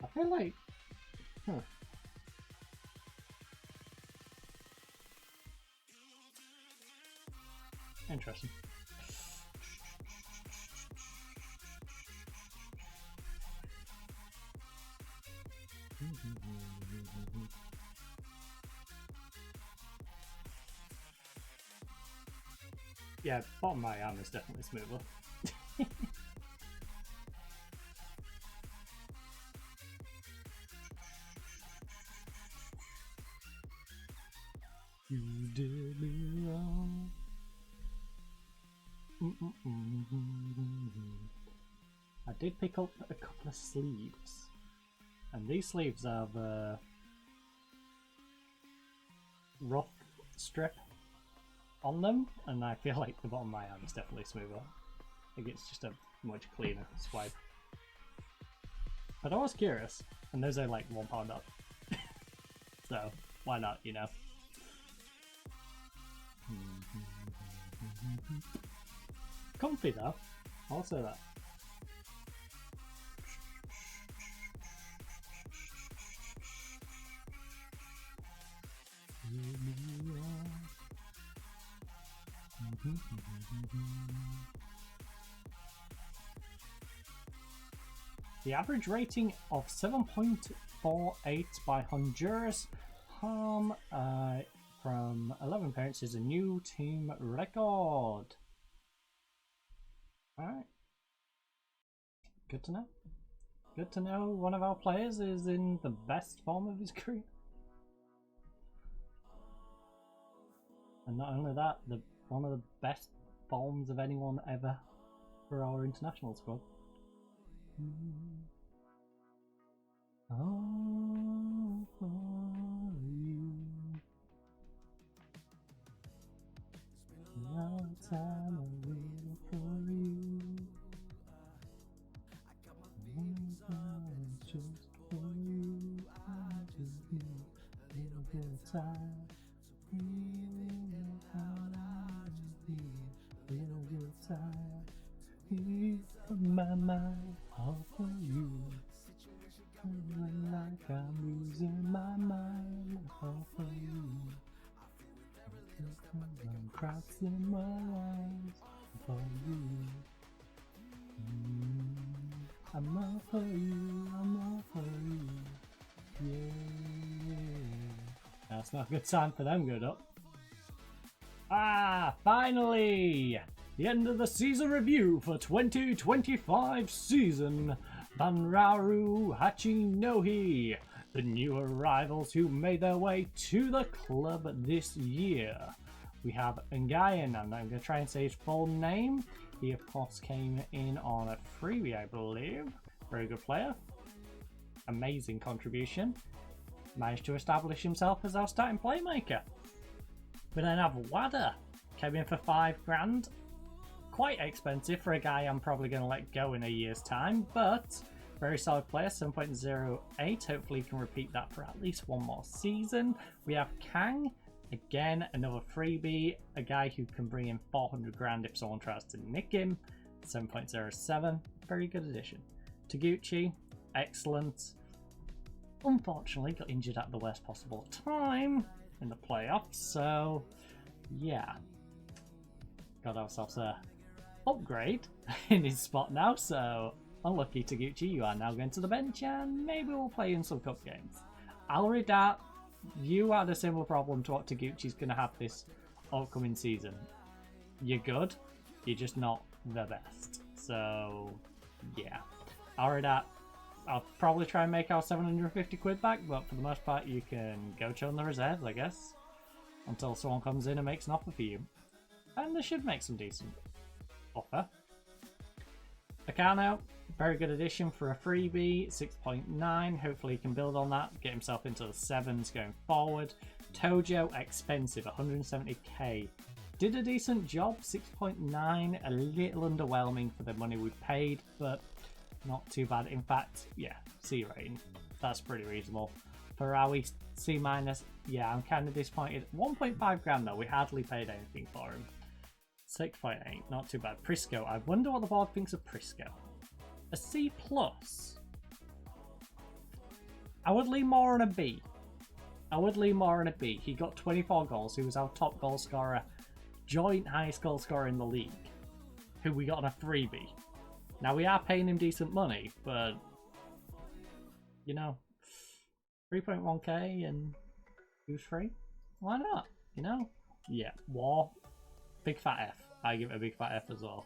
I feel like, interesting. Yeah, bottom my arm is definitely smoother. You did me wrong. I did pick up a couple of sleeves, and these sleeves have a rough strip on them, and I feel like the bottom of my arm is definitely smoother. I think it's just a much cleaner swipe. But I was curious, and those are like £1 up. So why not, you know? Comfy though, I'll say that. The average rating of 7.48 by Honduras from 11 parents is a new team record. Alright. Good to know. Good to know one of our players is in the best form of his career. And not only that, one of the best forms of anyone ever for our international squad. All for you. No time I wait for you. Just for you. I just need a little bit of time. A little bit of time. In my mind, all for you. Feeling like I'm losing my mind, all for you. I'm crossing my eyes for you. I'm all for you, I'm all for you. Yeah. That's not a good time for them good up. Ah, finally! The end of the season review for 2025 season. Banraru Hachinohi, the new arrivals who made their way to the club this year. We have Ngayan, and I'm going to try and say his full name. He of course came in on a freebie, I believe. Very good player. Amazing contribution. Managed to establish himself as our starting playmaker. We then have Wada, came in for £5 grand. Quite expensive for a guy I'm probably going to let go in a year's time, but very solid player, 7.08. Hopefully he can repeat that for at least one more season. We have Kang, again another freebie, a guy who can bring in 400 grand if someone tries to nick him, 7.07. Very good addition. Taguchi, excellent. Unfortunately got injured at the worst possible time in the playoffs, so yeah, got ourselves a upgrade in his spot now, so unlucky Taguchi, you are now going to the bench and maybe we'll play in some cup games. Alridat, you had a similar problem to what Taguchi's going to have this upcoming season. You're good, you're just not the best, so yeah. Alridat, I'll probably try and make our 750 quid back, but for the most part you can go chill in the reserves, I guess, until someone comes in and makes an offer for you. And they should make some decent offer. Akano, very good addition for a freebie, 6.9. Hopefully he can build on that, get himself into the 7s going forward. Tojo, expensive, 170k. Did a decent job, 6.9. A little underwhelming for the money we paid, but not too bad. In fact, yeah, C rating. That's pretty reasonable. Farawi, C-. Yeah, I'm kind of disappointed. 1.5 grand though, we hardly paid anything for him. 6.8, not too bad. Prisco, I wonder what the board thinks of Prisco. A C+. I would lean more on a B. I would lean more on a B. He got 24 goals. He was our top goal scorer, joint highest goal scorer in the league, who we got on a freebie. Now we are paying him decent money, but you know, 3.1k and use free? Why not? You know? Yeah, War. Big fat F. I give it a big fat F as well.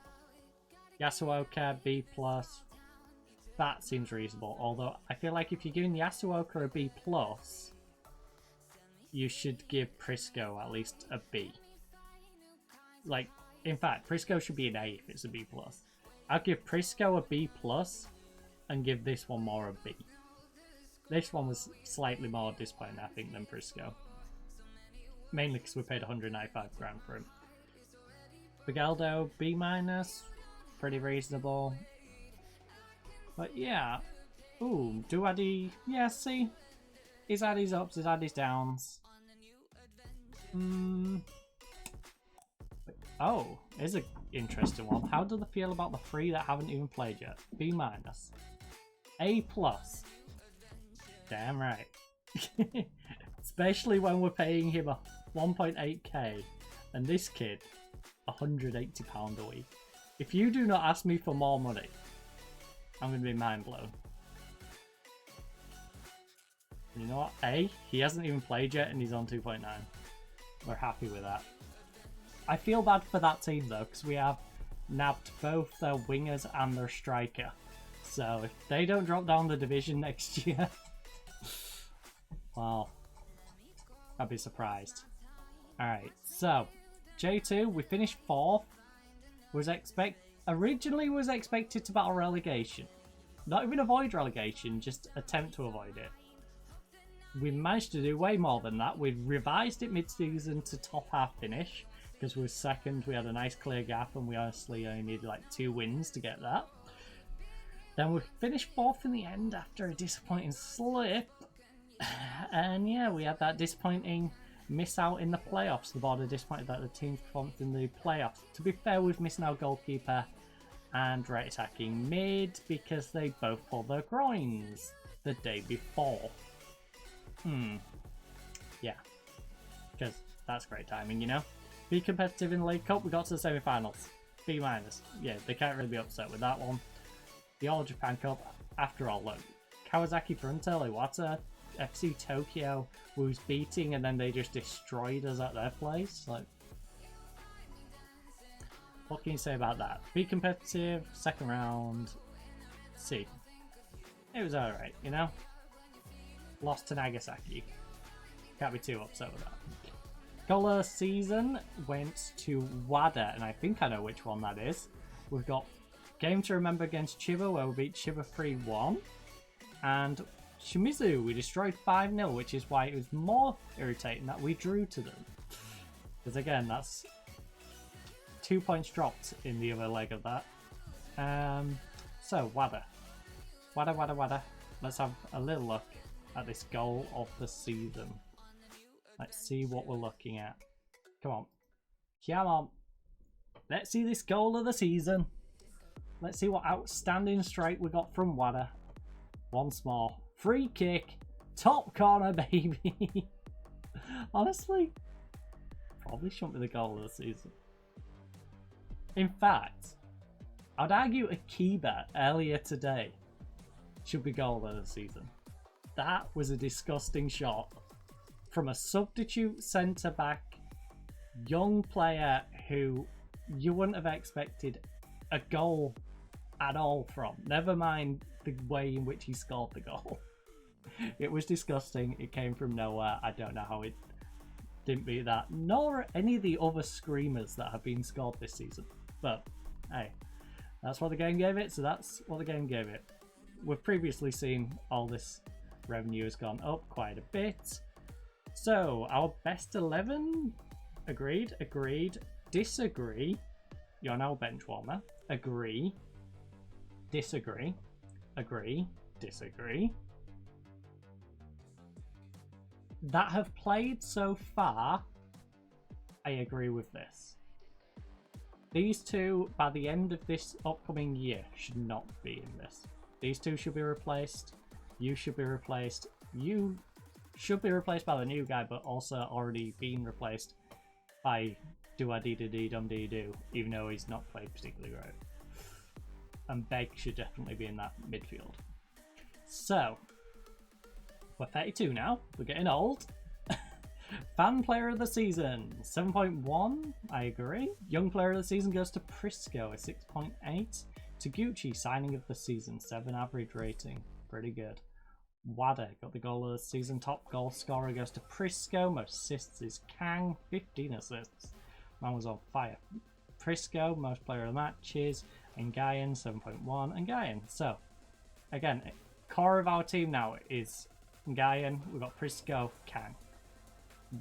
Yasuoka, B+. That seems reasonable. Although, I feel like if you're giving Yasuoka a B+, you should give Prisco at least a B. Like, in fact, Prisco should be an A if it's a B+. I'll give Prisco a B+, and give this one more a B. This one was slightly more disappointing, I think, than Prisco. Mainly because we paid 195 grand for him. Bigaldo, B-, pretty reasonable. But yeah. Ooh, do Addy... Yeah, see? His Addy's ups, his Addy's downs. Oh, here's an interesting one. How do they feel about the 3 that haven't even played yet? B-. A+. Damn right. Especially when we're paying him a 1.8k and this kid £180 a week. If you do not ask me for more money, I'm going to be mind blown. You know what? A, he hasn't even played yet and he's on 2.9. We're happy with that. I feel bad for that team though, because we have nabbed both their wingers and their striker. So if they don't drop down the division next year, well, I'd be surprised. Alright, so J2, we finished 4th. Originally was expected to battle relegation. Not even avoid relegation, just attempt to avoid it. We managed to do way more than that. We revised it mid-season to top half finish, because we were 2nd, we had a nice clear gap, and we honestly only needed like 2 wins to get that. Then we finished 4th in the end after a disappointing slip. And yeah, we had that disappointing miss out in the playoffs. The board are disappointed that the team's performance in the playoffs. To be fair, we've missed our goalkeeper and right attacking mid because they both pulled their groins the day before. Yeah. Because that's great timing, you know? Be competitive in the League Cup, we got to the semi-finals. B-. Yeah, they can't really be upset with that one. The All Japan Cup, after all, look. Kawasaki Frontale, Iwata, FC Tokyo was beating and then they just destroyed us at their place. Like, what can you say about that? Be competitive, 2nd round, C. It was alright, you know? Lost to Nagasaki. Can't be too upset with that. Goal season went to WADA, and I think I know which one that is. We've got Game to Remember against Chiba, where we beat Chiba 3-1. And Shimizu, we destroyed 5-0, which is why it was more irritating that we drew to them. Because again, that's 2 points dropped in the other leg of that. So, WADA. WADA. Let's have a little look at this goal of the season. Let's see what we're looking at. Come on. Come on. Let's see this goal of the season. Let's see what outstanding strike we got from WADA. Once more. Free kick. Top corner, baby. Honestly, probably shouldn't be the goal of the season. In fact, I'd argue Akiba earlier today should be goal of the season. That was a disgusting shot from a substitute centre-back, young player who you wouldn't have expected a goal at all from. Never mind the way in which he scored the goal. It was disgusting. It came from nowhere. I don't know how it didn't beat that, nor any of the other screamers that have been scored this season. But hey, that's what the game gave it, so that's what the game gave it. We've previously seen all this revenue has gone up quite a bit. So our best 11, agreed, disagree. You're now a bench warmer. Agree, disagree, agree, disagree. That have played so far, I agree with this. These two, by the end of this upcoming year, should not be in this. These two should be replaced. You should be replaced. You should be replaced by the new guy, but also already been replaced by do-a-dee-da-dee-dum-dee-doo, even though he's not played particularly great. And Beg should definitely be in that midfield. So, We're 32 now. We're getting old. Fan Player of the Season, 7.1. I agree. Young Player of the Season goes to Prisco, a 6.8. Taguchi, Signing of the Season, 7 average rating. Pretty good. Wada got the Goal of the Season. Top goal scorer goes to Prisco. Most assists is Kang, 15 assists. Man was on fire. Prisco, most player of the matches. Ngayan, 7.1. Ngayan. So, again, core of our team now is Ngayan. We've got Prisco, Kang.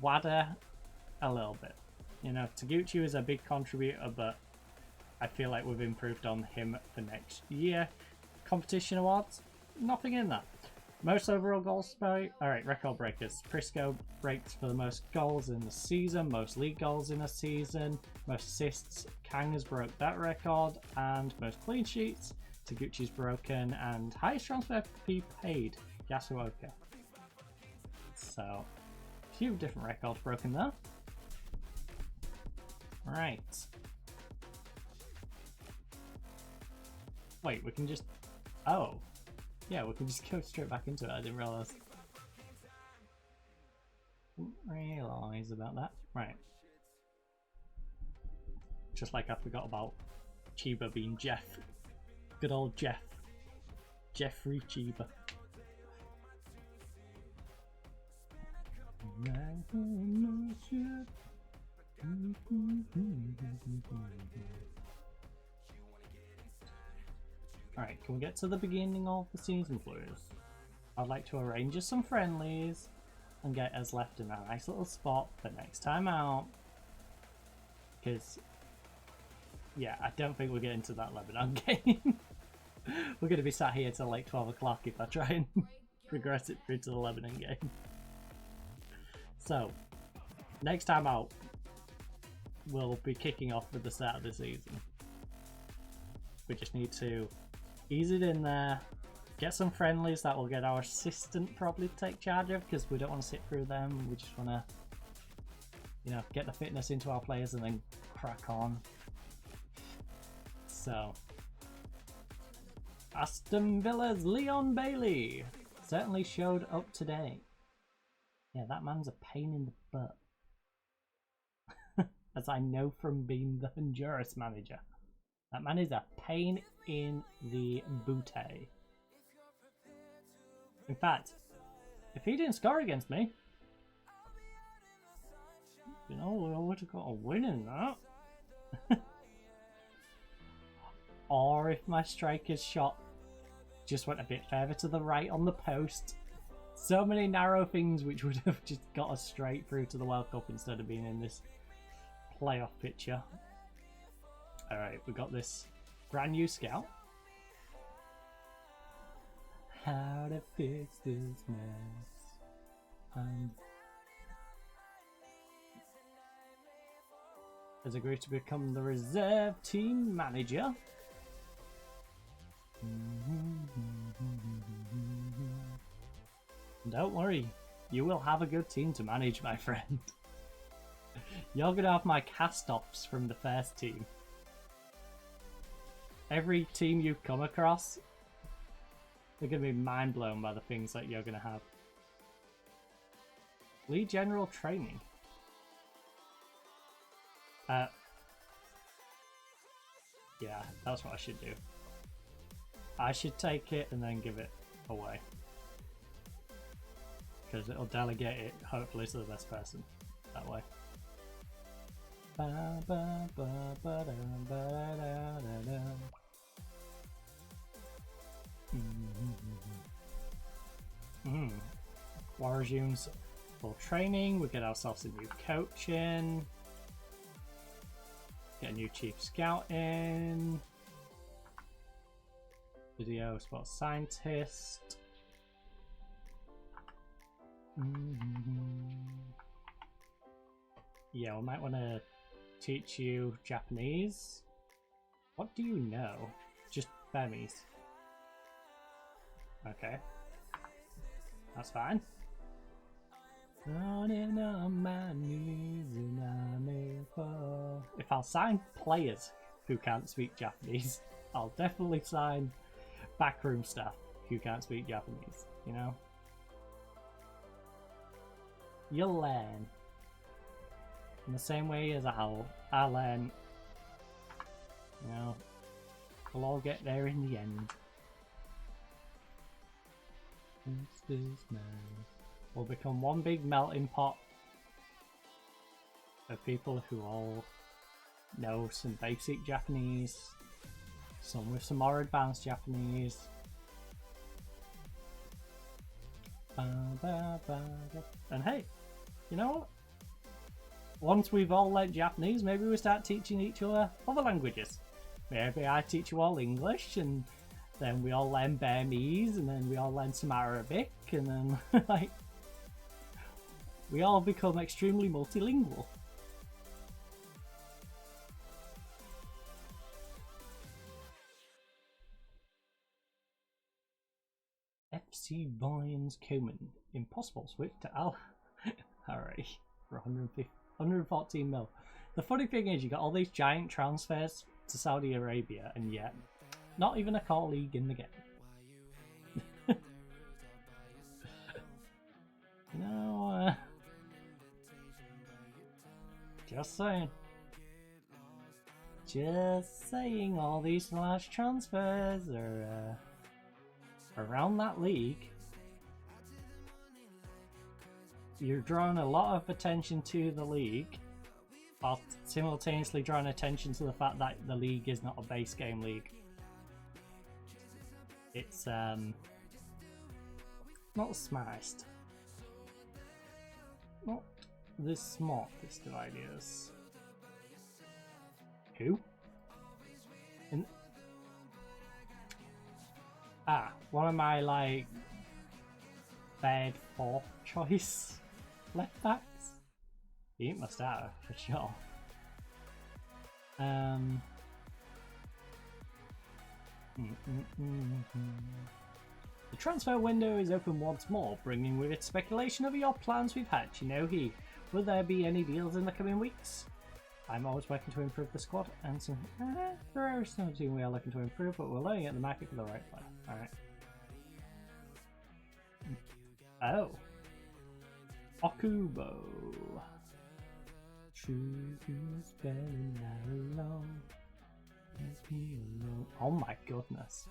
Wada, a little bit. You know, Taguchi is a big contributor, but I feel like we've improved on him for next year. Competition awards, nothing in that. Most overall goals by... Alright, record breakers. Prisco breaks for the most goals in the season, most league goals in a season, most assists. Kang has broke that record, and most clean sheets. Taguchi's broken, and highest transfer fee paid, Yasuoka. So, a few different records broken there. Right. Wait, we can just... Oh. Yeah, we can just go straight back into it. I didn't realise. Didn't realise about that. Right. Just like I forgot about Chiba being Jeff. Good old Jeff. Jeffrey Chiba. Alright, can we get to the beginning of the season, please? I'd like to arrange us some friendlies and get us left in a nice little spot for next time out. Because, yeah, I don't think we're getting to that Lebanon game. We're going to be sat here till like 12 o'clock if I try and progress it through to the Lebanon game. So, next time out, we'll be kicking off with the start of the season. We just need to ease it in there, get some friendlies that will get our assistant probably to take charge of, because we don't want to sit through them. We just want to, you know, get the fitness into our players and then crack on. So, Aston Villa's Leon Bailey certainly showed up today. Yeah, that man's a pain in the butt. As I know from being the Honduras manager. That man is a pain in the booty. In fact, if he didn't score against me, you know, we would have got a win in that. Or if my striker's shot just went a bit further to the right on the post. So many narrow things which would have just got us straight through to the World Cup instead of being in this playoff picture. Alright, we got this brand new scout. How to fix this mess. Has agreed to become the reserve team manager. Don't worry, you will have a good team to manage, my friend. You're gonna have my cast-offs from the first team. Every team you come across, they're gonna be mind blown by the things that you're gonna have. Lead general training. Yeah, that's what I should do. I should take it and then give it away. Because it'll delegate it, hopefully, to the best person that way. War resumes full training. We get ourselves a new coach in. Get a new chief scout in. Video sports scientist. Yeah, we might want to teach you Japanese. What do you know? Just Burmese. Okay. That's fine. If I'll sign players who can't speak Japanese, I'll definitely sign backroom staff who can't speak Japanese, you know? You'll learn. In the same way as I'll learn. You know, we'll all get there in the end. We'll become one big melting pot of people who all know some basic Japanese, some with some more advanced Japanese. And hey, you know what? Once we've all learnt Japanese, maybe we start teaching each other other languages. Maybe I teach you all English, and then we all learn Burmese, and then we all learn some Arabic, and then like we all become extremely multilingual. FC Vines Coman. Impossible switch to Al. Alright, for 114 mil. The funny thing is, you got all these giant transfers to Saudi Arabia, and yet not even a core league in the game. No, just saying. Just saying, all these large transfers are around that league. You're drawing a lot of attention to the league, while simultaneously drawing attention to the fact that the league is not a base game league. It's not the smartest. Not the smartest of ideas. Who? One of my like third, fourth choice left backs. He ain't my starter for sure. The transfer window is open once more, bringing with it speculation over your plans with Hatch. You know he. Will there be any deals in the coming weeks? I'm always working to improve the squad, and some there are some team we are looking to improve, but we're looking at the market for the right player. Alright. Oh. Okubo. Oh my goodness.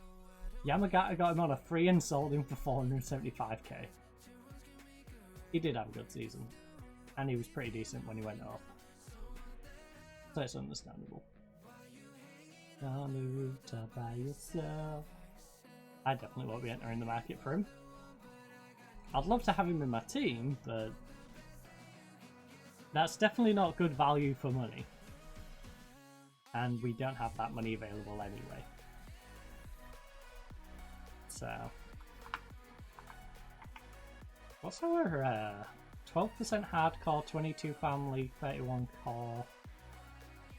Yamagata got him on a free and sold him for 475k. He did have a good season. And he was pretty decent when he went off. So it's understandable. By yourself. I definitely won't be entering the market for him. I'd love to have him in my team, but that's definitely not good value for money. And we don't have that money available anyway. So, what's our 12% hardcore, 22 family, 31 core,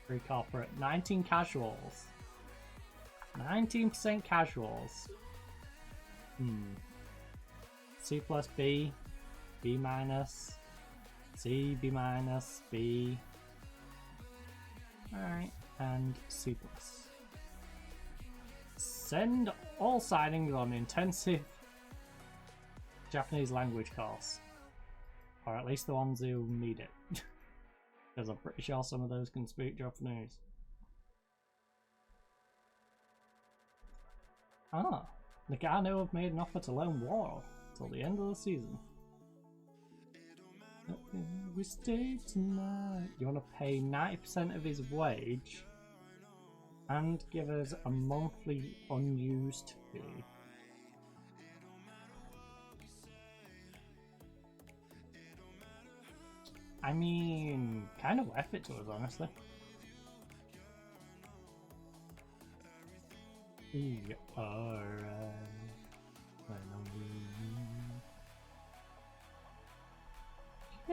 3 corporate, 19 casuals, 19% casuals. C plus B, B minus, C, B minus, B. Alright, and C plus. Send all signings on intensive Japanese language course. Or at least the ones who need it. Because I'm pretty sure some of those can speak Japanese. Nagano have made an offer to loan War till the end of the season. We stay tonight. You want to pay 90% of his wage and give us a monthly unused fee. I mean, kind of worth it to us, honestly. You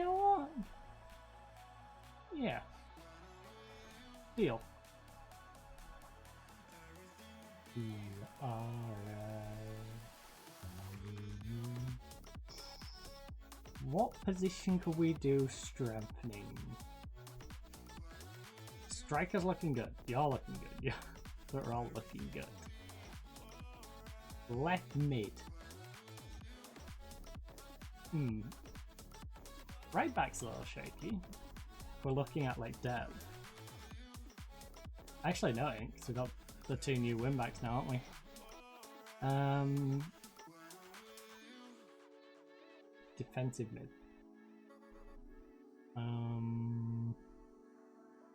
know what? Yeah. Deal. What position could we do strengthening? Striker's looking good. You're looking good. Yeah, we're all looking good. Left mid. Right back's a little shaky. We're looking at like dev. Actually, no, because we've got the 2 new win backs now, aren't we? Defensive mid.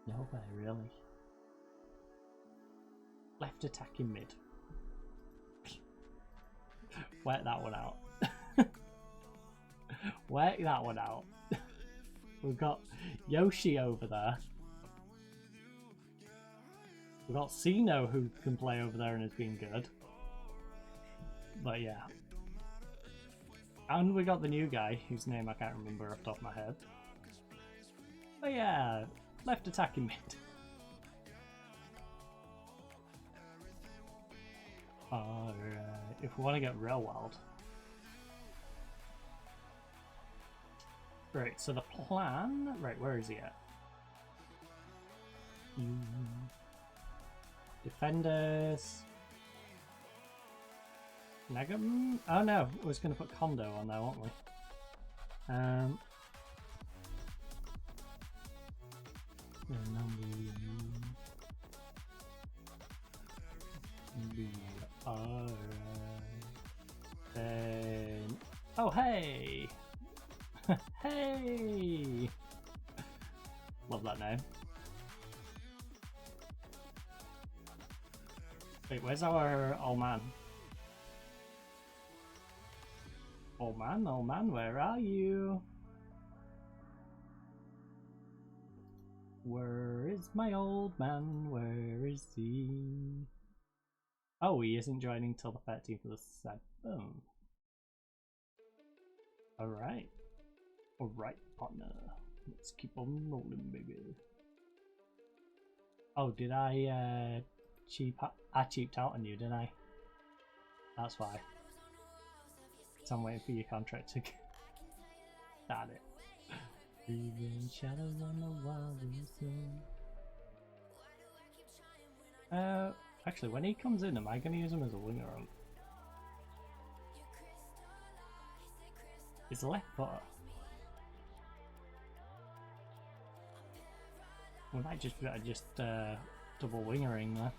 Nowhere really. Left attacking mid. Work that one out. Work that one out. We've got Yoshi over there. We've got Sino who can play over there and has been good. But yeah. And we got the new guy, whose name I can't remember off the top of my head. But yeah, left attacking mid. Alright, if we want to get real wild. Right, so the plan... Right, where is he at? Defenders... Nagam? Oh no, I was going to put Kondo on there, weren't we? Alright. Then... Oh, hey! Hey! Love that name. Wait, where's our old man? Old man, where are you? Where is my old man? Where is he? Oh, he isn't joining till the 13th of the 7th. Alright. Alright, partner. Let's keep on rolling, baby. Oh, did I cheaped out on you, didn't I? That's why. So I'm waiting for your contract to start it. Breathing shadows on the wild zone. Actually, when he comes in, am I going to use him as a winger? He's a left footer. We might just double wingering there.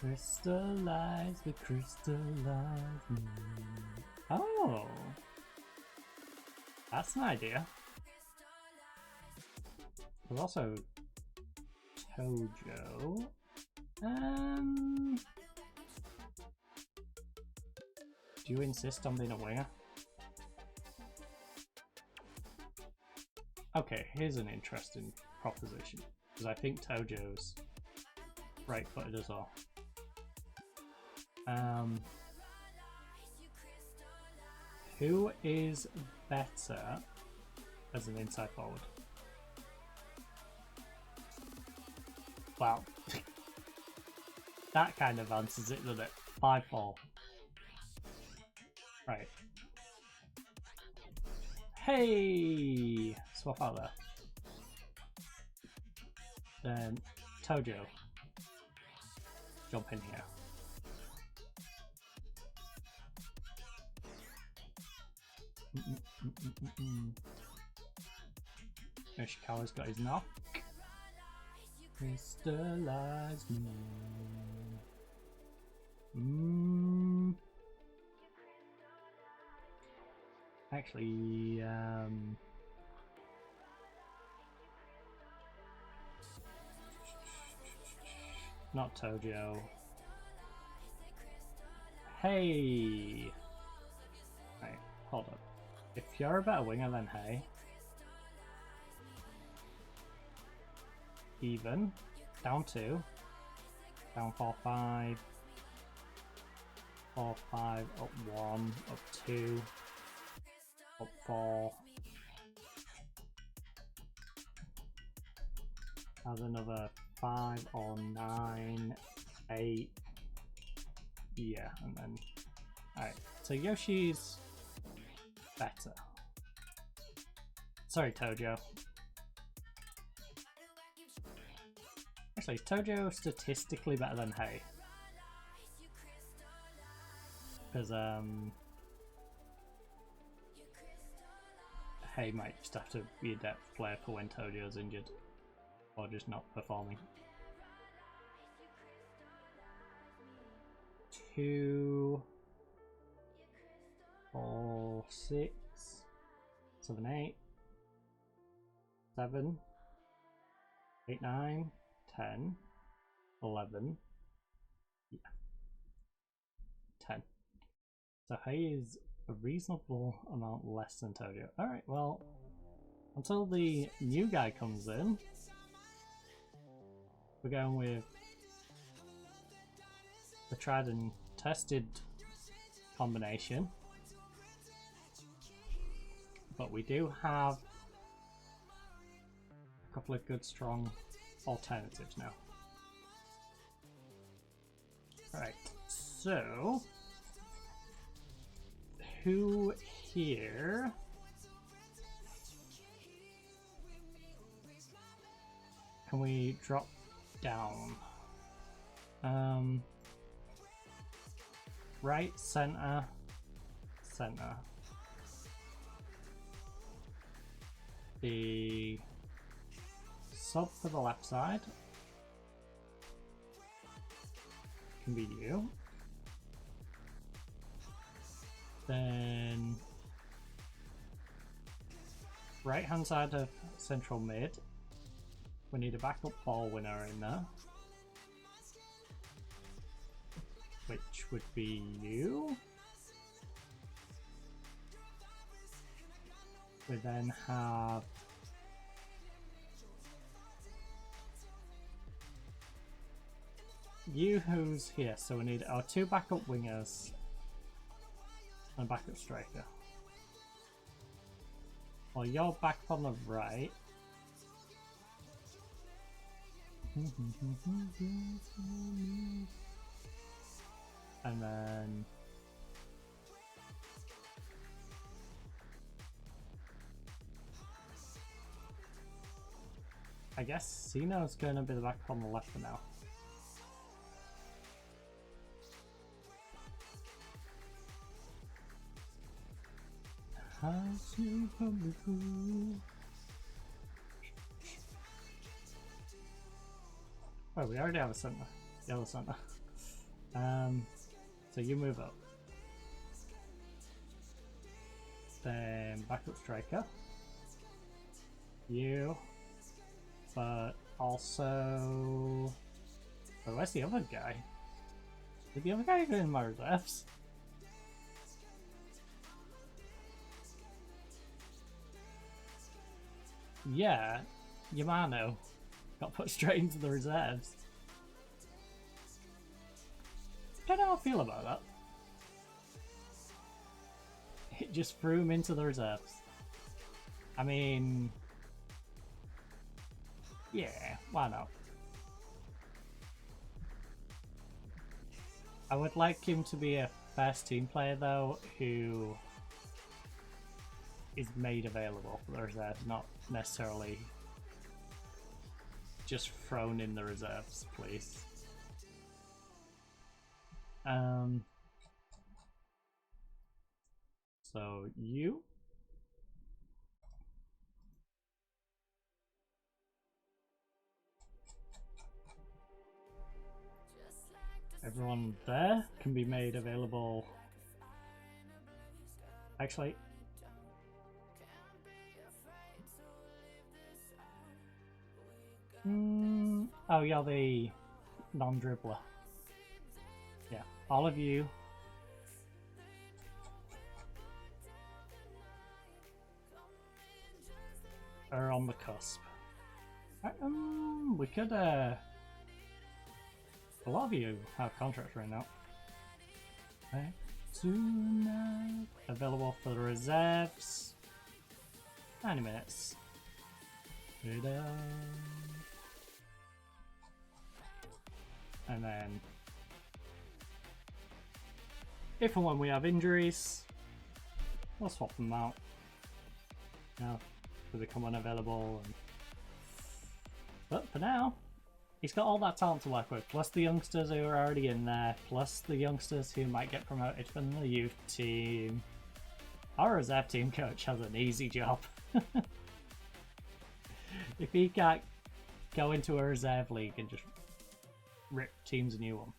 Crystallize the crystallized moon. Oh, that's an idea. There's also Tojo. Do you insist on being a winger? Okay, here's an interesting proposition, because I think Tojo's right-footed as well. Who is better as an inside forward? Wow. That kind of answers it, doesn't it? 5-4. Right. Hey! Swap out there. Then Tojo. Jump in here. Yoshikawa's got his knock. Crystallize moon. Actually, not Tojo. Hey! Right, hold up. If you're a better winger than Hey, even, down 2, down 4-5, 4-5, up 1, up 2, up 4, has another 5 or 9, 8, yeah, and then, alright, so Yoshi's better. Sorry, Tojo. Actually, is Tojo statistically better than Hey? Because, Hay might just have to be a depth player for when Todio's injured, or just not performing. 2, 4, 6, 7, 8, 7, 8, 9, 10, 11, yeah, 10. So Hay is a reasonable amount less than Todio. Alright, well, until the new guy comes in, we're going with the tried and tested combination. But we do have a couple of good strong alternatives now. Alright, so who here can we drop down? Right, center, center. The sub for the left side can be you. Then right hand side of central mid, we need a backup ball winner in there, which would be you. We then have you who's here, so we need our 2 backup wingers and a backup striker. Well, you're back on the right. And then I guess Sino's going to be the back on the left for now. Oh, we already have a center. Yellow center. So you move up. Then backup striker. You. But also... Oh, where's the other guy? Did the other guy go in my reserves? Yeah, Yamano got put straight into the reserves. Don't know how I feel about that. It just threw him into the reserves. I mean, yeah, why not? I would like him to be a first team player though, who is made available for the reserves, not necessarily just thrown in the reserves, please. So you. Everyone there can be made available. Actually, oh yeah, the non-dribbler. Yeah, all of you are on the cusp. We could a lot of you have contracts right now. Okay. Available for the reserves. 90 minutes. And then if and when we have injuries, we'll swap them out. Now they become unavailable. But for now, he's got all that talent to work with, plus the youngsters who are already in there, plus the youngsters who might get promoted from the youth team. Our reserve team coach has an easy job. If he can't go into a reserve league and just rip teams a new one.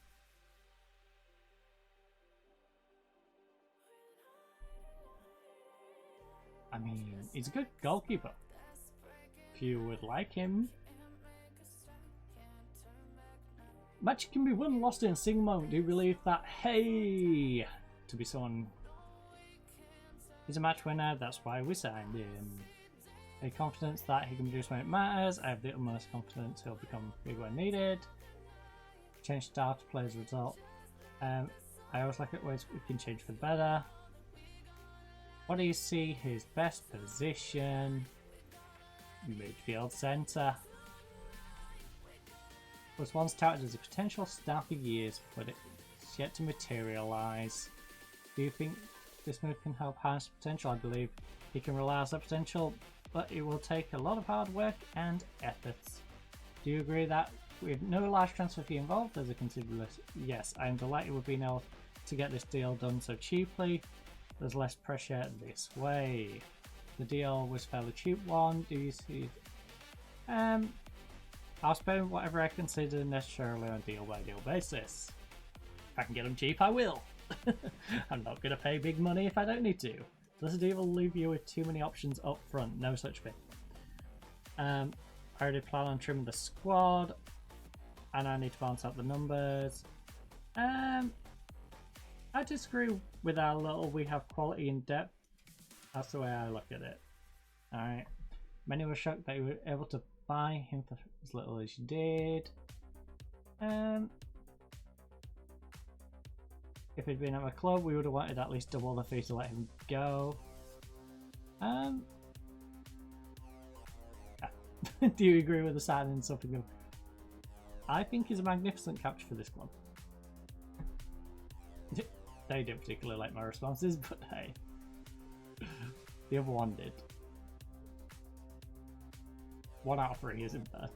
I mean, he's a good goalkeeper. If you would like him. Match can be won and lost in a single moment. Do you believe that? Hey! To be someone... He's a match winner, that's why we signed him. A confidence that he can produce when it matters. I have the utmost confidence he'll become big when needed. Change style to play as a result. I always like it ways we can change for the better. What do you see his best position? Midfield centre. Was once touted as a potential star for years, but it's yet to materialise. Do you think this move can help harness potential? I believe he can realise that potential, but it will take a lot of hard work and efforts. Do you agree that with no large transfer fee involved, there's a considerable... Yes, I am delighted with being able to get this deal done so cheaply. There's less pressure this way. The deal was a fairly cheap one. Do you see... I'll spend whatever I consider necessarily on a deal-by-deal basis. If I can get them cheap, I will. I'm not going to pay big money if I don't need to. This deal will leave you with too many options up front. No such thing. I already plan on trimming the squad, and I need to balance out the numbers. I disagree with our little we have quality and depth. That's the way I look at it. Alright. Many were shocked that you were able to buy him for as little as you did. If he'd been at my club, we would have wanted at least double the fee to let him go. Yeah. Do you agree with the signing something of... I think he's a magnificent capture for this club. They didn't particularly like my responses, but hey. The other one did. 1 out of 3 isn't there.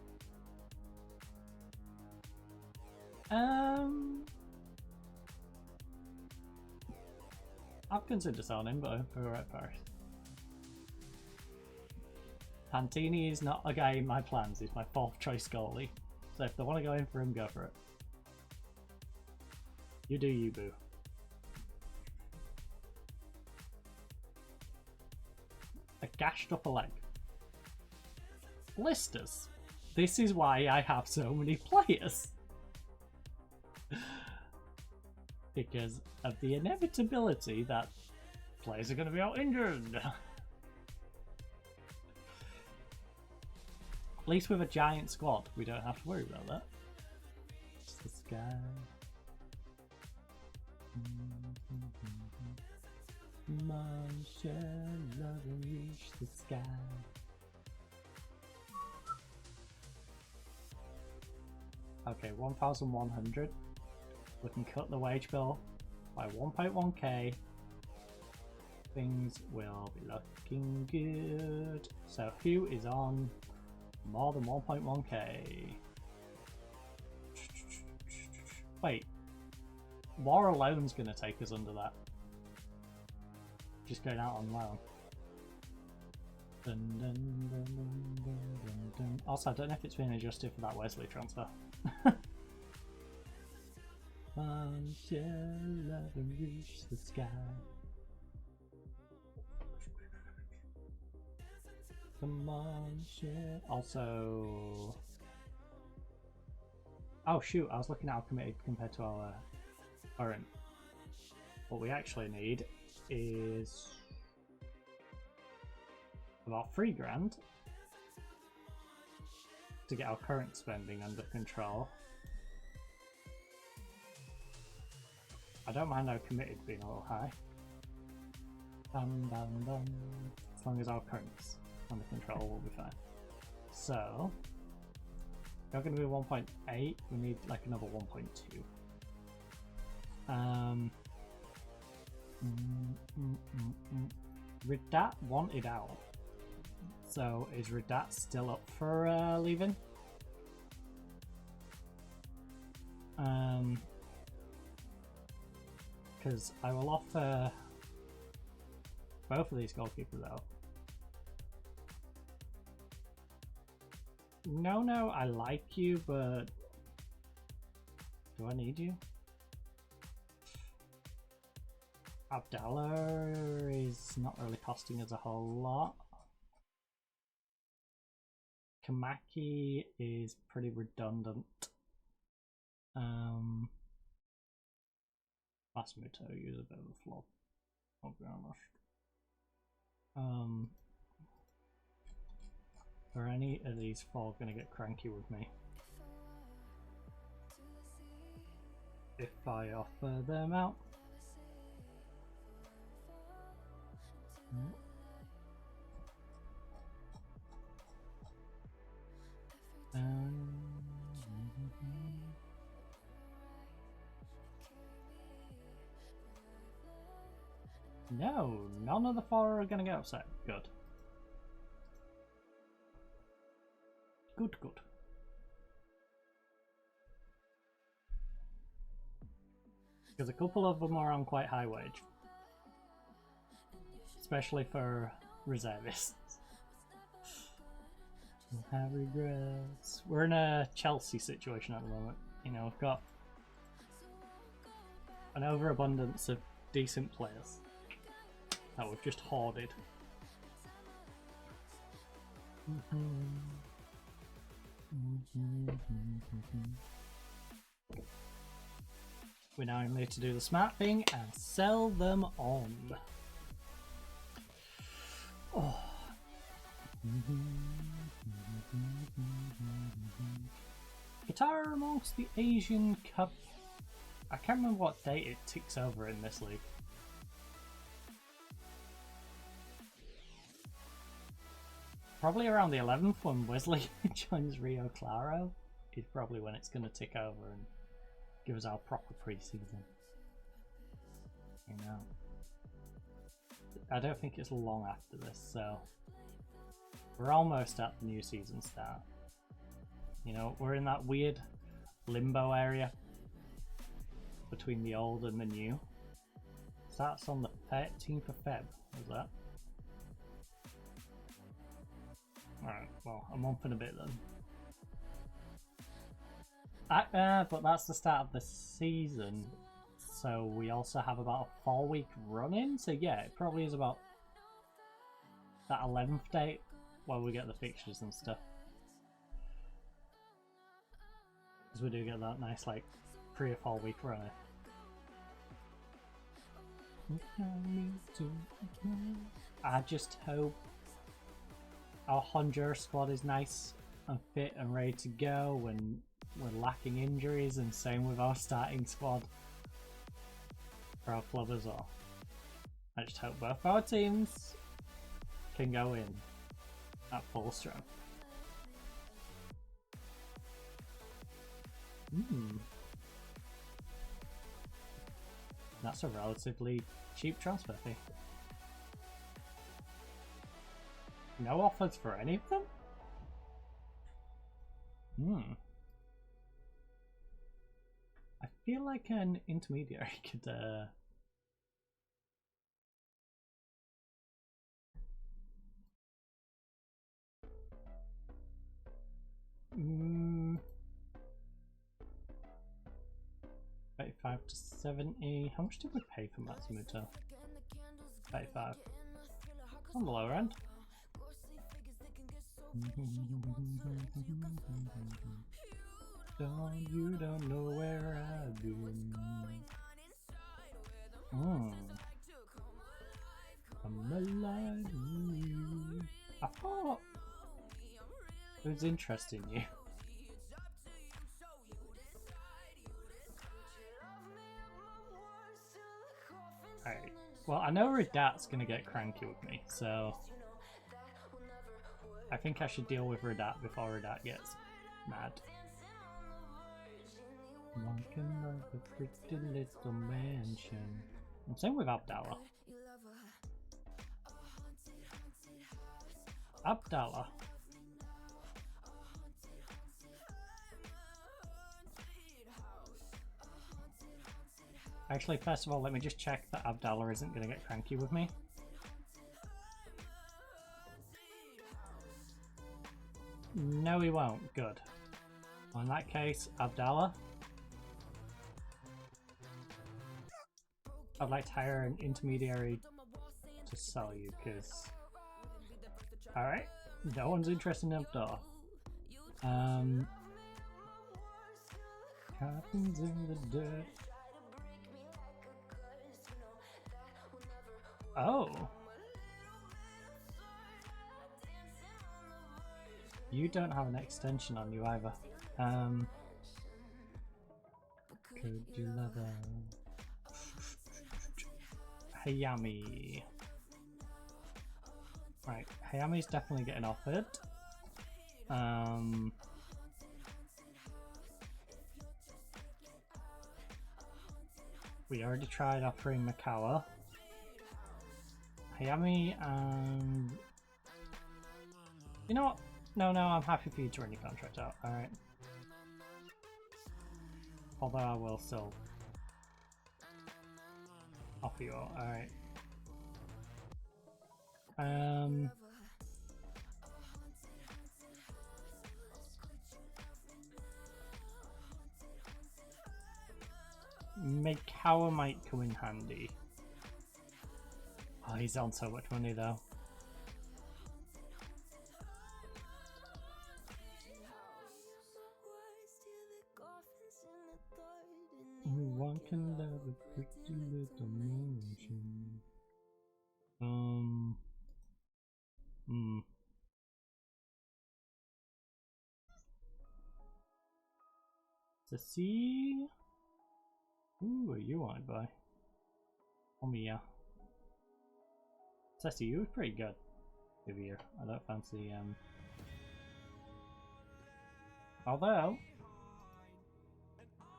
I've considered selling him, but for the right price. Pantini is not a guy in my plans, he's my 4th choice goalie. So if they want to go in for him, go for it. You do you, boo. A gashed up a leg. Blisters. This is why I have so many players. Because of the inevitability that players are going to be out injured. At least with a giant squad, we don't have to worry about that. It's the sky. Marshall, reach the sky. Okay, 1,100. We can cut the wage bill by 1.1k. Things will be looking good. So Hugh is on more than 1.1k. Wait, war alone's gonna take us under that. Just going out on loan. Dun, dun, dun, dun, dun, dun, dun. Also, I don't know if it's been adjusted for that Wesley transfer. Until love and reach the sky. Come on, shit. Also, oh shoot! I was looking at how committed compared to our current. What we actually need is about $3,000 to get our current spending under control. I don't mind our committed being a little high. Bam, bam, bam. As long as our current's under control, we'll be fine. So, we're going to be 1.8. We need like another 1.2. Ridat wanted out. So is Ridat still up for leaving? Because I will offer both of these goalkeepers out. No, I like you, but do I need you? Abdallah is not really costing us a whole lot. Kamaki is pretty redundant. Masmuto use a bit of a flop, I'll be honest. Are any of these four gonna get cranky with me? If I offer them out? No, none of the four are gonna get upset. Good. Good. Because a couple of them are on quite high wage. Especially for reservists. I have regrets. We're in a Chelsea situation at the moment. You know, we've got an overabundance of decent players that we've just hoarded. We now need to do the smart thing and sell them on. Oh. Qatar amongst the Asian Cup. I can't remember what date it ticks over in this league. Probably around the 11th when Wesley joins Rio Claro is probably when it's going to tick over and give us our proper pre-season. You know, I don't think it's long after this, so we're almost at the new season start. You know, we're in that weird limbo area between the old and the new. Starts on the 13th of Feb, was that? Alright, well, a month and a bit then. But that's the start of the season, so we also have about a 4-week run-in, so yeah, it probably is about that 11th date where we get the fixtures and stuff. Because we do get that nice, like, 3 or 4 week run-in. I just hope our Honduras squad is nice and fit and ready to go when we're lacking injuries, and same with our starting squad for our club as well. I just hope both our teams can go in at full strength. That's a relatively cheap transfer fee. No offers for any of them? I feel like an intermediary could $35 to 70. How much did we pay for Matsumoto? 35. On the lower end. You don't know where I've been. I'm alive in you. I thought it was interesting you. Alright, well, I know Radat's gonna get cranky with me, so I think I should deal with Radat before Radat gets mad. Walking like a pretty little mansion. And same with Abdallah. Abdallah. Actually, first of all, let me just check that Abdallah isn't going to get cranky with me. No, he won't. Good. Well, in that case, Abdallah. I'd like to hire an intermediary to sell you, because... Alright, no one's interested in Abdallah. Happens in the dirt. Oh! You don't have an extension on you either. Could you love Hayami? Right, Hayami's definitely getting offered. We already tried offering Makawa. Hayami and... You know what? No, I'm happy for you to run your contract out, alright. Although I will still offer you all, alright. Makawa might come in handy. Oh, he's on so much money though. One can love a pretty little motion. To see. Ooh, what you want to buy? Omiya. Tessie, you was pretty good. Here. I don't fancy although,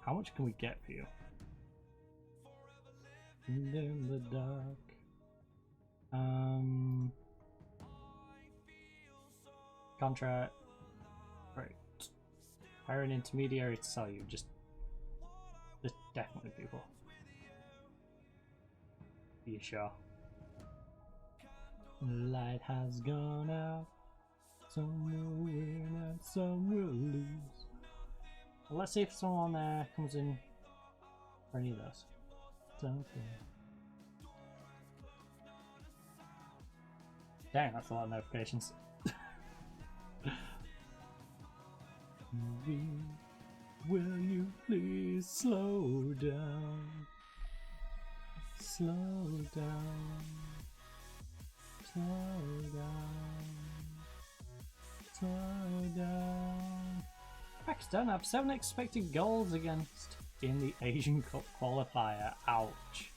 how much can we get for you? In the dark. Contract. Right. Hire an intermediary to sell you. Just there's definitely people. Are you sure? Light has gone out. Some will win and some will lose. Well, let's see if someone comes in for any of those. Something. Dang, that's a lot of notifications. Will you please slow down? Slow down. Slow down. Slow down. Pakistan have 7 expected goals against in the Asian Cup qualifier. Ouch.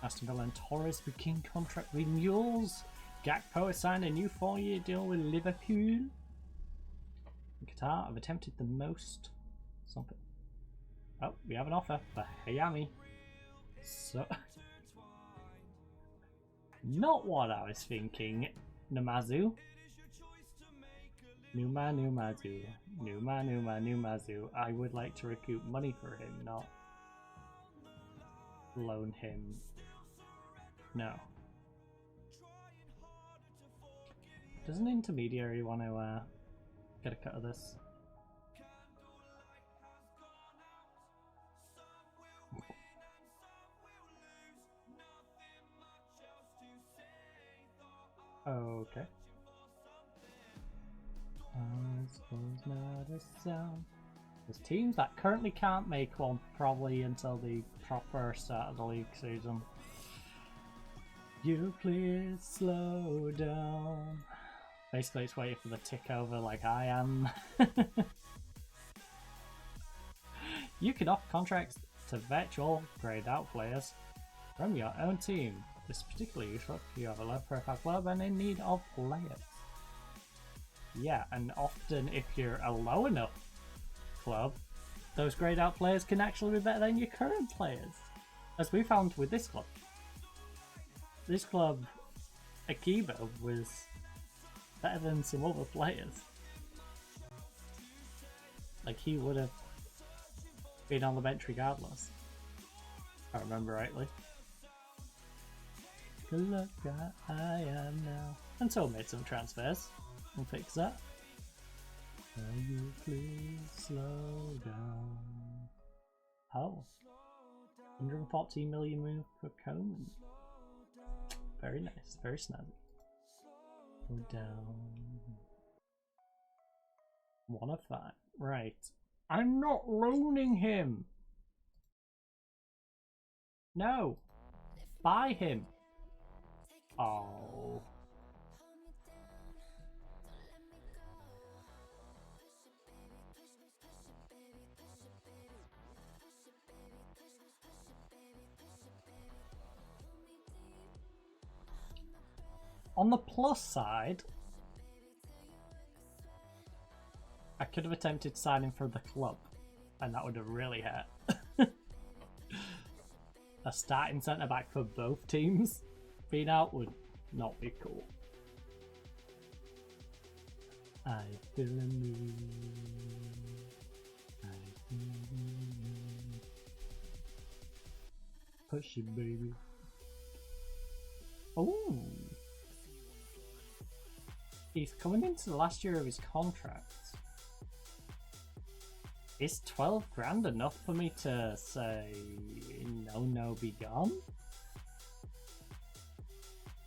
Aston Villa and Torres begin contract renewals. Gakpo has signed a new 4-year deal with Liverpool. Qatar have attempted the most something. Oh, we have an offer for Hayami. So, not what I was thinking. Namazu. Numazu. Numazu. I would like to recoup money for him, not loan him. No. Does an intermediary want to get a cut of this? Okay. I suppose not a sound. There's teams that currently can't make one probably until the proper start of the league season. You please slow down. Basically it's waiting for the tick over like I am. You can offer contracts to virtual grayed out players from your own team. This is particularly useful if you have a low profile club and in need of players. Yeah, and often if you're a low enough club, those grayed out players can actually be better than your current players. As we found with this club. This club, Akiba, was better than some other players. Like, he would have been on the bench regardless, if I remember rightly. Take a look at I am now. And so made some transfers. We'll fix that. Will you please slow down? Oh. 114 million move per cone. Very nice, very snazzy. Go down. 1 of 5. Right. I'm not loaning him! No! Buy him! Oh. On the plus side, I could have attempted signing for the club, and that would have really hurt. A starting centre back for both teams being out would not be cool. I feel a move. I feel a move. Push it, baby. Oh. He's coming into the last year of his contract. Is 12 grand enough for me to say no, be gone?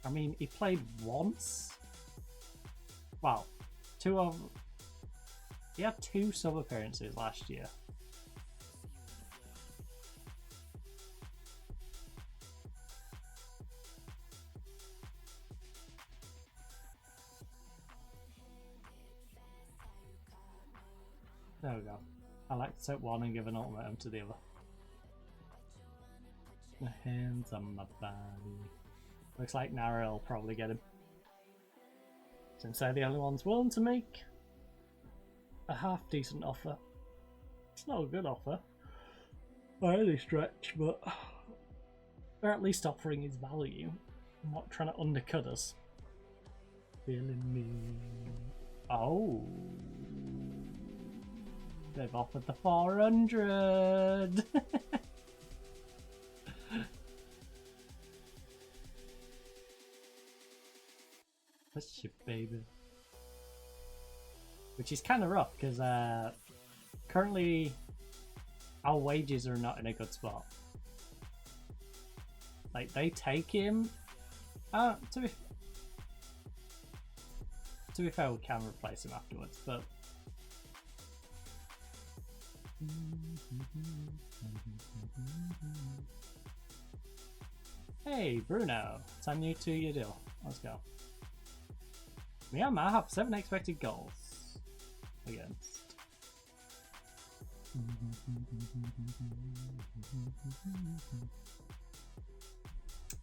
I mean, he played once. Well, he had 2 sub appearances last year. There we go. I like to take one and give an ultimatum to the other. My hands on my body. Looks like Nara will probably get him. Since they're the only ones willing to make a half decent offer. It's not a good offer by any stretch, but they're at least offering his value. I'm not trying to undercut us. Feeling me. Oh. They've offered the 400. That's shit, baby. Which is kind of rough because currently our wages are not in a good spot. Like they take him. To be fair, we can replace him afterwards, but. Hey Bruno, time you to your deal. Let's go. Myanmar have 7 expected goals against.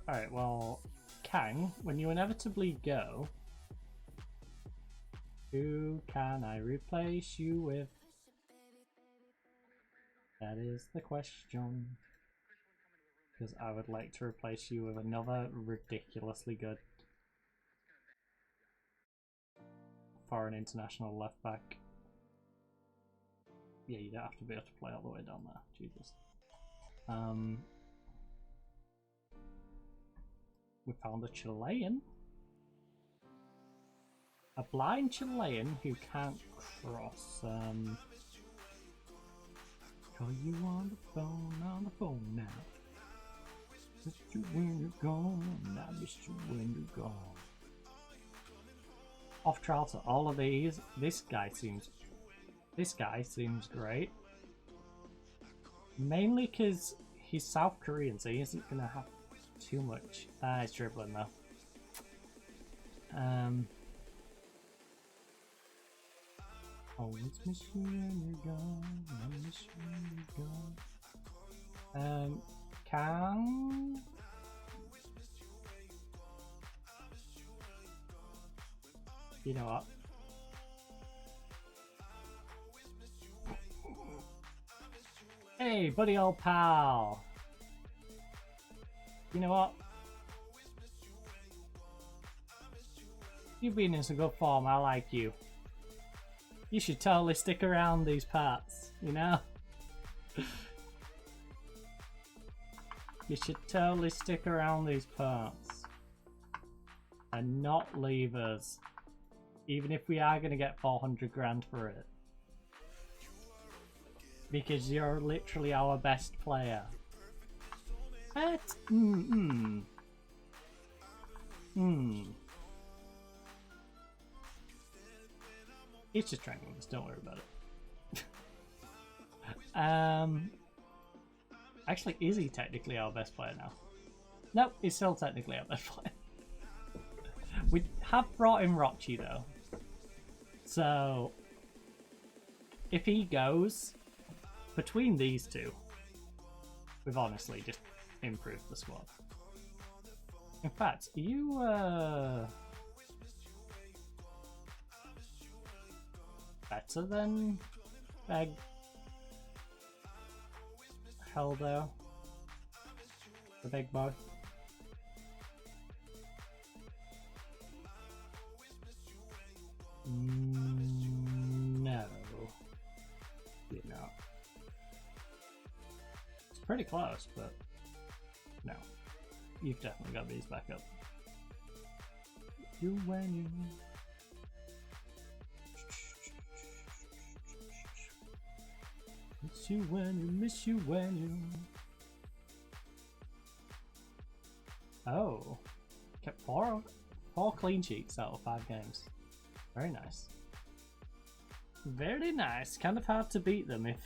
Alright, well, Kang, when you inevitably go, who can I replace you with? That is the question. Because I would like to replace you with another ridiculously good foreign international left back. Yeah, you don't have to be able to play all the way down there. Jesus. We found a Chilean. A blind Chilean who can't cross. Call you on the phone now. Missed you when you're gone. I missed you when you're gone. Off trial to all of these. This guy seems great. Mainly because he's South Korean, so he isn't gonna have too much. He's dribbling though. Always miss you when you're gone. I miss you when you're gone. Can you know what? Hey, buddy, old pal. You know what? You've been in some good form. I like you. You should totally stick around these parts, you know? You should totally stick around these parts. and not leave us, even if we are going to get 400 grand for it. Because you're literally our best player. He's just trying with us, don't worry about it. Actually, is he technically our best player now? Nope, he's still technically our best player. We have brought in Rochi though. So, if he goes, between these two, we've honestly just improved the squad. In fact, you better than Beg Heldo, the big boy? No, you're not. It's pretty close, but no. You've definitely got these back up. You when you miss you when you miss you when you. Oh, kept four clean sheets out of 5 games. Very nice. Very nice. Kind of hard to beat them if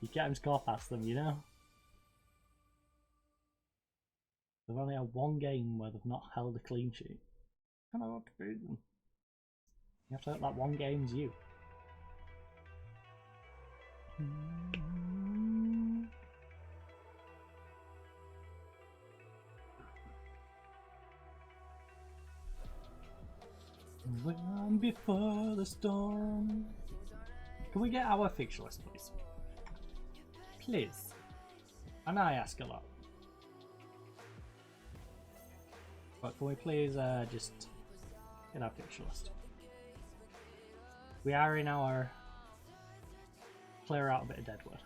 you can't score past them, you know? They've only had 1 game where they've not held a clean sheet. Kind of hard to beat them. You have to hope that 1 game's you. When before the storm. Can we get our fixture list, please? Please. And I ask a lot. But can we please just get our fixture list? We are in our clear out a bit of Deadwood.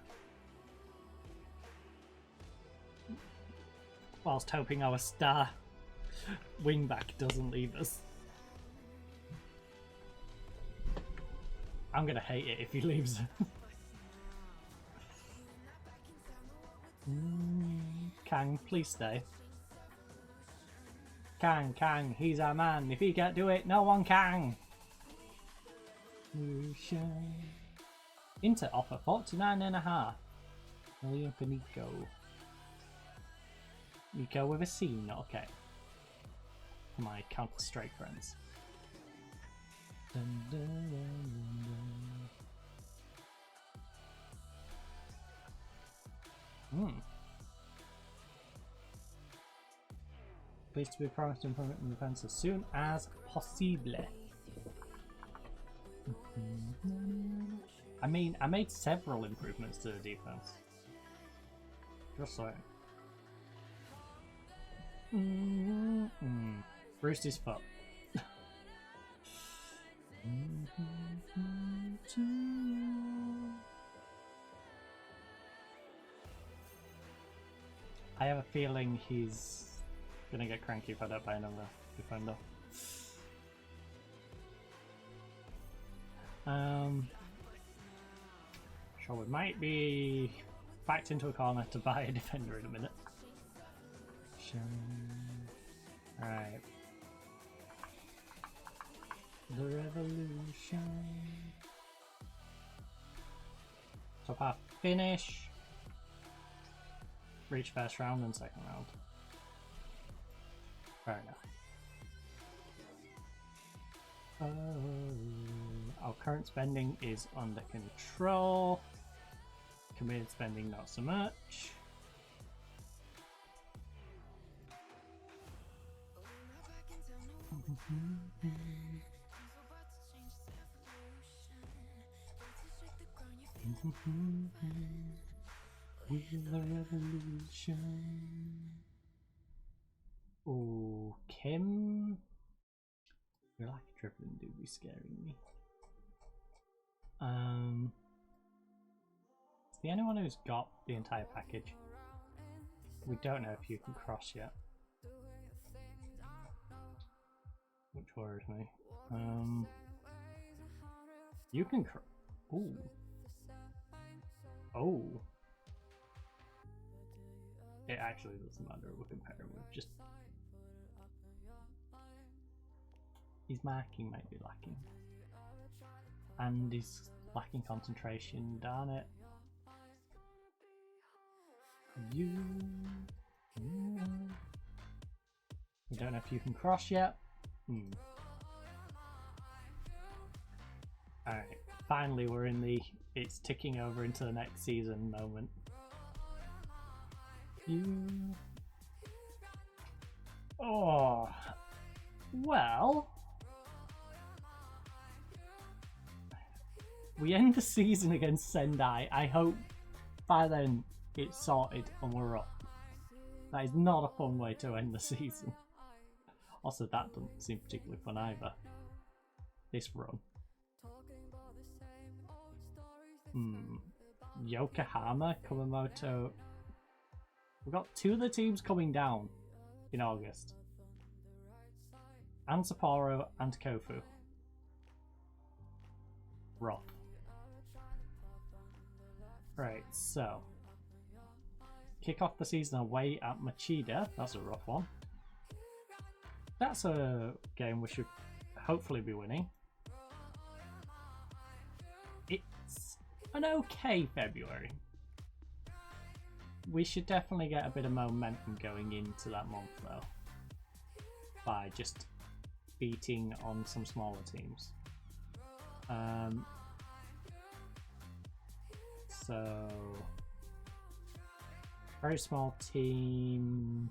Whilst hoping our star wingback doesn't leave us. I'm gonna hate it if he leaves. Kang, please stay. Kang, he's our man. If he can't do it, no one can. Inter offer 49.5 million for Nico. Nico with a scene, okay. For my Counter-Strike friends. Dun, dun, dun, dun, dun. Please to be promised improvement in defense as soon as possible. I mean, I made several improvements to the defense. Just saying. Bruised his foot. I have a feeling he's gonna get cranky if I don't buy another defender. Sure, we might be backed into a corner to buy a defender in a minute. Alright. The revolution. Top half finish. Reach first round and second round. Fair enough. Our current spending is under control. Committed spending not so much. We're the revolution. Oh, Kim. You're like a dribbling dude, be scaring me. Is there anyone who's got the entire package? We don't know if you can cross yet. worries me. You can ooh. Oh. It actually doesn't matter. We're comparing with just... His marking might be lacking. And he's lacking concentration, darn it. You... We don't know if you can cross yet. Alright, finally we're in the it's ticking over into the next season moment. Oh, well, we end the season against Sendai. I hope by then it's sorted and we're up. That is not a fun way to end the season. Also, that doesn't seem particularly fun either. This run. Yokohama, Kumamoto. We've got two of the teams coming down in August. And Sapporo and Kofu. Rough. Right, so. Kick off the season away at Machida. That's a rough one. That's a game we should hopefully be winning. It's an okay February. We should definitely get a bit of momentum going into that month though, by just beating on some smaller teams. So very small team.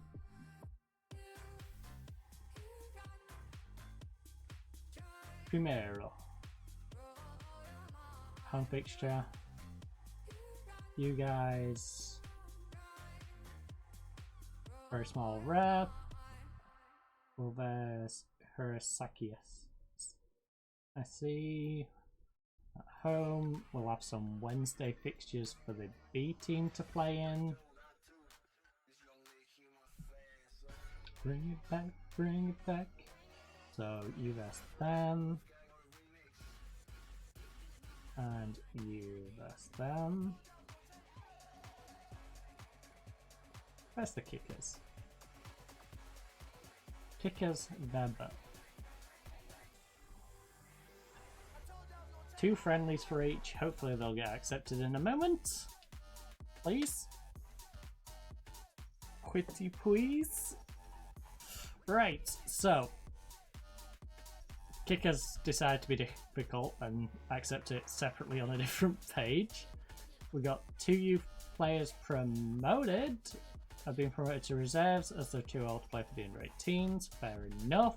Primero. Home fixture. You guys. Very small rep. Well, there's Hirasakias. I see. At home, we'll have some Wednesday fixtures for the B team to play in. Bring it back, bring it back. So you versus them. And you versus them. Where's the kickers? Kickers, Weber. 2 friendlies for each. Hopefully they'll get accepted in a moment. Please. Pretty please. Right, so. Kickers decide to be difficult and accept it separately on a different page. We got 2 youth players promoted. Have been promoted to reserves as they're too old to play for the under-18s. Fair enough.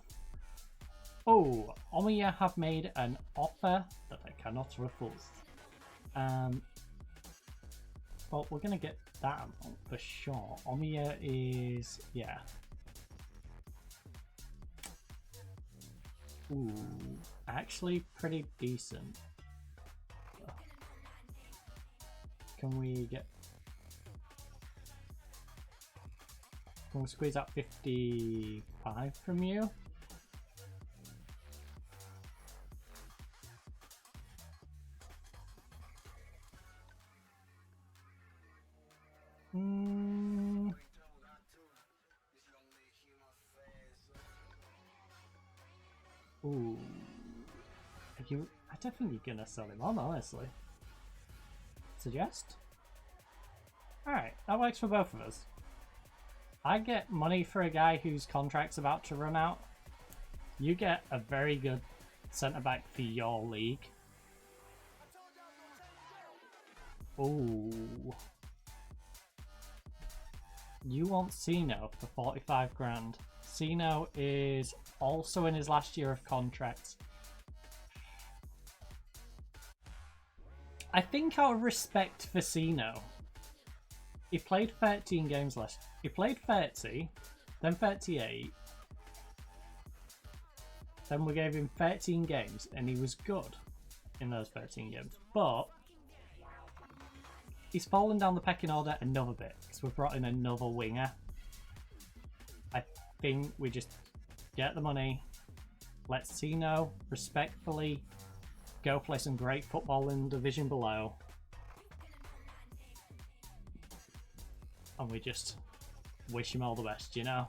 Oh, Omiya have made an offer that I cannot refuse. Well, we're gonna get that amount for sure. Omiya is, yeah. Ooh, actually pretty decent. Can we get? Can we squeeze out 55 from you? Ooh. I don't think you're gonna sell him on, honestly. Suggest? Alright, that works for both of us. I get money for a guy whose contract's about to run out. You get a very good centre-back for your league. Ooh. You want Sino for 45 grand. Sino is also in his last year of contract. I think out of respect for Sino, he played 13 games last. He played 30, then 38. Then we gave him 13 games, and he was good in those 13 games. But he's fallen down the pecking order another bit because we've brought in another winger. I think we just get the money, let Sino respectfully go play some great football in the division below. And we just wish him all the best, you know?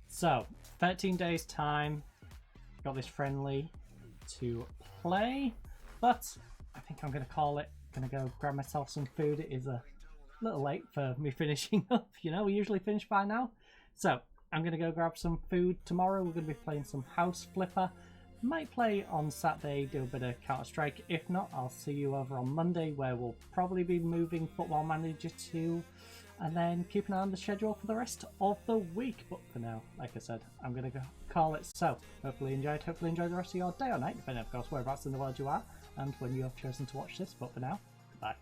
So, 13 days time, got this friendly to play, but I think I'm going to call it. Gonna go grab myself some food. It is a little late for me finishing up, you know, we usually finish by now. So, I'm going to go grab some food. Tomorrow we're going to be playing some House Flipper. Might play on Saturday, do a bit of Counter-Strike. If not, I'll see you over on Monday, where we'll probably be moving Football Manager 2, and then keep an eye on the schedule for the rest of the week. But for now, like I said, I'm going to call it. So, hopefully you enjoyed. Hopefully enjoy the rest of your day or night, depending, of course, whereabouts in the world you are, and when you have chosen to watch this. But for now, goodbye.